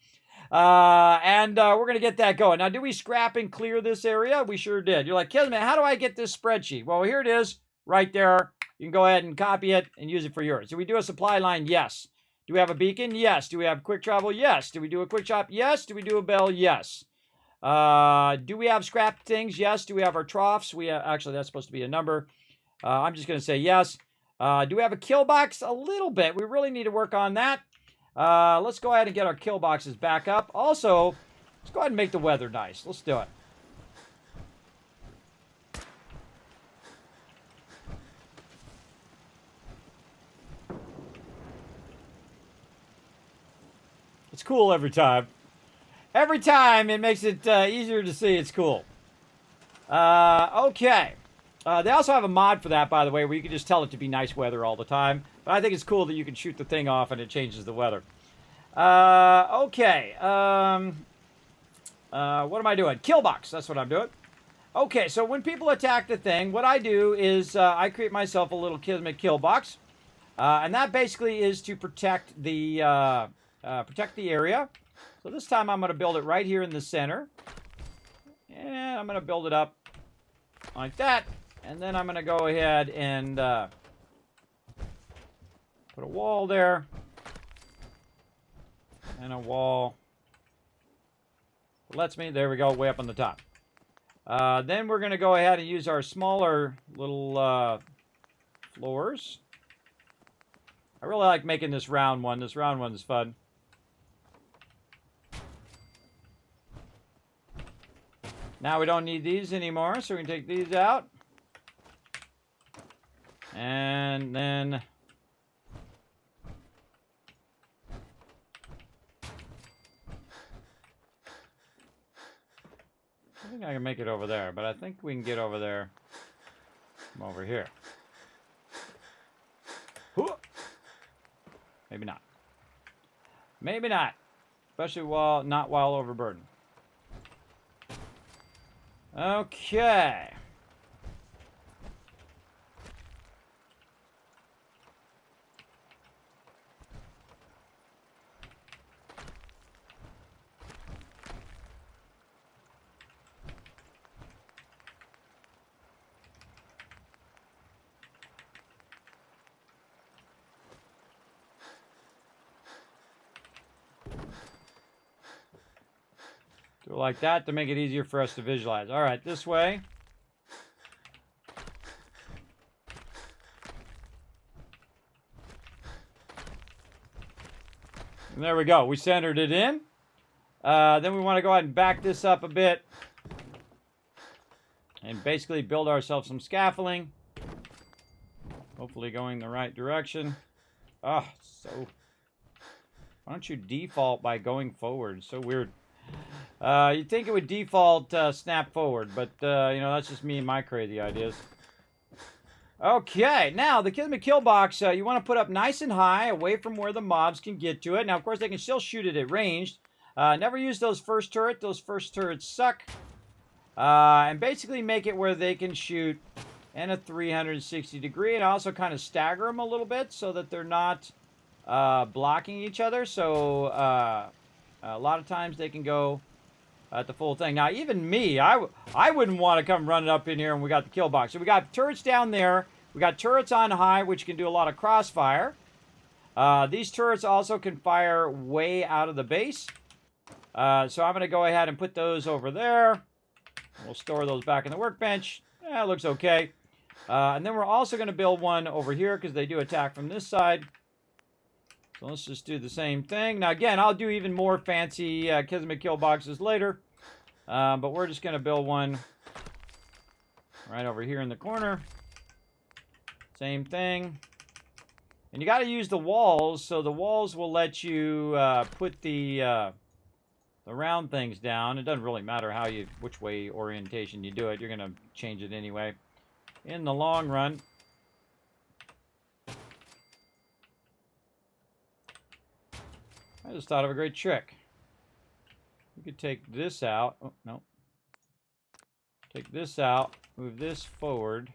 And we're going to get that going. Now, did we scrap and clear this area? We sure did. You're like, Kismet, how do I get this spreadsheet? Well, here it is, right there. You can go ahead and copy it and use it for yours. Do we do a supply line? Yes. Do we have a beacon? Yes. Do we have quick travel? Yes. Do we do a quick shop? Yes. Do we do a bell? Yes. Do we have scrap things? Yes. Do we have our troughs? Actually, that's supposed to be a number. I'm just going to say yes. Do we have a kill box? A little bit. We really need to work on that. Let's go ahead and get our kill boxes back up. Also, let's go ahead and make the weather nice. Let's do it. It's cool every time. Every time it makes it easier to see. It's cool. Okay. They also have a mod for that, by the way, where you can just tell it to be nice weather all the time. But I think it's cool that you can shoot the thing off and it changes the weather. Okay. What am I doing? Kill box. That's what I'm doing. Okay, so when people attack the thing, what I do is I create myself a little Kismet kill box. And that basically is to protect the area. So this time I'm going to build it right here in the center. And I'm going to build it up like that. And then I'm going to go ahead and put a wall there. And a wall. Lets me, there we go, way up on the top. Then we're going to go ahead and use our smaller little floors. I really like making this round one. This round one is fun. Now we don't need these anymore, so we can take these out. And then I think I can make it over there, but I think we can get over there from over here. Maybe not. Maybe not. Especially not while overburdened. Okay. Do it like that to make it easier for us to visualize. All right, this way. And there we go. We centered it in. Then we want to go ahead and back this up a bit. and basically build ourselves some scaffolding. Hopefully going the right direction. Ah, so... Why don't you default by going forward? So weird. You'd think it would default snap forward, but, you know, that's just me and my crazy ideas. Okay, now, the Kismet kill box, you want to put up nice and high, away from where the mobs can get to it. Now, of course, they can still shoot it at ranged. Never use those first turrets. Those first turrets suck. And basically make it where they can shoot in a 360 degree, and also kind of stagger them a little bit so that they're not blocking each other. So a lot of times they can go at the full thing. Now, even me, I wouldn't want to come running up in here and we got the kill box. So we got turrets down there. We got turrets on high, which can do a lot of crossfire. These turrets also can fire way out of the base. So I'm going to go ahead and put those over there. We'll store those back in the workbench. It looks okay. And then we're also going to build one over here because they do attack from this side. So let's just do the same thing. Now, again, I'll do even more fancy Kismet kill boxes later. But we're just going to build one right over here in the corner. Same thing. And you got to use the walls. So the walls will let you put the round things down. It doesn't really matter which way orientation you do it. You're going to change it anyway in the long run. I just thought of a great trick. You could take this out. Oh, no. Take this out. Move this forward.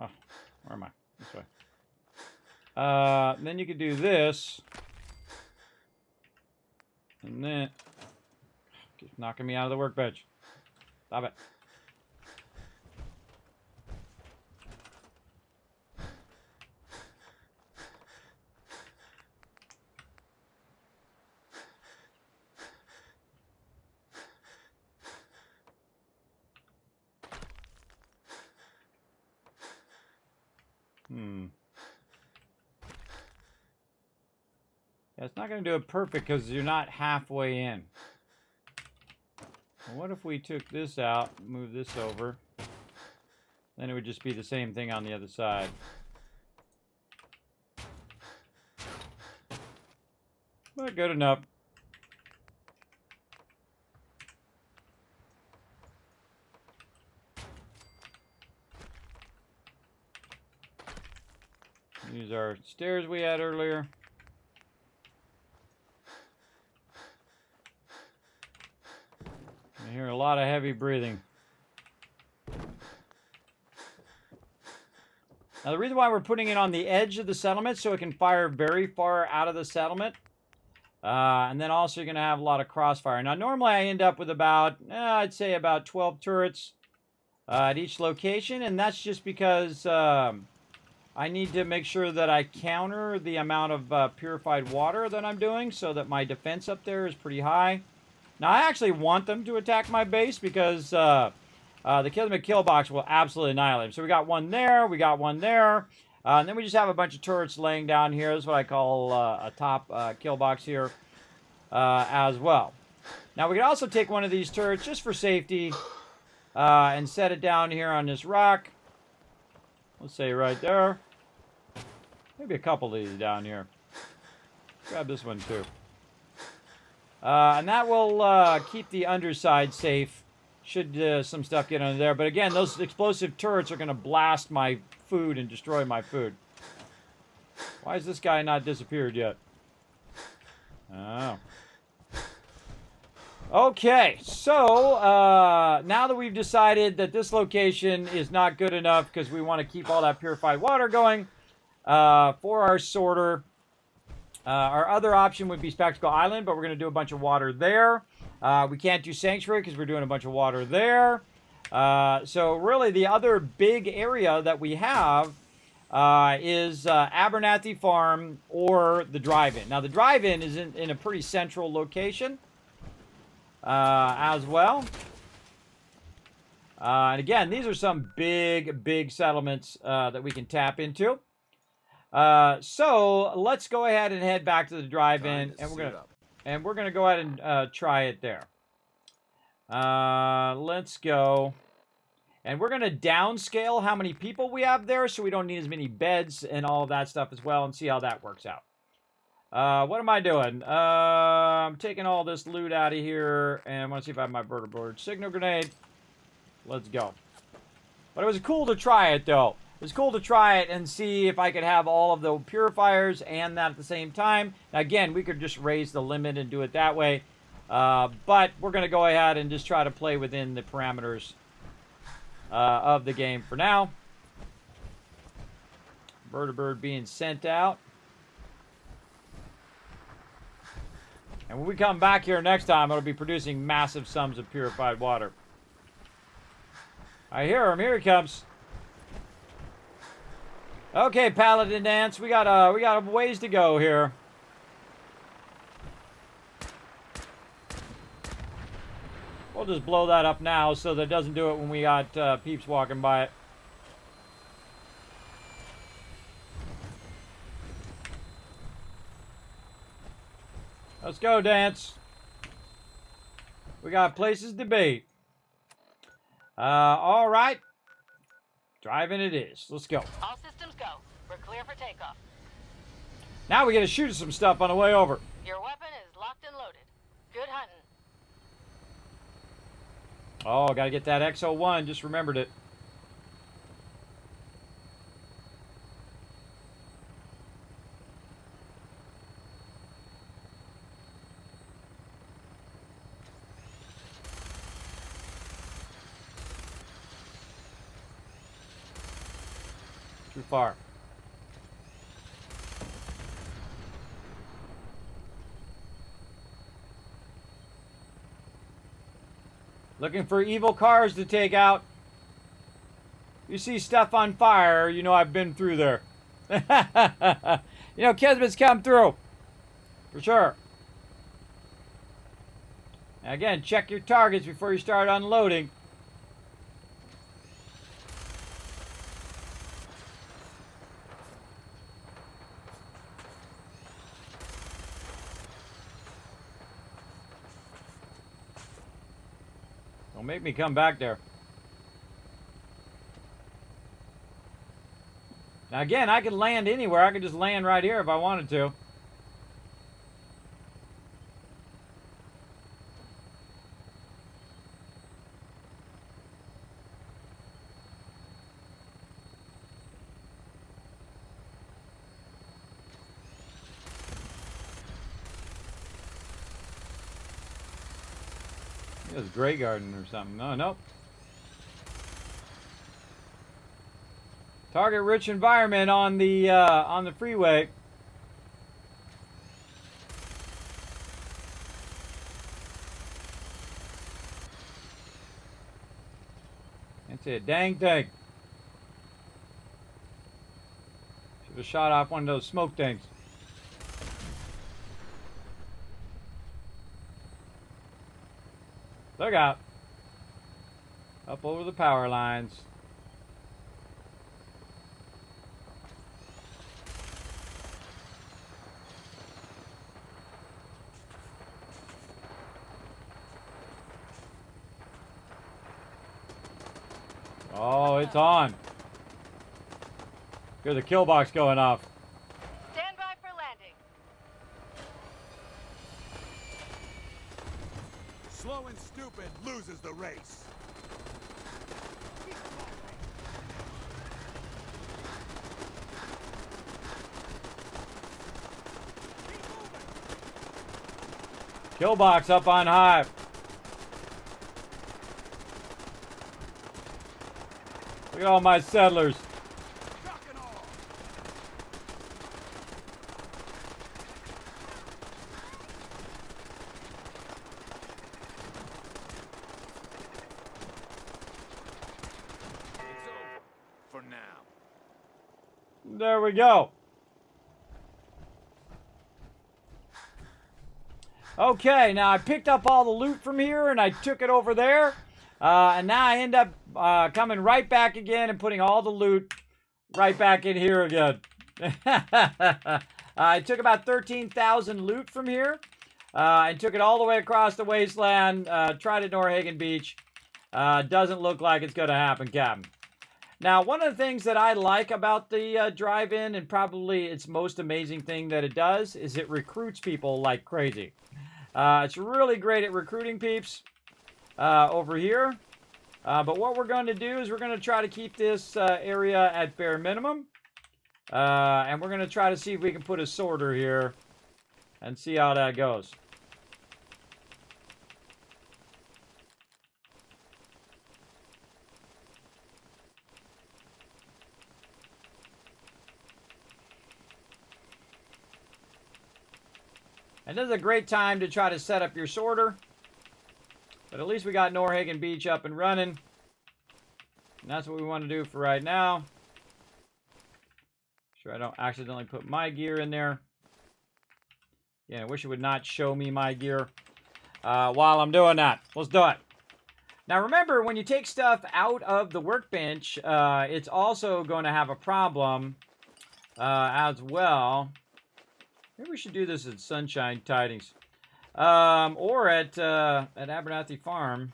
Oh, where am I? This way. Then you could do this. And then... Keep knocking me out of the workbench. Stop it. Yeah, it's not going to do it perfect because you're not halfway in. Well, what if we took this out, move this over? Then it would just be the same thing on the other side. But good enough. Use our stairs we had earlier. I hear a lot of heavy breathing. Now, the reason why we're putting it on the edge of the settlement so it can fire very far out of the settlement. And then also you're going to have a lot of crossfire. Now, normally I end up with about, I'd say about 12 turrets at each location. And that's just because I need to make sure that I counter the amount of purified water that I'm doing so that my defense up there is pretty high. Now, I actually want them to attack my base because the Kismet kill box will absolutely annihilate them. So we got one there, we got one there, and then we just have a bunch of turrets laying down here. This is what I call a top kill box here as well. Now, we can also take one of these turrets just for safety and set it down here on this rock. Let's say right there. Maybe a couple of these down here. Grab this one too. And that will keep the underside safe should some stuff get under there. But again, those explosive turrets are going to blast my food and destroy my food. Why is this guy not disappeared yet? Oh. Okay, so now that we've decided that this location is not good enough because we want to keep all that purified water going for our sorter, our other option would be Spectacle Island, but we're going to do a bunch of water there. We can't do Sanctuary because we're doing a bunch of water there. So really the other big area that we have is Abernathy Farm or the drive-in. Now the drive-in is in a pretty central location as well. And again, these are some big settlements that we can tap into. So let's go ahead and head back to the drive-in, and we're gonna go ahead and try it there. Let's go, and we're gonna downscale how many people we have there, so we don't need as many beds and all of that stuff as well, and see how that works out. What am I doing? I'm taking all this loot out of here, and I want to see if I have my vertibird signal grenade. Let's go. But it was cool to try it, though. It was cool to try it and see if I could have all of the purifiers and that at the same time. Now, again, we could just raise the limit and do it that way. But we're going to go ahead and just try to play within the parameters of the game for now. Vertibird being sent out. And when we come back here next time, it'll be producing massive sums of purified water. I hear him. Here he comes. Okay, Paladin Dance. We got a ways to go here. We'll just blow that up now so that it doesn't do it when we got peeps walking by it. Let's go, Dance. We got places to be. All right. Driving it is. Let's go. All systems go. We're clear for takeoff. Now we get to shoot some stuff on the way over. Your weapon is locked and loaded. Good hunting. Oh, gotta get that XO1. Just remembered it. Too far. Looking for evil cars to take out. You see stuff on fire, you know I've been through there. You know, Kismet's come through. For sure. Now again, check your targets before you start unloading. Don't make me come back there. Now again, I could land anywhere. I could just land right here if I wanted to. It was Grey Garden or something. No, nope. Target-rich environment on the freeway. Can't see a dang thing. Should have shot off one of those smoke things. Look out. Up over the power lines. Oh, it's on. Here's the kill box going off. Stand by for landing. Slow and stupid loses the race. Kill box up on high. Look at all my settlers. For now. There we go. Okay, now I picked up all the loot from here and I took it over there. And now I end up coming right back again and putting all the loot right back in here again. I took about 13,000 loot from here. And took it all the way across the wasteland. Tried at Norhagen Beach. Doesn't look like it's going to happen, Captain. Now, one of the things that I like about the drive-in, and probably its most amazing thing that it does, is it recruits people like crazy. It's really great at recruiting peeps over here. But what we're going to do is we're going to try to keep this area at bare minimum. And we're going to try to see if we can put a sorter here and see how that goes. And this is a great time to try to set up your sorter. But at least we got Norhagen Beach up and running. And that's what we want to do for right now. Sure I don't accidentally put my gear in there. Yeah, I wish it would not show me my gear while I'm doing that. Let's do it. Now remember, when you take stuff out of the workbench, it's also going to have a problem as well. Maybe we should do this at Sunshine Tidings. Or at Abernathy Farm.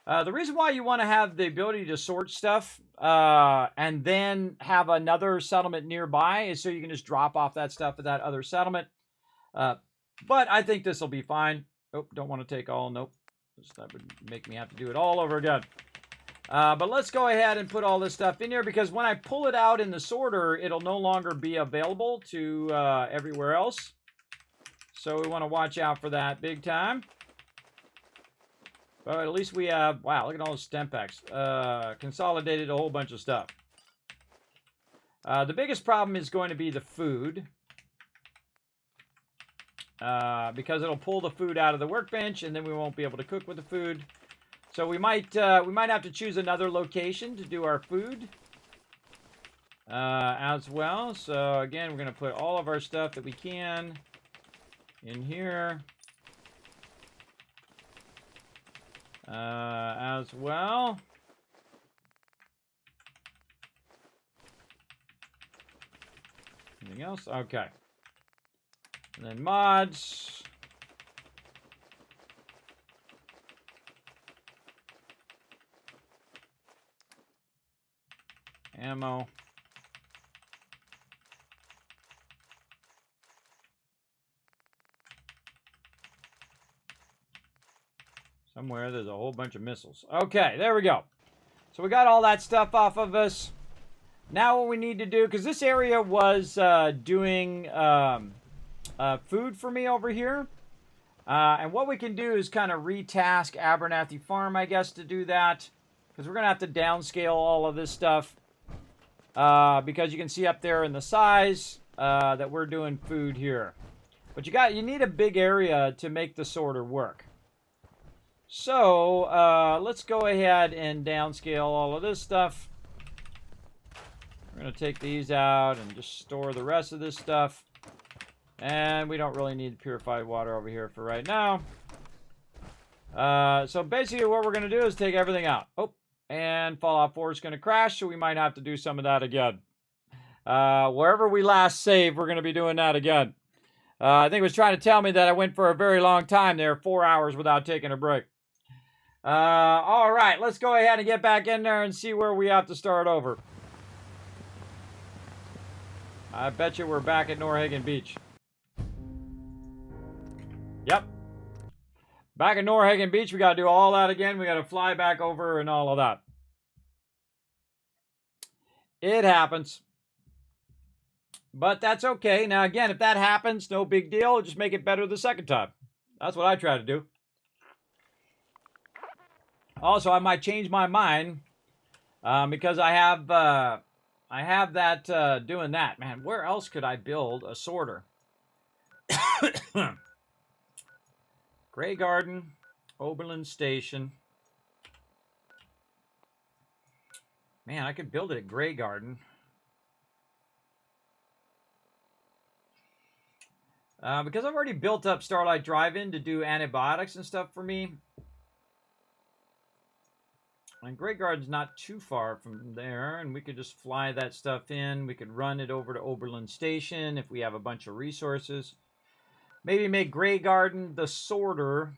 The reason why you want to have the ability to sort stuff and then have another settlement nearby is so you can just drop off that stuff at that other settlement. But I think this will be fine. Oh, don't want to take all. Nope. That would make me have to do it all over again. But let's go ahead and put all this stuff in here, because when I pull it out in the sorter, it'll no longer be available to everywhere else. So we want to watch out for that big time. But at least we have, wow, look at all those stem packs. Consolidated a whole bunch of stuff. The biggest problem is going to be the food. Because it'll pull the food out of the workbench, and then we won't be able to cook with the food. So we might have to choose another location to do our food as well. So again, we're going to put all of our stuff that we can in here as well. Anything else? Okay. And then mods. Ammo. Somewhere there's a whole bunch of missiles. Okay, there we go. So we got all that stuff off of us. Now what we need to do, because this area was doing food for me over here. And what we can do is kind of retask Abernathy Farm, I guess, to do that. Because we're going to have to downscale all of this stuff. Because you can see up there in the size that we're doing food here. But you need a big area to make the sorter work. So let's go ahead and downscale all of this stuff. We're going to take these out and just store the rest of this stuff. And we don't really need purified water over here for right now. So basically what we're going to do is take everything out. Oh, and Fallout 4 is going to crash, so we might have to do some of that again. Wherever we last saved, we're going to be doing that again. I think it was trying to tell me that I went for a very long time there, 4 hours without taking a break. All right, let's go ahead and get back in there and see where we have to start over. I bet you we're back at Norhagen Beach. Yep. Back at Norhagen Beach, we got to do all that again. We got to fly back over and all of that. It happens. But that's okay. Now, again, if that happens, no big deal. Just make it better the second time. That's what I try to do. Also, I might change my mind because I have that doing that. Man, where else could I build a sorter? Grey Garden, Oberlin Station. Man, I could build it at Grey Garden. Because I've already built up Starlight Drive-In to do antibiotics and stuff for me. And Grey Garden's not too far from there, and we could just fly that stuff in. We could run it over to Oberlin Station if we have a bunch of resources. Maybe make Grey Garden the sorter,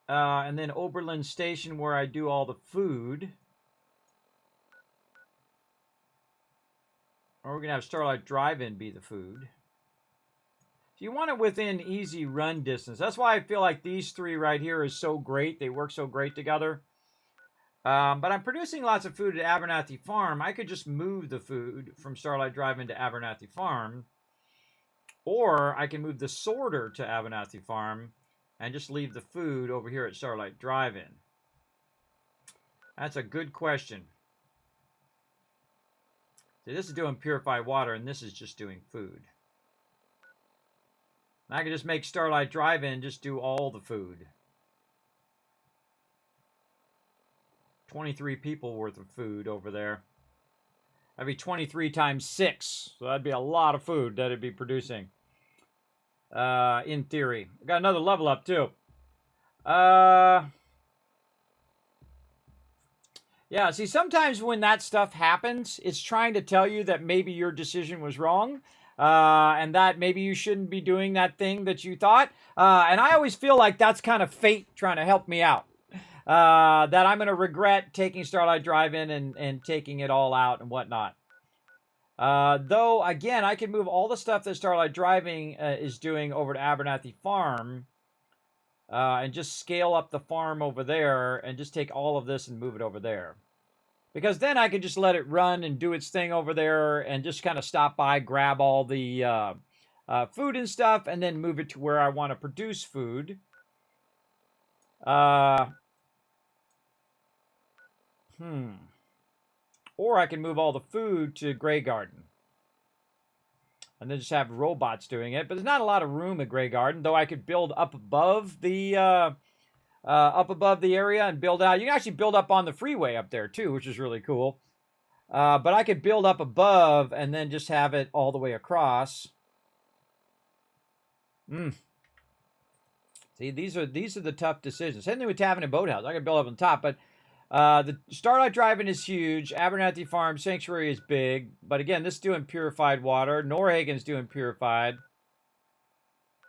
and then Oberlin Station where I do all the food. Or we're going to have Starlight Drive-In be the food. So you want it within easy run distance. That's why I feel like these three right here is so great. They work so great together. But I'm producing lots of food at Abernathy Farm. I could just move the food from Starlight Drive-In to Abernathy Farm. Or I can move the sorter to Abernathy Farm and just leave the food over here at Starlight Drive-In. That's a good question. See, this is doing purified water, and this is just doing food. I can just make Starlight Drive-In just do all the food. 23 people worth of food over there. That'd be 23 times 6. So that'd be a lot of food that it'd be producing. In theory. I got another level up, too. Yeah, see, sometimes when that stuff happens, it's trying to tell you that maybe your decision was wrong. And that maybe you shouldn't be doing that thing that you thought. And I always feel like that's kind of fate trying to help me out. That I'm going to regret taking Starlight Drive-In and taking it all out and whatnot. Though, again, I can move all the stuff that Starlight Driving is doing over to Abernathy Farm and just scale up the farm over there and just take all of this and move it over there. Because then I can just let it run and do its thing over there and just kind of stop by, grab all the food and stuff, and then move it to where I want to produce food. Or I can move all the food to Grey Garden. And then just have robots doing it. But there's not a lot of room at Grey Garden, though I could build up above the area and build out. You can actually build up on the freeway up there, too, which is really cool. But I could build up above and then just have it all the way across. See, these are the tough decisions. Same thing with Tavern and Boathouse. I could build up on top, but the Starlight Drive-In is huge. Abernathy Farm Sanctuary is big. But again, this is doing purified water. Norhagen's doing purified.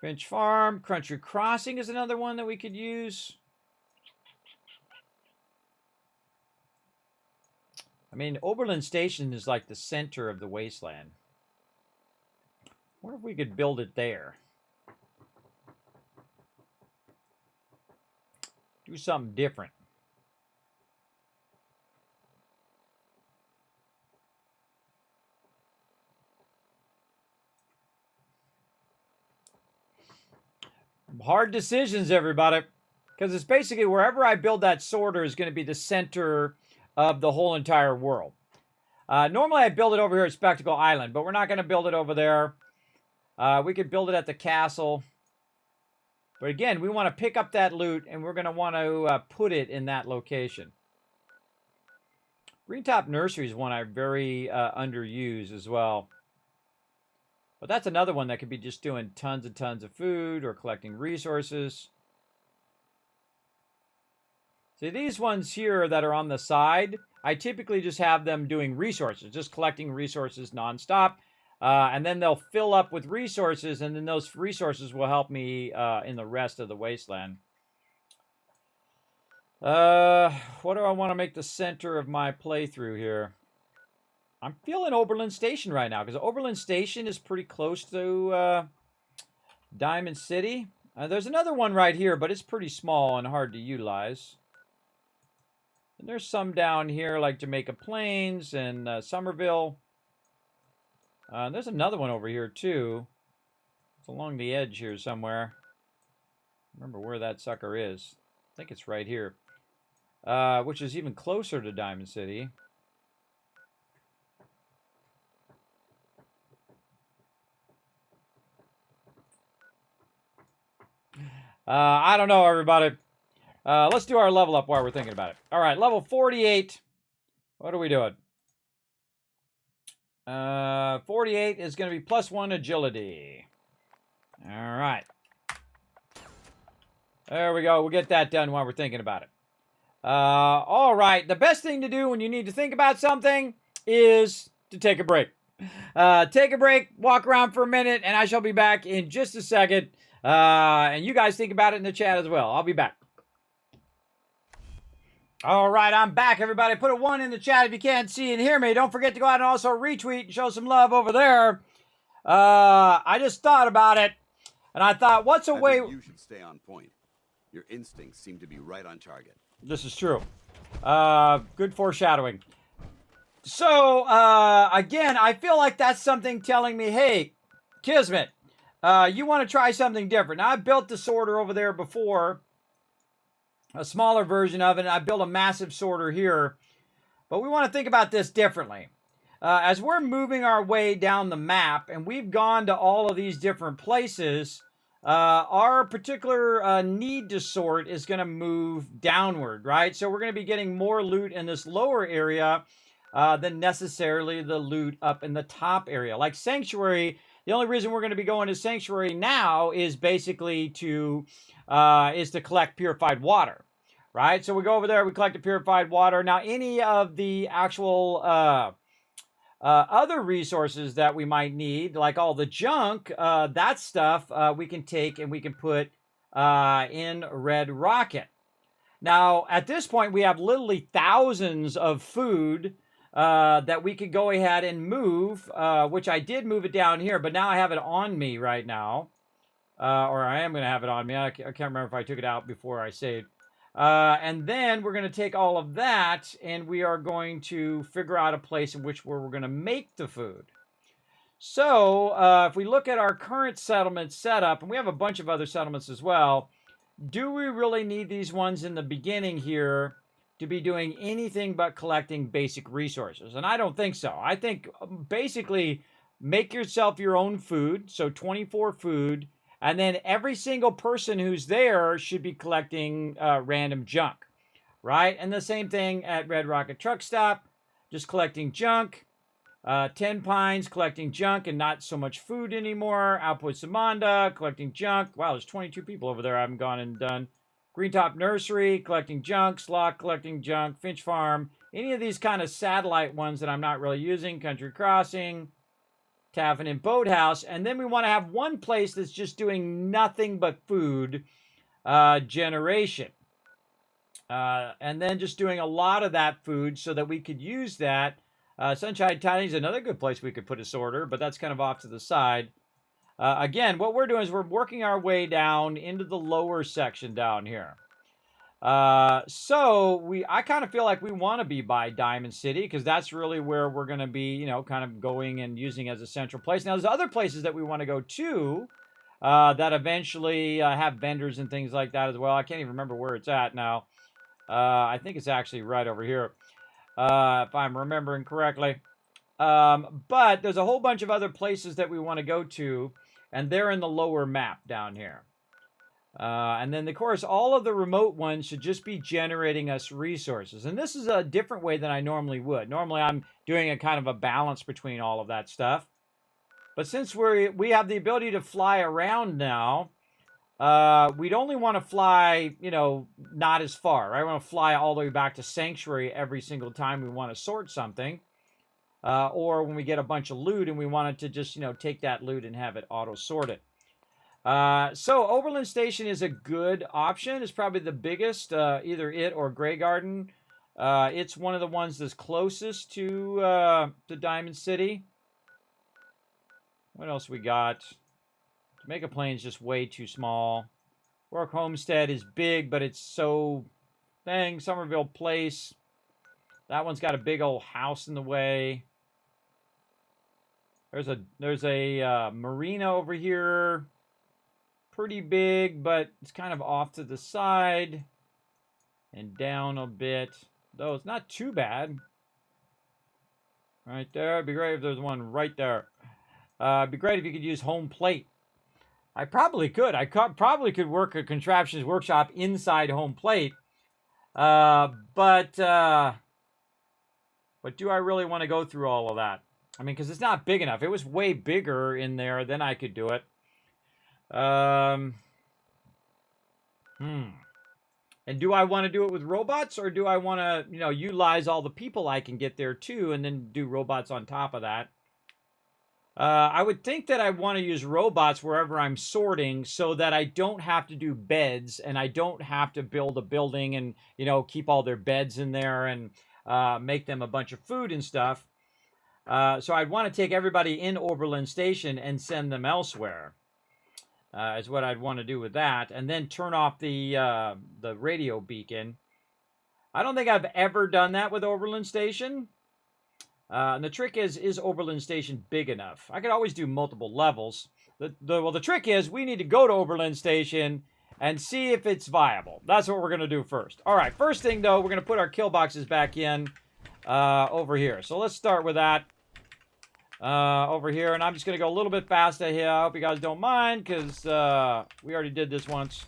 Finch Farm. Country Crossing is another one that we could use. I mean, Oberlin Station is like the center of the wasteland. What if we could build it there? Do something different. Hard decisions, everybody. Because it's basically wherever I build that sorter is going to be the center of the whole entire world. Normally I build it over here at Spectacle Island, but we're not going to build it over there. We could build it at the castle. But again, we want to pick up that loot, and we're going to want to put it in that location. Greentop Nursery is one I very underuse as well. But that's another one that could be just doing tons and tons of food or collecting resources. See, these ones here that are on the side, I typically just have them doing resources, just collecting resources nonstop. And then they'll fill up with resources, and then those resources will help me in the rest of the wasteland. What do I want to make the center of my playthrough here? I'm feeling Oberlin Station right now, because Oberlin Station is pretty close to Diamond City. There's another one right here, but it's pretty small and hard to utilize. And there's some down here, like Jamaica Plains and Somerville. There's another one over here, too. It's along the edge here somewhere. Remember where that sucker is. I think it's right here. Which is even closer to Diamond City. I don't know, everybody. Let's do our level up while we're thinking about it. All right, level 48. What are we doing? 48 is going to be +1 agility. All right. There we go. We'll get that done while we're thinking about it. All right. The best thing to do when you need to think about something is to take a break. Take a break, walk around for a minute, and I shall be back in just a second. And you guys think about it in the chat as well. I'll be back. All right, I'm back, everybody. Put a 1 in the chat if you can't see and hear me. Don't forget to go out and also retweet and show some love over there. I just thought about it, and I thought, what's a way... You should stay on point. Your instincts seem to be right on target. This is true. Good foreshadowing. So, again, I feel like that's something telling me, hey, Kismet, you want to try something different. Now, I built the sorter over there before, a smaller version of it, and I built a massive sorter here. But we want to think about this differently. As we're moving our way down the map, and we've gone to all of these different places, our particular need to sort is going to move downward, right? So we're going to be getting more loot in this lower area than necessarily the loot up in the top area. Like Sanctuary, the only reason we're going to be going to Sanctuary now is basically to collect purified water, right? So we go over there, we collect the purified water. Now, any of the actual other resources that we might need, like all the junk, that stuff we can take and we can put in Red Rocket. Now, at this point, we have literally thousands of food that we could go ahead and move, which I did move it down here, but now I have it on me right now. Or I am going to have it on me. I can't remember if I took it out before I saved. And then we're going to take all of that, and we are going to figure out a place in which where we're going to make the food. So, if we look at our current settlement setup, and we have a bunch of other settlements as well, do we really need these ones in the beginning here to be doing anything but collecting basic resources? And I don't think so. I think basically make yourself your own food, so 24 food, and then every single person who's there should be collecting random junk, right? And the same thing at Red Rocket Truck Stop, just collecting junk. 10 Pines, collecting junk and not so much food anymore. Outpost Samanda, collecting junk. Wow, there's 22 people over there I haven't gone and done. Green Top Nursery, collecting junk. Slot, collecting junk. Finch Farm. Any of these kind of satellite ones that I'm not really using. Country Crossing. Taffin and Boathouse. And then we want to have one place that's just doing nothing but food generation. And then just doing a lot of that food so that we could use that. Sunshine Tiny is another good place we could put a sorter, but that's kind of off to the side. Again, what we're doing is we're working our way down into the lower section down here. So I kind of feel like we want to be by Diamond City because that's really where we're going to be, you know, kind of going and using as a central place. Now, there's other places that we want to go to that eventually have vendors and things like that as well. I can't even remember where it's at now. I think it's actually right over here. If I'm remembering correctly. But there's a whole bunch of other places that we want to go to, and they're in the lower map down here. And then, of course, all of the remote ones should just be generating us resources. And this is a different way than I normally would. Normally, I'm doing a kind of a balance between all of that stuff. But since we have the ability to fly around now, we'd only want to fly, you know, not as far, right? We want to fly all the way back to Sanctuary every single time we want to sort something. Or when we get a bunch of loot and we wanted to just, you know, take that loot and have it auto-sorted. So Overland Station is a good option. It's probably the biggest, either it or Grey Garden. It's one of the ones that's closest to Diamond City. What else we got? Jamaica Plains just way too small. Rourke Homestead is big, but it's so... Dang, Somerville Place. That one's got a big old house in the way. There's a marina over here. Pretty big, but it's kind of off to the side. And down a bit. Though it's not too bad. Right there. It'd be great if there's one right there. It'd be great if you could use home plate. I probably could. I probably could work a Contraptions Workshop inside home plate. But do I really want to go through all of that? I mean, because it's not big enough. If it was way bigger in there, then I could do it. And do I want to do it with robots, or do I want to, you know, utilize all the people I can get there too, and then do robots on top of that? I would think that I want to use robots wherever I'm sorting so that I don't have to do beds and I don't have to build a building and, you know, keep all their beds in there and make them a bunch of food and stuff. So I'd want to take everybody in Oberlin Station and send them elsewhere. Is what I'd want to do with that. And then turn off the radio beacon. I don't think I've ever done that with Oberlin Station. And the trick is Oberlin Station big enough? I could always do multiple levels. The trick is we need to go to Oberlin Station and see if it's viable. That's what we're going to do first. All right, first thing, though, we're going to put our kill boxes back in over here. So let's start with that over here. And I'm just going to go a little bit faster here. I hope you guys don't mind because we already did this once.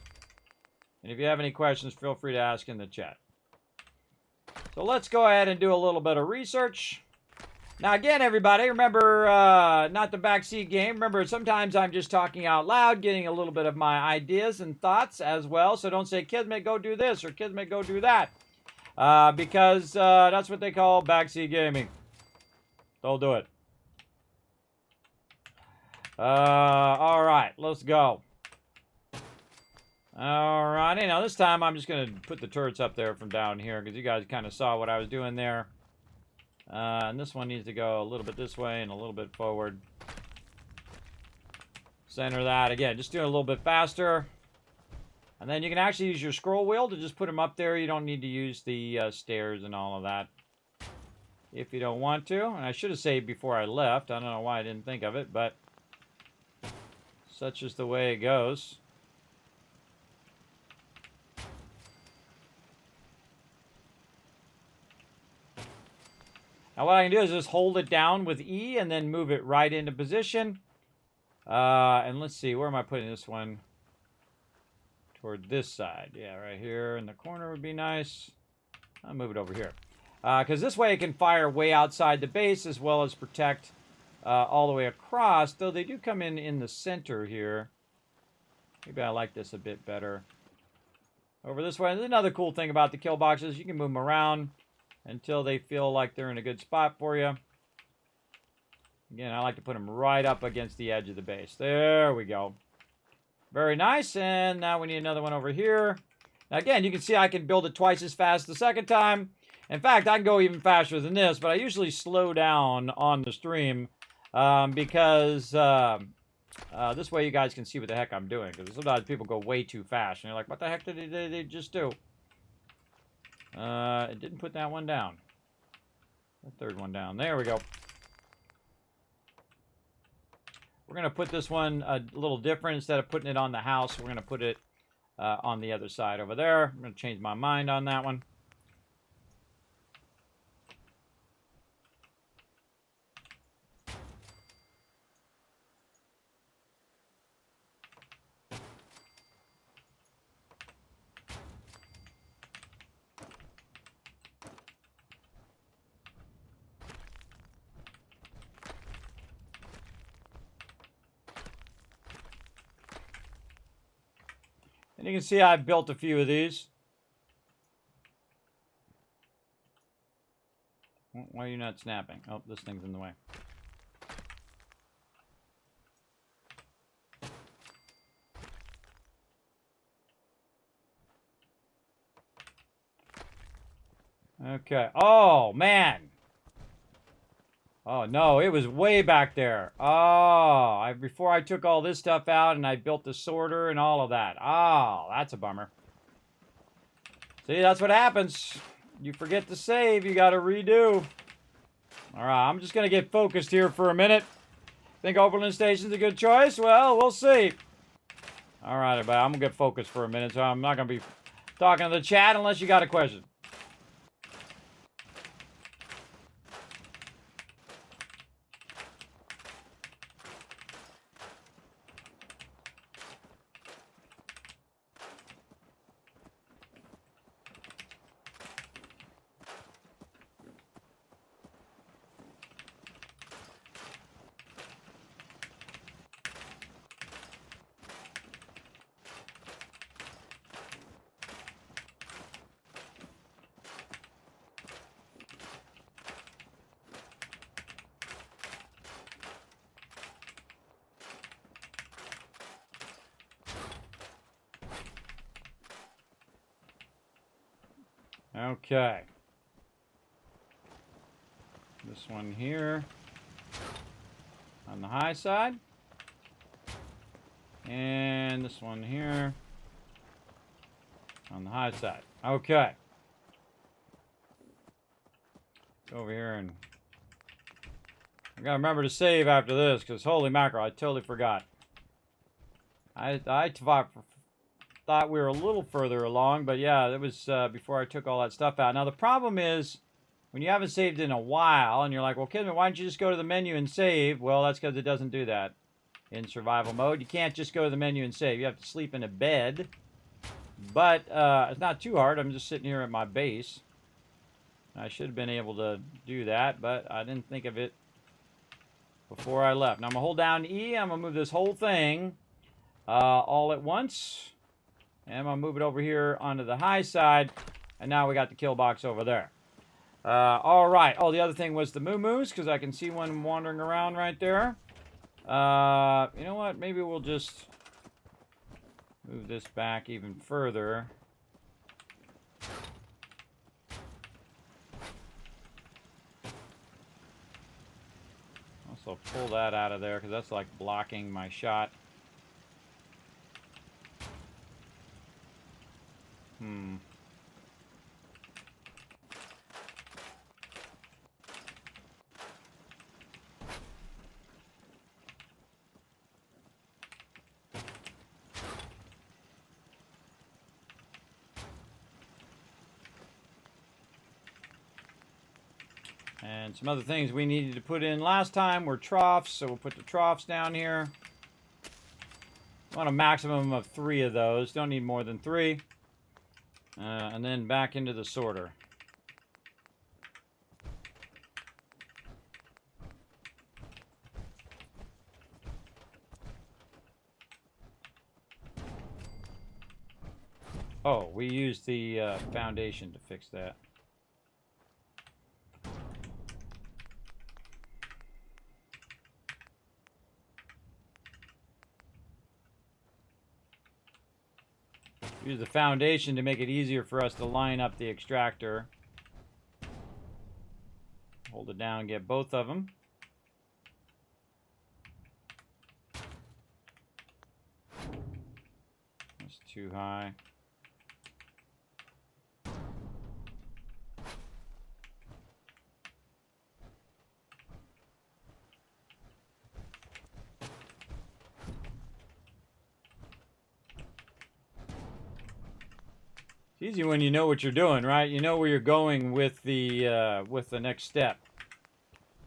And if you have any questions, feel free to ask in the chat. So let's go ahead and do a little bit of research. Now, again, everybody, remember, not the backseat game. Remember, sometimes I'm just talking out loud, getting a little bit of my ideas and thoughts as well. So don't say, Kismet, go do this, or Kismet, go do that. Because that's what they call backseat gaming. Don't do it. All right, let's go. All righty. Now, this time, I'm just going to put the turrets up there from down here, because you guys kind of saw what I was doing there. And this one needs to go a little bit this way and a little bit forward. Center that. Again, just doing a little bit faster. And then you can actually use your scroll wheel to just put them up there. You don't need to use the stairs and all of that if you don't want to. And I should have saved before I left. I don't know why I didn't think of it, but such is the way it goes. Now what I can do is just hold it down with E and then move it right into position. And let's see, where am I putting this one? Toward this side. Yeah, right here in the corner would be nice. I'll move it over here. Because this way it can fire way outside the base as well as protect all the way across. Though they do come in the center here. Maybe I like this a bit better. Over this way. There's another cool thing about the kill boxes. You can move them around until they feel like they're in a good spot for you. Again, I like to put them right up against the edge of the base. There we go. Very nice. And now we need another one over here. Now, again, you can see I can build it twice as fast the second time. In fact, I can go even faster than this, but I usually slow down on the stream because this way you guys can see what the heck I'm doing. Because sometimes people go way too fast, and you're like, what the heck did they just do? It didn't put that one down. The third one down. There we go. We're going to put this one a little different. Instead of putting it on the house, we're going to put it on the other side over there. I'm going to change my mind on that one. And you can see I've built a few of these. Why are you not snapping? Oh, this thing's in the way. Okay. Oh, man. Oh, no, it was way back there. Oh, before I took all this stuff out and I built the sorter and all of that. Oh, that's a bummer. See, that's what happens. You forget to save, you got to redo. All right, I'm just going to get focused here for a minute. Think Oberlin Station's a good choice? Well, we'll see. All right, everybody, I'm going to get focused for a minute, so I'm not going to be talking to the chat unless you got a question. Okay. This one here on the high side. And this one here on the high side. Okay. Go over here and I gotta remember to save after this, because holy mackerel, I totally forgot. I thought we were a little further along, but yeah, that was before I took all that stuff out. Now the problem is, when you haven't saved in a while, and you're like, well, Kismet, why don't you just go to the menu and save? Well, that's because it doesn't do that in survival mode. You can't just go to the menu and save. You have to sleep in a bed. But it's not too hard. I'm just sitting here at my base. I should have been able to do that, but I didn't think of it before I left. Now I'm going to hold down E. I'm going to move this whole thing all at once. And I'm going to move it over here onto the high side. And now we got the kill box over there. All right. Oh, the other thing was the moo-moos, because I can see one wandering around right there. You know what? Maybe we'll just move this back even further. Also pull that out of there, because that's like blocking my shot. And some other things we needed to put in last time were troughs, so we'll put the troughs down here. I want a maximum of 3 of those. Don't need more than 3. And then back into the sorter. Oh, we used the foundation to fix that. Use the foundation to make it easier for us to line up the extractor. Hold it down and get both of them. That's too high. It's easy when you know what you're doing, right? You know where you're going with the next step.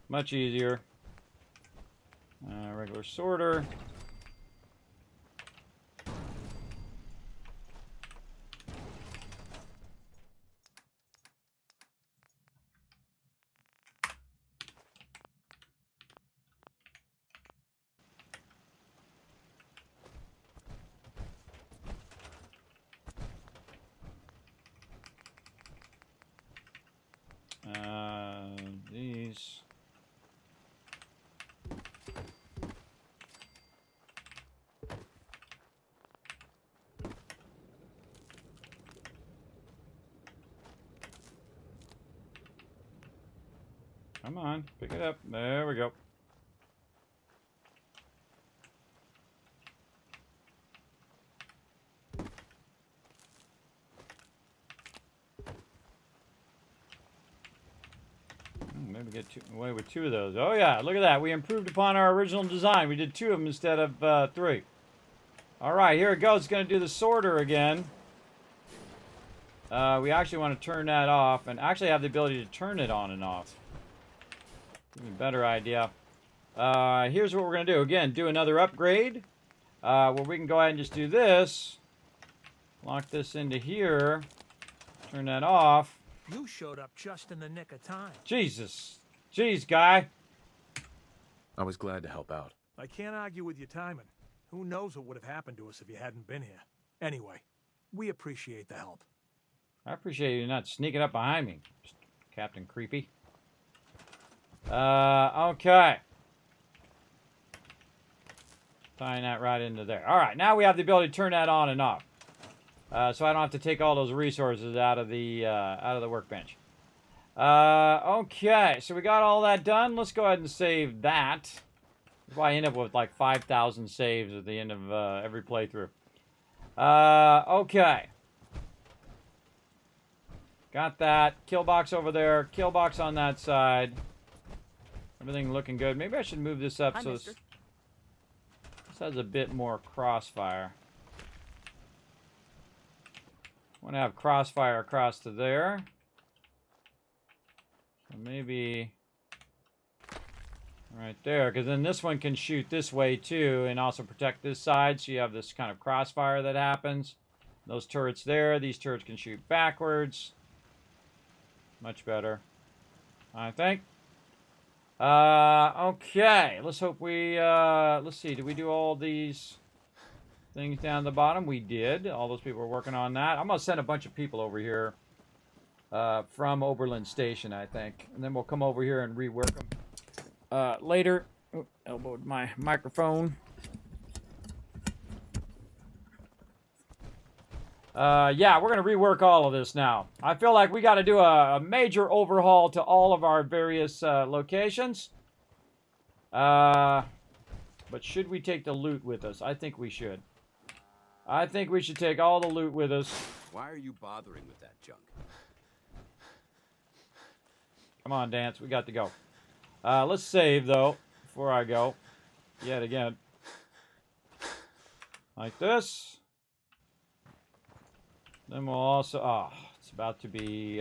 Much easier. Regular sorter. These. Come on, pick it up. There we go. Maybe get away with 2 of those. Oh yeah, look at that. We improved upon our original design. We did 2 of them instead of 3. All right, here it goes. It's going to do the sorter again. We actually want to turn that off and actually have the ability to turn it on and off. Even better idea. Here's what we're going to do. Again, do another upgrade where we can go ahead and just do this. Lock this into here. Turn that off. You showed up just in the nick of time. Jesus. Jeez, guy. I was glad to help out. I can't argue with your timing. Who knows what would have happened to us if you hadn't been here. Anyway, we appreciate the help. I appreciate you not sneaking up behind me, Captain Creepy. Okay. Tying that right into there. All right, now we have the ability to turn that on and off. So I don't have to take all those resources out of the workbench. Okay, so we got all that done. Let's go ahead and save that. That's why I end up with like 5,000 saves at the end of every playthrough. Okay. Got that. Kill box over there. Kill box on that side. Everything looking good. Maybe I should move this up so this has a bit more crossfire. I want to have crossfire across to there. So maybe right there, because then this one can shoot this way too and also protect this side, so you have this kind of crossfire that happens. Those turrets there, these turrets can shoot backwards. Much better, I think. Okay, let's hope we, let's see, did we do all these things down the bottom? We did. All those people were working on that. I'm going to send a bunch of people over here from Oberlin Station, I think. And then we'll come over here and rework them later. Oop, elbowed my microphone. Yeah, we're going to rework all of this now. I feel like we got to do a major overhaul to all of our various locations. But should we take the loot with us? I think we should. I think we should take all the loot with us. Why are you bothering with that junk? Come on, Dance. We got to go. Let's save, though, before I go. Yet again. Like this. Then we'll also... Oh, it's about to be...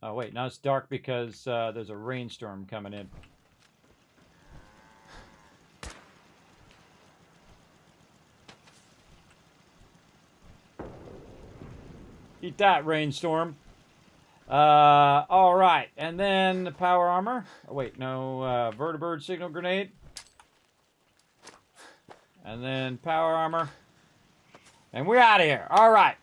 Oh, wait. Now it's dark because there's a rainstorm coming in. Eat that, rainstorm. All right. And then the power armor. Oh, wait. No. Vertibird signal grenade. And then power armor. And we're out of here. All right.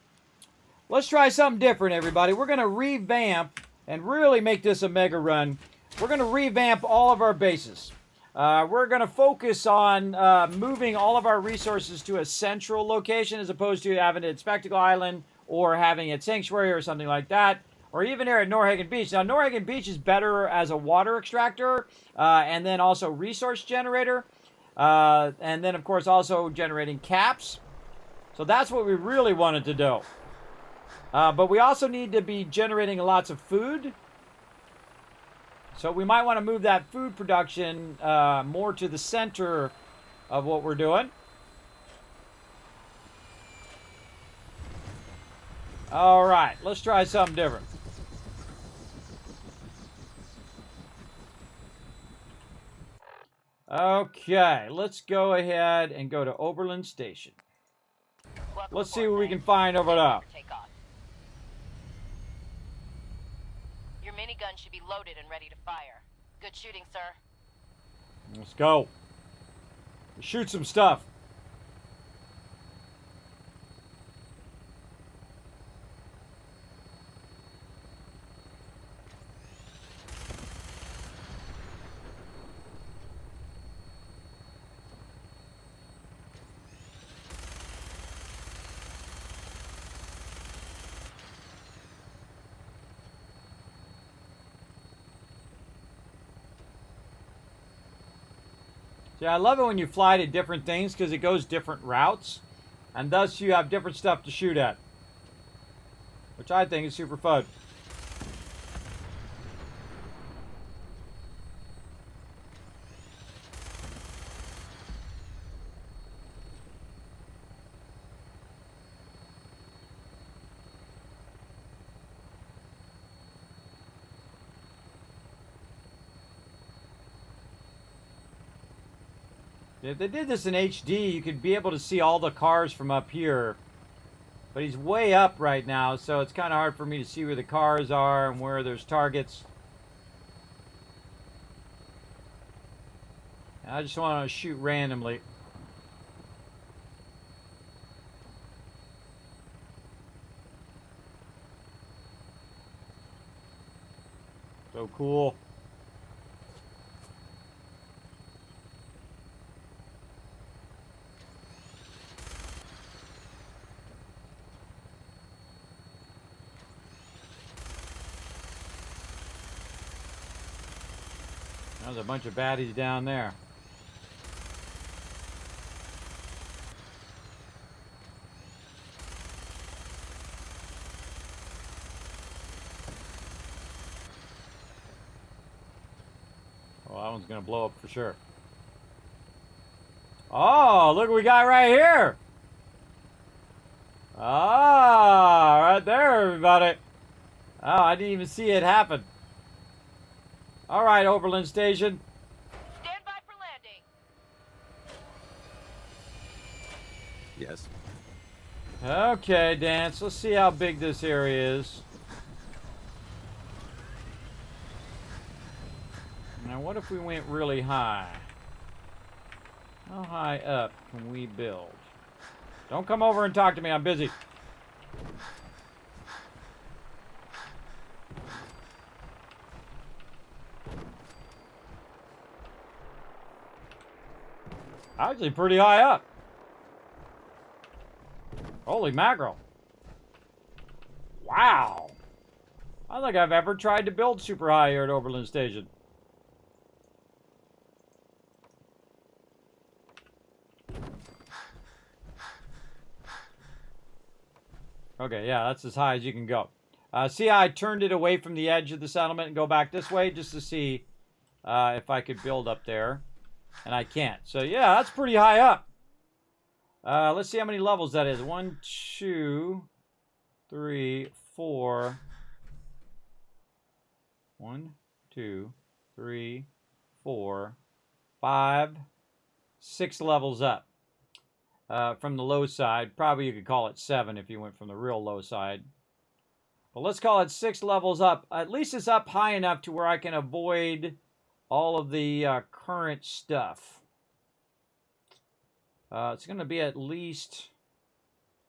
Let's try something different, everybody. We're going to revamp and really make this a mega run. We're going to revamp all of our bases. We're going to focus on moving all of our resources to a central location as opposed to having it at Spectacle Island or having it at Sanctuary or something like that. Or even here at Norhagen Beach. Now, Norhagen Beach is better as a water extractor and then also resource generator. And then, of course, also generating caps. So that's what we really wanted to do. But we also need to be generating lots of food. So we might want to move that food production more to the center of what we're doing. All right, let's try something different. Okay, let's go ahead and go to Oberlin Station. Let's see what we can find over there. Your minigun should be loaded and ready to fire. Good shooting, sir. Let's go. Let's shoot some stuff. Yeah, I love it when you fly to different things because it goes different routes. And thus you have different stuff to shoot at. Which I think is super fun. If they did this in HD, you could be able to see all the cars from up here. But he's way up right now, so it's kind of hard for me to see where the cars are and where there's targets. I just want to shoot randomly. So cool. There's a bunch of baddies down there. Well, that one's gonna blow up for sure. Oh, look what we got right here. Ah, right there, everybody. Oh, I didn't even see it happen. All right, Oberlin Station. Stand by for landing. Yes. Okay, Dance. Let's see how big this area is. Now, what if we went really high? How high up can we build? Don't come over and talk to me. I'm busy. Actually, pretty high up. Holy mackerel. Wow. I don't think I've ever tried to build super high here at Oberlin Station. Okay, yeah, that's as high as you can go. See how I turned it away from the edge of the settlement and go back this way just to see if I could build up there. And I can't. So, yeah, that's pretty high up. Let's see how many levels that is. 1, 2, 3, 4. 1, 2, 3, 4, 5, 6 levels up. From the low side. Probably you could call it 7 if you went from the real low side. But let's call it 6 levels up. At least it's up high enough to where I can avoid all of the current stuff. It's going to be at least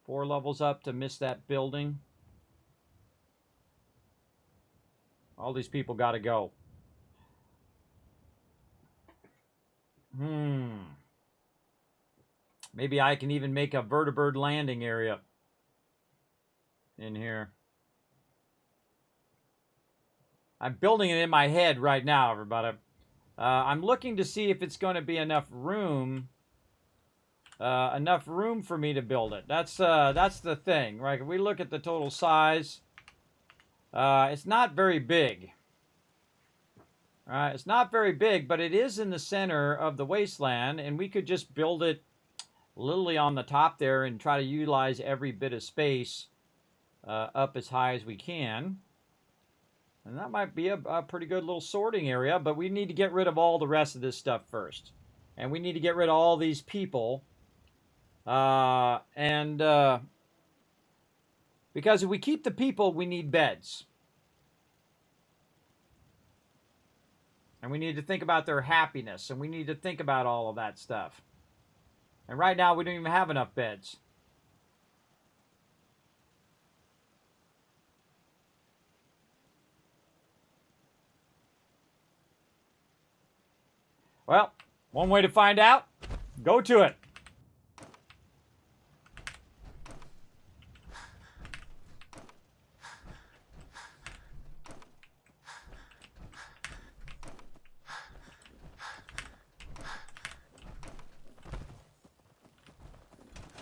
4 levels up to miss that building. All these people got to go. Maybe I can even make a vertibird landing area in here. I'm building it in my head right now, everybody. I'm looking to see if it's going to be enough room for me to build it. That's the thing, right? If we look at the total size, it's not very big. It's not very big, but it is in the center of the wasteland, and we could just build it literally on the top there and try to utilize every bit of space up as high as we can. And that might be a pretty good little sorting area, but we need to get rid of all the rest of this stuff first. And we need to get rid of all these people. Because if we keep the people, we need beds. And we need to think about their happiness. And we need to think about all of that stuff. And right now, we don't even have enough beds. Well, one way to find out, go to it.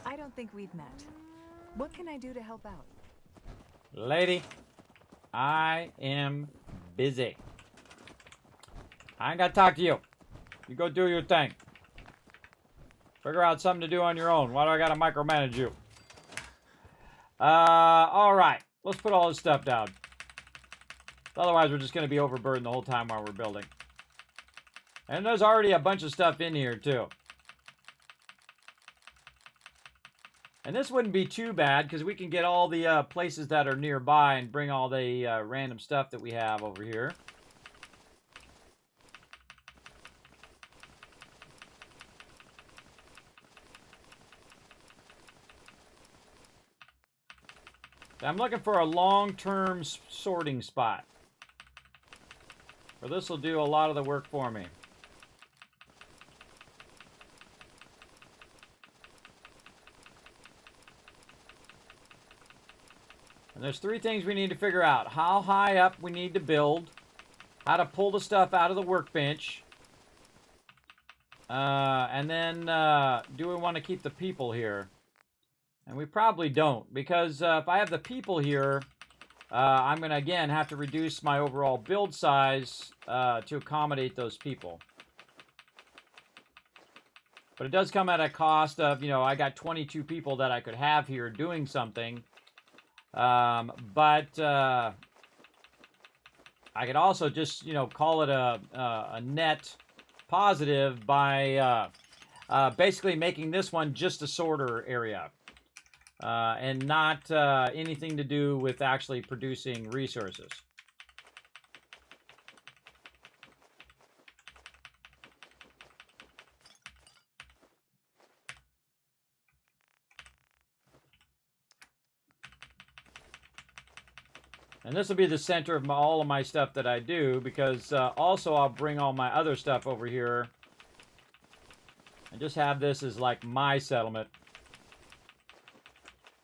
I don't think we've met. What can I do to help out? Lady, I am busy. I ain't got to talk to you. You go do your thing. Figure out something to do on your own. Why do I got to micromanage you? All right. Let's put all this stuff down. Otherwise, we're just going to be overburdened the whole time while we're building. And there's already a bunch of stuff in here, too. And this wouldn't be too bad, because we can get all the places that are nearby and bring all the random stuff that we have over here. I'm looking for a long-term sorting spot. Or this will do a lot of the work for me. And there's 3 things we need to figure out. How high up we need to build. how to pull the stuff out of the workbench. And then, do we want to keep the people here? And we probably don't, because if I have the people here, I'm going to, again, have to reduce my overall build size to accommodate those people. But it does come at a cost of, you know, I got 22 people that I could have here doing something. But I could also just, you know, call it a net positive by basically making this one just a sorter area. And not anything to do with actually producing resources. And this will be the center of all of my stuff that I do, because also I'll bring all my other stuff over here. And just have this as like my settlement.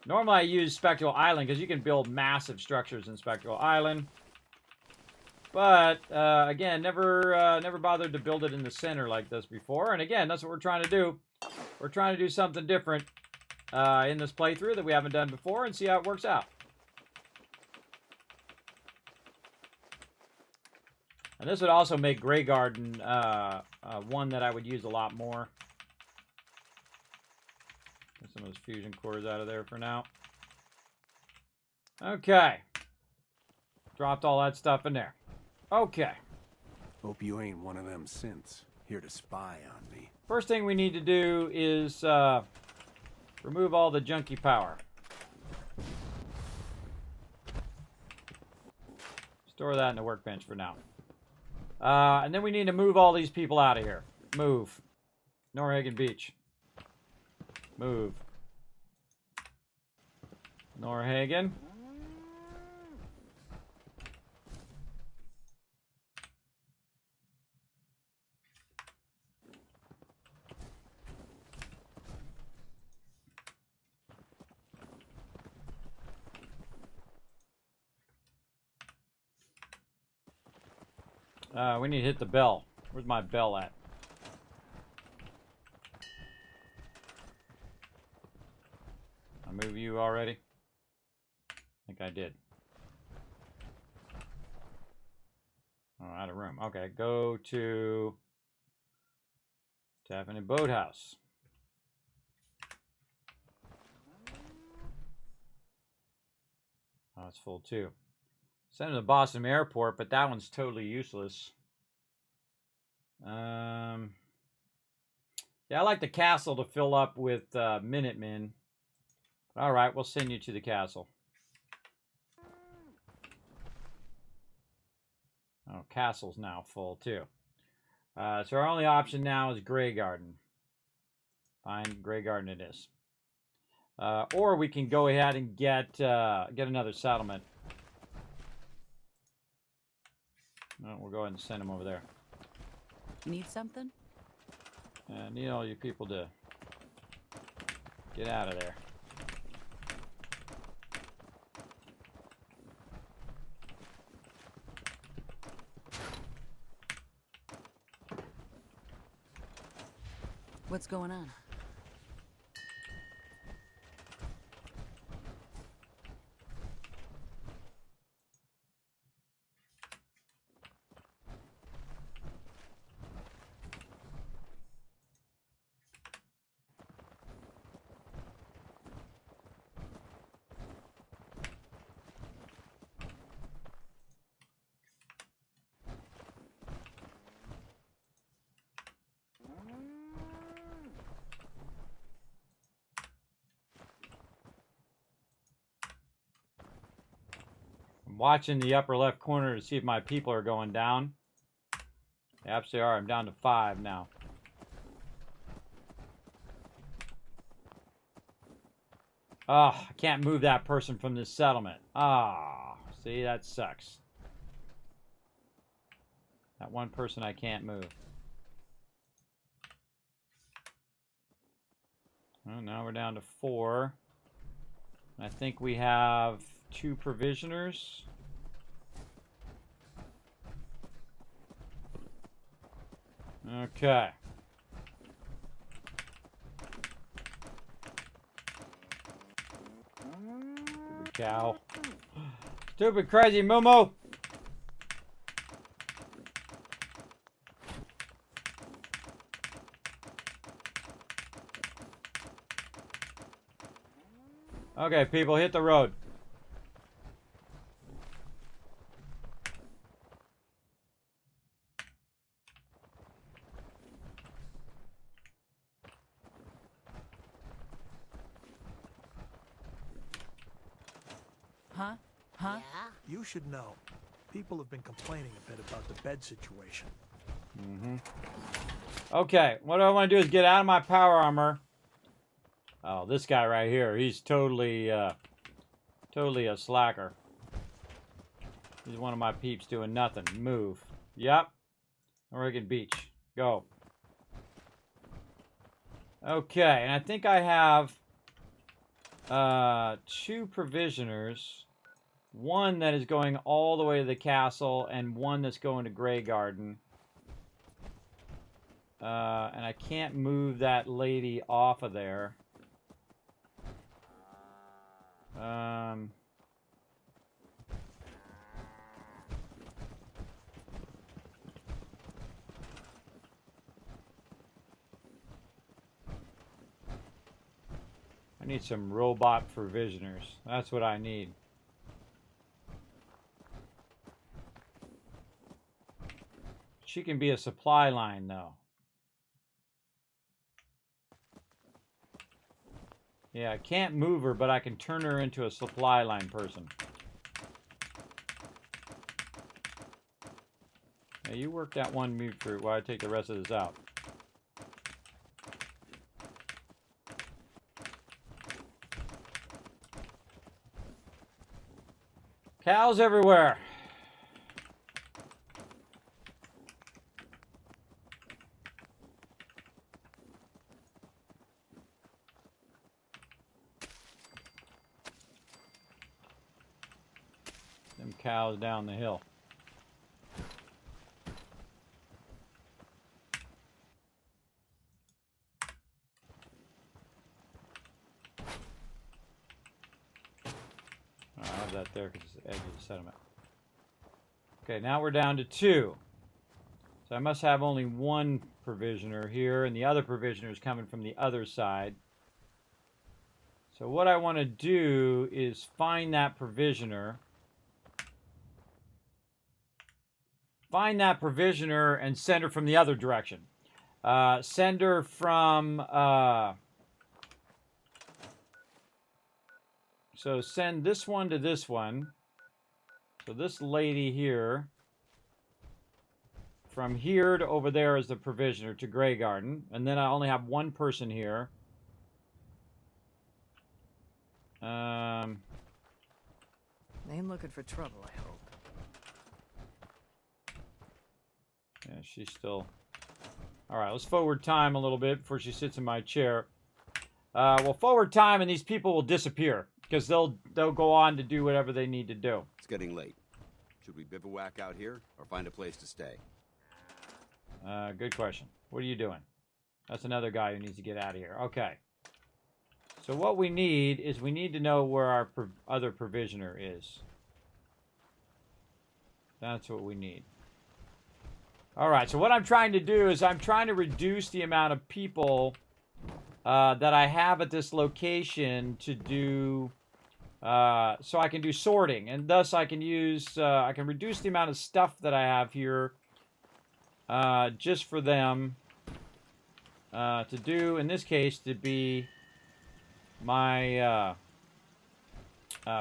Normally I use Spectral Island because you can build massive structures in Spectral Island. But, again, never bothered to build it in the center like this before. And again, that's what we're trying to do. We're trying to do something different in this playthrough that we haven't done before and see how it works out. And this would also make Grey Garden one that I would use a lot more. Get some of those fusion cores out of there for now. Okay. Dropped all that stuff in there. Okay. Hope you ain't one of them synths here to spy on me. First thing we need to do is remove all the junky power. Store that in the workbench for now. And then we need to move all these people out of here. Move. Norhagen Beach. Move. Norhagen. We need to hit the bell. Where's my bell at? I move you already? I think I did. Oh, out of room. Okay, go to Taffin and Boathouse. Oh, it's full too. Send him to Boston Airport, but that one's totally useless. Yeah, I like the castle to fill up with Minutemen. All right, we'll send you to the castle. Oh, castle's now full too. So our only option now is Grey Garden. Fine, Grey Garden it is. Or we can go ahead and get another settlement. No, we'll go ahead and send them over there. Need something? Need all you people to get out of there. What's going on? I'm watching the upper left corner to see if my people are going down. They absolutely are. I'm down to 5 now. Oh, I can't move that person from this settlement. Ah, see, that sucks. That one person I can't move. Well, now we're down to 4. I think we have 2 provisioners. Okay. Stupid cow. Stupid crazy Momo. Okay, people, hit the road. Huh? Huh? You should know. People have been complaining a bit about the bed situation. Mm-hmm. Okay, what I want to do is get out of my power armor. Oh, this guy right here, he's totally a slacker. He's one of my peeps doing nothing. Move. Yep. Oregon Beach. Go. Okay, and I think I have 2 provisioners. One that is going all the way to the castle, and one that's going to Grey Garden. And I can't move that lady off of there. I need some robot provisioners. That's what I need. She can be a supply line, though. Yeah, I can't move her, but I can turn her into a supply line person. Now, you work that one move through while I take the rest of this out. Cows everywhere. Them cows down the hill. I'll have that there because it's the edge of the sediment. Okay, now we're down to 2. So I must have only 1 provisioner here, and the other provisioner is coming from the other side. So what I want to do is find that provisioner. Find that provisioner and send her from the other direction. Send her from... so send this one to this one. So this lady here, from here to over there is the provisioner to Grey Garden. And then I only have 1 person here. They ain't looking for trouble, I hope. Yeah, she's still... Alright, let's forward time a little bit before she sits in my chair. We'll forward time and these people will disappear. Because they'll go on to do whatever they need to do. It's getting late. Should we bivouac out here or find a place to stay? Good question. What are you doing? That's another guy who needs to get out of here. Okay. So what we need is we need to know where our other provisioner is. That's what we need. Alright, so what I'm trying to do is I'm trying to reduce the amount of people that I have at this location to do... so I can do sorting, and thus I can use, I can reduce the amount of stuff that I have here just for them to do, in this case, to be my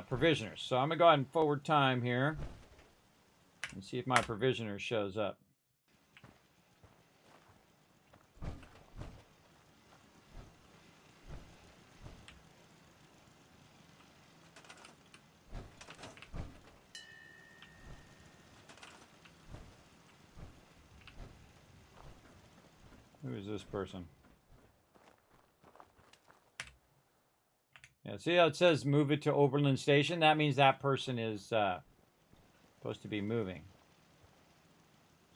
provisioners. So I'm going to go ahead and forward time here and see if my provisioner shows up. Who is this person? Yeah, see how it says move it to Oberlin Station? That means that person is supposed to be moving.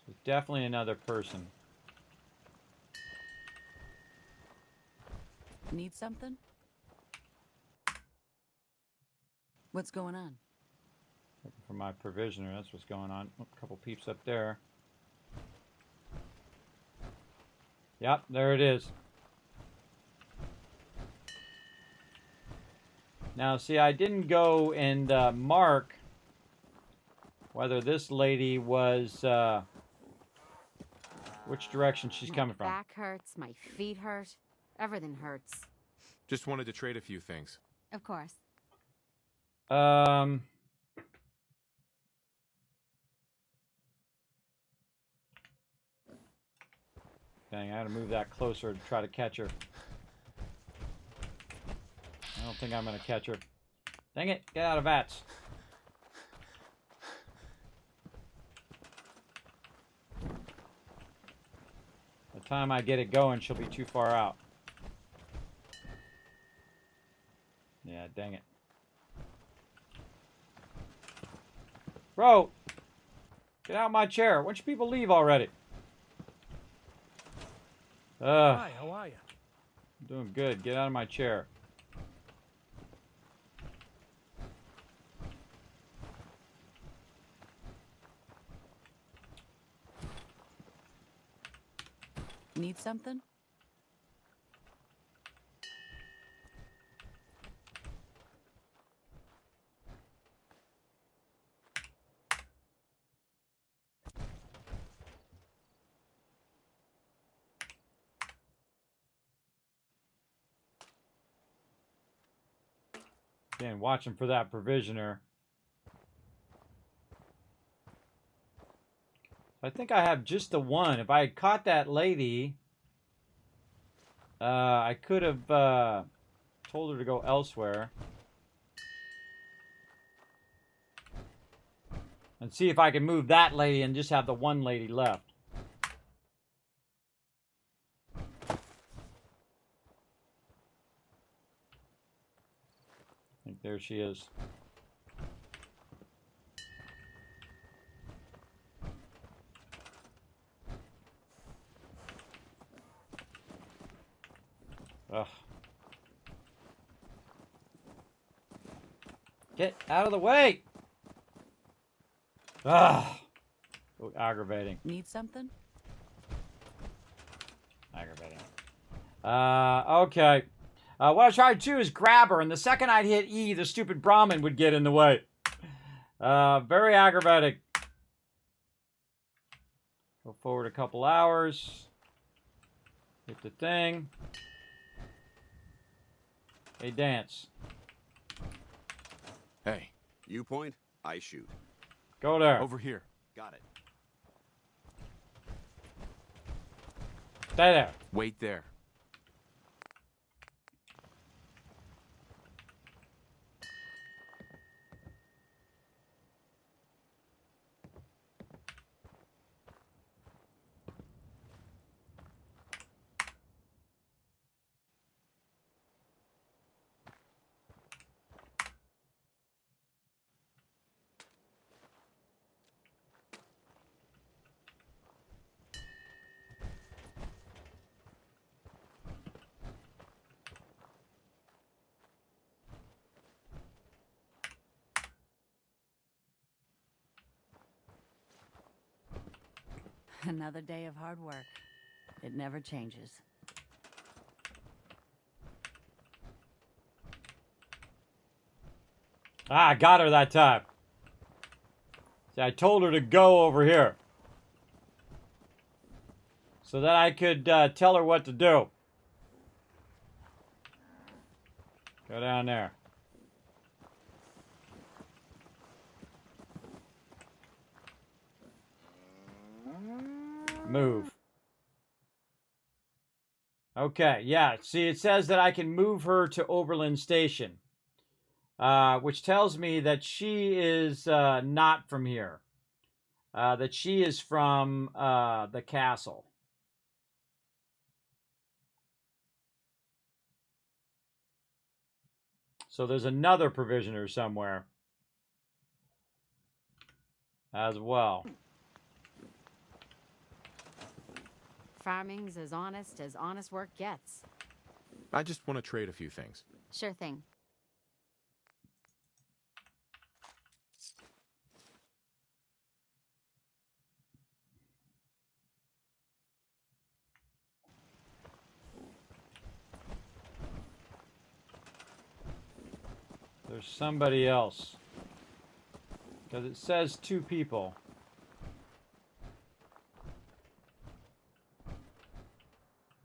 So definitely another person. Need something? What's going on? Looking for my provisioner. That's what's going on. Oh, a couple peeps up there. Yep, there it is. Now, see, I didn't go and mark whether this lady was, which direction she's coming from. My back hurts, my feet hurt, everything hurts. Just wanted to trade a few things. Of course. Dang, I gotta move that closer to try to catch her. I don't think I'm gonna catch her. Dang it, get out of VATS. By the time I get it going, she'll be too far out. Yeah, dang it. Bro! Get out of my chair. Why don't you people leave already? Hi, how are you? I'm doing good. Get out of my chair. Need something? Again, watching for that provisioner. I think I have just the one. If I had caught that lady, I could have told her to go elsewhere. And see if I can move that lady and just have the one lady left. I think there she is. Ugh. Get out of the way! Ugh. So aggravating. Need something? Aggravating. Okay. What I tried to do is grab her, and the second I'd hit E, the stupid Brahmin would get in the way. Very aggravating. Go forward a couple hours. Hit the thing. Hey, dance. Hey. You point, I shoot. Go there. Over here. Got it. Stay there. Wait there. Another day of hard work. It never changes. Ah, I got her that time. See, I told her to go over here. So that I could tell her what to do. Go down there. Move. Okay, yeah. See, it says that I can move her to Oberlin Station. Which tells me that she is not from here. That she is from the castle. So there's another provisioner somewhere as well. Farming's as honest work gets. I just want to trade a few things. Sure thing. There's somebody else. Because it says 2 people.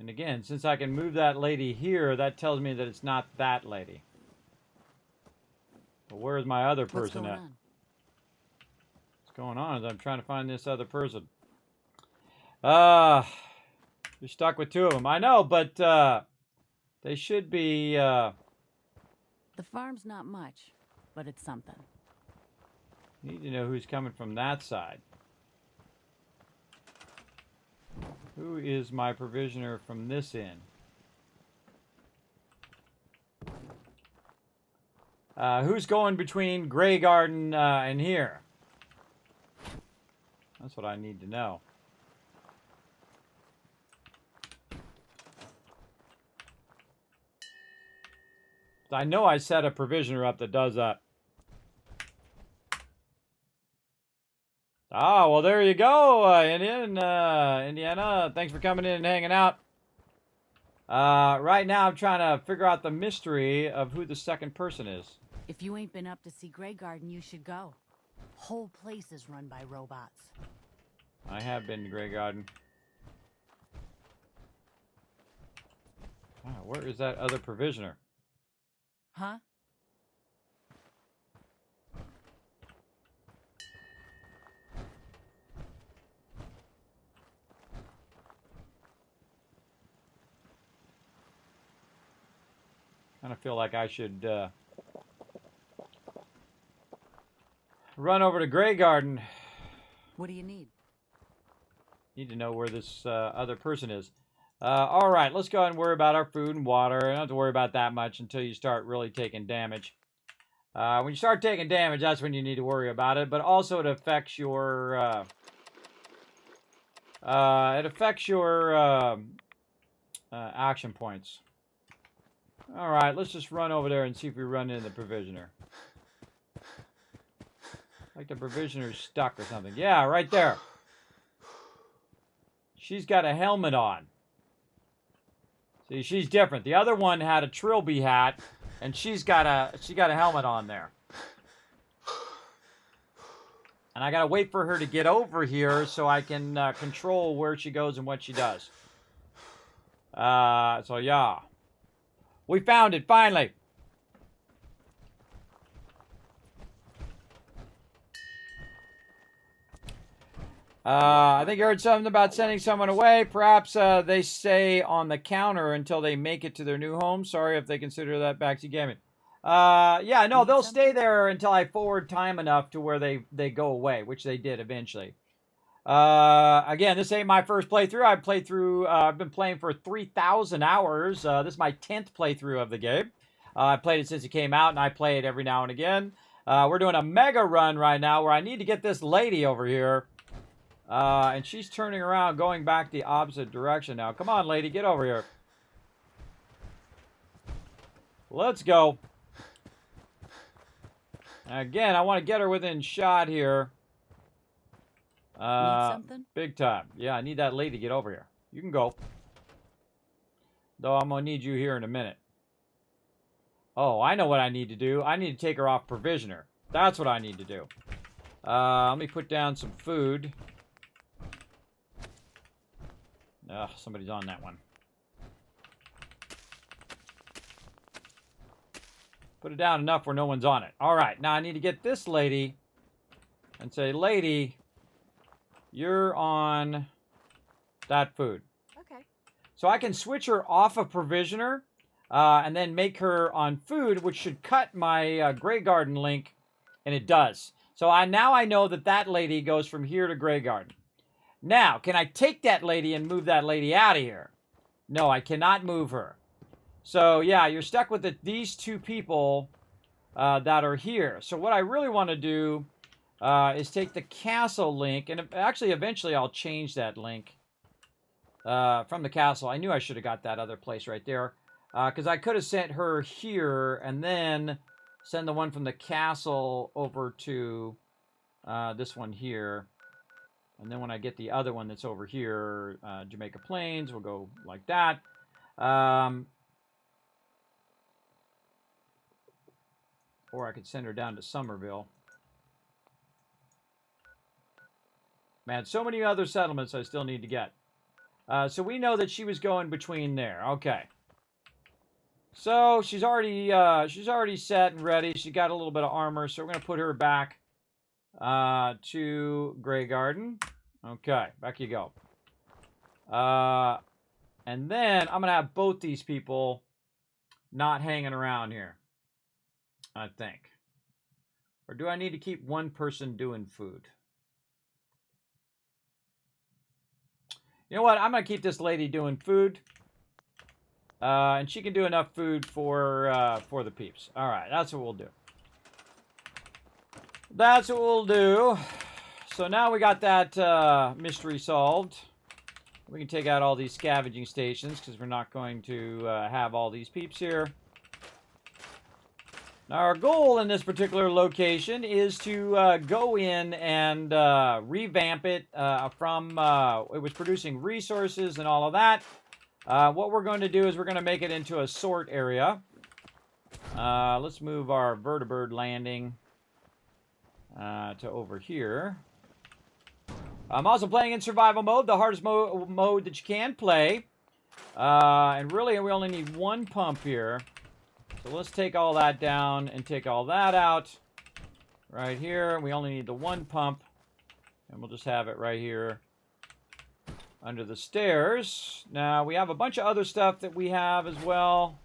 And again, since I can move that lady here, that tells me that it's not that lady. But where's my other person at? What's going on is I'm trying to find this other person. You're stuck with 2 of them. I know, but they should be... The farm's not much, but it's something. Need to know who's coming from that side. Who is my provisioner from this end? Who's going between Grey Garden and here? That's what I need to know. I know I set a provisioner up that does that. Ah, well, there you go, Indiana. Thanks for coming in and hanging out. Right now, I'm trying to figure out the mystery of who the second person is. If you ain't been up to see Grey Garden, you should go. Whole place is run by robots. I have been to Grey Garden. Wow, where is that other provisioner? Huh? Kind of feel like I should run over to Grey Garden. What do you need? Need to know where this other person is. All right, let's go ahead and worry about our food and water. I don't have to worry about that much until you start really taking damage. When you start taking damage, that's when you need to worry about it. But also, it affects your action points. All right, let's just run over there and see if we run into the provisioner. Like the provisioner's stuck or something. Yeah, right there. She's got a helmet on. See, she's different. The other one had a trilby hat, and she got a helmet on there. And I gotta wait for her to get over here so I can control where she goes and what she does. So yeah. We found it, finally. I think you heard something about sending someone away. Perhaps they stay on the counter until they make it to their new home. Sorry if they consider that backseat gaming. Yeah, no, they'll stay there until I forward time enough to where they go away, which they did eventually. Again, this ain't my first playthrough. I've been playing for 3,000 hours. This is my 10th playthrough of the game. I played it since it came out, and I play it every now and again. We're doing a mega run right now where I need to get this lady over here. And she's turning around, going back the opposite direction now. Come on, lady, get over here. Let's go. Again, I want to get her within shot here. Need something? Big time. Yeah, I need that lady to get over here. You can go. Though I'm going to need you here in a minute. Oh, I know what I need to do. I need to take her off provisioner. That's what I need to do. Let me put down some food. Ugh, somebody's on that one. Put it down enough where no one's on it. All right, now I need to get this lady and say, lady, you're on that food. Okay. So I can switch her off of provisioner and then make her on food, which should cut my Grey Garden link, and it does. So now I know that lady goes from here to Grey Garden. Now, can I take that lady and move that lady out of here? No, I cannot move her. So, yeah, you're stuck with these 2 people that are here. So what I really want to do is take the castle link, and actually, eventually, I'll change that link from the castle. I knew I should have got that other place right there. Because I could have sent her here and then send the one from the castle over to this one here. And then when I get the other one that's over here, Jamaica Plains, we'll go like that. Or I could send her down to Somerville. Man, so many other settlements I still need to get. So we know that she was going between there. Okay. So she's already set and ready. She got a little bit of armor, so we're going to put her back to Grey Garden. Okay, back you go. And then I'm going to have both these people not hanging around here, I think. Or do I need to keep one person doing food? You know what? I'm going to keep this lady doing food. And she can do enough food for the peeps. All right, that's what we'll do. That's what we'll do. So now we got that mystery solved. We can take out all these scavenging stations because we're not going to have all these peeps here. Now our goal in this particular location is to go in and revamp it from it was producing resources and all of that. What we're going to do is we're going to make it into a sort area. Let's move our vertibird landing to over here. I'm also playing in survival mode, the hardest mode that you can play. And really, we only need one pump here. So let's take all that down and take all that out. Right here, we only need the one pump. And we'll just have it right here under the stairs. Now, we have a bunch of other stuff that we have as well.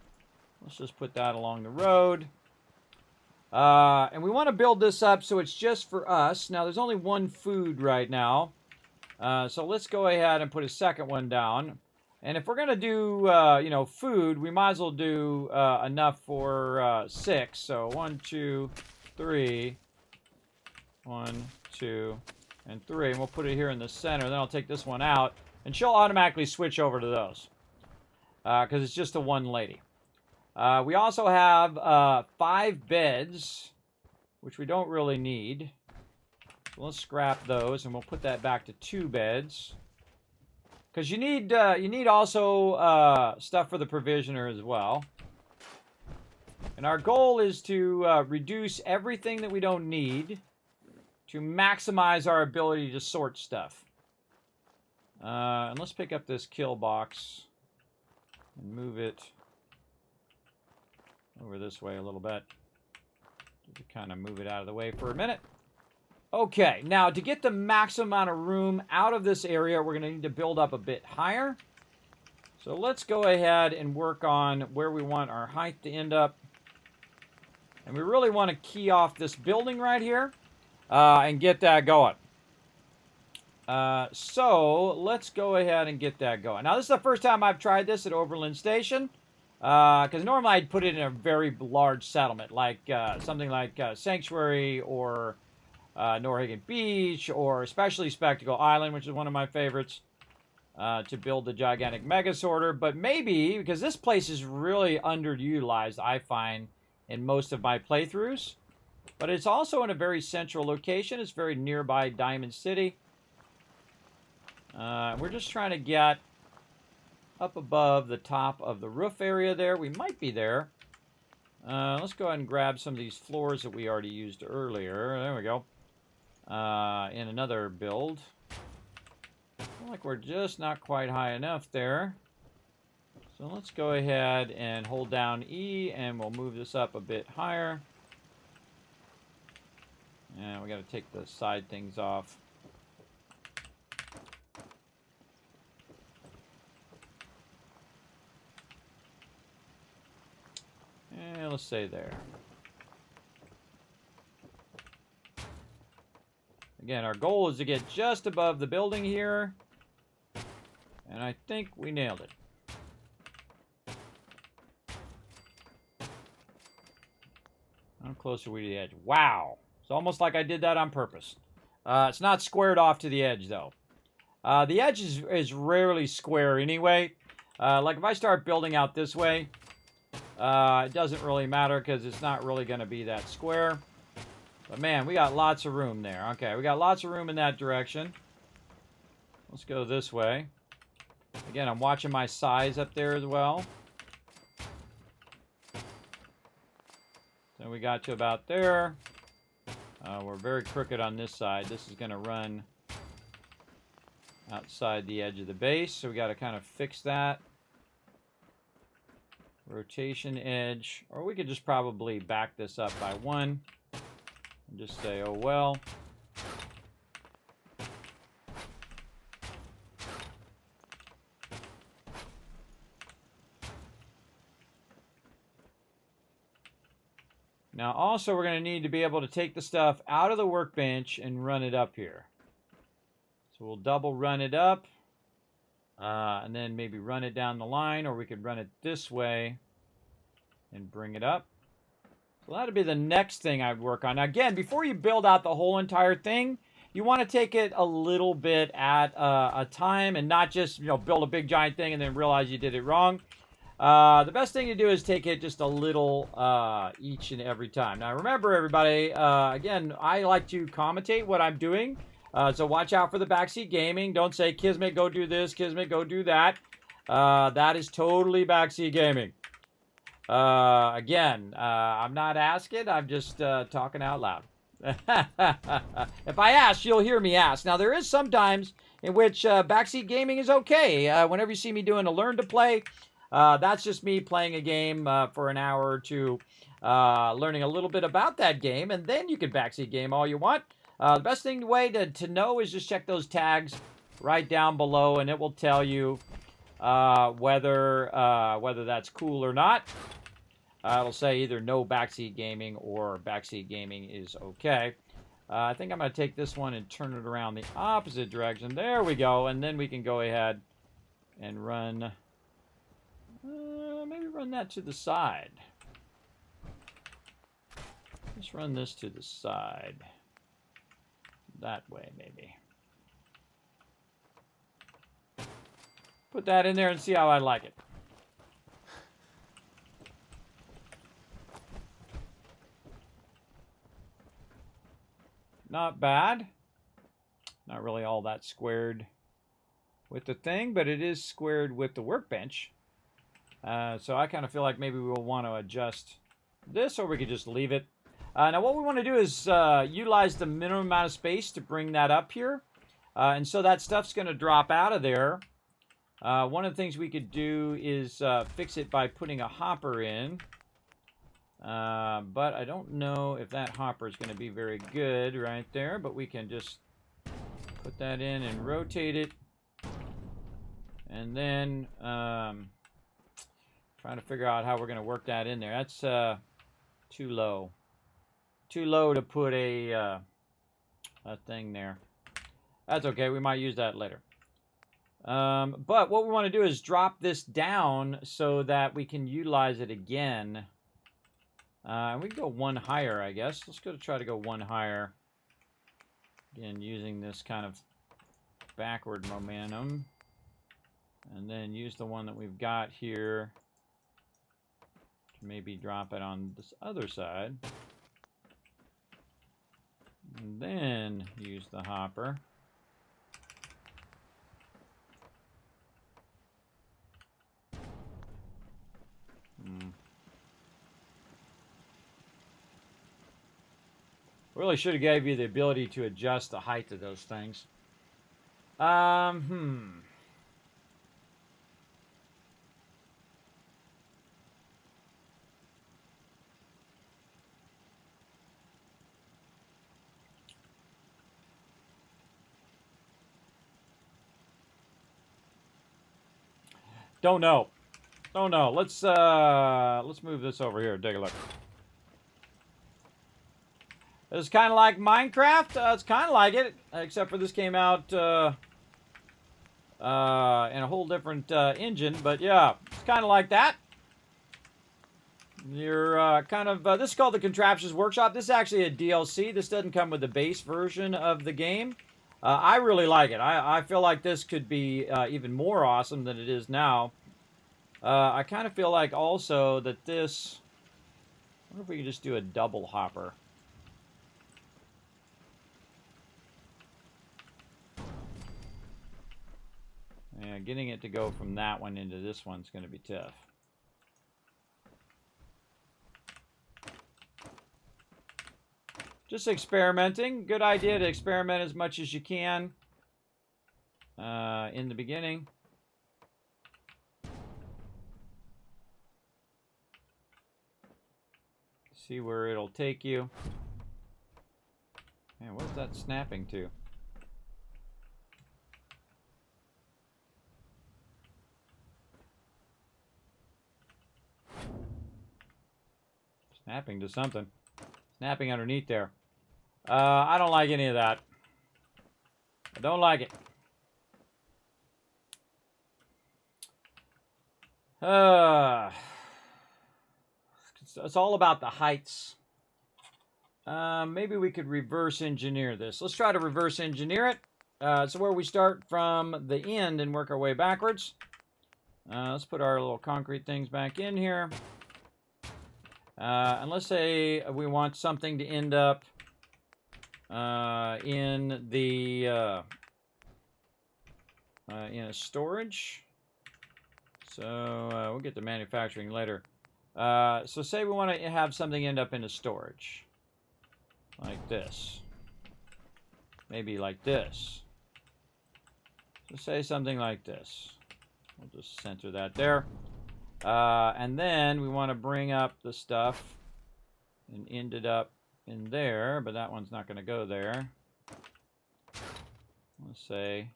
Let's just put that along the road. And we want to build this up so it's just for us. Now, there's only one food right now. So let's go ahead and put a second one down. And if we're going to do, you know, food, we might as well do enough for 6. So 1, 2, 3. 1, 2, and 3. And we'll put it here in the center. Then I'll take this one out. And she'll automatically switch over to those. Because it's just the one lady. We also have 5 beds, which we don't really need. So let's scrap those, and we'll put that back to 2 beds. Because you need also stuff for the provisioner as well. And our goal is to reduce everything that we don't need to maximize our ability to sort stuff. And let's pick up this kill box and move it over this way a little bit. To kind of move it out of the way for a minute. Okay, now to get the maximum amount of room out of this area, we're going to need to build up a bit higher. So let's go ahead and work on where we want our height to end up. And we really want to key off this building right here and get that going. So let's go ahead and get that going. Now, this is the first time I've tried this at Overland Station. Because normally I'd put it in a very large settlement, like something like Sanctuary or Norhagen Beach, or especially Spectacle Island, which is one of my favorites, to build the gigantic mega sorter. But maybe, because this place is really underutilized, I find, in most of my playthroughs. But it's also in a very central location. It's very nearby Diamond City. We're just trying to get up above the top of the roof area there. We might be there. Let's go ahead and grab some of these floors that we already used earlier. There we go. In another build. I feel like we're just not quite high enough there. So let's go ahead and hold down E, and we'll move this up a bit higher. And we got to take the side things off. And let's say there. Again, our goal is to get just above the building here. And I think we nailed it. How close are we to the edge? Wow. It's almost like I did that on purpose. It's not squared off to the edge, though. The edge is rarely square anyway. Like if I start building out this way, It doesn't really matter because it's not really going to be that square. But man, we got lots of room there. Okay, we got lots of room in that direction. Let's go this way. Again, I'm watching my size up there as well. So we got to about there. We're very crooked on this side. This is going to run outside the edge of the base, so we got to kind of fix that. Rotation edge, or we could just probably back this up by 1 and just say, oh well. Now also we're going to need to be able to take the stuff out of the workbench and run it up here. So we'll double run it up, and then maybe run it down the line, or we could run it this way and bring it up. So that'd be the next thing I'd work on. Now again, before you build out the whole entire thing, you want to take it a little bit at a time and not just, build a big giant thing and then realize you did it wrong. The best thing to do is take it just a little each and every time. Now remember everybody, again, I like to commentate what I'm doing. So watch out for the backseat gaming. Don't say, Kismet, go do this. Kismet, go do that. That is totally backseat gaming. Again, I'm not asking. I'm just talking out loud. If I ask, you'll hear me ask. Now, there is some times in which backseat gaming is okay. Whenever you see me doing a learn to play, that's just me playing a game for an hour or two, learning a little bit about that game, and then you can backseat game all you want. The best way to know is just check those tags right down below, and it will tell you whether that's cool or not. It'll say either no backseat gaming or backseat gaming is okay. I think I'm going to take this one and turn it around the opposite direction. There we go, and then we can go ahead and run, maybe run that to the side. Let's run this to the side. That way, maybe. Put that in there and see how I like it. Not bad. Not really all that squared with the thing, but it is squared with the workbench. So I kind of feel like maybe we'll want to adjust this, or we could just leave it. Now what we want to do is utilize the minimum amount of space to bring that up here. And so that stuff's going to drop out of there. One of the things we could do is fix it by putting a hopper in. But I don't know if that hopper is going to be very good right there. But we can just put that in and rotate it. And then trying to figure out how we're going to work that in there. That's too low. Too low to put a thing there. That's okay. We might use that later. But what we want to do is drop this down so that we can utilize it again. We can go one higher, I guess. Let's try to go one higher. Again, using this kind of backward momentum. And then use the one that we've got here to maybe drop it on this other side. And then use the hopper. Really should have gave you the ability to adjust the height of those things. Don't know. Let's move this over here. Take a look. It's kind of like Minecraft. It's kind of like it, except for this came out in a whole different engine. But yeah, it's kind of like that. You're kind of this is called the Contraptions Workshop. This is actually a DLC. This doesn't come with the base version of the game. I really like it. I feel like this could be even more awesome than it is now. I kind of feel like also that this... I wonder if we could just do a double hopper. Yeah, getting it to go from that one into this one's going to be tough. Just experimenting. Good idea to experiment as much as you can in the beginning. See where it'll take you. Man, what's that snapping to? Snapping to something. Snapping underneath there. I don't like any of that. I don't like it. It's all about the heights. Maybe we could reverse engineer this. Let's try to reverse engineer it. So where we start from the end and work our way backwards. Let's put our little concrete things back in here. And let's say we want something to end up in the in a storage. So we'll get to manufacturing later. So say we want to have something end up in a storage. Like this. Maybe like this. So say something like this. We'll just center that there. And then we want to bring up the stuff and end it up in there, but that one's not going to go there. Let's say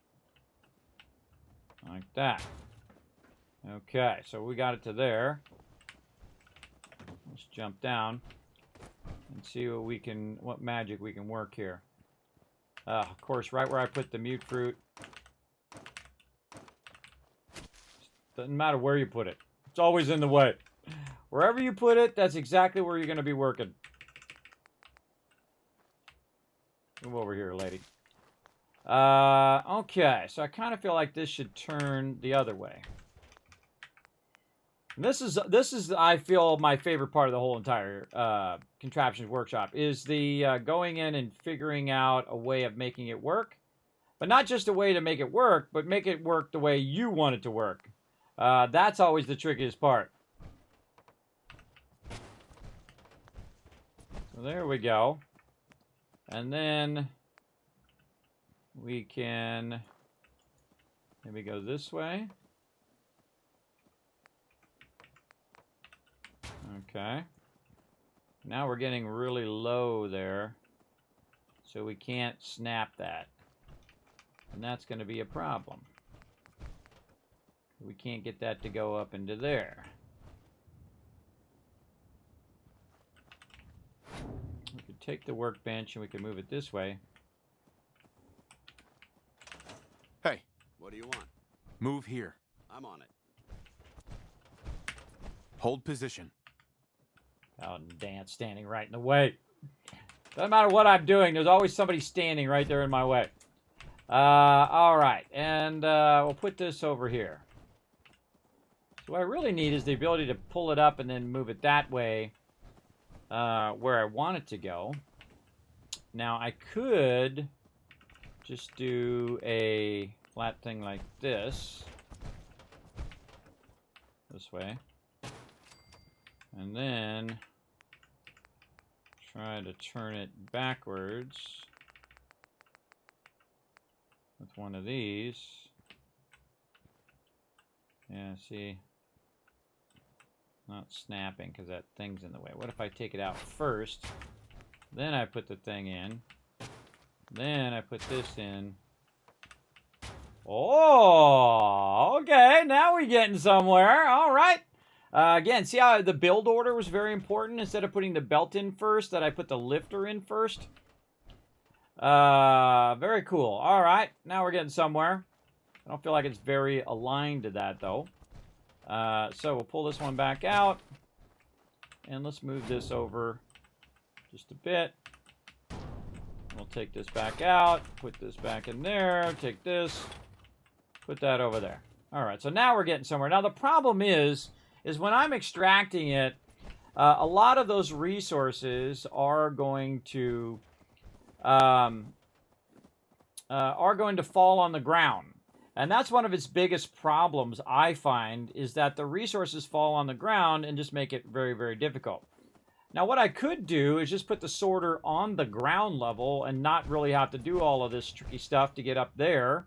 like that. Okay, so we got it to there. Let's jump down and see what magic we can work here. Of course, right where I put the mute fruit. Doesn't matter where you put it. It's always in the way. Wherever you put it, that's exactly where you're going to be working. Move over here, lady. Okay, so I kind of feel like this should turn the other way. And this is I feel my favorite part of the whole entire contraptions workshop is the going in and figuring out a way of making it work, but not just a way to make it work, but make it work the way you want it to work. That's always the trickiest part. So there we go. And then we can maybe go this way. Okay. Now we're getting really low there. So we can't snap that. And that's going to be a problem. We can't get that to go up into there. We could take the workbench and we could move it this way. Hey. What do you want? Move here. I'm on it. Hold position. Oh, and Dan's standing right in the way. Doesn't matter what I'm doing, there's always somebody standing right there in my way. All right, and we'll put this over here. So what I really need is the ability to pull it up and then move it that way where I want it to go. Now, I could just do a flat thing like this. This way. And then try to turn it backwards with one of these. Yeah, see? Not snapping because that thing's in the way. What if I take it out first? Then I put the thing in. Then I put this in. Oh, okay. Now we're getting somewhere. All right. Again, see how the build order was very important? Instead of putting the belt in first, that I put the lifter in first. Very cool. All right. Now we're getting somewhere. I don't feel like it's very aligned to that, though. So we'll pull this one back out. And let's move this over just a bit. We'll take this back out. Put this back in there. Take this. Put that over there. All right, so now we're getting somewhere. Now the problem is when I'm extracting it, a lot of those resources are going to fall on the ground. And that's one of its biggest problems, I find, is that the resources fall on the ground and just make it very, very difficult. Now, what I could do is just put the sorter on the ground level and not really have to do all of this tricky stuff to get up there.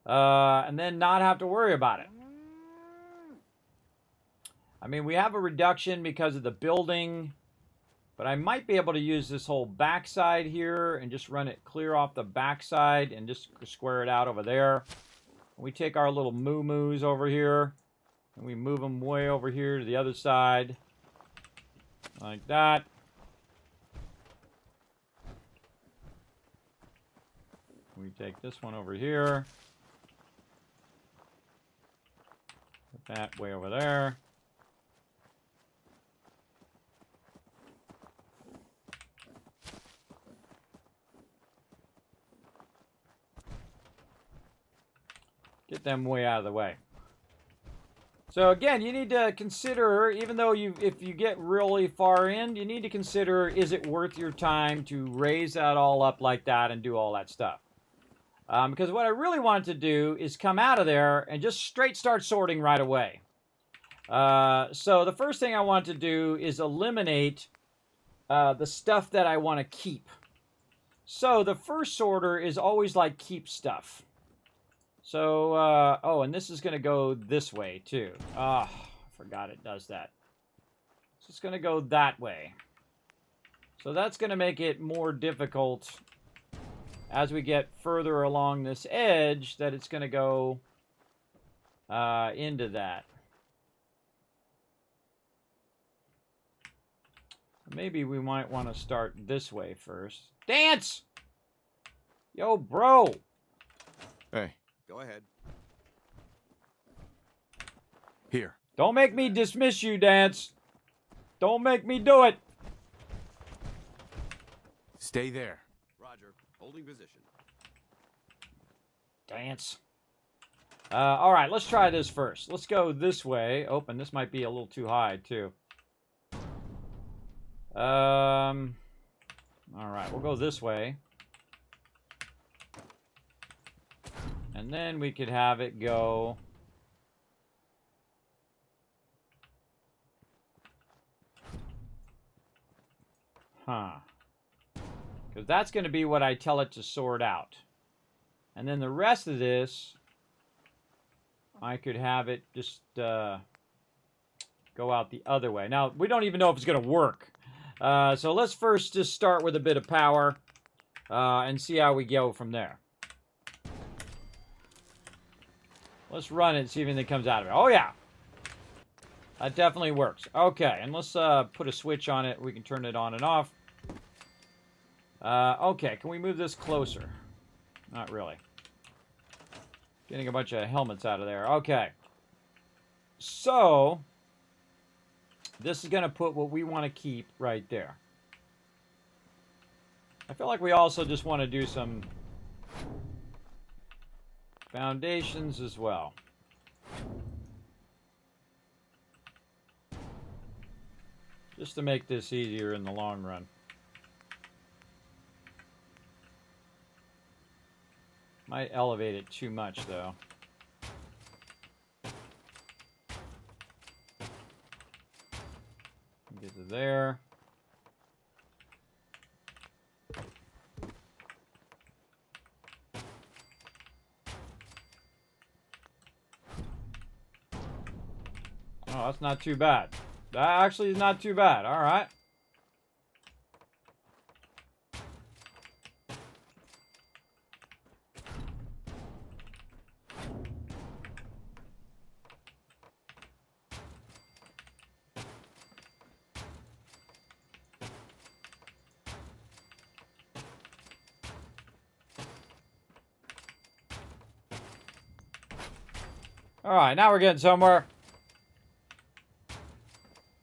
And then not have to worry about it. I mean, we have a reduction because of the building, but I might be able to use this whole backside here and just run it clear off the backside and just square it out over there. We take our little moo-moos over here and we move them way over here to the other side. Like that. We take this one over here. Put that way over there. Get them way out of the way. So again, you need to consider, even though if you get really far in, you need to consider, is it worth your time to raise that all up like that and do all that stuff? Because what I really wanted to do is come out of there and just straight start sorting right away. So the first thing I want to do is eliminate the stuff that I want to keep. So the first sorter is always like keep stuff. So, oh, and this is going to go this way, too. Ah, I forgot it does that. So it's going to go that way. So that's going to make it more difficult as we get further along this edge that it's going to go into that. Maybe we might want to start this way first. Dance! Yo, bro! Hey. Go ahead. Here. Don't make me dismiss you, Dance. Don't make me do it. Stay there. Roger. Holding position. Dance. All right, let's try this first. Let's go this way. Oh, and this might be a little too high, too. All right, we'll go this way. And then we could have it go... Huh. Because that's going to be what I tell it to sort out. And then the rest of this, I could have it just go out the other way. Now, we don't even know if it's going to work. So let's first just start with a bit of power and see how we go from there. Let's run it and see if anything comes out of it. Oh, yeah. That definitely works. Okay, and let's put a switch on it. We can turn it on and off. Okay, can we move this closer? Not really. Getting a bunch of helmets out of there. Okay. So, this is going to put what we want to keep right there. I feel like we also just want to do some foundations as well. Just to make this easier in the long run. Might elevate it too much, though. Get to there. Oh, that's not too bad. That actually is not too bad. All right. All right, now we're getting somewhere.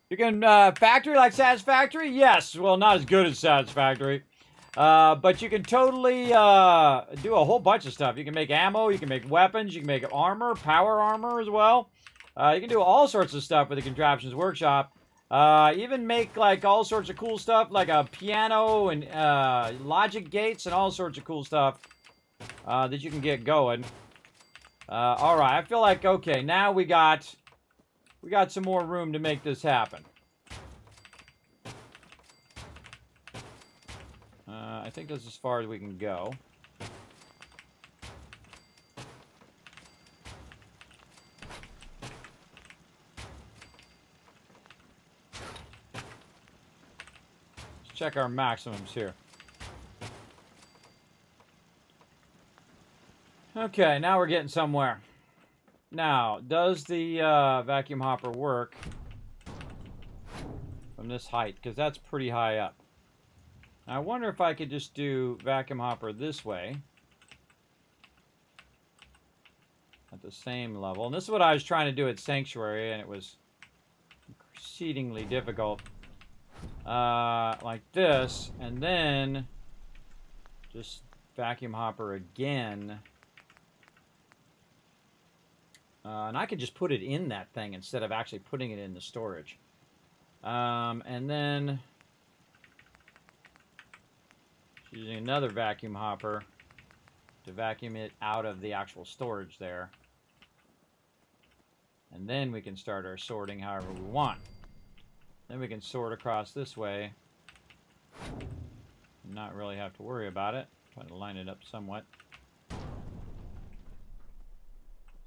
You can factory like Satisfactory? Yes. Well, not as good as Satisfactory. But you can totally do a whole bunch of stuff. You can make ammo, you can make weapons, you can make armor, power armor as well. You can do all sorts of stuff with the Contraptions Workshop. Even make like all sorts of cool stuff, like a piano and logic gates and all sorts of cool stuff that you can get going. All right, I feel like okay. Now we got some more room to make this happen. I think that's as far as we can go. Let's check our maximums here. Okay, now we're getting somewhere. Now, does the vacuum hopper work from this height? Because that's pretty high up. I wonder if I could just do vacuum hopper this way. At the same level. And this is what I was trying to do at Sanctuary, and it was exceedingly difficult. Like this, and then just vacuum hopper again. And I could just put it in that thing instead of actually putting it in the storage. And then using another vacuum hopper to vacuum it out of the actual storage there. And then we can start our sorting however we want. Then we can sort across this way. Not really have to worry about it. Try to line it up somewhat.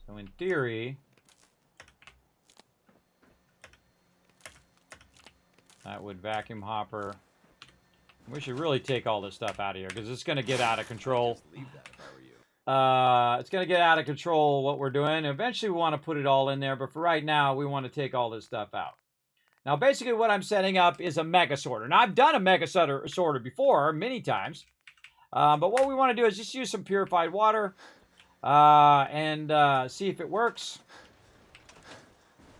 So in theory, that would vacuum hopper. We should really take all this stuff out of here because it's going to get out of control. It's going to get out of control what we're doing. Eventually we want to put it all in there, but for right now we want to take all this stuff out. Now basically what I'm setting up is a mega sorter. Now I've done a mega sorter before many times, but what we want to do is just use some purified water and see if it works.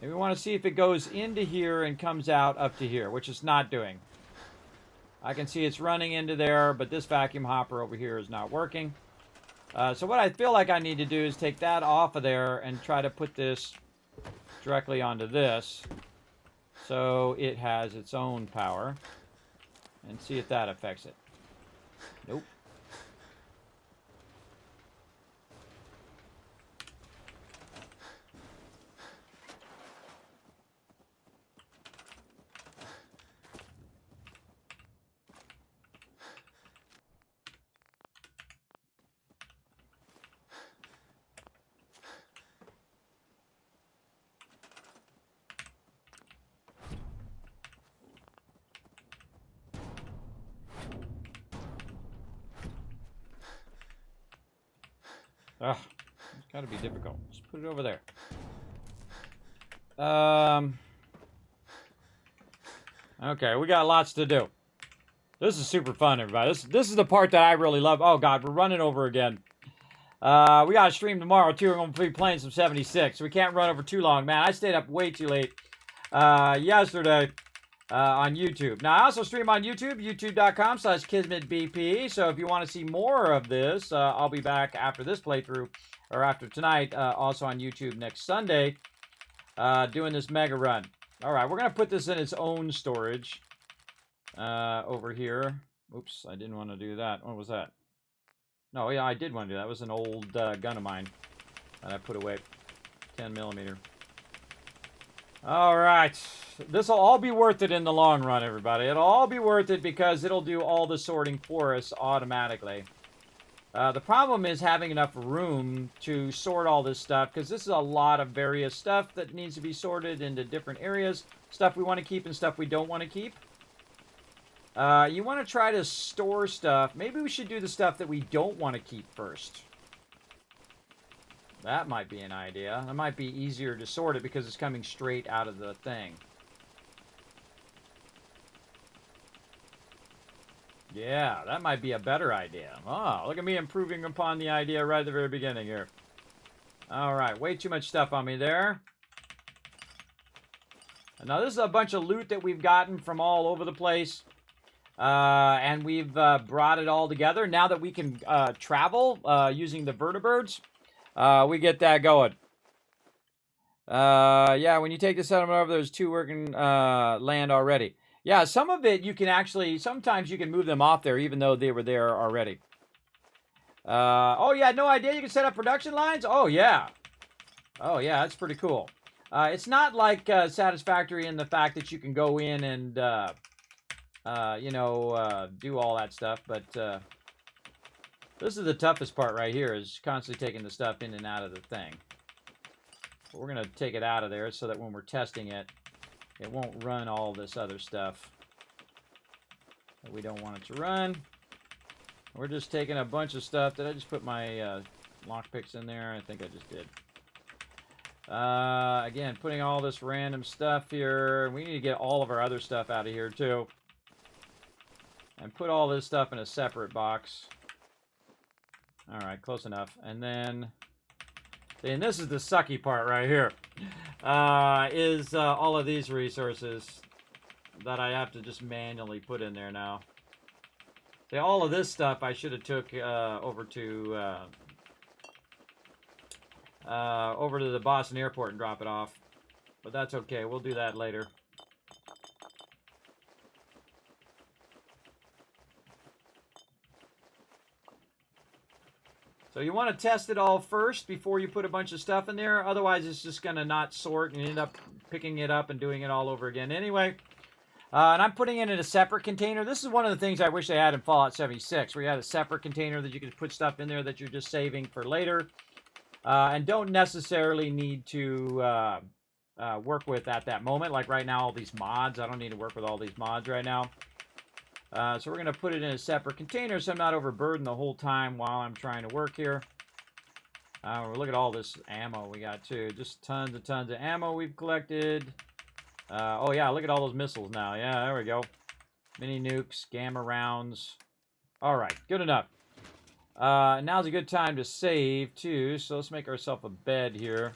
And we want to see if it goes into here and comes out up to here, which it's not doing. I can see it's running into there, but this vacuum hopper over here is not working. So what I feel like I need to do is take that off of there and try to put this directly onto this so it has its own power and see if that affects it. Nope. Ugh, it's got to be difficult. Just put it over there. Okay, we got lots to do. This is super fun, everybody. This is the part that I really love. Oh, God, we're running over again. We got to stream tomorrow, too. We're going to be playing some 76. So we can't run over too long. Man, I stayed up way too late yesterday on YouTube. Now, I also stream on YouTube, youtube.com/KismetBP. So if you want to see more of this, I'll be back after this playthrough, or after tonight, also on YouTube next Sunday, doing this mega run. All right, we're going to put this in its own storage over here. Oops, I didn't want to do that. What was that? No, yeah, I did want to do that. That was an old gun of mine that I put away. 10mm. All right. This will all be worth it in the long run, everybody. It'll all be worth it because it'll do all the sorting for us automatically. The problem is having enough room to sort all this stuff, because this is a lot of various stuff that needs to be sorted into different areas. Stuff we want to keep and stuff we don't want to keep. You want to try to store stuff. Maybe we should do the stuff that we don't want to keep first. That might be an idea. That might be easier to sort it because it's coming straight out of the thing. Yeah, that might be a better idea. Oh, look at me improving upon the idea right at the very beginning here. Alright, way too much stuff on me there. And now this is a bunch of loot that we've gotten from all over the place. And we've brought it all together. Now that we can travel using the vertibirds, we get that going. Yeah, when you take the settlement over, there's 2 working land already. Yeah, some of it you can actually, sometimes you can move them off there even though they were there already. Oh, yeah, no idea you can set up production lines? Oh, yeah. Oh, yeah, that's pretty cool. It's not like satisfactory in the fact that you can go in and, you know, do all that stuff, but this is the toughest part right here, is constantly taking the stuff in and out of the thing. But we're going to take it out of there so that when we're testing it, it won't run all this other stuff that we don't want it to run. We're just taking a bunch of stuff. Did I just put my lockpicks in there? I think I just did. Again, putting all this random stuff here. We need to get all of our other stuff out of here, too. And put all this stuff in a separate box. All right, close enough. And then... and this is the sucky part right here. Is all of these resources that I have to just manually put in there now. See, all of this stuff I should have took over to the Boston airport and drop it off. But that's okay. We'll do that later. So you want to test it all first before you put a bunch of stuff in there. Otherwise, it's just going to not sort and you end up picking it up and doing it all over again anyway. And I'm putting it in a separate container. This is one of the things I wish they had in Fallout 76, where you had a separate container that you could put stuff in there that you're just saving for later. And don't necessarily need to work with at that moment. Like right now, all these mods. I don't need to work with all these mods right now. So we're going to put it in a separate container so I'm not overburdened the whole time while I'm trying to work here. Look at all this ammo we got too. Just tons and tons of ammo we've collected. Oh yeah, look at all those missiles now. Yeah, there we go. Mini nukes, gamma rounds. Alright, good enough. Now's a good time to save too, so let's make ourselves a bed here.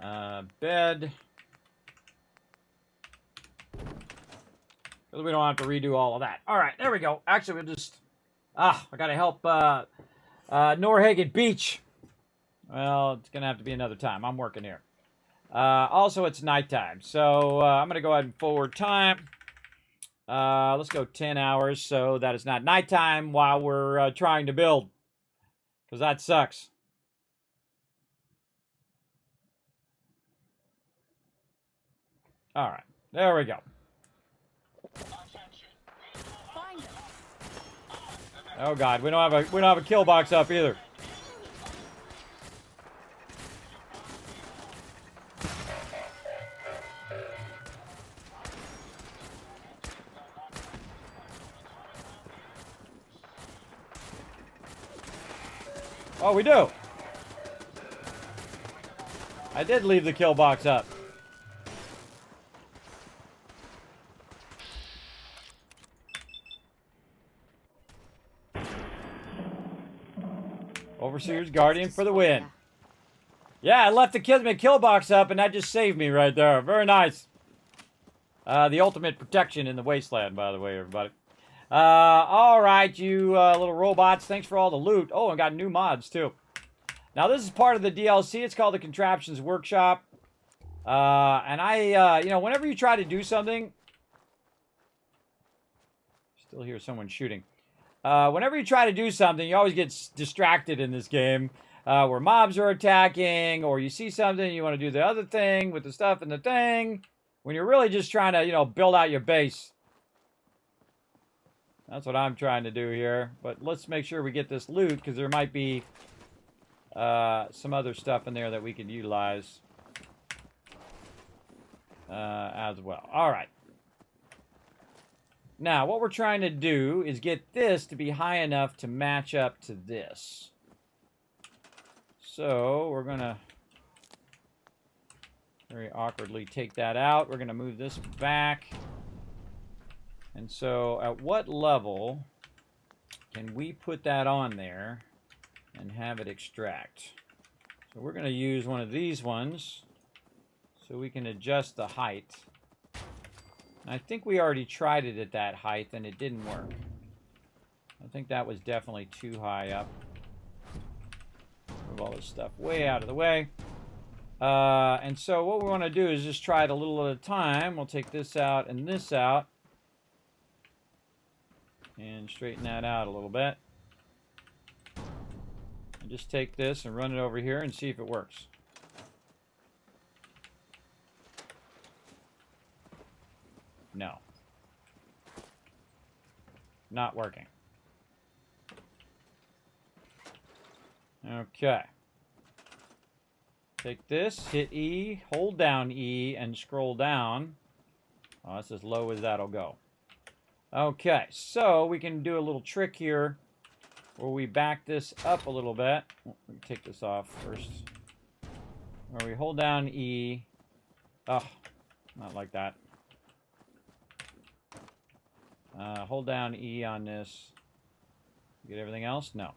Bed. Because we don't have to redo all of that. Alright, there we go. Actually, we'll just... I gotta help Norhagen Beach. Well, it's gonna have to be another time. I'm working here. Also, it's nighttime, so I'm going to go ahead and forward time. Let's go 10 hours so that it's not nighttime while we're trying to build, because that sucks. All right, there we go. Oh God, we don't have a kill box up either. Oh, we do. I did leave the kill box up. Overseer's Guardian for the win. Yeah, I left the Kismet kill box up, and that just saved me right there. Very nice. The ultimate protection in the wasteland, by the way, everybody. All right, you little robots. Thanks for all the loot. Oh, I got new mods, too. Now, this is part of the DLC. It's called the Contraptions Workshop. And you know, whenever you try to do something... Still hear someone shooting. Whenever you try to do something, you always get distracted in this game. Where mobs are attacking, or you see something, you want to do the other thing with the stuff and the thing. When you're really just trying to, you know, build out your base. That's what I'm trying to do here. But let's make sure we get this loot, because there might be some other stuff in there that we could utilize as well. All right. Now, what we're trying to do is get this to be high enough to match up to this. So, we're going to very awkwardly take that out. We're going to move this back. And so, at what level can we put that on there and have it extract? So, we're going to use one of these ones so we can adjust the height. I think we already tried it at that height and it didn't work. I think that was definitely too high up. Move all this stuff way out of the way. And so what we want to do is just try it a little at a time. We'll take this out and this out. And straighten that out a little bit. And just take this and run it over here and see if it works. No. Not working. Okay. Take this, hit E, hold down E, and scroll down. Oh, that's as low as that'll go. Okay, so we can do a little trick here where we back this up a little bit. Let me take this off first. Where we hold down E. Oh, not like that. Hold down E on this. Get everything else? No.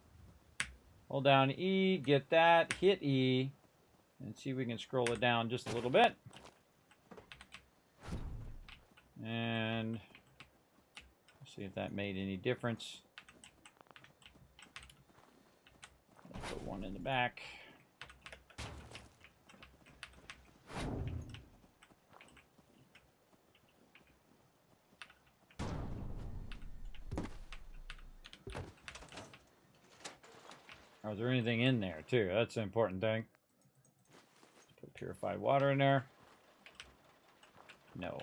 Hold down E, get that, hit E, and see if we can scroll it down just a little bit. And see if that made any difference. Let's put one in the back. Or is there anything in there, too? That's an important thing. Let's put purified water in there. No.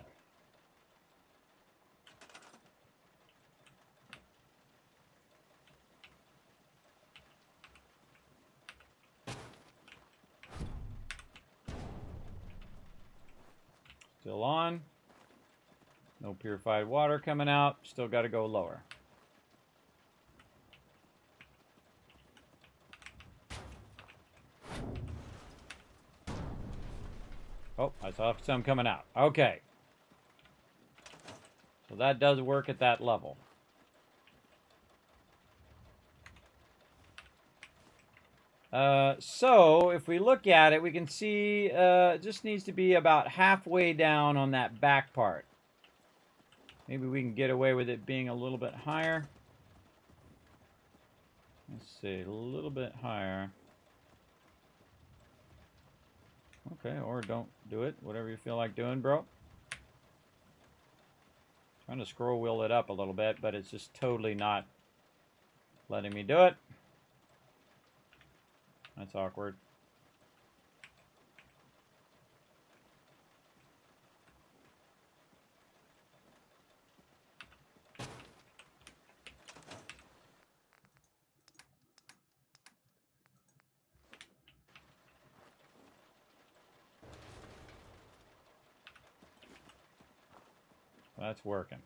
Still on. No purified water coming out. Still got to go lower. Oh, I saw some coming out. Okay. So that does work at that level. So if we look at it, we can see it just needs to be about halfway down on that back part. Maybe we can get away with it being a little bit higher. Let's see, a little bit higher. Okay, or don't do it. Whatever you feel like doing, bro. Trying to scroll wheel it up a little bit, but it's just totally not letting me do it. That's awkward. That's working.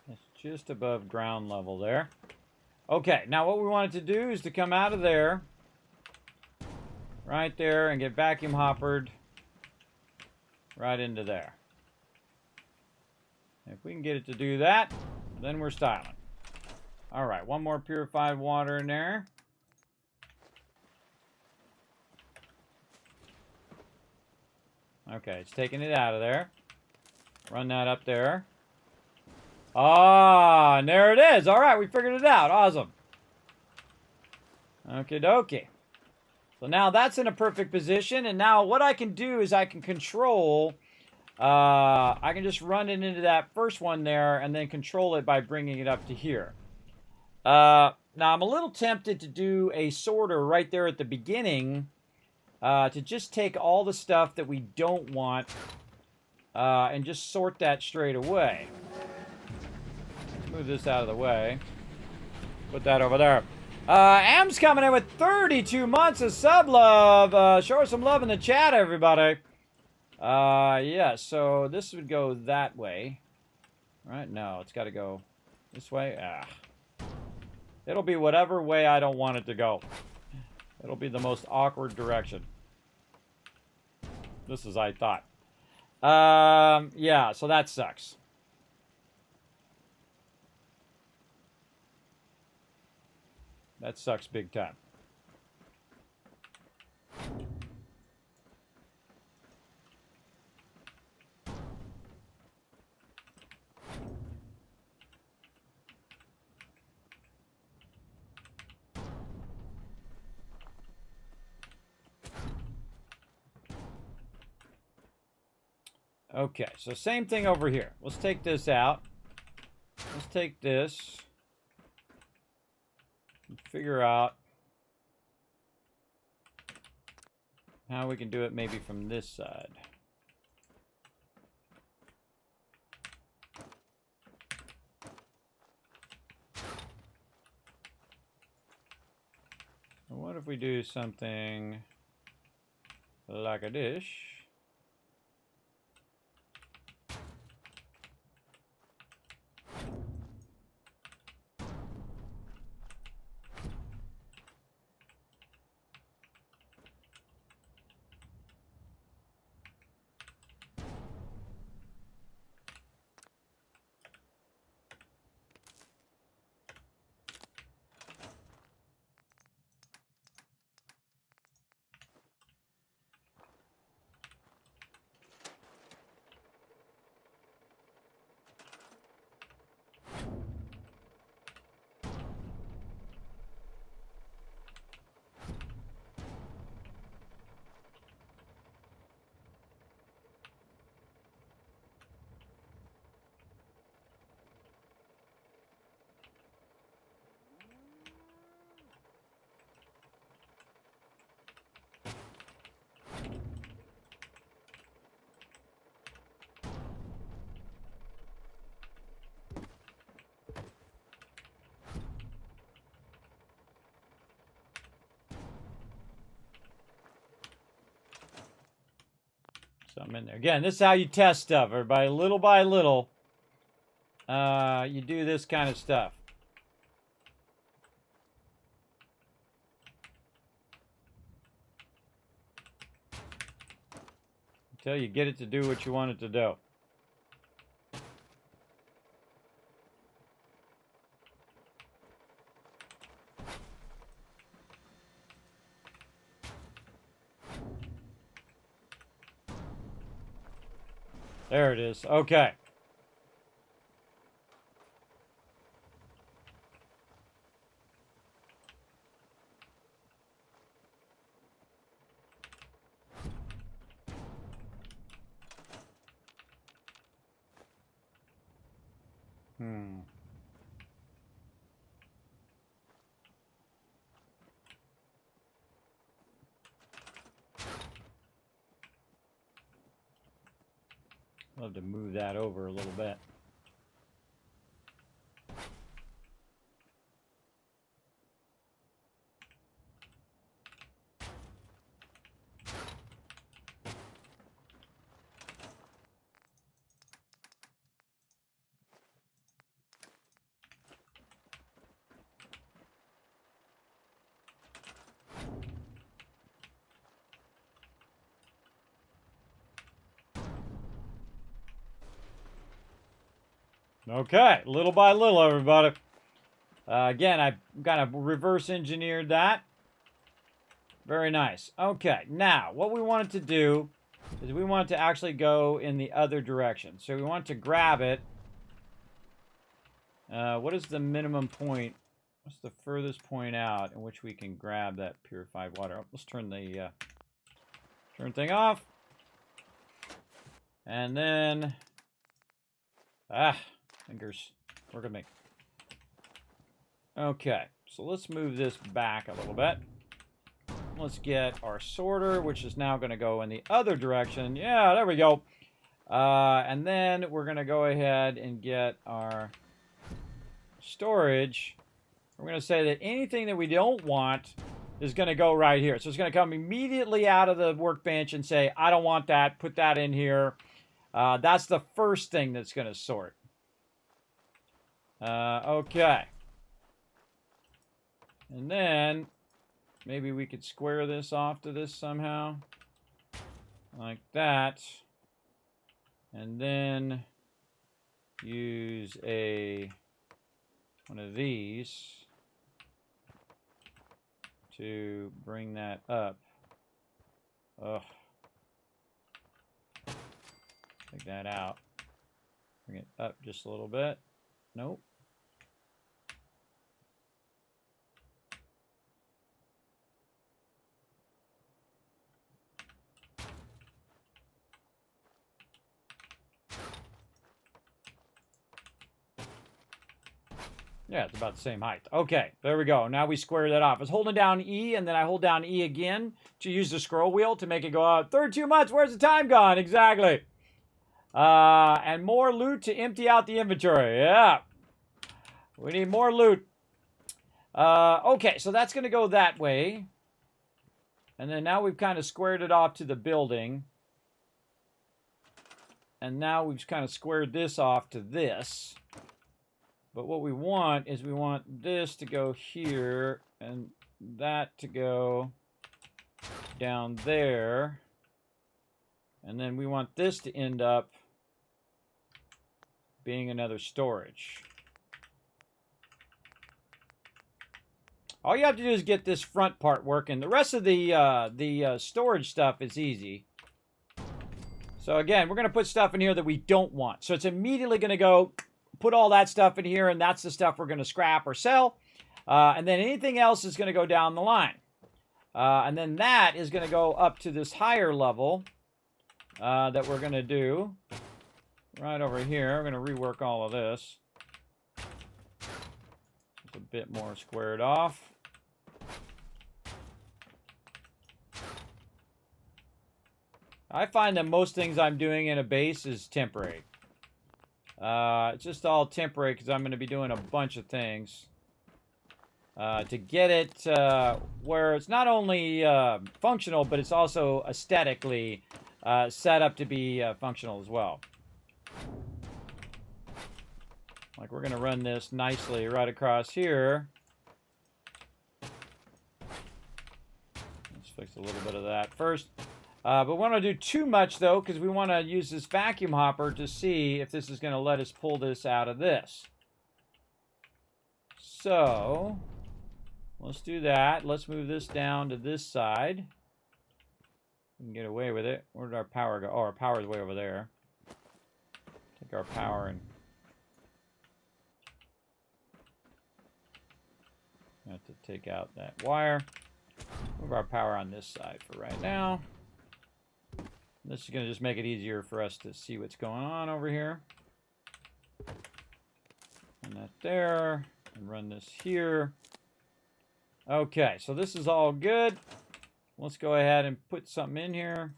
It's just above ground level there. Okay, now what we wanted to do is to come out of there, right there, and get vacuum hoppered right into there. If we can get it to do that, then we're styling. All right, one more purified water in there. Okay, it's taking it out of there. Run that up there. Ah, and there it is. All right, we figured it out. Awesome. Okie dokie. So now that's in a perfect position. And now what I can do is I can control. I can just run it into that first one there and then control it by bringing it up to here. Now I'm a little tempted to do a sorter right there at the beginning to just take all the stuff that we don't want and just sort that straight away. Move this out of the way. Put that over there. Am's coming in with 32 months of sub love. Show her some love in the chat, everybody. Yeah, so this would go that way. Right? No, it's got to go this way. It'll be whatever way I don't want it to go. It'll be the most awkward direction. This is I thought. Yeah, so that sucks. That sucks big time. Okay, so same thing over here. Let's take this out. Let's take this. And figure out how we can do it maybe from this side. What if we do something like a dish? Something in there. Again, this is how you test stuff, everybody. Little by little, you do this kind of stuff. Until you get it to do what you want it to do. There it is. Okay. Love to move that over a little bit. Okay, little by little, everybody. Again, I kind of reverse engineered that. Very nice. Okay, now, what we wanted to do is we want to actually go in the other direction. So we want to grab it. What is the minimum point? What's the furthest point out in which we can grab that purified water? Oh, let's turn the thing off. And then... fingers. Work with me. Okay, so let's move this back a little bit. Let's get our sorter, which is now going to go in the other direction. Yeah, there we go. And then we're going to go ahead and get our storage. We're going to say that anything that we don't want is going to go right here. So it's going to come immediately out of the workbench and say, I don't want that. Put that in here. That's the first thing that's going to sort. Okay. And then maybe we could square this off to this somehow. Like that. And then use one of these to bring that up. Ugh. Take that out. Bring it up just a little bit. Nope. Yeah, it's about the same height. Okay, there we go. Now we square that off. I was holding down E, and then I hold down E again to use the scroll wheel to make it go out. 32 months, where's the time gone? Exactly. And more loot to empty out the inventory. Yeah. We need more loot. Okay, so that's going to go that way. And then now we've kind of squared it off to the building. And now we've kind of squared this off to this. But what we want is we want this to go here and that to go down there. And then we want this to end up being another storage. All you have to do is get this front part working. The rest of the storage stuff is easy. So again, we're going to put stuff in here that we don't want. So it's immediately going to go put all that stuff in here, and that's the stuff we're going to scrap or sell. And then anything else is going to go down the line. And then that is going to go up to this higher level that we're going to do. Right over here. We're going to rework all of this. It's a bit more squared off. I find that most things I'm doing in a base is temporary. It's just all temporary because I'm going to be doing a bunch of things to get it where it's not only functional, but it's also aesthetically set up to be functional as well. Like we're going to run this nicely right across here. Let's fix a little bit of that first. But we don't want to do too much, though, because we want to use this vacuum hopper to see if this is going to let us pull this out of this. So, let's do that. Let's move this down to this side. We can get away with it. Where did our power go? Oh, our power is way over there. Take our power and... have to take out that wire. Move our power on this side for right now. This is going to just make it easier for us to see what's going on over here. And that there. And run this here. Okay, so this is all good. Let's go ahead and put something in here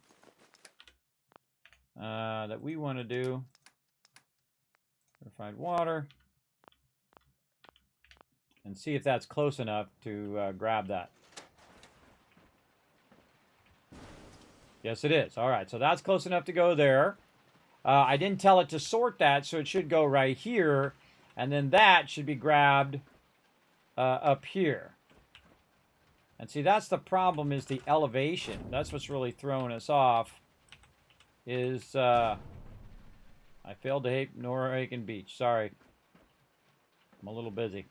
that we want to do. Purified water. And see if that's close enough to grab that. Yes, it is. All right, so that's close enough to go there. I didn't tell it to sort that, so it should go right here. And then that should be grabbed up here. And see, that's the problem, is the elevation. That's what's really throwing us off. Is I failed to hit Norhagen Beach. Sorry. I'm a little busy.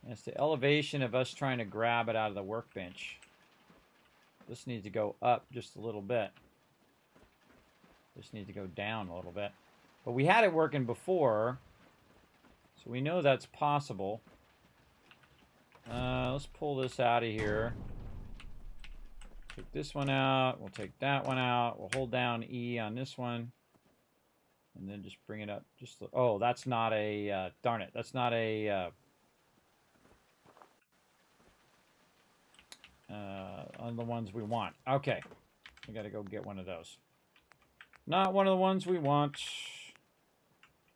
It's the elevation of us trying to grab it out of the workbench. This needs to go up just a little bit. This needs to go down a little bit. But we had it working before, so we know that's possible. Let's pull this out of here. Take this one out. We'll take that one out. We'll hold down E on this one. And then just bring it up. Just oh, that's not a... darn it. That's not a... on the ones we want. Okay. We gotta go get one of those. Not one of the ones we want.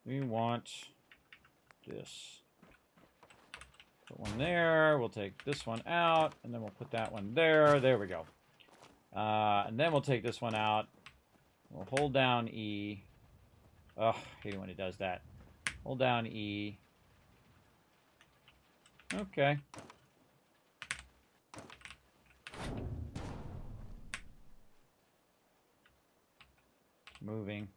We want this. Put one there. We'll take this one out. And then we'll put that one there. There we go. And then we'll take this one out. We'll hold down E. Ugh, I hate it when it does that. Hold down E. Okay. moving.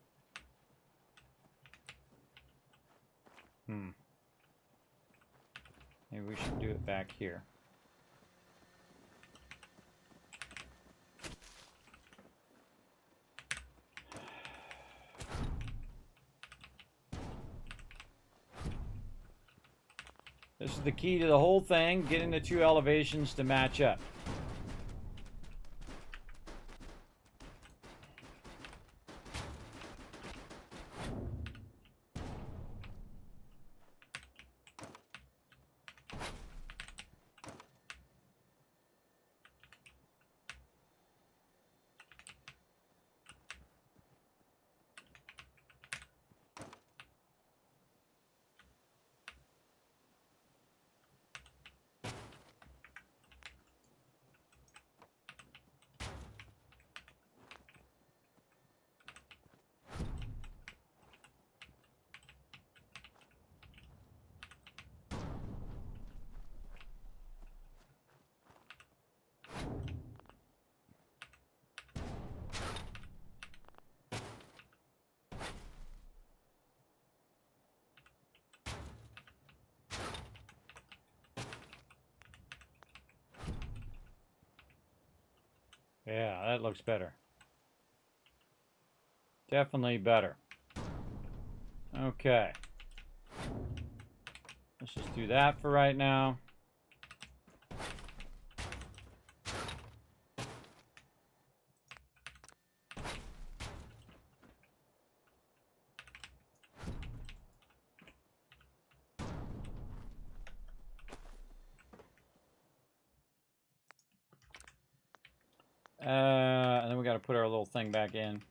Maybe we should do it back here. This is the key to the whole thing, getting the two elevations to match up. Yeah, that looks better. Definitely better. Okay. Let's just do that for right now. And then we got to put our little thing back in.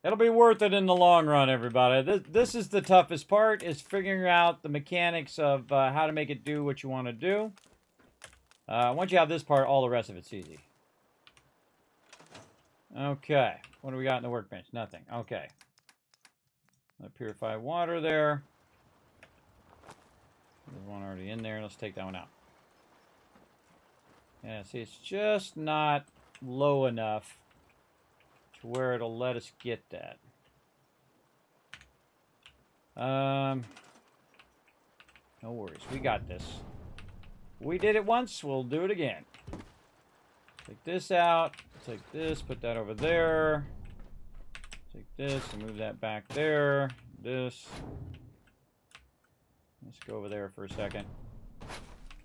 It'll be worth it in the long run, everybody. This is the toughest part, is figuring out the mechanics of how to make it do what you want to do. Once you have this part, all the rest of it's easy. Okay. What do we got in the workbench? Nothing. Okay. Purify water there. There's one already in there. Let's take that one out. Yeah, see, it's just not low enough to where it'll let us get that. No worries. We got this. We did it once. We'll do it again. Take this out. Take this. Put that over there. Take this and move that back there. This. Let's go over there for a second.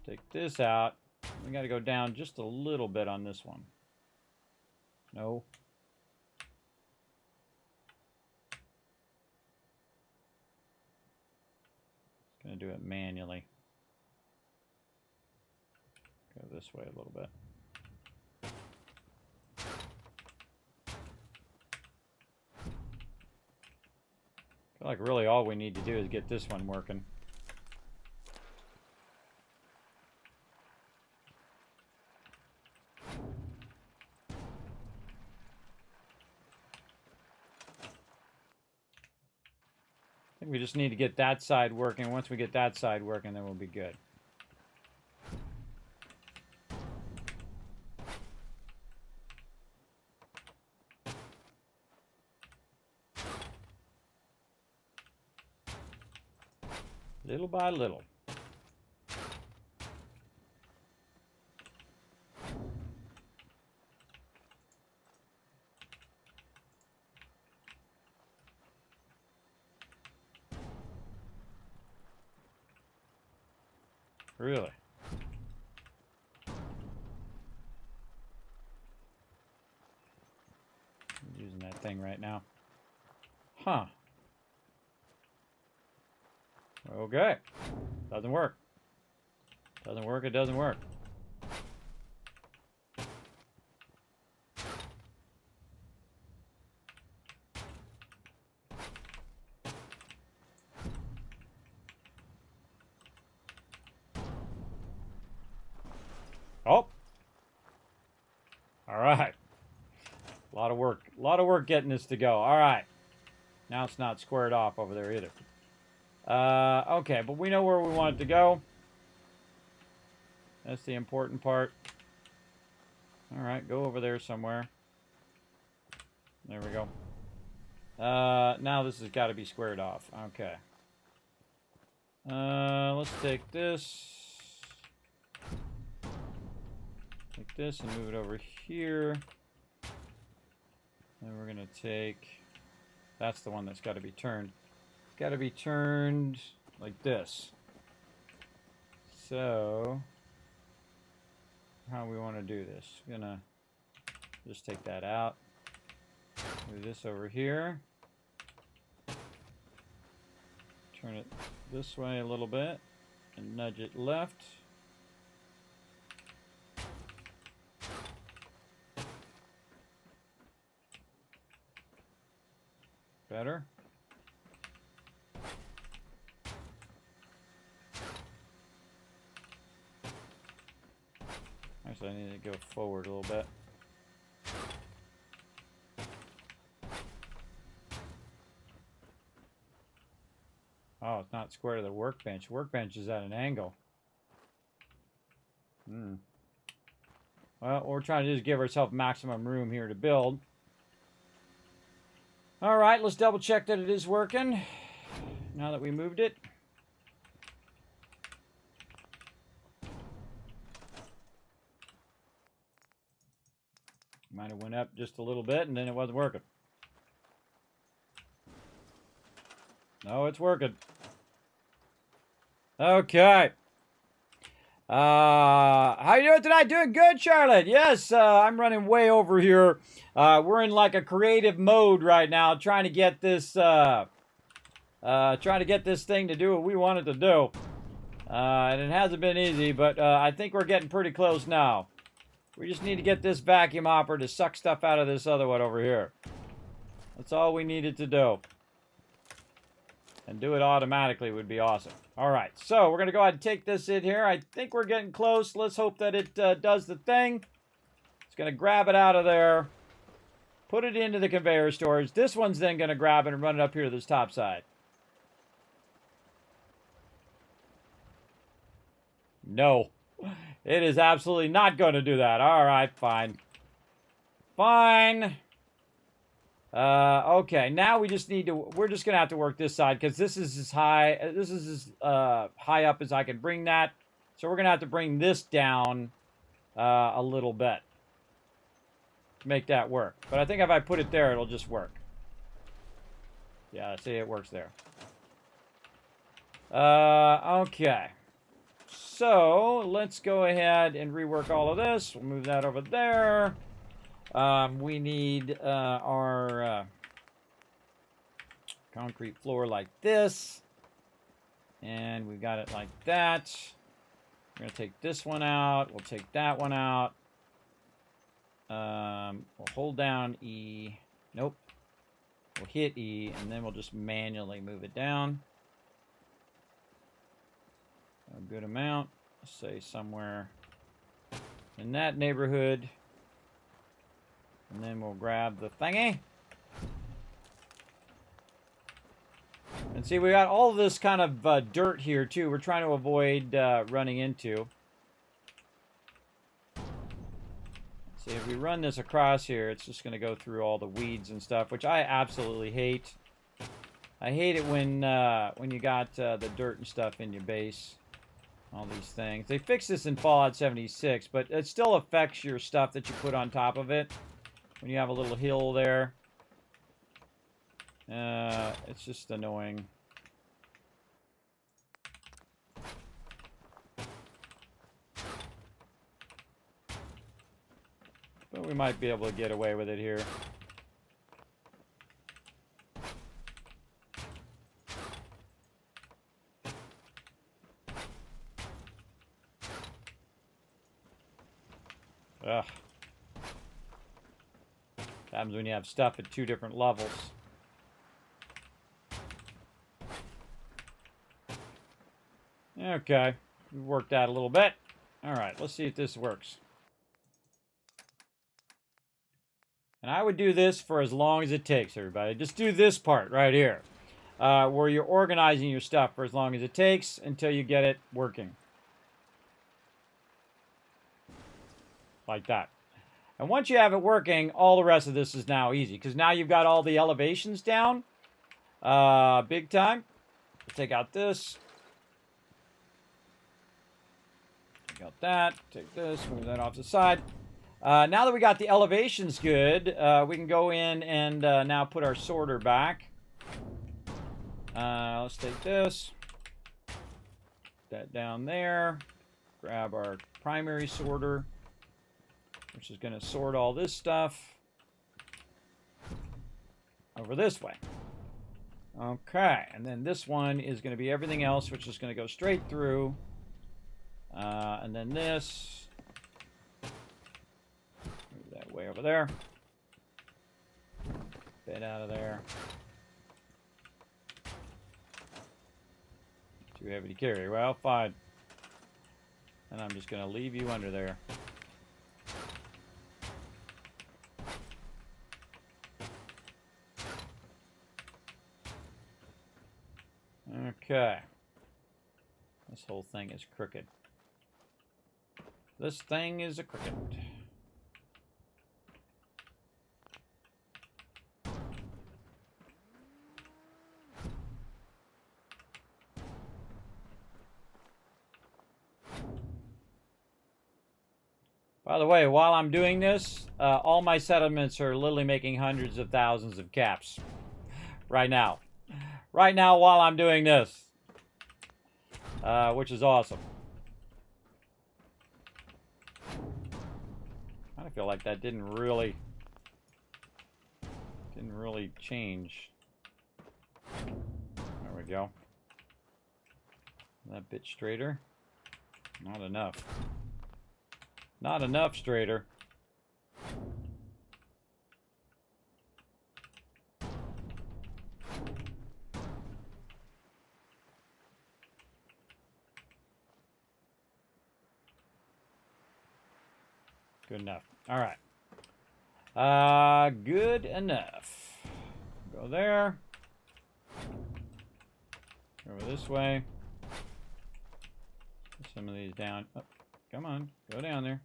Take this out. We got to go down just a little bit on this one. No. Going to do it manually. Go this way a little bit. I feel like really all we need to do is get this one working. I think we just need to get that side working. Once we get that side working, then we'll be good. Little by little. Really? I'm using that thing right now. Huh. Okay. Doesn't work. Doesn't work, it doesn't work. Oh. All right. A lot of work. A lot of work getting this to go. All right. Now it's not squared off over there either. Okay, but we know where we want it to go. That's the important part. All right, go over there somewhere. There we go. Now this has got to be squared off. Okay. Let's take this. Take this and move it over here. And we're going to take... That's the one that's got to be turned. It's got to be turned like this. So, how we want to do this? I'm going to just take that out. Move this over here. Turn it this way a little bit. And nudge it left. Better. Actually, I need to go forward a little bit. Oh, it's not square to the workbench. Workbench is at an angle. Well, what we're trying to do is give ourselves maximum room here to build. All right, let's double check that it is working now that we moved it. Might have went up just a little bit and then it wasn't working. No, it's working. Okay. How you doing tonight? Doing good, Charlotte. Yes, I'm running way over here. We're in like a creative mode right now, trying to get this thing to do what we want it to do. And it hasn't been easy, but I think we're getting pretty close now. We just need to get this vacuum hopper to suck stuff out of this other one over here. That's all we needed to do. And do it automatically would be awesome. All right, so we're going to go ahead and take this in here. I think we're getting close. Let's hope that it does the thing. It's going to grab it out of there. Put it into the conveyor storage. This one's then going to grab it and run it up here to this top side. No. It is absolutely not going to do that. All right, fine. Fine. Okay, now we just need to, we're just going to have to work this side because this is as high, this is as high up as I can bring that. So we're going to have to bring this down a little bit to make that work. But I think if I put it there, it'll just work. Yeah, see, it works there. Okay. So let's go ahead and rework all of this. We'll move that over there. We need our concrete floor like this. And we've got it like that. We're going to take this one out. We'll take that one out. We'll hold down E. Nope. We'll hit E, and then we'll just manually move it down. A good amount. Say somewhere in that neighborhood. And then we'll grab the thingy. And see, we got all this kind of dirt here, too. We're trying to avoid running into. See, if we run this across here, it's just going to go through all the weeds and stuff, which I absolutely hate. I hate it when you got the dirt and stuff in your base. All these things. They fixed this in Fallout 76, but it still affects your stuff that you put on top of it. When you have a little hill there. It's just annoying. But we might be able to get away with it here. Ugh. Happens when you have stuff at two different levels. Okay. We worked that a little bit. Alright, let's see if this works. And I would do this for as long as it takes, everybody. Just do this part right here. Where you're organizing your stuff for as long as it takes until you get it working. Like that. And once you have it working, all the rest of this is now easy. Because now you've got all the elevations down. Big time. Take out this. Take out that. Take this. Move that off to the side. Now that we got the elevations good, we can go in and now put our sorter back. Let's take this. Put that down there. Grab our primary sorter, which is going to sort all this stuff over this way. Okay, and then this one is going to be everything else, which is going to go straight through. And then this. Move that way over there. Bed out of there. Too heavy to carry. Well, fine. And I'm just going to leave you under there. Okay. This whole thing is crooked. This thing is a crooked. By the way, while I'm doing this, all my settlements are literally making hundreds of thousands of caps. Right now. Right now while I'm doing this. Which is awesome. I feel like that didn't really change. There we go. That bit straighter. Not enough. Not enough straighter. Good enough. All right. Good enough. Go there. Over this way. Put some of these down. Oh, come on. Go down there.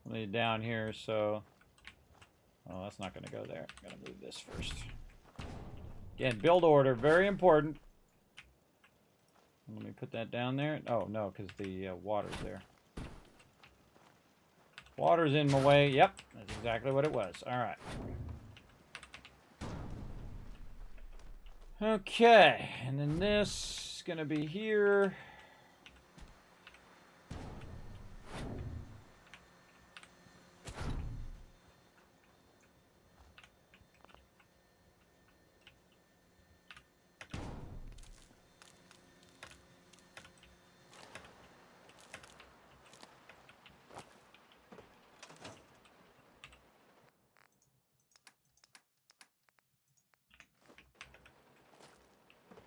Lay down here, so... Oh, that's not going to go there. I'm going to move this first. Again, build order. Very important. Let me put that down there. Oh, no, because the water's there. Water's in my way. Yep, that's exactly what it was. All right. Okay, and then this is going to be here.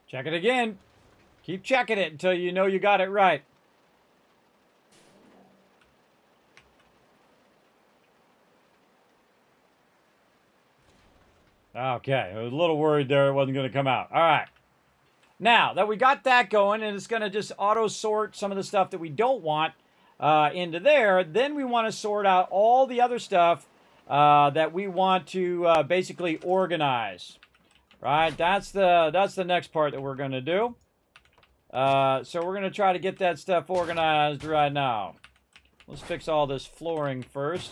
Check it again. Keep checking it until you know you got it right. Okay, I was a little worried there it wasn't going to come out. All right. Now that we got that going, and it's going to just auto-sort some of the stuff that we don't want into there, then we want to sort out all the other stuff that we want to basically organize. Right, that's the next part that we're going to do. So we're going to try to get that stuff organized right now. Let's fix all this flooring first.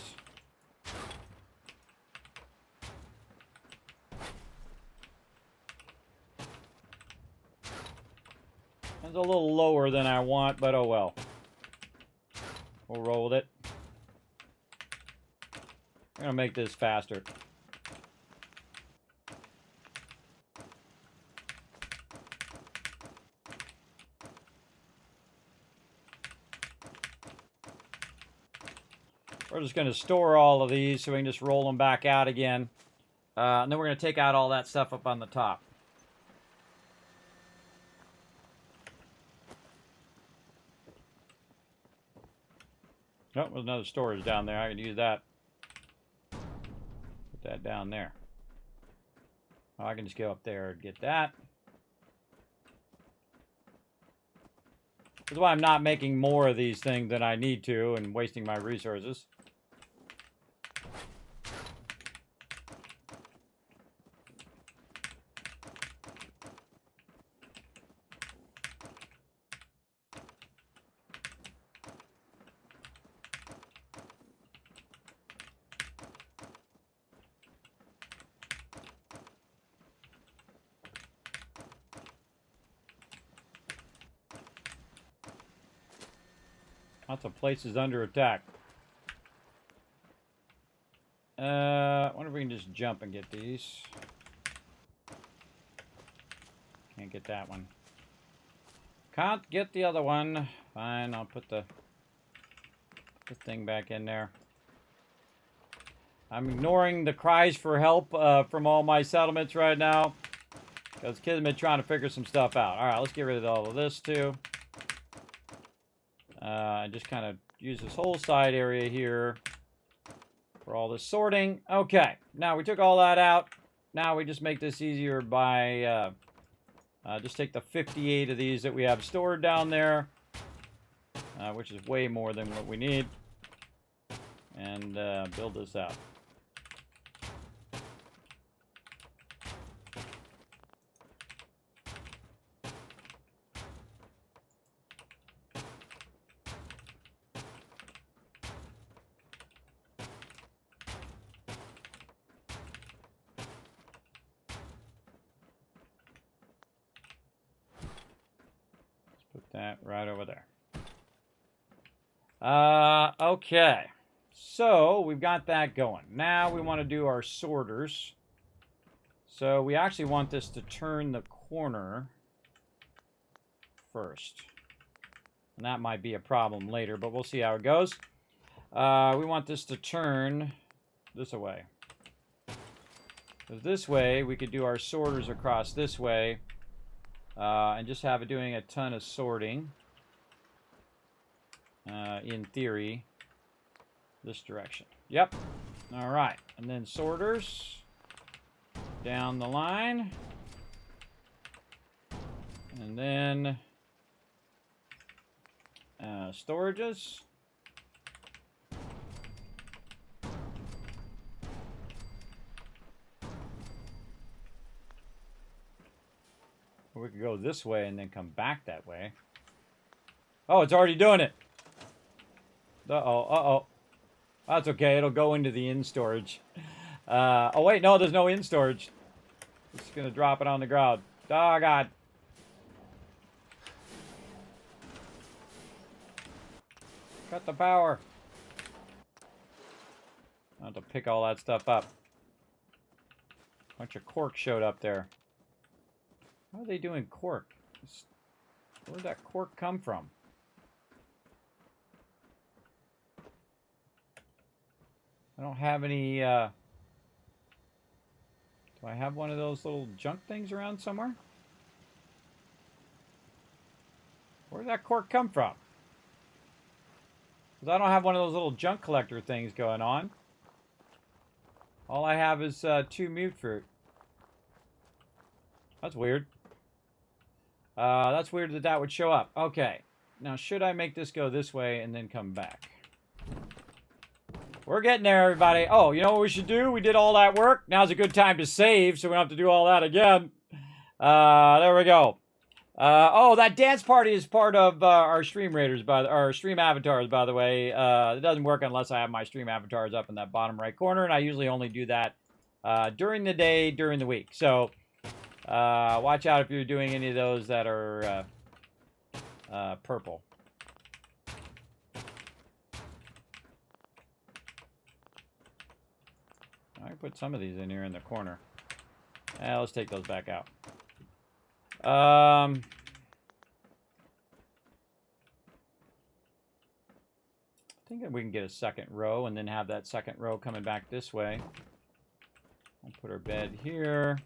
It's a little lower than I want, but oh well. We'll roll with it. I'm going to make this faster. We're just going to store all of these so we can just roll them back out again. And then we're going to take out all that stuff up on the top. Oh, there's another storage down there. I can use that. Put that down there. Oh, I can just go up there and get that. That's why I'm not making more of these things than I need to and wasting my resources. Lots of places under attack. I wonder if we can just jump and get these. Can't get that one. Can't get the other one. Fine, I'll put the thing back in there. I'm ignoring the cries for help from all my settlements right now. Because Kismet trying to figure some stuff out. Alright, let's get rid of all of this too. And just kind of use this whole side area here for all this sorting. Okay, now we took all that out. Now we just make this easier by just take the 58 of these that we have stored down there, which is way more than what we need, and build this out. That right over there. Okay. So we've got that going. Now we want to do our sorters. So we actually want this to turn the corner first. And that might be a problem later, but we'll see how it goes. We want this to turn this way. Because this way we could do our sorters across this way. And just have it doing a ton of sorting, in theory, this direction. Yep. All right. And then sorters down the line. And then storages. Or we could go this way and then come back that way. Oh, it's already doing it. Uh-oh, uh-oh. That's okay. It'll go into the in-storage. Oh, wait. No, there's no in-storage. It's going to drop it on the ground. Oh, God. Cut the power. I have to pick all that stuff up. Bunch of cork showed up there. How are they doing cork? Where'd that cork come from? I don't have any, do I have one of those little junk things around somewhere? Where'd that cork come from? Because I don't have one of those little junk collector things going on. All I have is 2 mute fruit. That's weird. That's weird that that would show up. Okay. Now, should I make this go this way and then come back? We're getting there, everybody. Oh, you know what we should do? We did all that work. Now's a good time to save, so we don't have to do all that again. There we go. Oh, that dance party is part of our stream raiders, our stream avatars, by the way. It doesn't work unless I have my stream avatars up in that bottom right corner, and I usually only do that during the day, during the week. So, watch out if you're doing any of those that are purple. I can put some of these in here in the corner. Let's take those back out. I think that we can get a second row and then have that second row coming back this way. I'll put our bed here.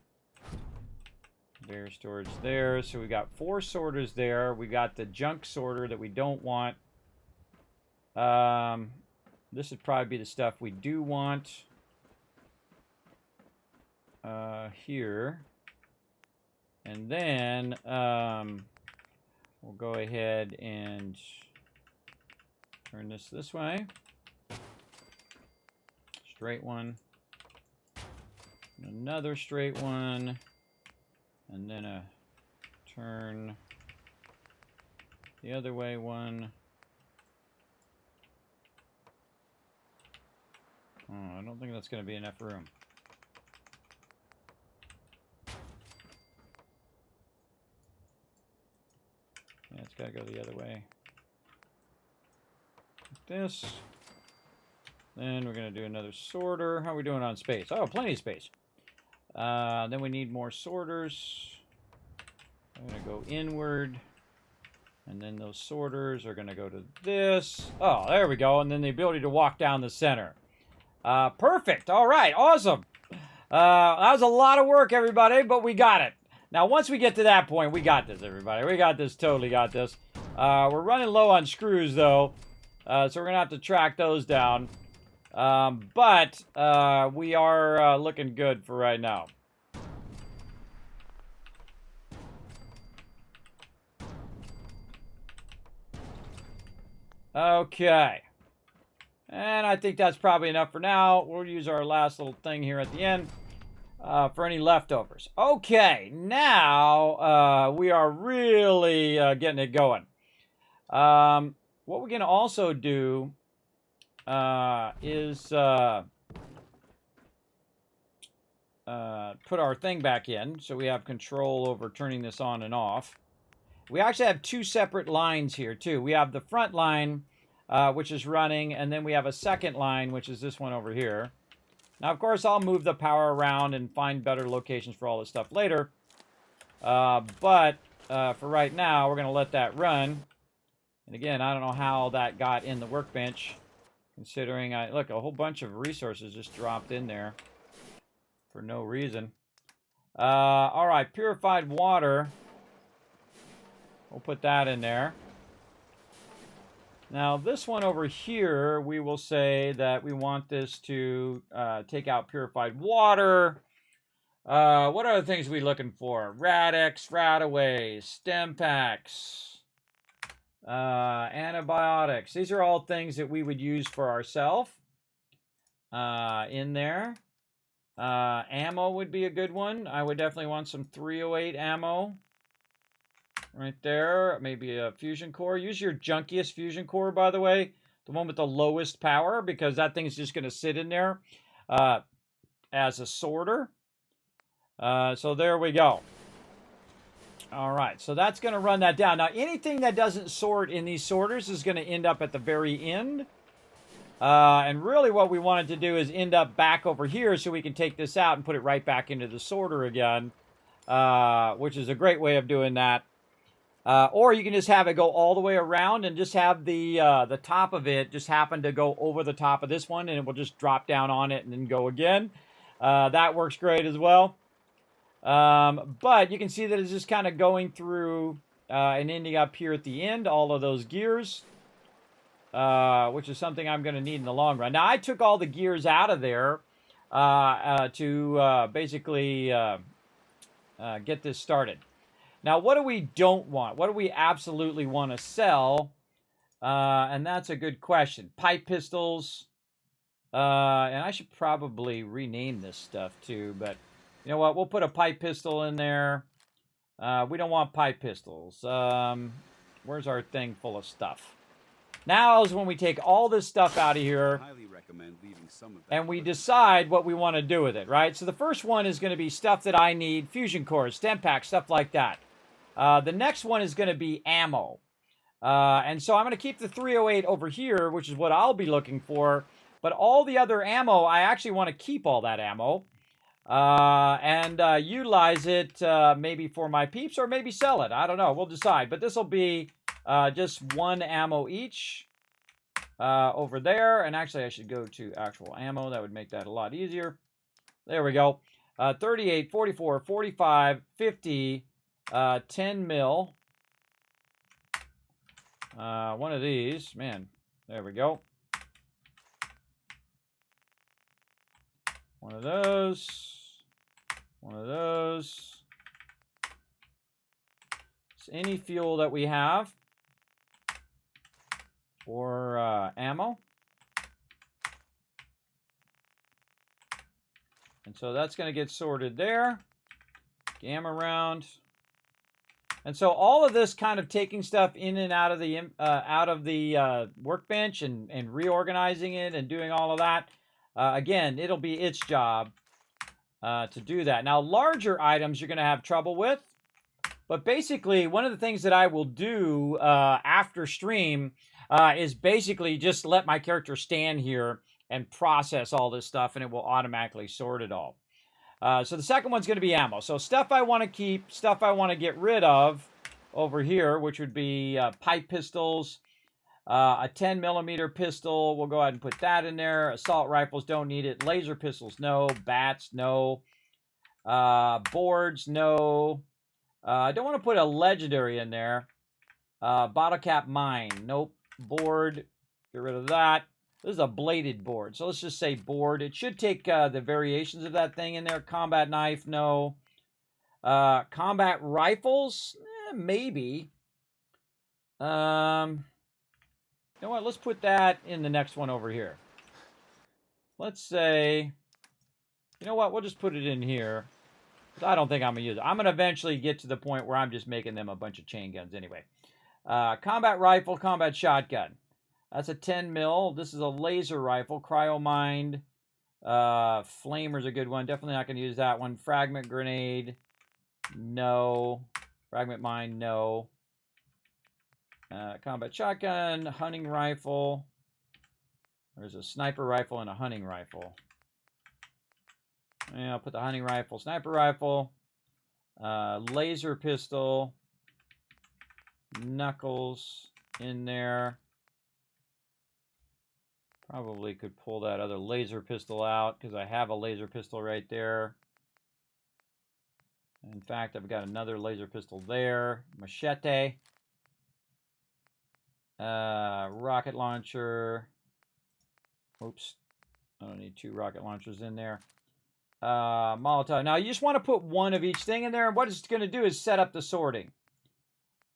Bear storage there. So we got 4 sorters there. We got the junk sorter that we don't want. This would probably be the stuff we do want. Here. And then we'll go ahead and turn this way. Straight one. Another straight one. And then a turn the other way one. Oh, I don't think that's going to be enough room. Yeah, it's got to go the other way. this. Then we're going to do another sorter. How are we doing on space? Oh, plenty of space. Then we need more sorters. I'm going to go inward. And then those sorters are going to go to this. Oh, there we go. And then the ability to walk down the center. Perfect. All right. Awesome. That was a lot of work, everybody, but we got it. Now, once we get to that point, we got this, everybody. We got this. Totally got this. We're running low on screws, though. So we're going to have to track those down. But we are looking good for right now. Okay. And I think that's probably enough for now. We'll use our last little thing here at the end for any leftovers. Okay, now we are really getting it going. What we're going to also do is put our thing back in so we have control over turning this on and off. We actually have two separate lines here, too. We have the front line, which is running, and then we have a second line, which is this one over here. Now, of course, I'll move the power around and find better locations for all this stuff later. But for right now, we're going to let that run. And again, I don't know how that got in the workbench, considering look, a whole bunch of resources just dropped in there for no reason. All right, purified water. We'll put that in there. Now, this one over here, we will say that we want this to take out purified water. What other things are we looking for? Radix, Radaways, stem packs, antibiotics. These are all things that we would use for ourselves in there. Ammo would be a good one. I would definitely want some 308 ammo. Right there. Maybe a fusion core. Use your junkiest fusion core, by the way. The one with the lowest power, because that thing's just going to sit in there as a sorter. So there we go. All right. So that's going to run that down. Now, anything that doesn't sort in these sorters is going to end up at the very end. And really what we wanted to do is end up back over here so we can take this out and put it right back into the sorter again, which is a great way of doing that. Or you can just have it go all the way around and just have the top of it just happen to go over the top of this one, and it will just drop down on it and then go again. That works great as well. But you can see that it's just kind of going through and ending up here at the end, all of those gears, which is something I'm going to need in the long run. Now, I took all the gears out of there to basically get this started. Now, what do we don't want? What do we absolutely want to sell? And that's a good question. Pipe pistols. And I should probably rename this stuff too, but you know what? We'll put a pipe pistol in there. We don't want pipe pistols. Where's our thing full of stuff? Now is when we take all this stuff out of here and we decide what we want to do with it, right? So the first one is going to be stuff that I need, fusion cores, stem packs, stuff like that. The next one is going to be ammo. And so I'm going to keep the 308 over here, which is what I'll be looking for. But all the other ammo, I actually want to keep all that ammo and utilize it maybe for my peeps or maybe sell it. I don't know. We'll decide. But this will be just one ammo each over there. And actually, I should go to actual ammo. That would make that a lot easier. There we go. 38, 44, 45, 50, 10 mil. One of these. Man, there we go. One of those. One of those. So any fuel that we have. Or ammo. And so that's going to get sorted there. Gamma round. And so all of this kind of taking stuff in and out of the workbench and reorganizing it and doing all of that. Again, it'll be its job to do that. Now, larger items you're going to have trouble with. But basically, one of the things that I will do after stream, is basically just let my character stand here and process all this stuff, and it will automatically sort it all. So the second one's going to be ammo. So stuff I want to keep, stuff I want to get rid of over here, which would be pipe pistols, a 10mm pistol. We'll go ahead and put that in there. Assault rifles, don't need it. Laser pistols, no. Bats, no. Boards, no. I don't want to put a legendary in there. Bottle cap mine, nope. Board, get rid of that. This is a bladed board, so let's just say board. It should take the variations of that thing in there. Combat knife, no. Combat rifles, maybe. You know what? Let's put that in the next one over here. Let's say, you know what? We'll just put it in here. I don't think I'm going to use it. I'm going to eventually get to the point where I'm just making them a bunch of chain guns anyway. Combat rifle, combat shotgun. That's a 10 mil. This is a laser rifle. Cryomind. Flamer's a good one. Definitely not going to use that one. Fragment grenade. No. Fragment mine. No. Combat shotgun. Hunting rifle. There's a sniper rifle and a hunting rifle. Yeah, I'll put the hunting rifle, sniper rifle. Laser pistol. Knuckles in there. Probably could pull that other laser pistol out because I have a laser pistol right there. In fact, I've got another laser pistol there. Machete. Rocket launcher. Oops. I don't need 2 rocket launchers in there. Molotov. Now, you just want to put one of each thing in there. And what it's going to do is set up the sorting.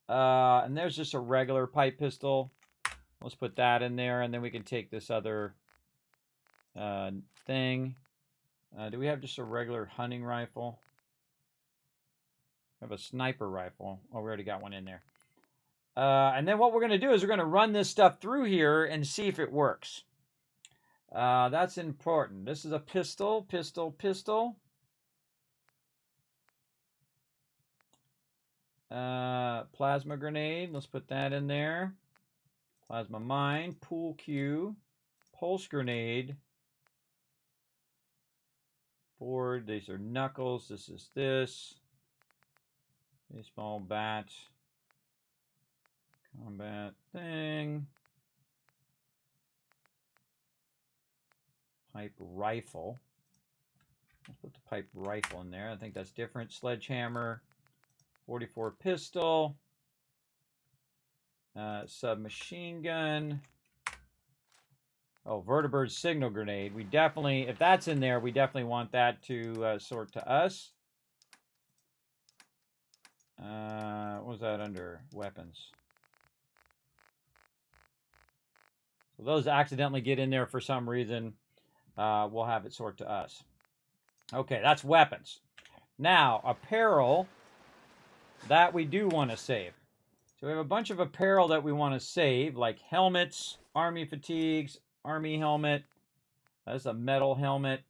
And there's just a regular pipe pistol. Let's put that in there, and then we can take this other thing. Do we have just a regular hunting rifle? We have a sniper rifle. Oh, we already got one in there. And then what we're going to do is we're going to run this stuff through here and see if it works. That's important. This is a pistol, pistol, pistol. Plasma grenade. Let's put that in there. Plasma mine, pool cue, pulse grenade, board. These are knuckles. This is this. Baseball bat. Combat thing. Pipe rifle. Let's put the pipe rifle in there. I think that's different. Sledgehammer. 44 pistol. Submachine gun. Oh, Vertibird signal grenade. We definitely, if that's in there, we definitely want that to sort to us. What was that under? Weapons. So those accidentally get in there for some reason. We'll have it sort to us. Okay, that's weapons. Now, apparel that we do want to save. So we have a bunch of apparel that we want to save, like helmets, army fatigues, army helmet. That's a metal helmet.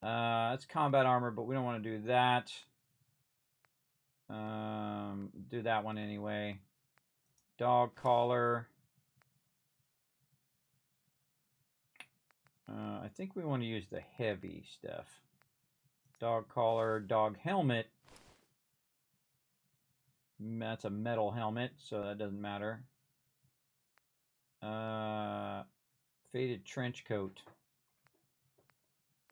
That's combat armor, but we don't want to do that. Do that one anyway. Dog collar. I think we want to use the heavy stuff. Dog collar, dog helmet. That's a metal helmet, so that doesn't matter. Faded trench coat.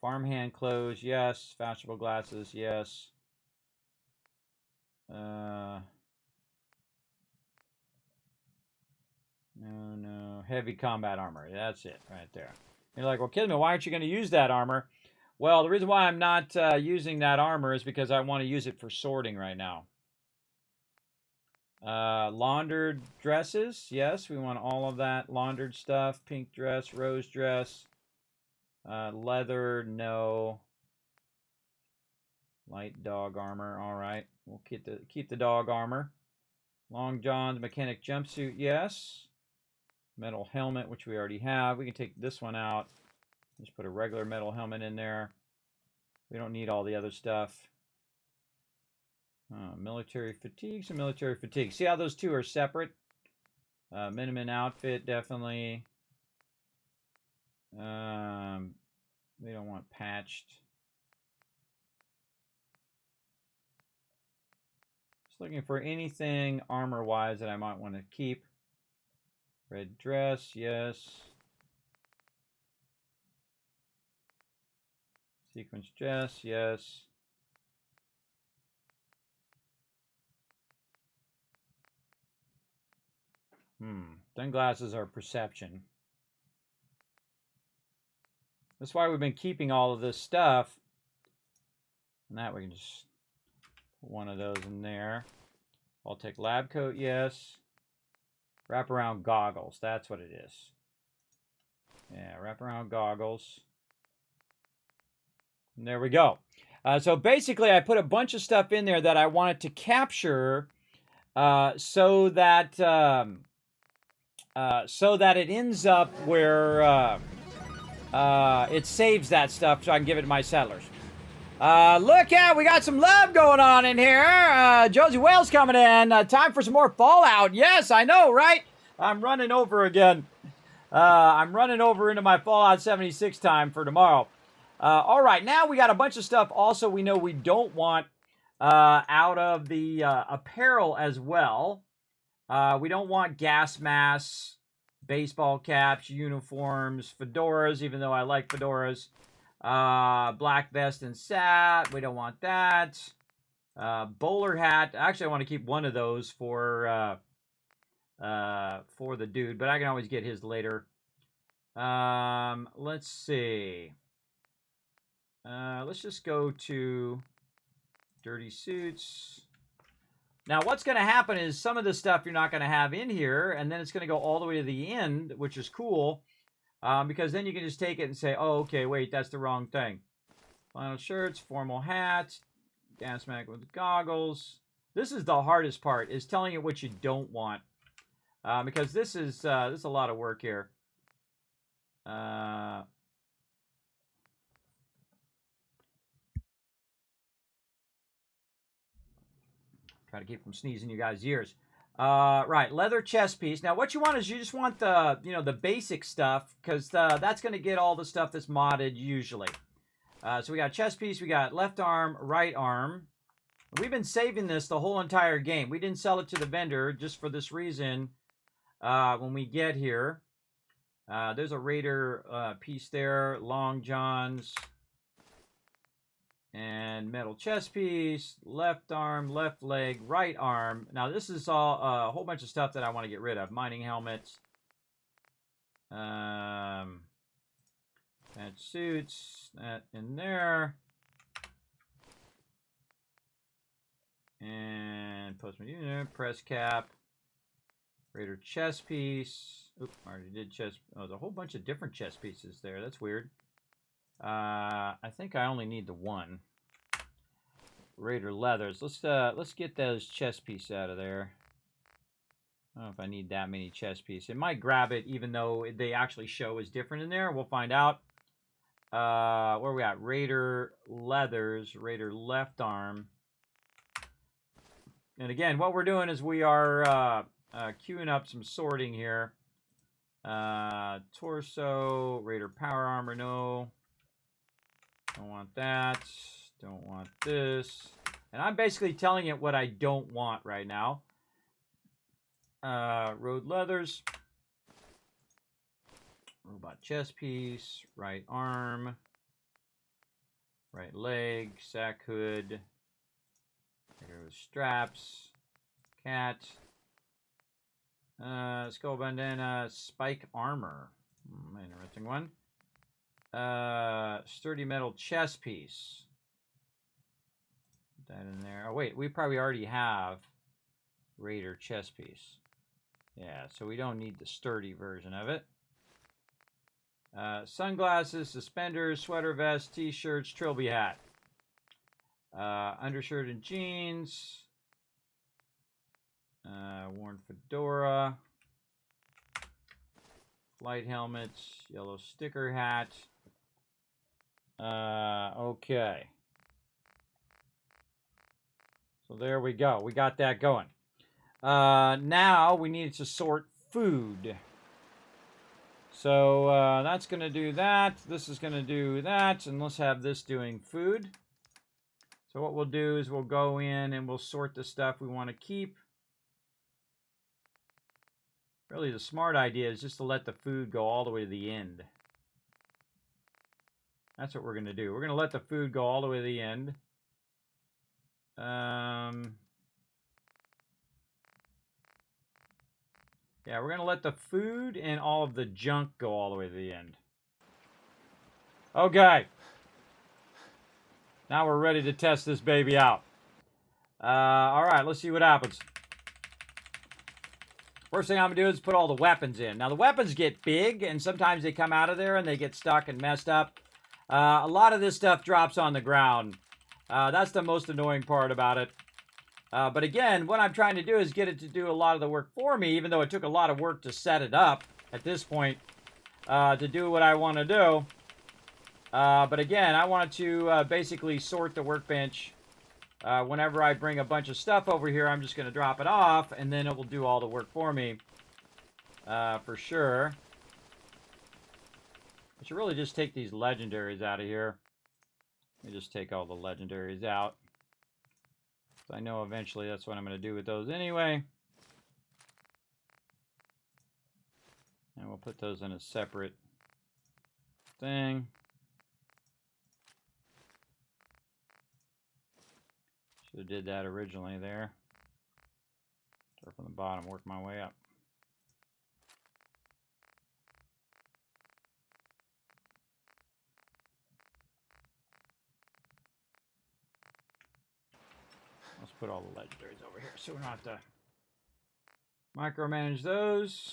Farmhand clothes, yes. Fashionable glasses, yes. No. Heavy combat armor. That's it right there. You're like, well, Kismet, why aren't you going to use that armor? Well, the reason why I'm not using that armor is because I want to use it for sorting right now. Laundered dresses. Yes, we want all of that. Laundered stuff. Pink dress, rose dress. Leather, no. Light dog armor. All right. We'll keep the dog armor. Long johns, mechanic jumpsuit. Yes. Metal helmet, which we already have. We can take this one out. Just put a regular metal helmet in there. We don't need all the other stuff. Military fatigues and military fatigues. See how those two are separate? Minimum outfit, definitely. We don't want patched. Just looking for anything armor-wise that I might want to keep. Red dress, yes. Sequence dress, yes. Sunglasses are perception. That's why we've been keeping all of this stuff. And that we can just put one of those in there. I'll take lab coat, yes. Wraparound goggles, that's what it is. Yeah, wraparound goggles. And there we go. So basically, I put a bunch of stuff in there that I wanted to capture so that it ends up where it saves that stuff so I can give it to my settlers. Look out, we got some love going on in here. Josie Wales coming in. Time for some more Fallout. Yes, I know, right? I'm running over again. I'm running over into my Fallout 76 time for tomorrow. All right, now we got a bunch of stuff also we know we don't want out of the apparel as well. We don't want gas masks, baseball caps, uniforms, fedoras, even though I like fedoras. Black vest and sat. We don't want that. Bowler hat. Actually, I want to keep one of those for the dude, but I can always get his later. Let's see. Let's just go to dirty suits. Now, what's going to happen is some of the stuff you're not going to have in here, and then it's going to go all the way to the end, which is cool, because then you can just take it and say, oh, okay, wait, that's the wrong thing. Flannel shirts, formal hats, gas mask with goggles. This is the hardest part, is telling it what you don't want, because this is a lot of work here. Try to keep from sneezing you guys' ears. Right, leather chest piece. Now, what you want is you just want the, the basic stuff, because that's going to get all the stuff that's modded usually. So we got chest piece, we got left arm, right arm. We've been saving this the whole entire game. We didn't sell it to the vendor just for this reason when we get here. There's a Raider piece there, long johns. And metal chest piece, left arm, left leg, right arm. Now, this is all a whole bunch of stuff that I want to get rid of. Mining helmets. That suits. That in there. And postman unit, press cap. Raider chest piece. Oop, I already did chest. Oh, there's a whole bunch of different chest pieces there. That's weird. I think I only need the one. Raider leathers. Let's get those chest pieces out of there. I don't know if I need that many chest pieces. It might grab it, even though they actually show is different in there. We'll find out. Where we at? Raider leathers. Raider left arm. And again, what we're doing is we are queuing up some sorting here. Torso. Raider power armor. No. Don't want that. Don't want this. And I'm basically telling it what I don't want right now. Road leathers. Robot chest piece. Right arm. Right leg. Sack hood. There goes straps. Cat. Skull bandana. Spike armor. Interesting one. Sturdy metal chest piece. Put that in there. Oh, wait. We probably already have Raider chest piece. Yeah, so we don't need the sturdy version of it. Sunglasses, suspenders, sweater vest, t-shirts, trilby hat. Undershirt and jeans. Worn fedora. Light helmets, yellow sticker hat. Okay. So there we go. We got that going. Now we need to sort food. So that's going to do that. This is going to do that. And let's have this doing food. So what we'll do is we'll go in and we'll sort the stuff we want to keep. Really, the smart idea is just to let the food go all the way to the end. That's what we're going to do. We're going to let the food go all the way to the end. Yeah, we're going to let the food and all of the junk go all the way to the end. Okay. Now we're ready to test this baby out. All right, let's see what happens. First thing I'm going to do is put all the weapons in. Now, the weapons get big, and sometimes they come out of there and they get stuck and messed up. A lot of this stuff drops on the ground. That's the most annoying part about it. But again, what I'm trying to do is get it to do a lot of the work for me, even though it took a lot of work to set it up at this point to do what I want to do. But again, I want to basically sort the workbench. Whenever I bring a bunch of stuff over here, I'm just going to drop it off, and then it will do all the work for me, for sure. I should really just take these legendaries out of here. Let me just take all the legendaries out. So I know eventually that's what I'm going to do with those anyway. And we'll put those in a separate thing. Should have did that originally there. Start from the bottom, work my way up. Let's put all the legendaries over here so we don't have to micromanage those.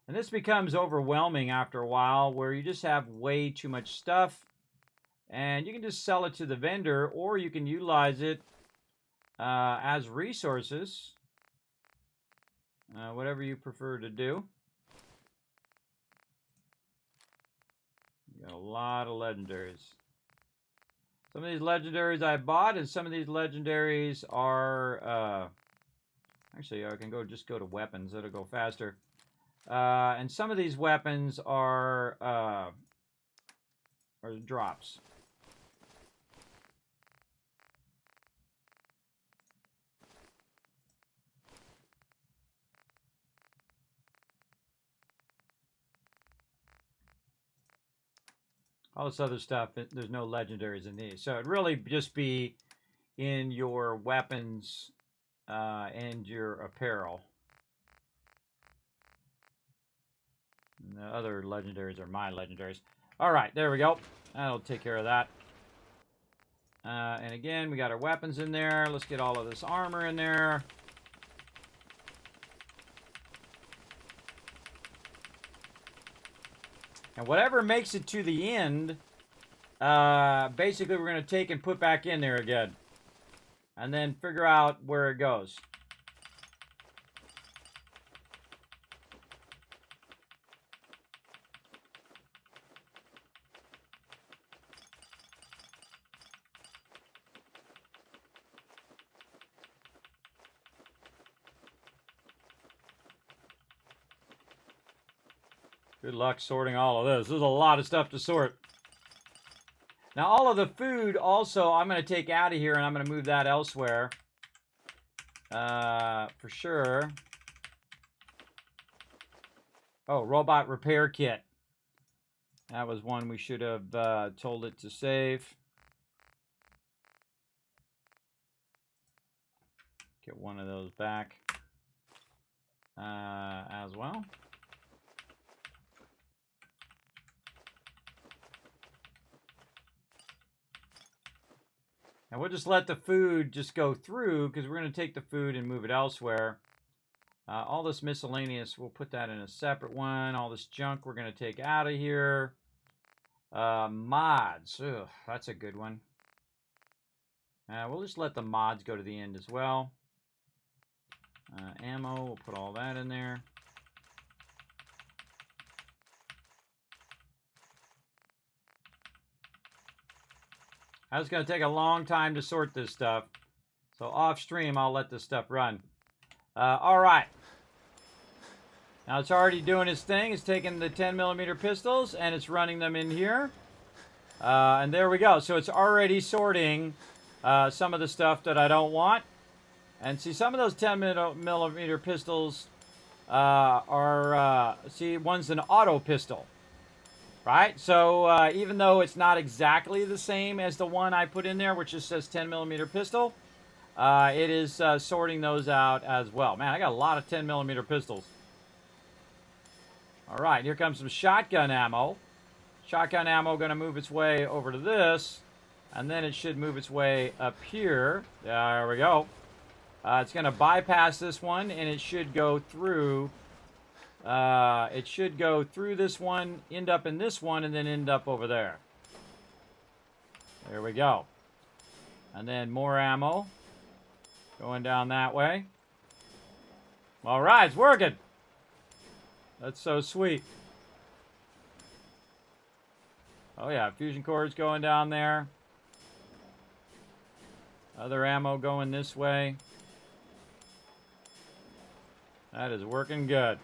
And this becomes overwhelming after a while where you just have way too much stuff. And you can just sell it to the vendor, or you can utilize it as resources. Whatever you prefer to do. You got a lot of legendaries. Some of these legendaries I bought, and some of these legendaries are... actually, I can just go to weapons. That'll go faster. And some of these weapons are drops. All this other stuff, there's no legendaries in these. So it'd really just be in your weapons and your apparel. And the other legendaries are my legendaries. All right, there we go. That'll take care of that. And again, we got our weapons in there. Let's get all of this armor in there. And whatever makes it to the end, basically we're going to take and put back in there again. And then figure out where it goes. Good luck sorting all of this. There's a lot of stuff to sort. Now, all of the food also I'm going to take out of here, and I'm going to move that elsewhere. For sure. Oh, robot repair kit. That was one we should have told it to save. Get one of those back as well. And we'll just let the food just go through because we're going to take the food and move it elsewhere. All this miscellaneous, we'll put that in a separate one. All this junk we're going to take out of here. Mods. Ugh, that's a good one. We'll just let the mods go to the end as well. Ammo, we'll put all that in there. It's going to take a long time to sort this stuff. So off stream, I'll let this stuff run. All right. Now it's already doing its thing. It's taking the 10mm pistols and it's running them in here. And there we go. So it's already sorting some of the stuff that I don't want. And see, some of those 10mm pistols see, one's an auto pistol. Right? So even though it's not exactly the same as the one I put in there, which just says 10mm pistol, it is sorting those out as well. Man, I got a lot of 10mm pistols. All right, here comes some shotgun ammo. Shotgun ammo going to move its way over to this, and then it should move its way up here. There we go. It's going to bypass this one, and it should go through. It should go through this one, end up in this one, and then end up over there. There we go. And then more ammo going down that way. All right, it's working. That's so sweet. Oh yeah, fusion cords going down there. Other ammo going this way. That is working good.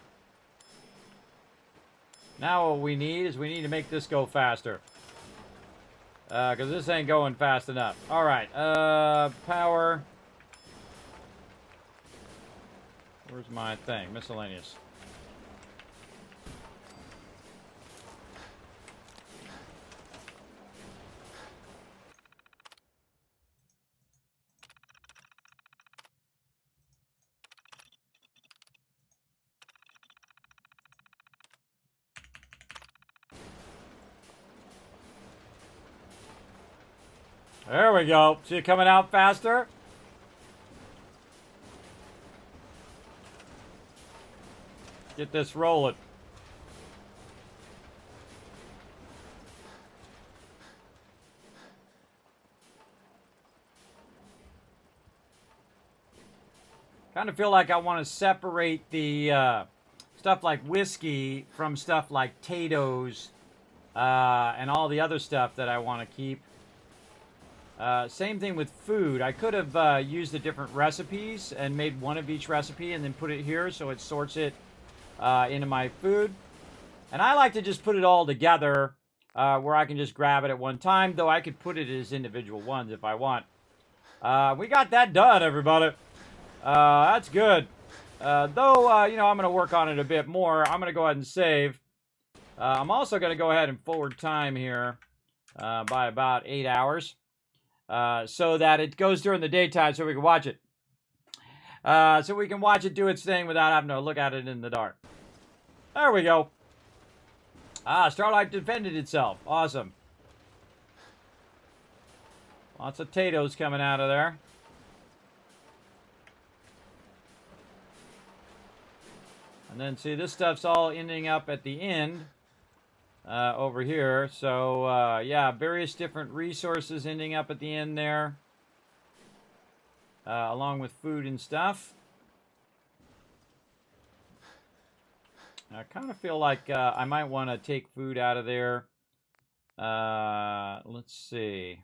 Now what we need is we need to make this go faster. Because this ain't going fast enough. Alright, power. Where's my thing? Miscellaneous. There we go. See it coming out faster? Get this rolling. Kind of feel like I want to separate the stuff like whiskey from stuff like potatoes and all the other stuff that I want to keep. Same thing with food. I could have used the different recipes and made one of each recipe and then put it here so it sorts it into my food. And I like to just put it all together where I can just grab it at one time, though I could put it as individual ones if I want. We got that done, everybody. That's good. Though, you know, I'm going to work on it a bit more. I'm going to go ahead and save. I'm also going to go ahead and forward time here by about 8 hours so that it goes during the daytime so we can watch it. So we can watch it do its thing without having to look at it in the dark. There we go. Starlight defended itself. Awesome. Lots of potatoes coming out of there. And then, see, this stuff's all ending up at the end over here. So, yeah, various different resources ending up at the end there. Along with food and stuff. I kind of feel like I might want to take food out of there. Let's see.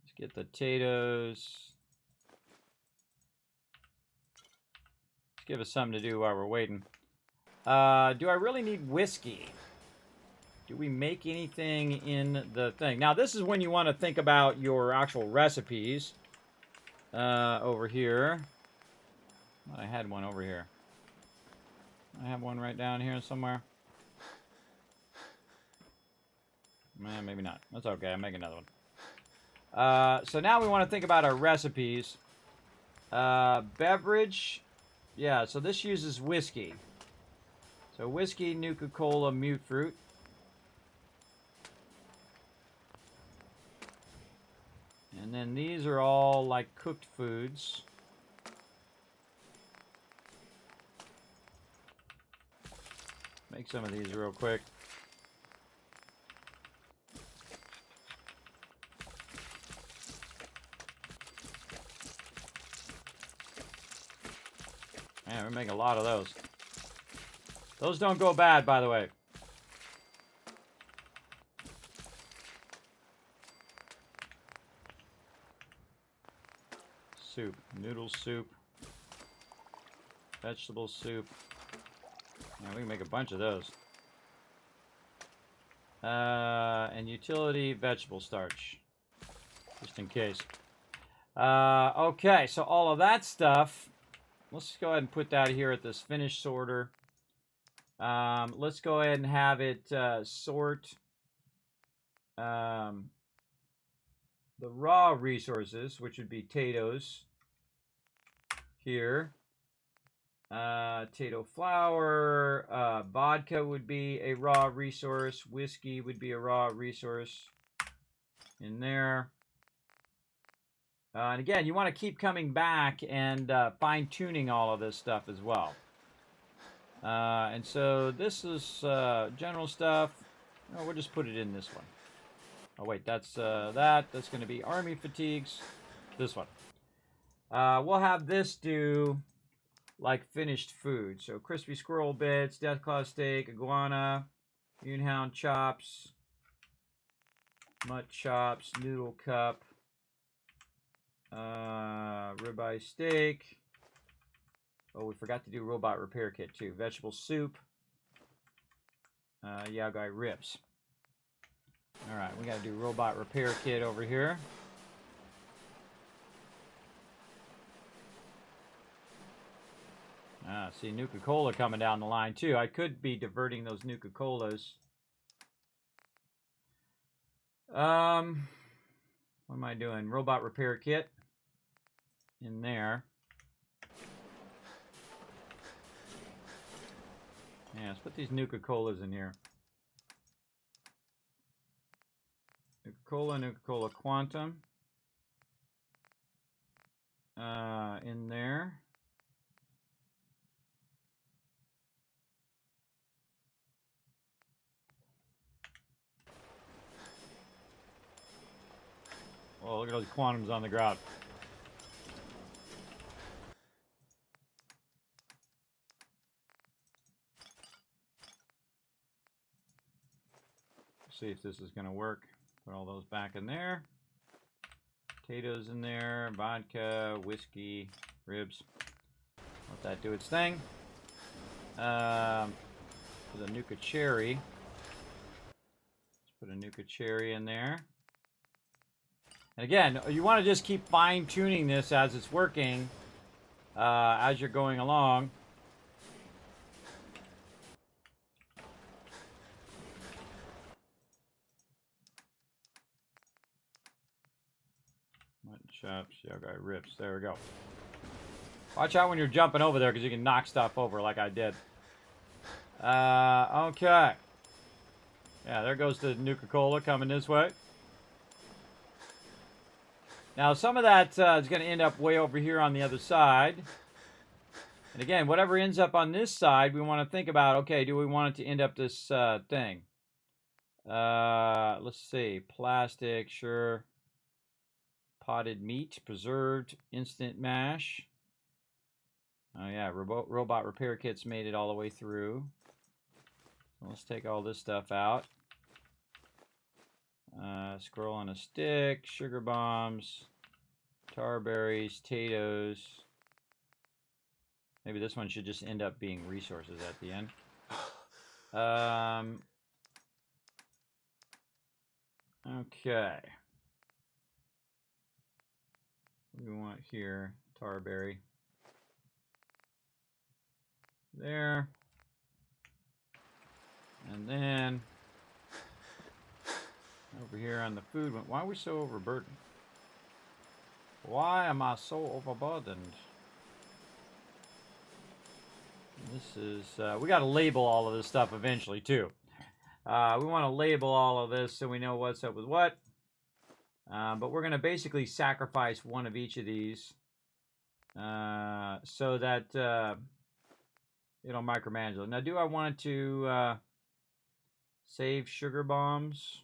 Let's get the potatoes. Give us something to do while we're waiting. Do I really need whiskey? Do we make anything in the thing? Now, this is when you want to think about your actual recipes. Over here. I had one over here. I have one right down here somewhere. Maybe not. That's okay. I'll make another one. So now we want to think about our recipes. Beverage. Yeah, so this uses whiskey. So whiskey, Nuka-Cola, mute fruit. And then these are all like cooked foods. Make some of these real quick. Man, we make a lot of those. Those don't go bad, by the way. Soup. Noodle soup. Vegetable soup. Yeah, we can make a bunch of those. And utility vegetable starch. Just in case. Okay, so all of that stuff. Let's go ahead and put that here at this finish sorter. Let's go ahead and have it sort the raw resources, which would be potatoes here. Potato flour, vodka would be a raw resource, whiskey would be a raw resource in there. And again, you want to keep coming back and fine-tuning all of this stuff as well. And so this is general stuff. Oh, we'll just put it in this one. Oh, wait, that's That's going to be army fatigues. This one. We'll have this do like finished food. So crispy squirrel bits, deathclaw steak, iguana, Moonhound chops, mutt chops, noodle cup, ribeye steak. Oh, we forgot to do robot repair kit too. Vegetable soup, yagai ribs. All right, we got to do robot repair kit over here. See Nuka-Cola coming down the line too. I could be diverting those Nuka-Colas. What am I doing? Robot repair kit in there. Yeah, let's put these Nuka-Colas in here. Nuka-Cola, Nuka-Cola Quantum. In there. Oh, look at those quantums on the ground. See if this is going to work. Put all those back in there. Potatoes in there, vodka, whiskey, ribs. Let that do its thing. For the Nuka Cherry. Let's put a Nuka Cherry in there. And again, you want to just keep fine-tuning this as it's working, as you're going along. Mutton chops, yagai ribs. There we go. Watch out when you're jumping over there because you can knock stuff over like I did. Okay. Yeah, there goes the Nuka-Cola coming this way. Now, some of that is going to end up way over here on the other side. And again, whatever ends up on this side, we want to think about, okay, do we want it to end up this thing? Let's see. Plastic, sure. Potted meat, preserved, instant mash. Oh, yeah, robot repair kits made it all the way through. So let's take all this stuff out. Squirrel on a stick, sugar bombs, tar berries, potatoes. Maybe this one should just end up being resources at the end. Okay. What do we want here? Tar berry. There. And then over here on the food, why are we so overburdened? Why am I so overburdened? This is, we got to label all of this stuff eventually too. We want to label all of this so we know what's up with what. But we're going to basically sacrifice one of each of these so that it'll micromanage it. Now, do I want to save sugar bombs?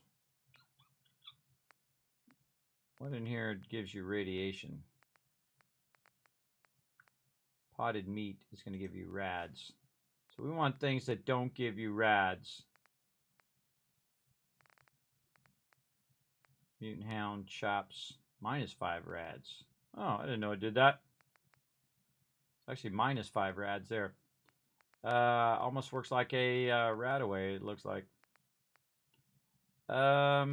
What in here gives you radiation? Potted meat is going to give you rads. So we want things that don't give you rads. Mutant Hound chops, -5 rads. Oh, I didn't know it did that. Actually, minus 5 rads there. Almost works like a rad away, it looks like. I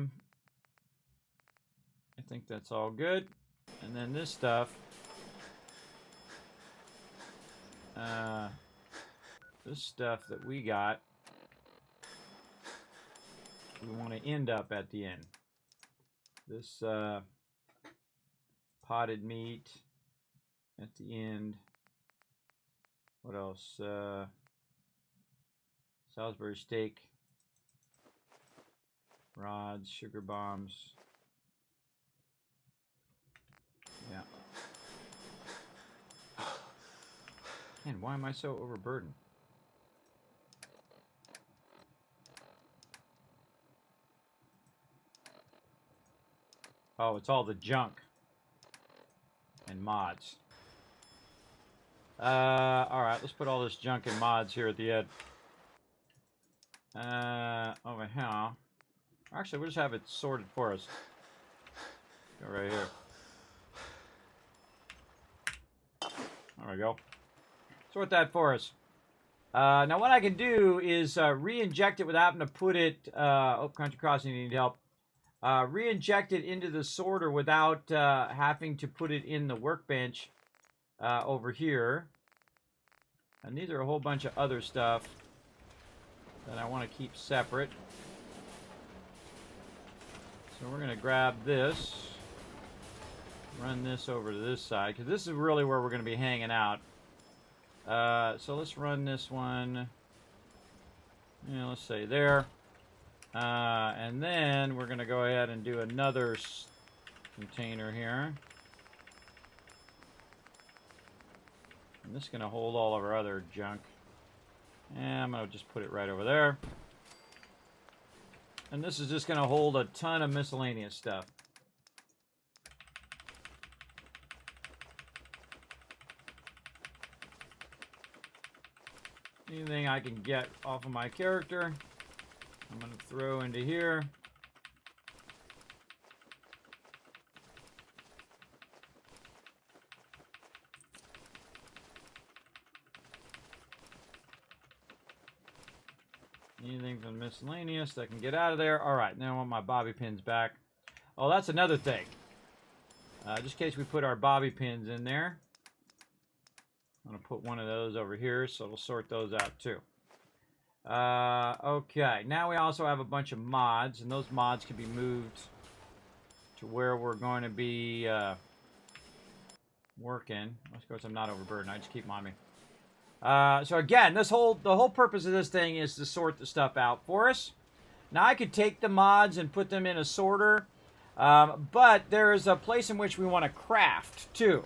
think that's all good. And then this stuff. This stuff that we got, we want to end up at the end. This potted meat at the end. What else? Salisbury steak, rods, sugar bombs. Yeah. Man, why am I so overburdened? Oh, it's all the junk and mods. Alright, let's put all this junk and mods here at the end. Over here. Actually, we'll just have it sorted for us. Go right here. There we go. Sort that for us. Now what I can do is re-inject it without having to put it... oh, Country Crossing, you need help. Re-inject it into the sorter without having to put it in the workbench over here. And these are a whole bunch of other stuff that I want to keep separate. So we're going to grab this, run this over to this side, because this is really where we're going to be hanging out. So let's run this one, let's say there. And then we're going to go ahead and do another container here. And this is going to hold all of our other junk. And I'm going to just put it right over there. And this is just going to hold a ton of miscellaneous stuff. Anything I can get off of my character, I'm going to throw into here. Anything from miscellaneous that can get out of there. Alright, now I want my bobby pins back. Oh, that's another thing. Just in case we put our bobby pins in there. I'm going to put one of those over here, so it'll sort those out too. Okay, now we also have a bunch of mods, and those mods can be moved to where we're going to be working. Of course, I'm not overburdened. I just keep them on me. So again, the whole purpose of this thing is to sort the stuff out for us. Now I could take the mods and put them in a sorter, but there is a place in which we want to craft too.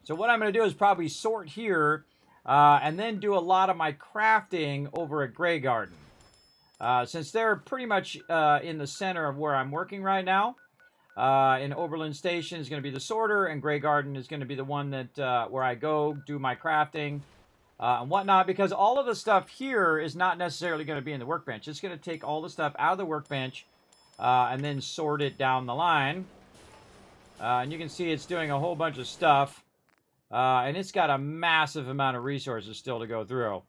So what I'm going to do is probably sort here, and then do a lot of my crafting over at Grey Garden. Since they're pretty much in the center of where I'm working right now. In Oberlin Station is going to be the sorter, and Grey Garden is going to be the one that where I go do my crafting. And whatnot, because all of the stuff here is not necessarily going to be in the workbench. It's going to take all the stuff out of the workbench and then sort it down the line. And you can see it's doing a whole bunch of stuff. And it's got a massive amount of resources still to go through.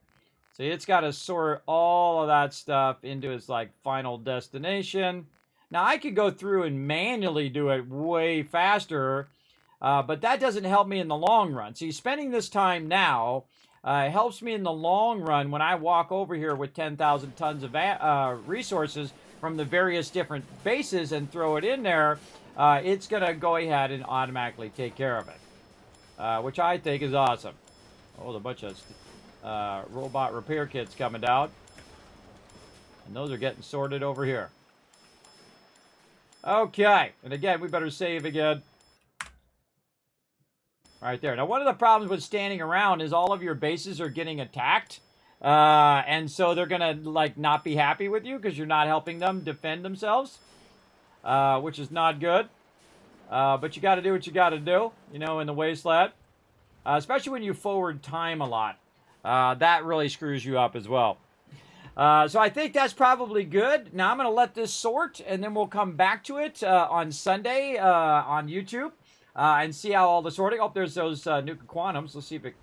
So it's got to sort all of that stuff into its like final destination. Now I could go through and manually do it way faster, but that doesn't help me in the long run. See, spending this time now helps me in the long run when I walk over here with 10,000 tons of resources from the various different bases and throw it in there. It's going to go ahead and automatically take care of it, which I think is awesome. Oh, a bunch of robot repair kits coming down. And those are getting sorted over here. Okay, and again, we better save again. Right there. Now, one of the problems with standing around is all of your bases are getting attacked. And so they're going to, like, not be happy with you because you're not helping them defend themselves. Which is not good. But you got to do what you got to do, you know, in the wasteland. Especially when you forward time a lot. That really screws you up as well. So I think that's probably good. Now I'm going to let this sort, and then we'll come back to it on Sunday on YouTube and see how all the sorting... Oh, there's those Nuka Quantums. Let's see if it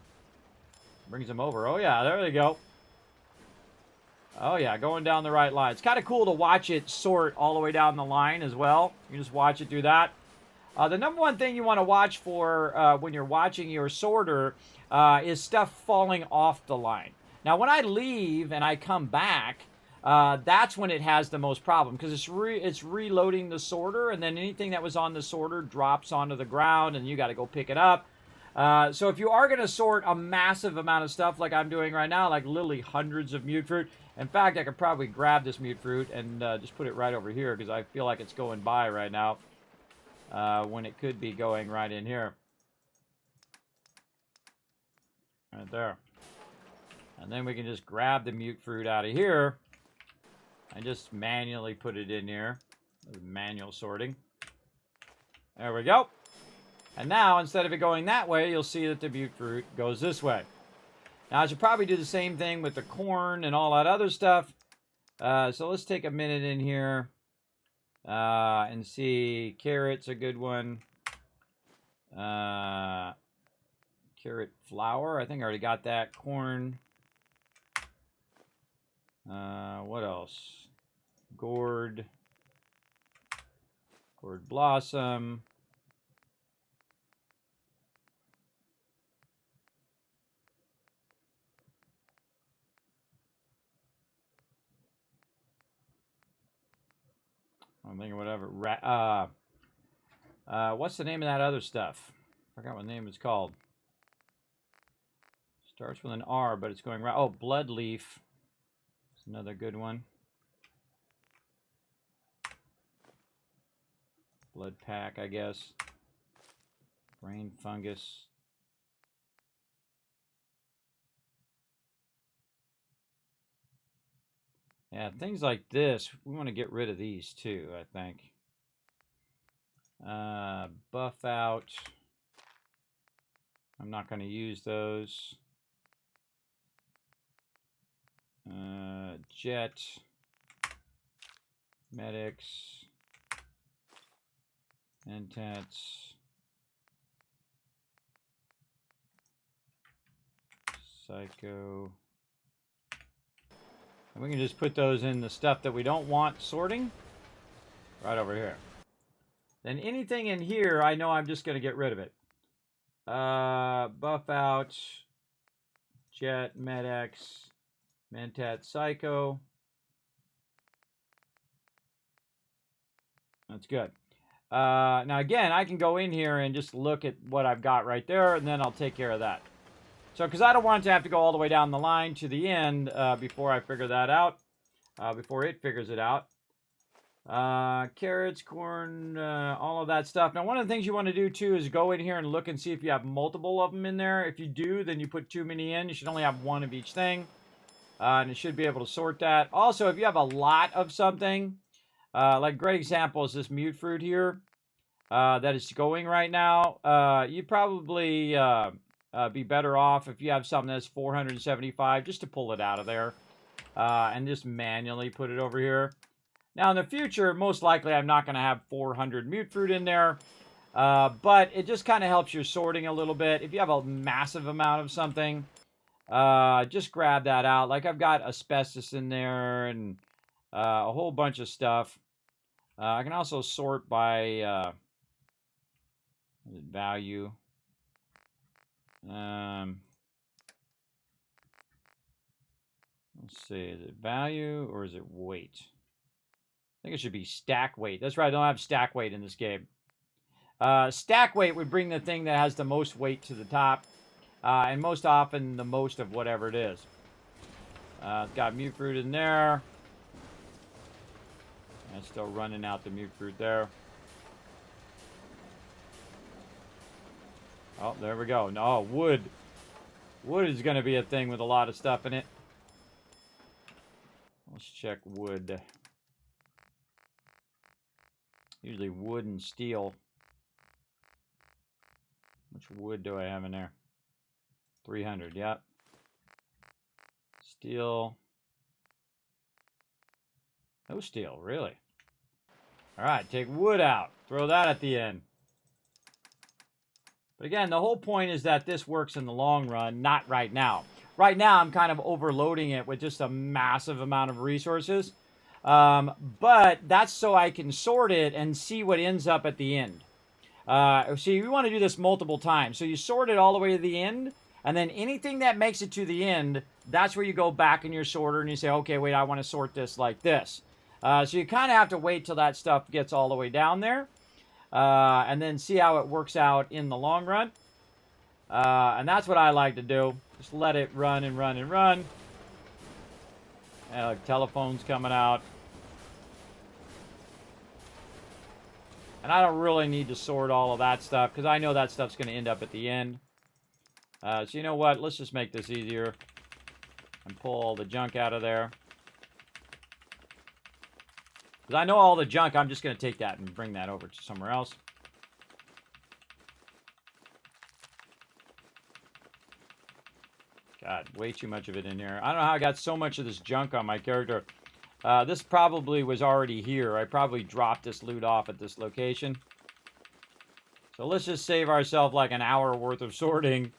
Brings them over. Oh, yeah, there they go. Oh, yeah, going down the right line. It's kind of cool to watch it sort all the way down the line as well. You just watch it do that. The number one thing you want to watch for when you're watching your sorter is stuff falling off the line. Now, when I leave and I come back, that's when it has the most problem because it's reloading the sorter, and then anything that was on the sorter drops onto the ground, and you got to go pick it up. So if you are going to sort a massive amount of stuff like I'm doing right now, like literally hundreds of mute fruit. In fact, I could probably grab this mute fruit and just put it right over here because I feel like it's going by right now when it could be going right in here. Right there. And then we can just grab the mute fruit out of here and just manually put it in here. Manual sorting. There we go. And now, instead of it going that way, you'll see that the mute fruit goes this way. Now, I should probably do the same thing with the corn and all that other stuff. So let's take a minute in here and see. Carrot's a good one. Carrot flour. I think I already got that. Corn. What else? Gourd. Gourd blossom. I'm thinking whatever. What's the name of that other stuff? I forgot what name it's called. Starts with an R, but it's going right. Oh, blood leaf. It's another good one. Blood pack, I guess. Brain fungus. Yeah, things like this, we want to get rid of these too, I think. Buff out. I'm not going to use those. Jet. Medics. Intense. Psycho. And we can just put those in the stuff that we don't want sorting. Right over here. Then anything in here, I know I'm just going to get rid of it. Buff out. Jet, Med-X, Mentat, Psycho. That's good. Now again, I can go in here and just look at what I've got right there, and then I'll take care of that. So, because I don't want to have to go all the way down the line to the end before I figure that out, before it figures it out. Carrots, corn, all of that stuff. Now, one of the things you want to do, too, is go in here and look and see if you have multiple of them in there. If you do, then you put too many in. You should only have one of each thing, and it should be able to sort that. Also, if you have a lot of something, like a great example is this mute fruit here that is going right now. You probably be better off if you have something that's 475 just to pull it out of there and just manually put it over here. Now, in the future, most likely I'm not going to have 400 mute fruit in there, but it just kind of helps your sorting a little bit. If you have a massive amount of something, just grab that out. Like I've got asbestos in there and a whole bunch of stuff. I can also sort by value. Let's see, is it value or is it weight? I think it should be stack weight. That's right, I don't have stack weight in this game. Stack weight would bring the thing that has the most weight to the top. And most often, the most of whatever it is. It's got mute fruit in there. And it's still running out the mute fruit there. Oh, there we go. No, wood. Wood is going to be a thing with a lot of stuff in it. Let's check wood. Usually wood and steel. Which wood do I have in there? 300, yep. Steel. No steel, really. Alright, take wood out. Throw that at the end. But again, the whole point is that this works in the long run, not right now. right now I'm kind of overloading it with just a massive amount of resources. But that's so I can sort it and see what ends up at the end. See, we want to do this multiple times. So you sort it all the way to the end, and then anything that makes it to the end, that's where you go back in your sorter and you say, okay, wait, I want to sort this like this. So you kind of have to wait till that stuff gets all the way down there, and then see how it works out in the long run. And that's what I like to do. Just let it run and run and run. Telephone's coming out. And I don't really need to sort all of that stuff, because I know that stuff's going to end up at the end. So you know what? Let's just make this easier. And pull all the junk out of there. Because I know all the junk, I'm just going to take that and bring that over to somewhere else. God, way too much of it in here. I don't know how I got so much of this junk on my character. This probably was already here. I probably dropped this loot off at this location. So let's just save ourselves like an hour worth of sorting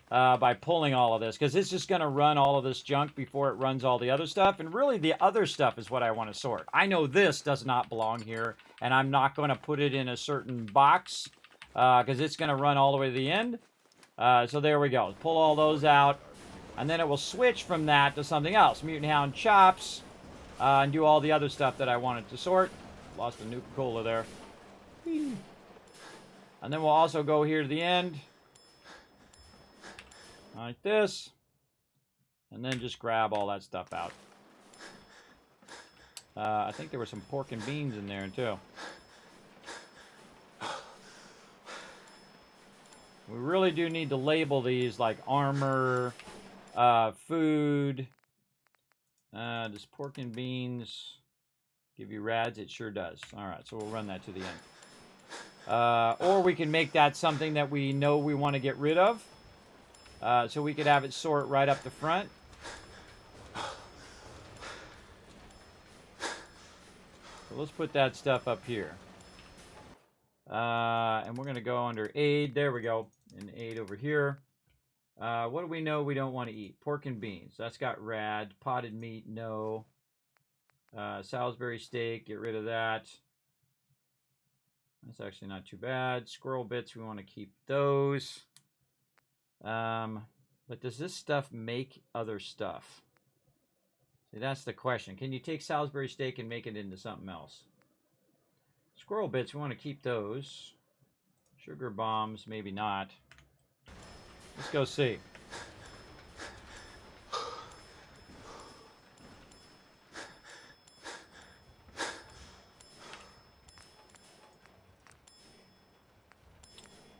by pulling all of this. Because it's just going to run all of this junk before it runs all the other stuff. And really the other stuff is what I want to sort. I know this does not belong here. And I'm not going to put it in a certain box. Because it's going to run all the way to the end. So there we go. Pull all those out. And then it will switch from that to something else. Mutant Hound chops. And do all the other stuff that I wanted to sort. Lost a Nuka-Cola there. And then we'll also go here to the end. Like this. And then just grab all that stuff out. I think there were some pork and beans in there too. We really do need to label these like armor, food. Does pork and beans give you rads? It sure does. Alright, so we'll run that to the end. Or we can make that something that we know we want to get rid of. So we could have it sort right up the front. So let's put that stuff up here. And we're going to go under aid. There we go. And aid over here. What do we know we don't want to eat? Pork and beans. That's got rad. Potted meat, no. Salisbury steak, get rid of that. That's actually not too bad. Squirrel bits, we want to keep those. But does this stuff make other stuff? See, that's the question. Can you take Salisbury steak and make it into something else? Squirrel bits, we want to keep those. Sugar bombs, maybe not. Let's go see.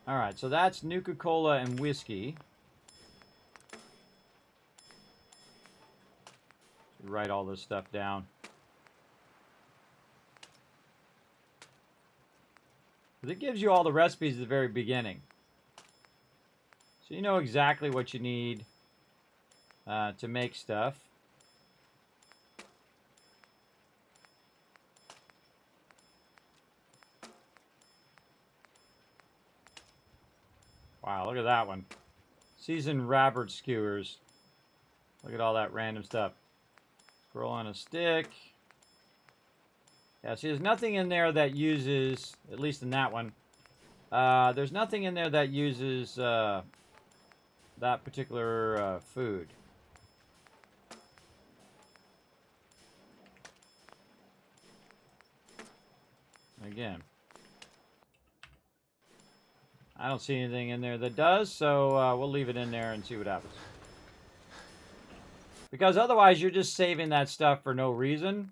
All right, so that's Nuka-Cola and whiskey. Write all this stuff down. It gives you all the recipes at the very beginning. So you know exactly what you need to make stuff. Wow, look at that one. Seasoned rabbit skewers. Look at all that random stuff. Scroll on a stick. Yeah, see, there's nothing in there that uses, at least in that one, there's nothing in there that uses that particular food. Again, I don't see anything in there that does, so we'll leave it in there and see what happens. Because otherwise you're just saving that stuff for no reason.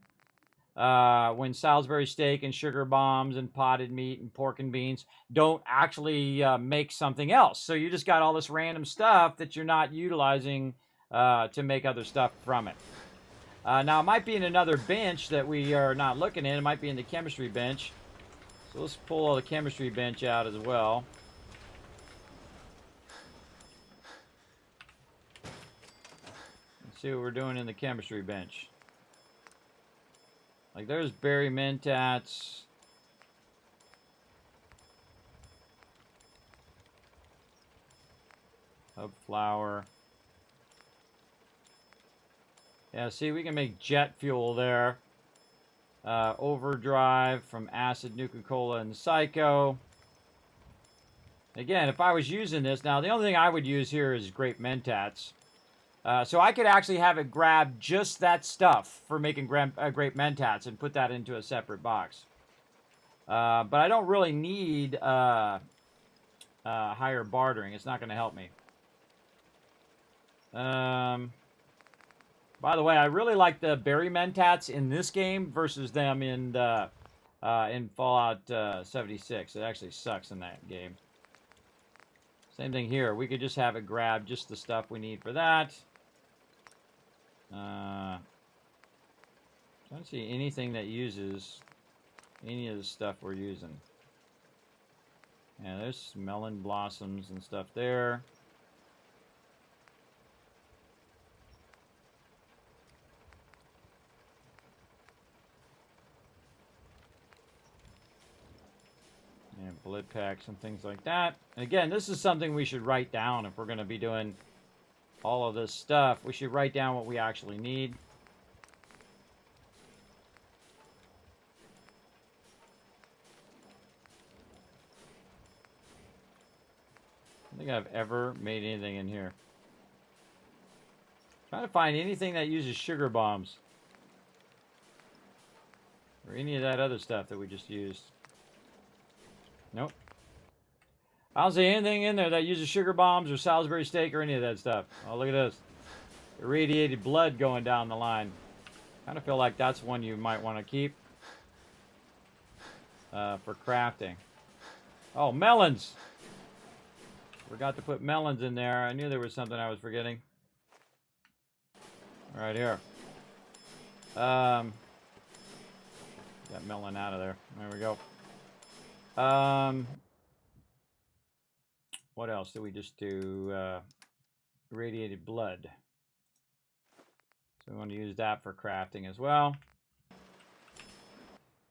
When Salisbury steak and sugar bombs and potted meat and pork and beans don't actually make something else. So you just got all this random stuff that you're not utilizing to make other stuff from it. Now, it might be in another bench that we are not looking in. It might be in the chemistry bench. So let's pull all the chemistry bench out as well. Let's see what we're doing in the chemistry bench. Like, there's berry mentats. Hub flour. Yeah, see, we can make jet fuel there. Overdrive from Acid, Nuka-Cola, and Psycho. Again, if I was using this, now the only thing I would use here is grape mentats. So I could actually have it grab just that stuff for making grape mentats and put that into a separate box. But I don't really need higher bartering. It's not going to help me. By the way, I really like the berry mentats in this game versus them in Fallout 76. It actually sucks in that game. Same thing here. We could just have it grab just the stuff we need for that. I don't see anything that uses any of the stuff we're using. Yeah, there's melon blossoms and stuff there. And bullet packs and things like that. And again, this is something we should write down if we're going to be doing all of this stuff. We should write down what we actually need. I don't think I've ever made anything in here. Trying to find anything that uses sugar bombs. Or any of that other stuff that we just used. Nope. I don't see anything in there that uses sugar bombs or Salisbury steak or any of that stuff. Oh, look at this. Irradiated blood going down the line. Kind of feel like that's one you might want to keep. For crafting. Oh, melons! Forgot to put melons in there. I knew there was something I was forgetting. Right here. Got melon out of there. There we go. What else did we just do? Irradiated blood. So we want to use that for crafting as well.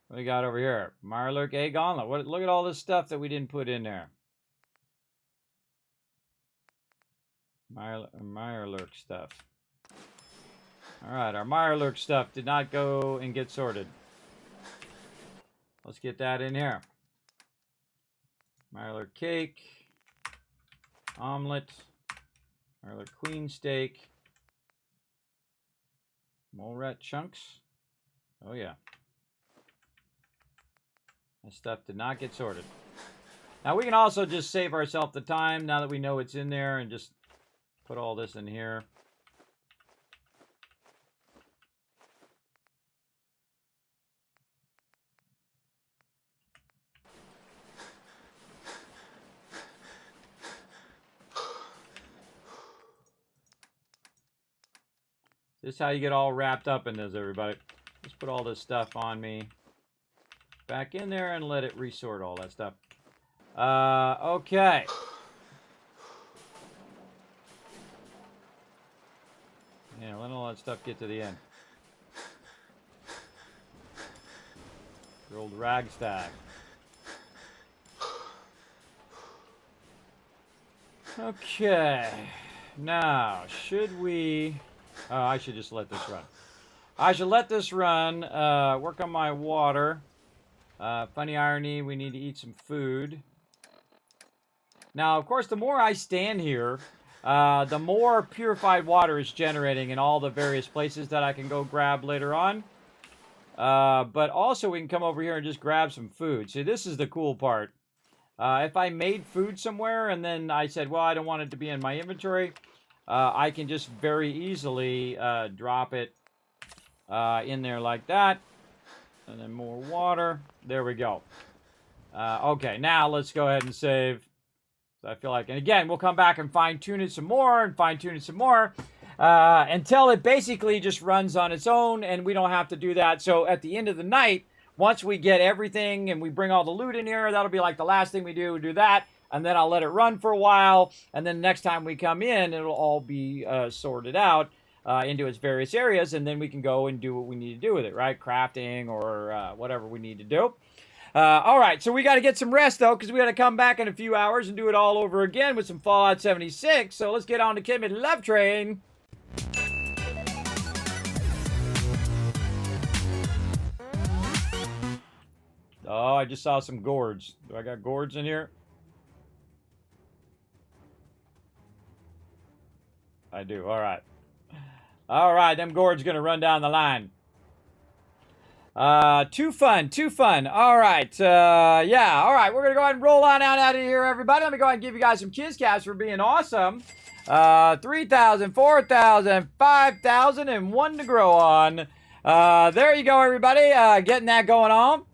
What we got over here? Mirelurk egg gauntlet. Look at all this stuff that we didn't put in there. Mirelurk stuff. Alright, our Mirelurk stuff did not go and get sorted. Let's get that in here. Mirelurk cake. Omelet. Mirelurk queen steak. Mole rat chunks. Oh yeah. That stuff did not get sorted. Now we can also just save ourselves the time now that we know it's in there and just put all this in here. This is how you get all wrapped up in this, everybody. Just put all this stuff on me. Back in there and let it resort all that stuff. Okay. Yeah, let all that stuff get to the end. Your old ragstag. Okay. Now, should we... Oh, I should just let this run. I should let this run. Work on my water. Funny irony, we need to eat some food. Now, of course, the more I stand here, the more purified water is generating in all the various places that I can go grab later on. But also, we can come over here and just grab some food. See, this is the cool part. If I made food somewhere and then I said, well, I don't want it to be in my inventory, I can just very easily drop it in there like that. And then more water. There we go. Okay, now let's go ahead and save. So I feel like, and again, we'll come back and fine-tune it some more and fine-tune it some more until it basically just runs on its own and we don't have to do that. So at the end of the night, once we get everything and we bring all the loot in here, that'll be like the last thing we do that. And then I'll let it run for a while. And then next time we come in, it'll all be sorted out into its various areas. And then we can go and do what we need to do with it, right? Crafting or whatever we need to do. All right, so we got to get some rest, though, because we got to come back in a few hours and do it all over again with some Fallout 76. So let's get on to Kismet Love Train. Oh, I just saw some gourds. Do I got gourds in here? I do. All right. All right, them gourds going to run down the line. Too fun. All right. Yeah, all right. We're going to go ahead and roll on out of here, everybody. Let me go ahead and give you guys some kids caps for being awesome. 3,000, 4,000, 5,000, and 1 to grow on. There you go, everybody. Getting that going on.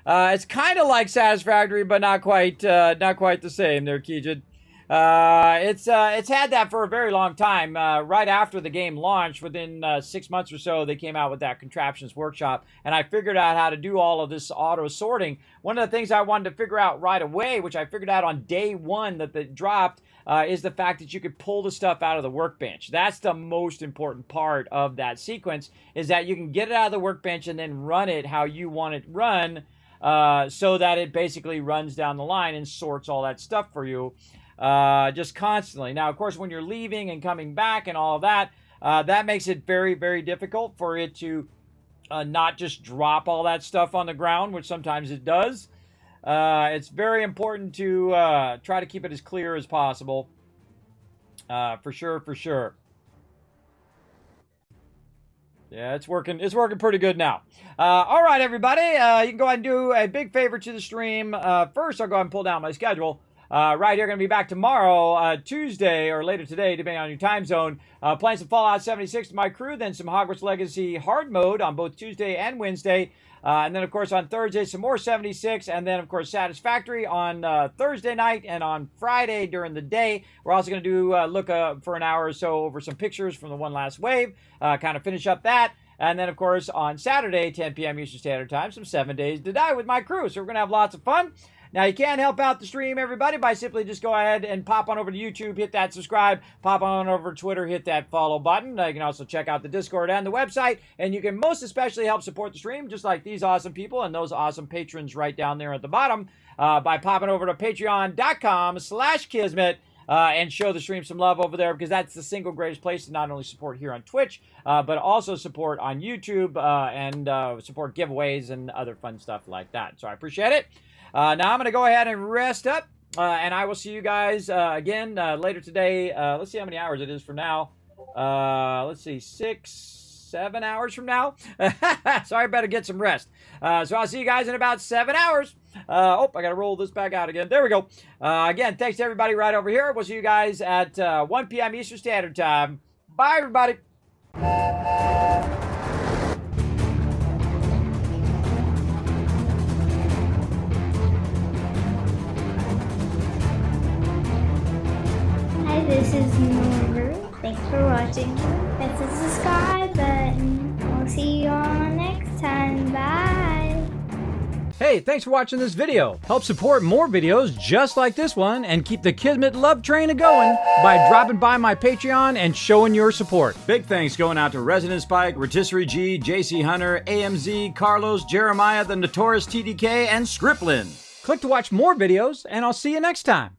It's kind of like Satisfactory, but not quite the same there, Keejid. It's had that for a very long time. Right after the game launched, within 6 months or so, they came out with that Contraptions Workshop, and I figured out how to do all of this auto sorting. One of the things I wanted to figure out right away, which I figured out on day one that it dropped, is the fact that you could pull the stuff out of the workbench. That's the most important part of that sequence, is that you can get it out of the workbench and then run it how you want it run, so that it basically runs down the line and sorts all that stuff for you. Just constantly. Now, of course, when you're leaving and coming back and all of that, that makes it very, very difficult for it to not just drop all that stuff on the ground, which sometimes it does. It's very important to try to keep it as clear as possible. For sure. Yeah, it's working pretty good now. All right, everybody. You can go ahead and do a big favor to the stream. First, I'll go ahead and pull down my schedule. Right here, going to be back tomorrow, Tuesday, or later today, depending on your time zone. Playing some Fallout 76 to my crew, then some Hogwarts Legacy hard mode on both Tuesday and Wednesday. And then, of course, on Thursday, some more 76. And then, of course, Satisfactory on Thursday night and on Friday during the day. We're also going to do look for an hour or so over some pictures from the One Last Wave. Kind of finish up that. And then, of course, on Saturday, 10 p.m. Eastern Standard Time, some 7 Days to Die with my crew. So we're going to have lots of fun. Now, you can help out the stream, everybody, by simply just go ahead and pop on over to YouTube, hit that subscribe, pop on over to Twitter, hit that follow button. You can also check out the Discord and the website, and you can most especially help support the stream, just like these awesome people and those awesome patrons right down there at the bottom, by popping over to patreon.com/Kismet, and show the stream some love over there, because that's the single greatest place to not only support here on Twitch, but also support on YouTube, and support giveaways and other fun stuff like that. So I appreciate it. Now I'm going to go ahead and rest up, and I will see you guys again later today. Let's see how many hours it is from now. Let's see, 6, 7 hours from now. So I better get some rest. So I'll see you guys in about 7 hours. I got to roll this back out again. There we go. Again, thanks to everybody right over here. We'll see you guys at 1 p.m. Eastern Standard Time. Bye, everybody. Hi, this is Norbert. Thanks for watching. Hit the subscribe button. We'll see you all next time. Bye. Hey, thanks for watching this video. Help support more videos just like this one and keep the Kismet love train a-going by dropping by my Patreon and showing your support. Big thanks going out to Resident Spike, Rotisserie G, JC Hunter, AMZ, Carlos, Jeremiah, the Notorious TDK, and Scriptlin. Click to watch more videos, and I'll see you next time.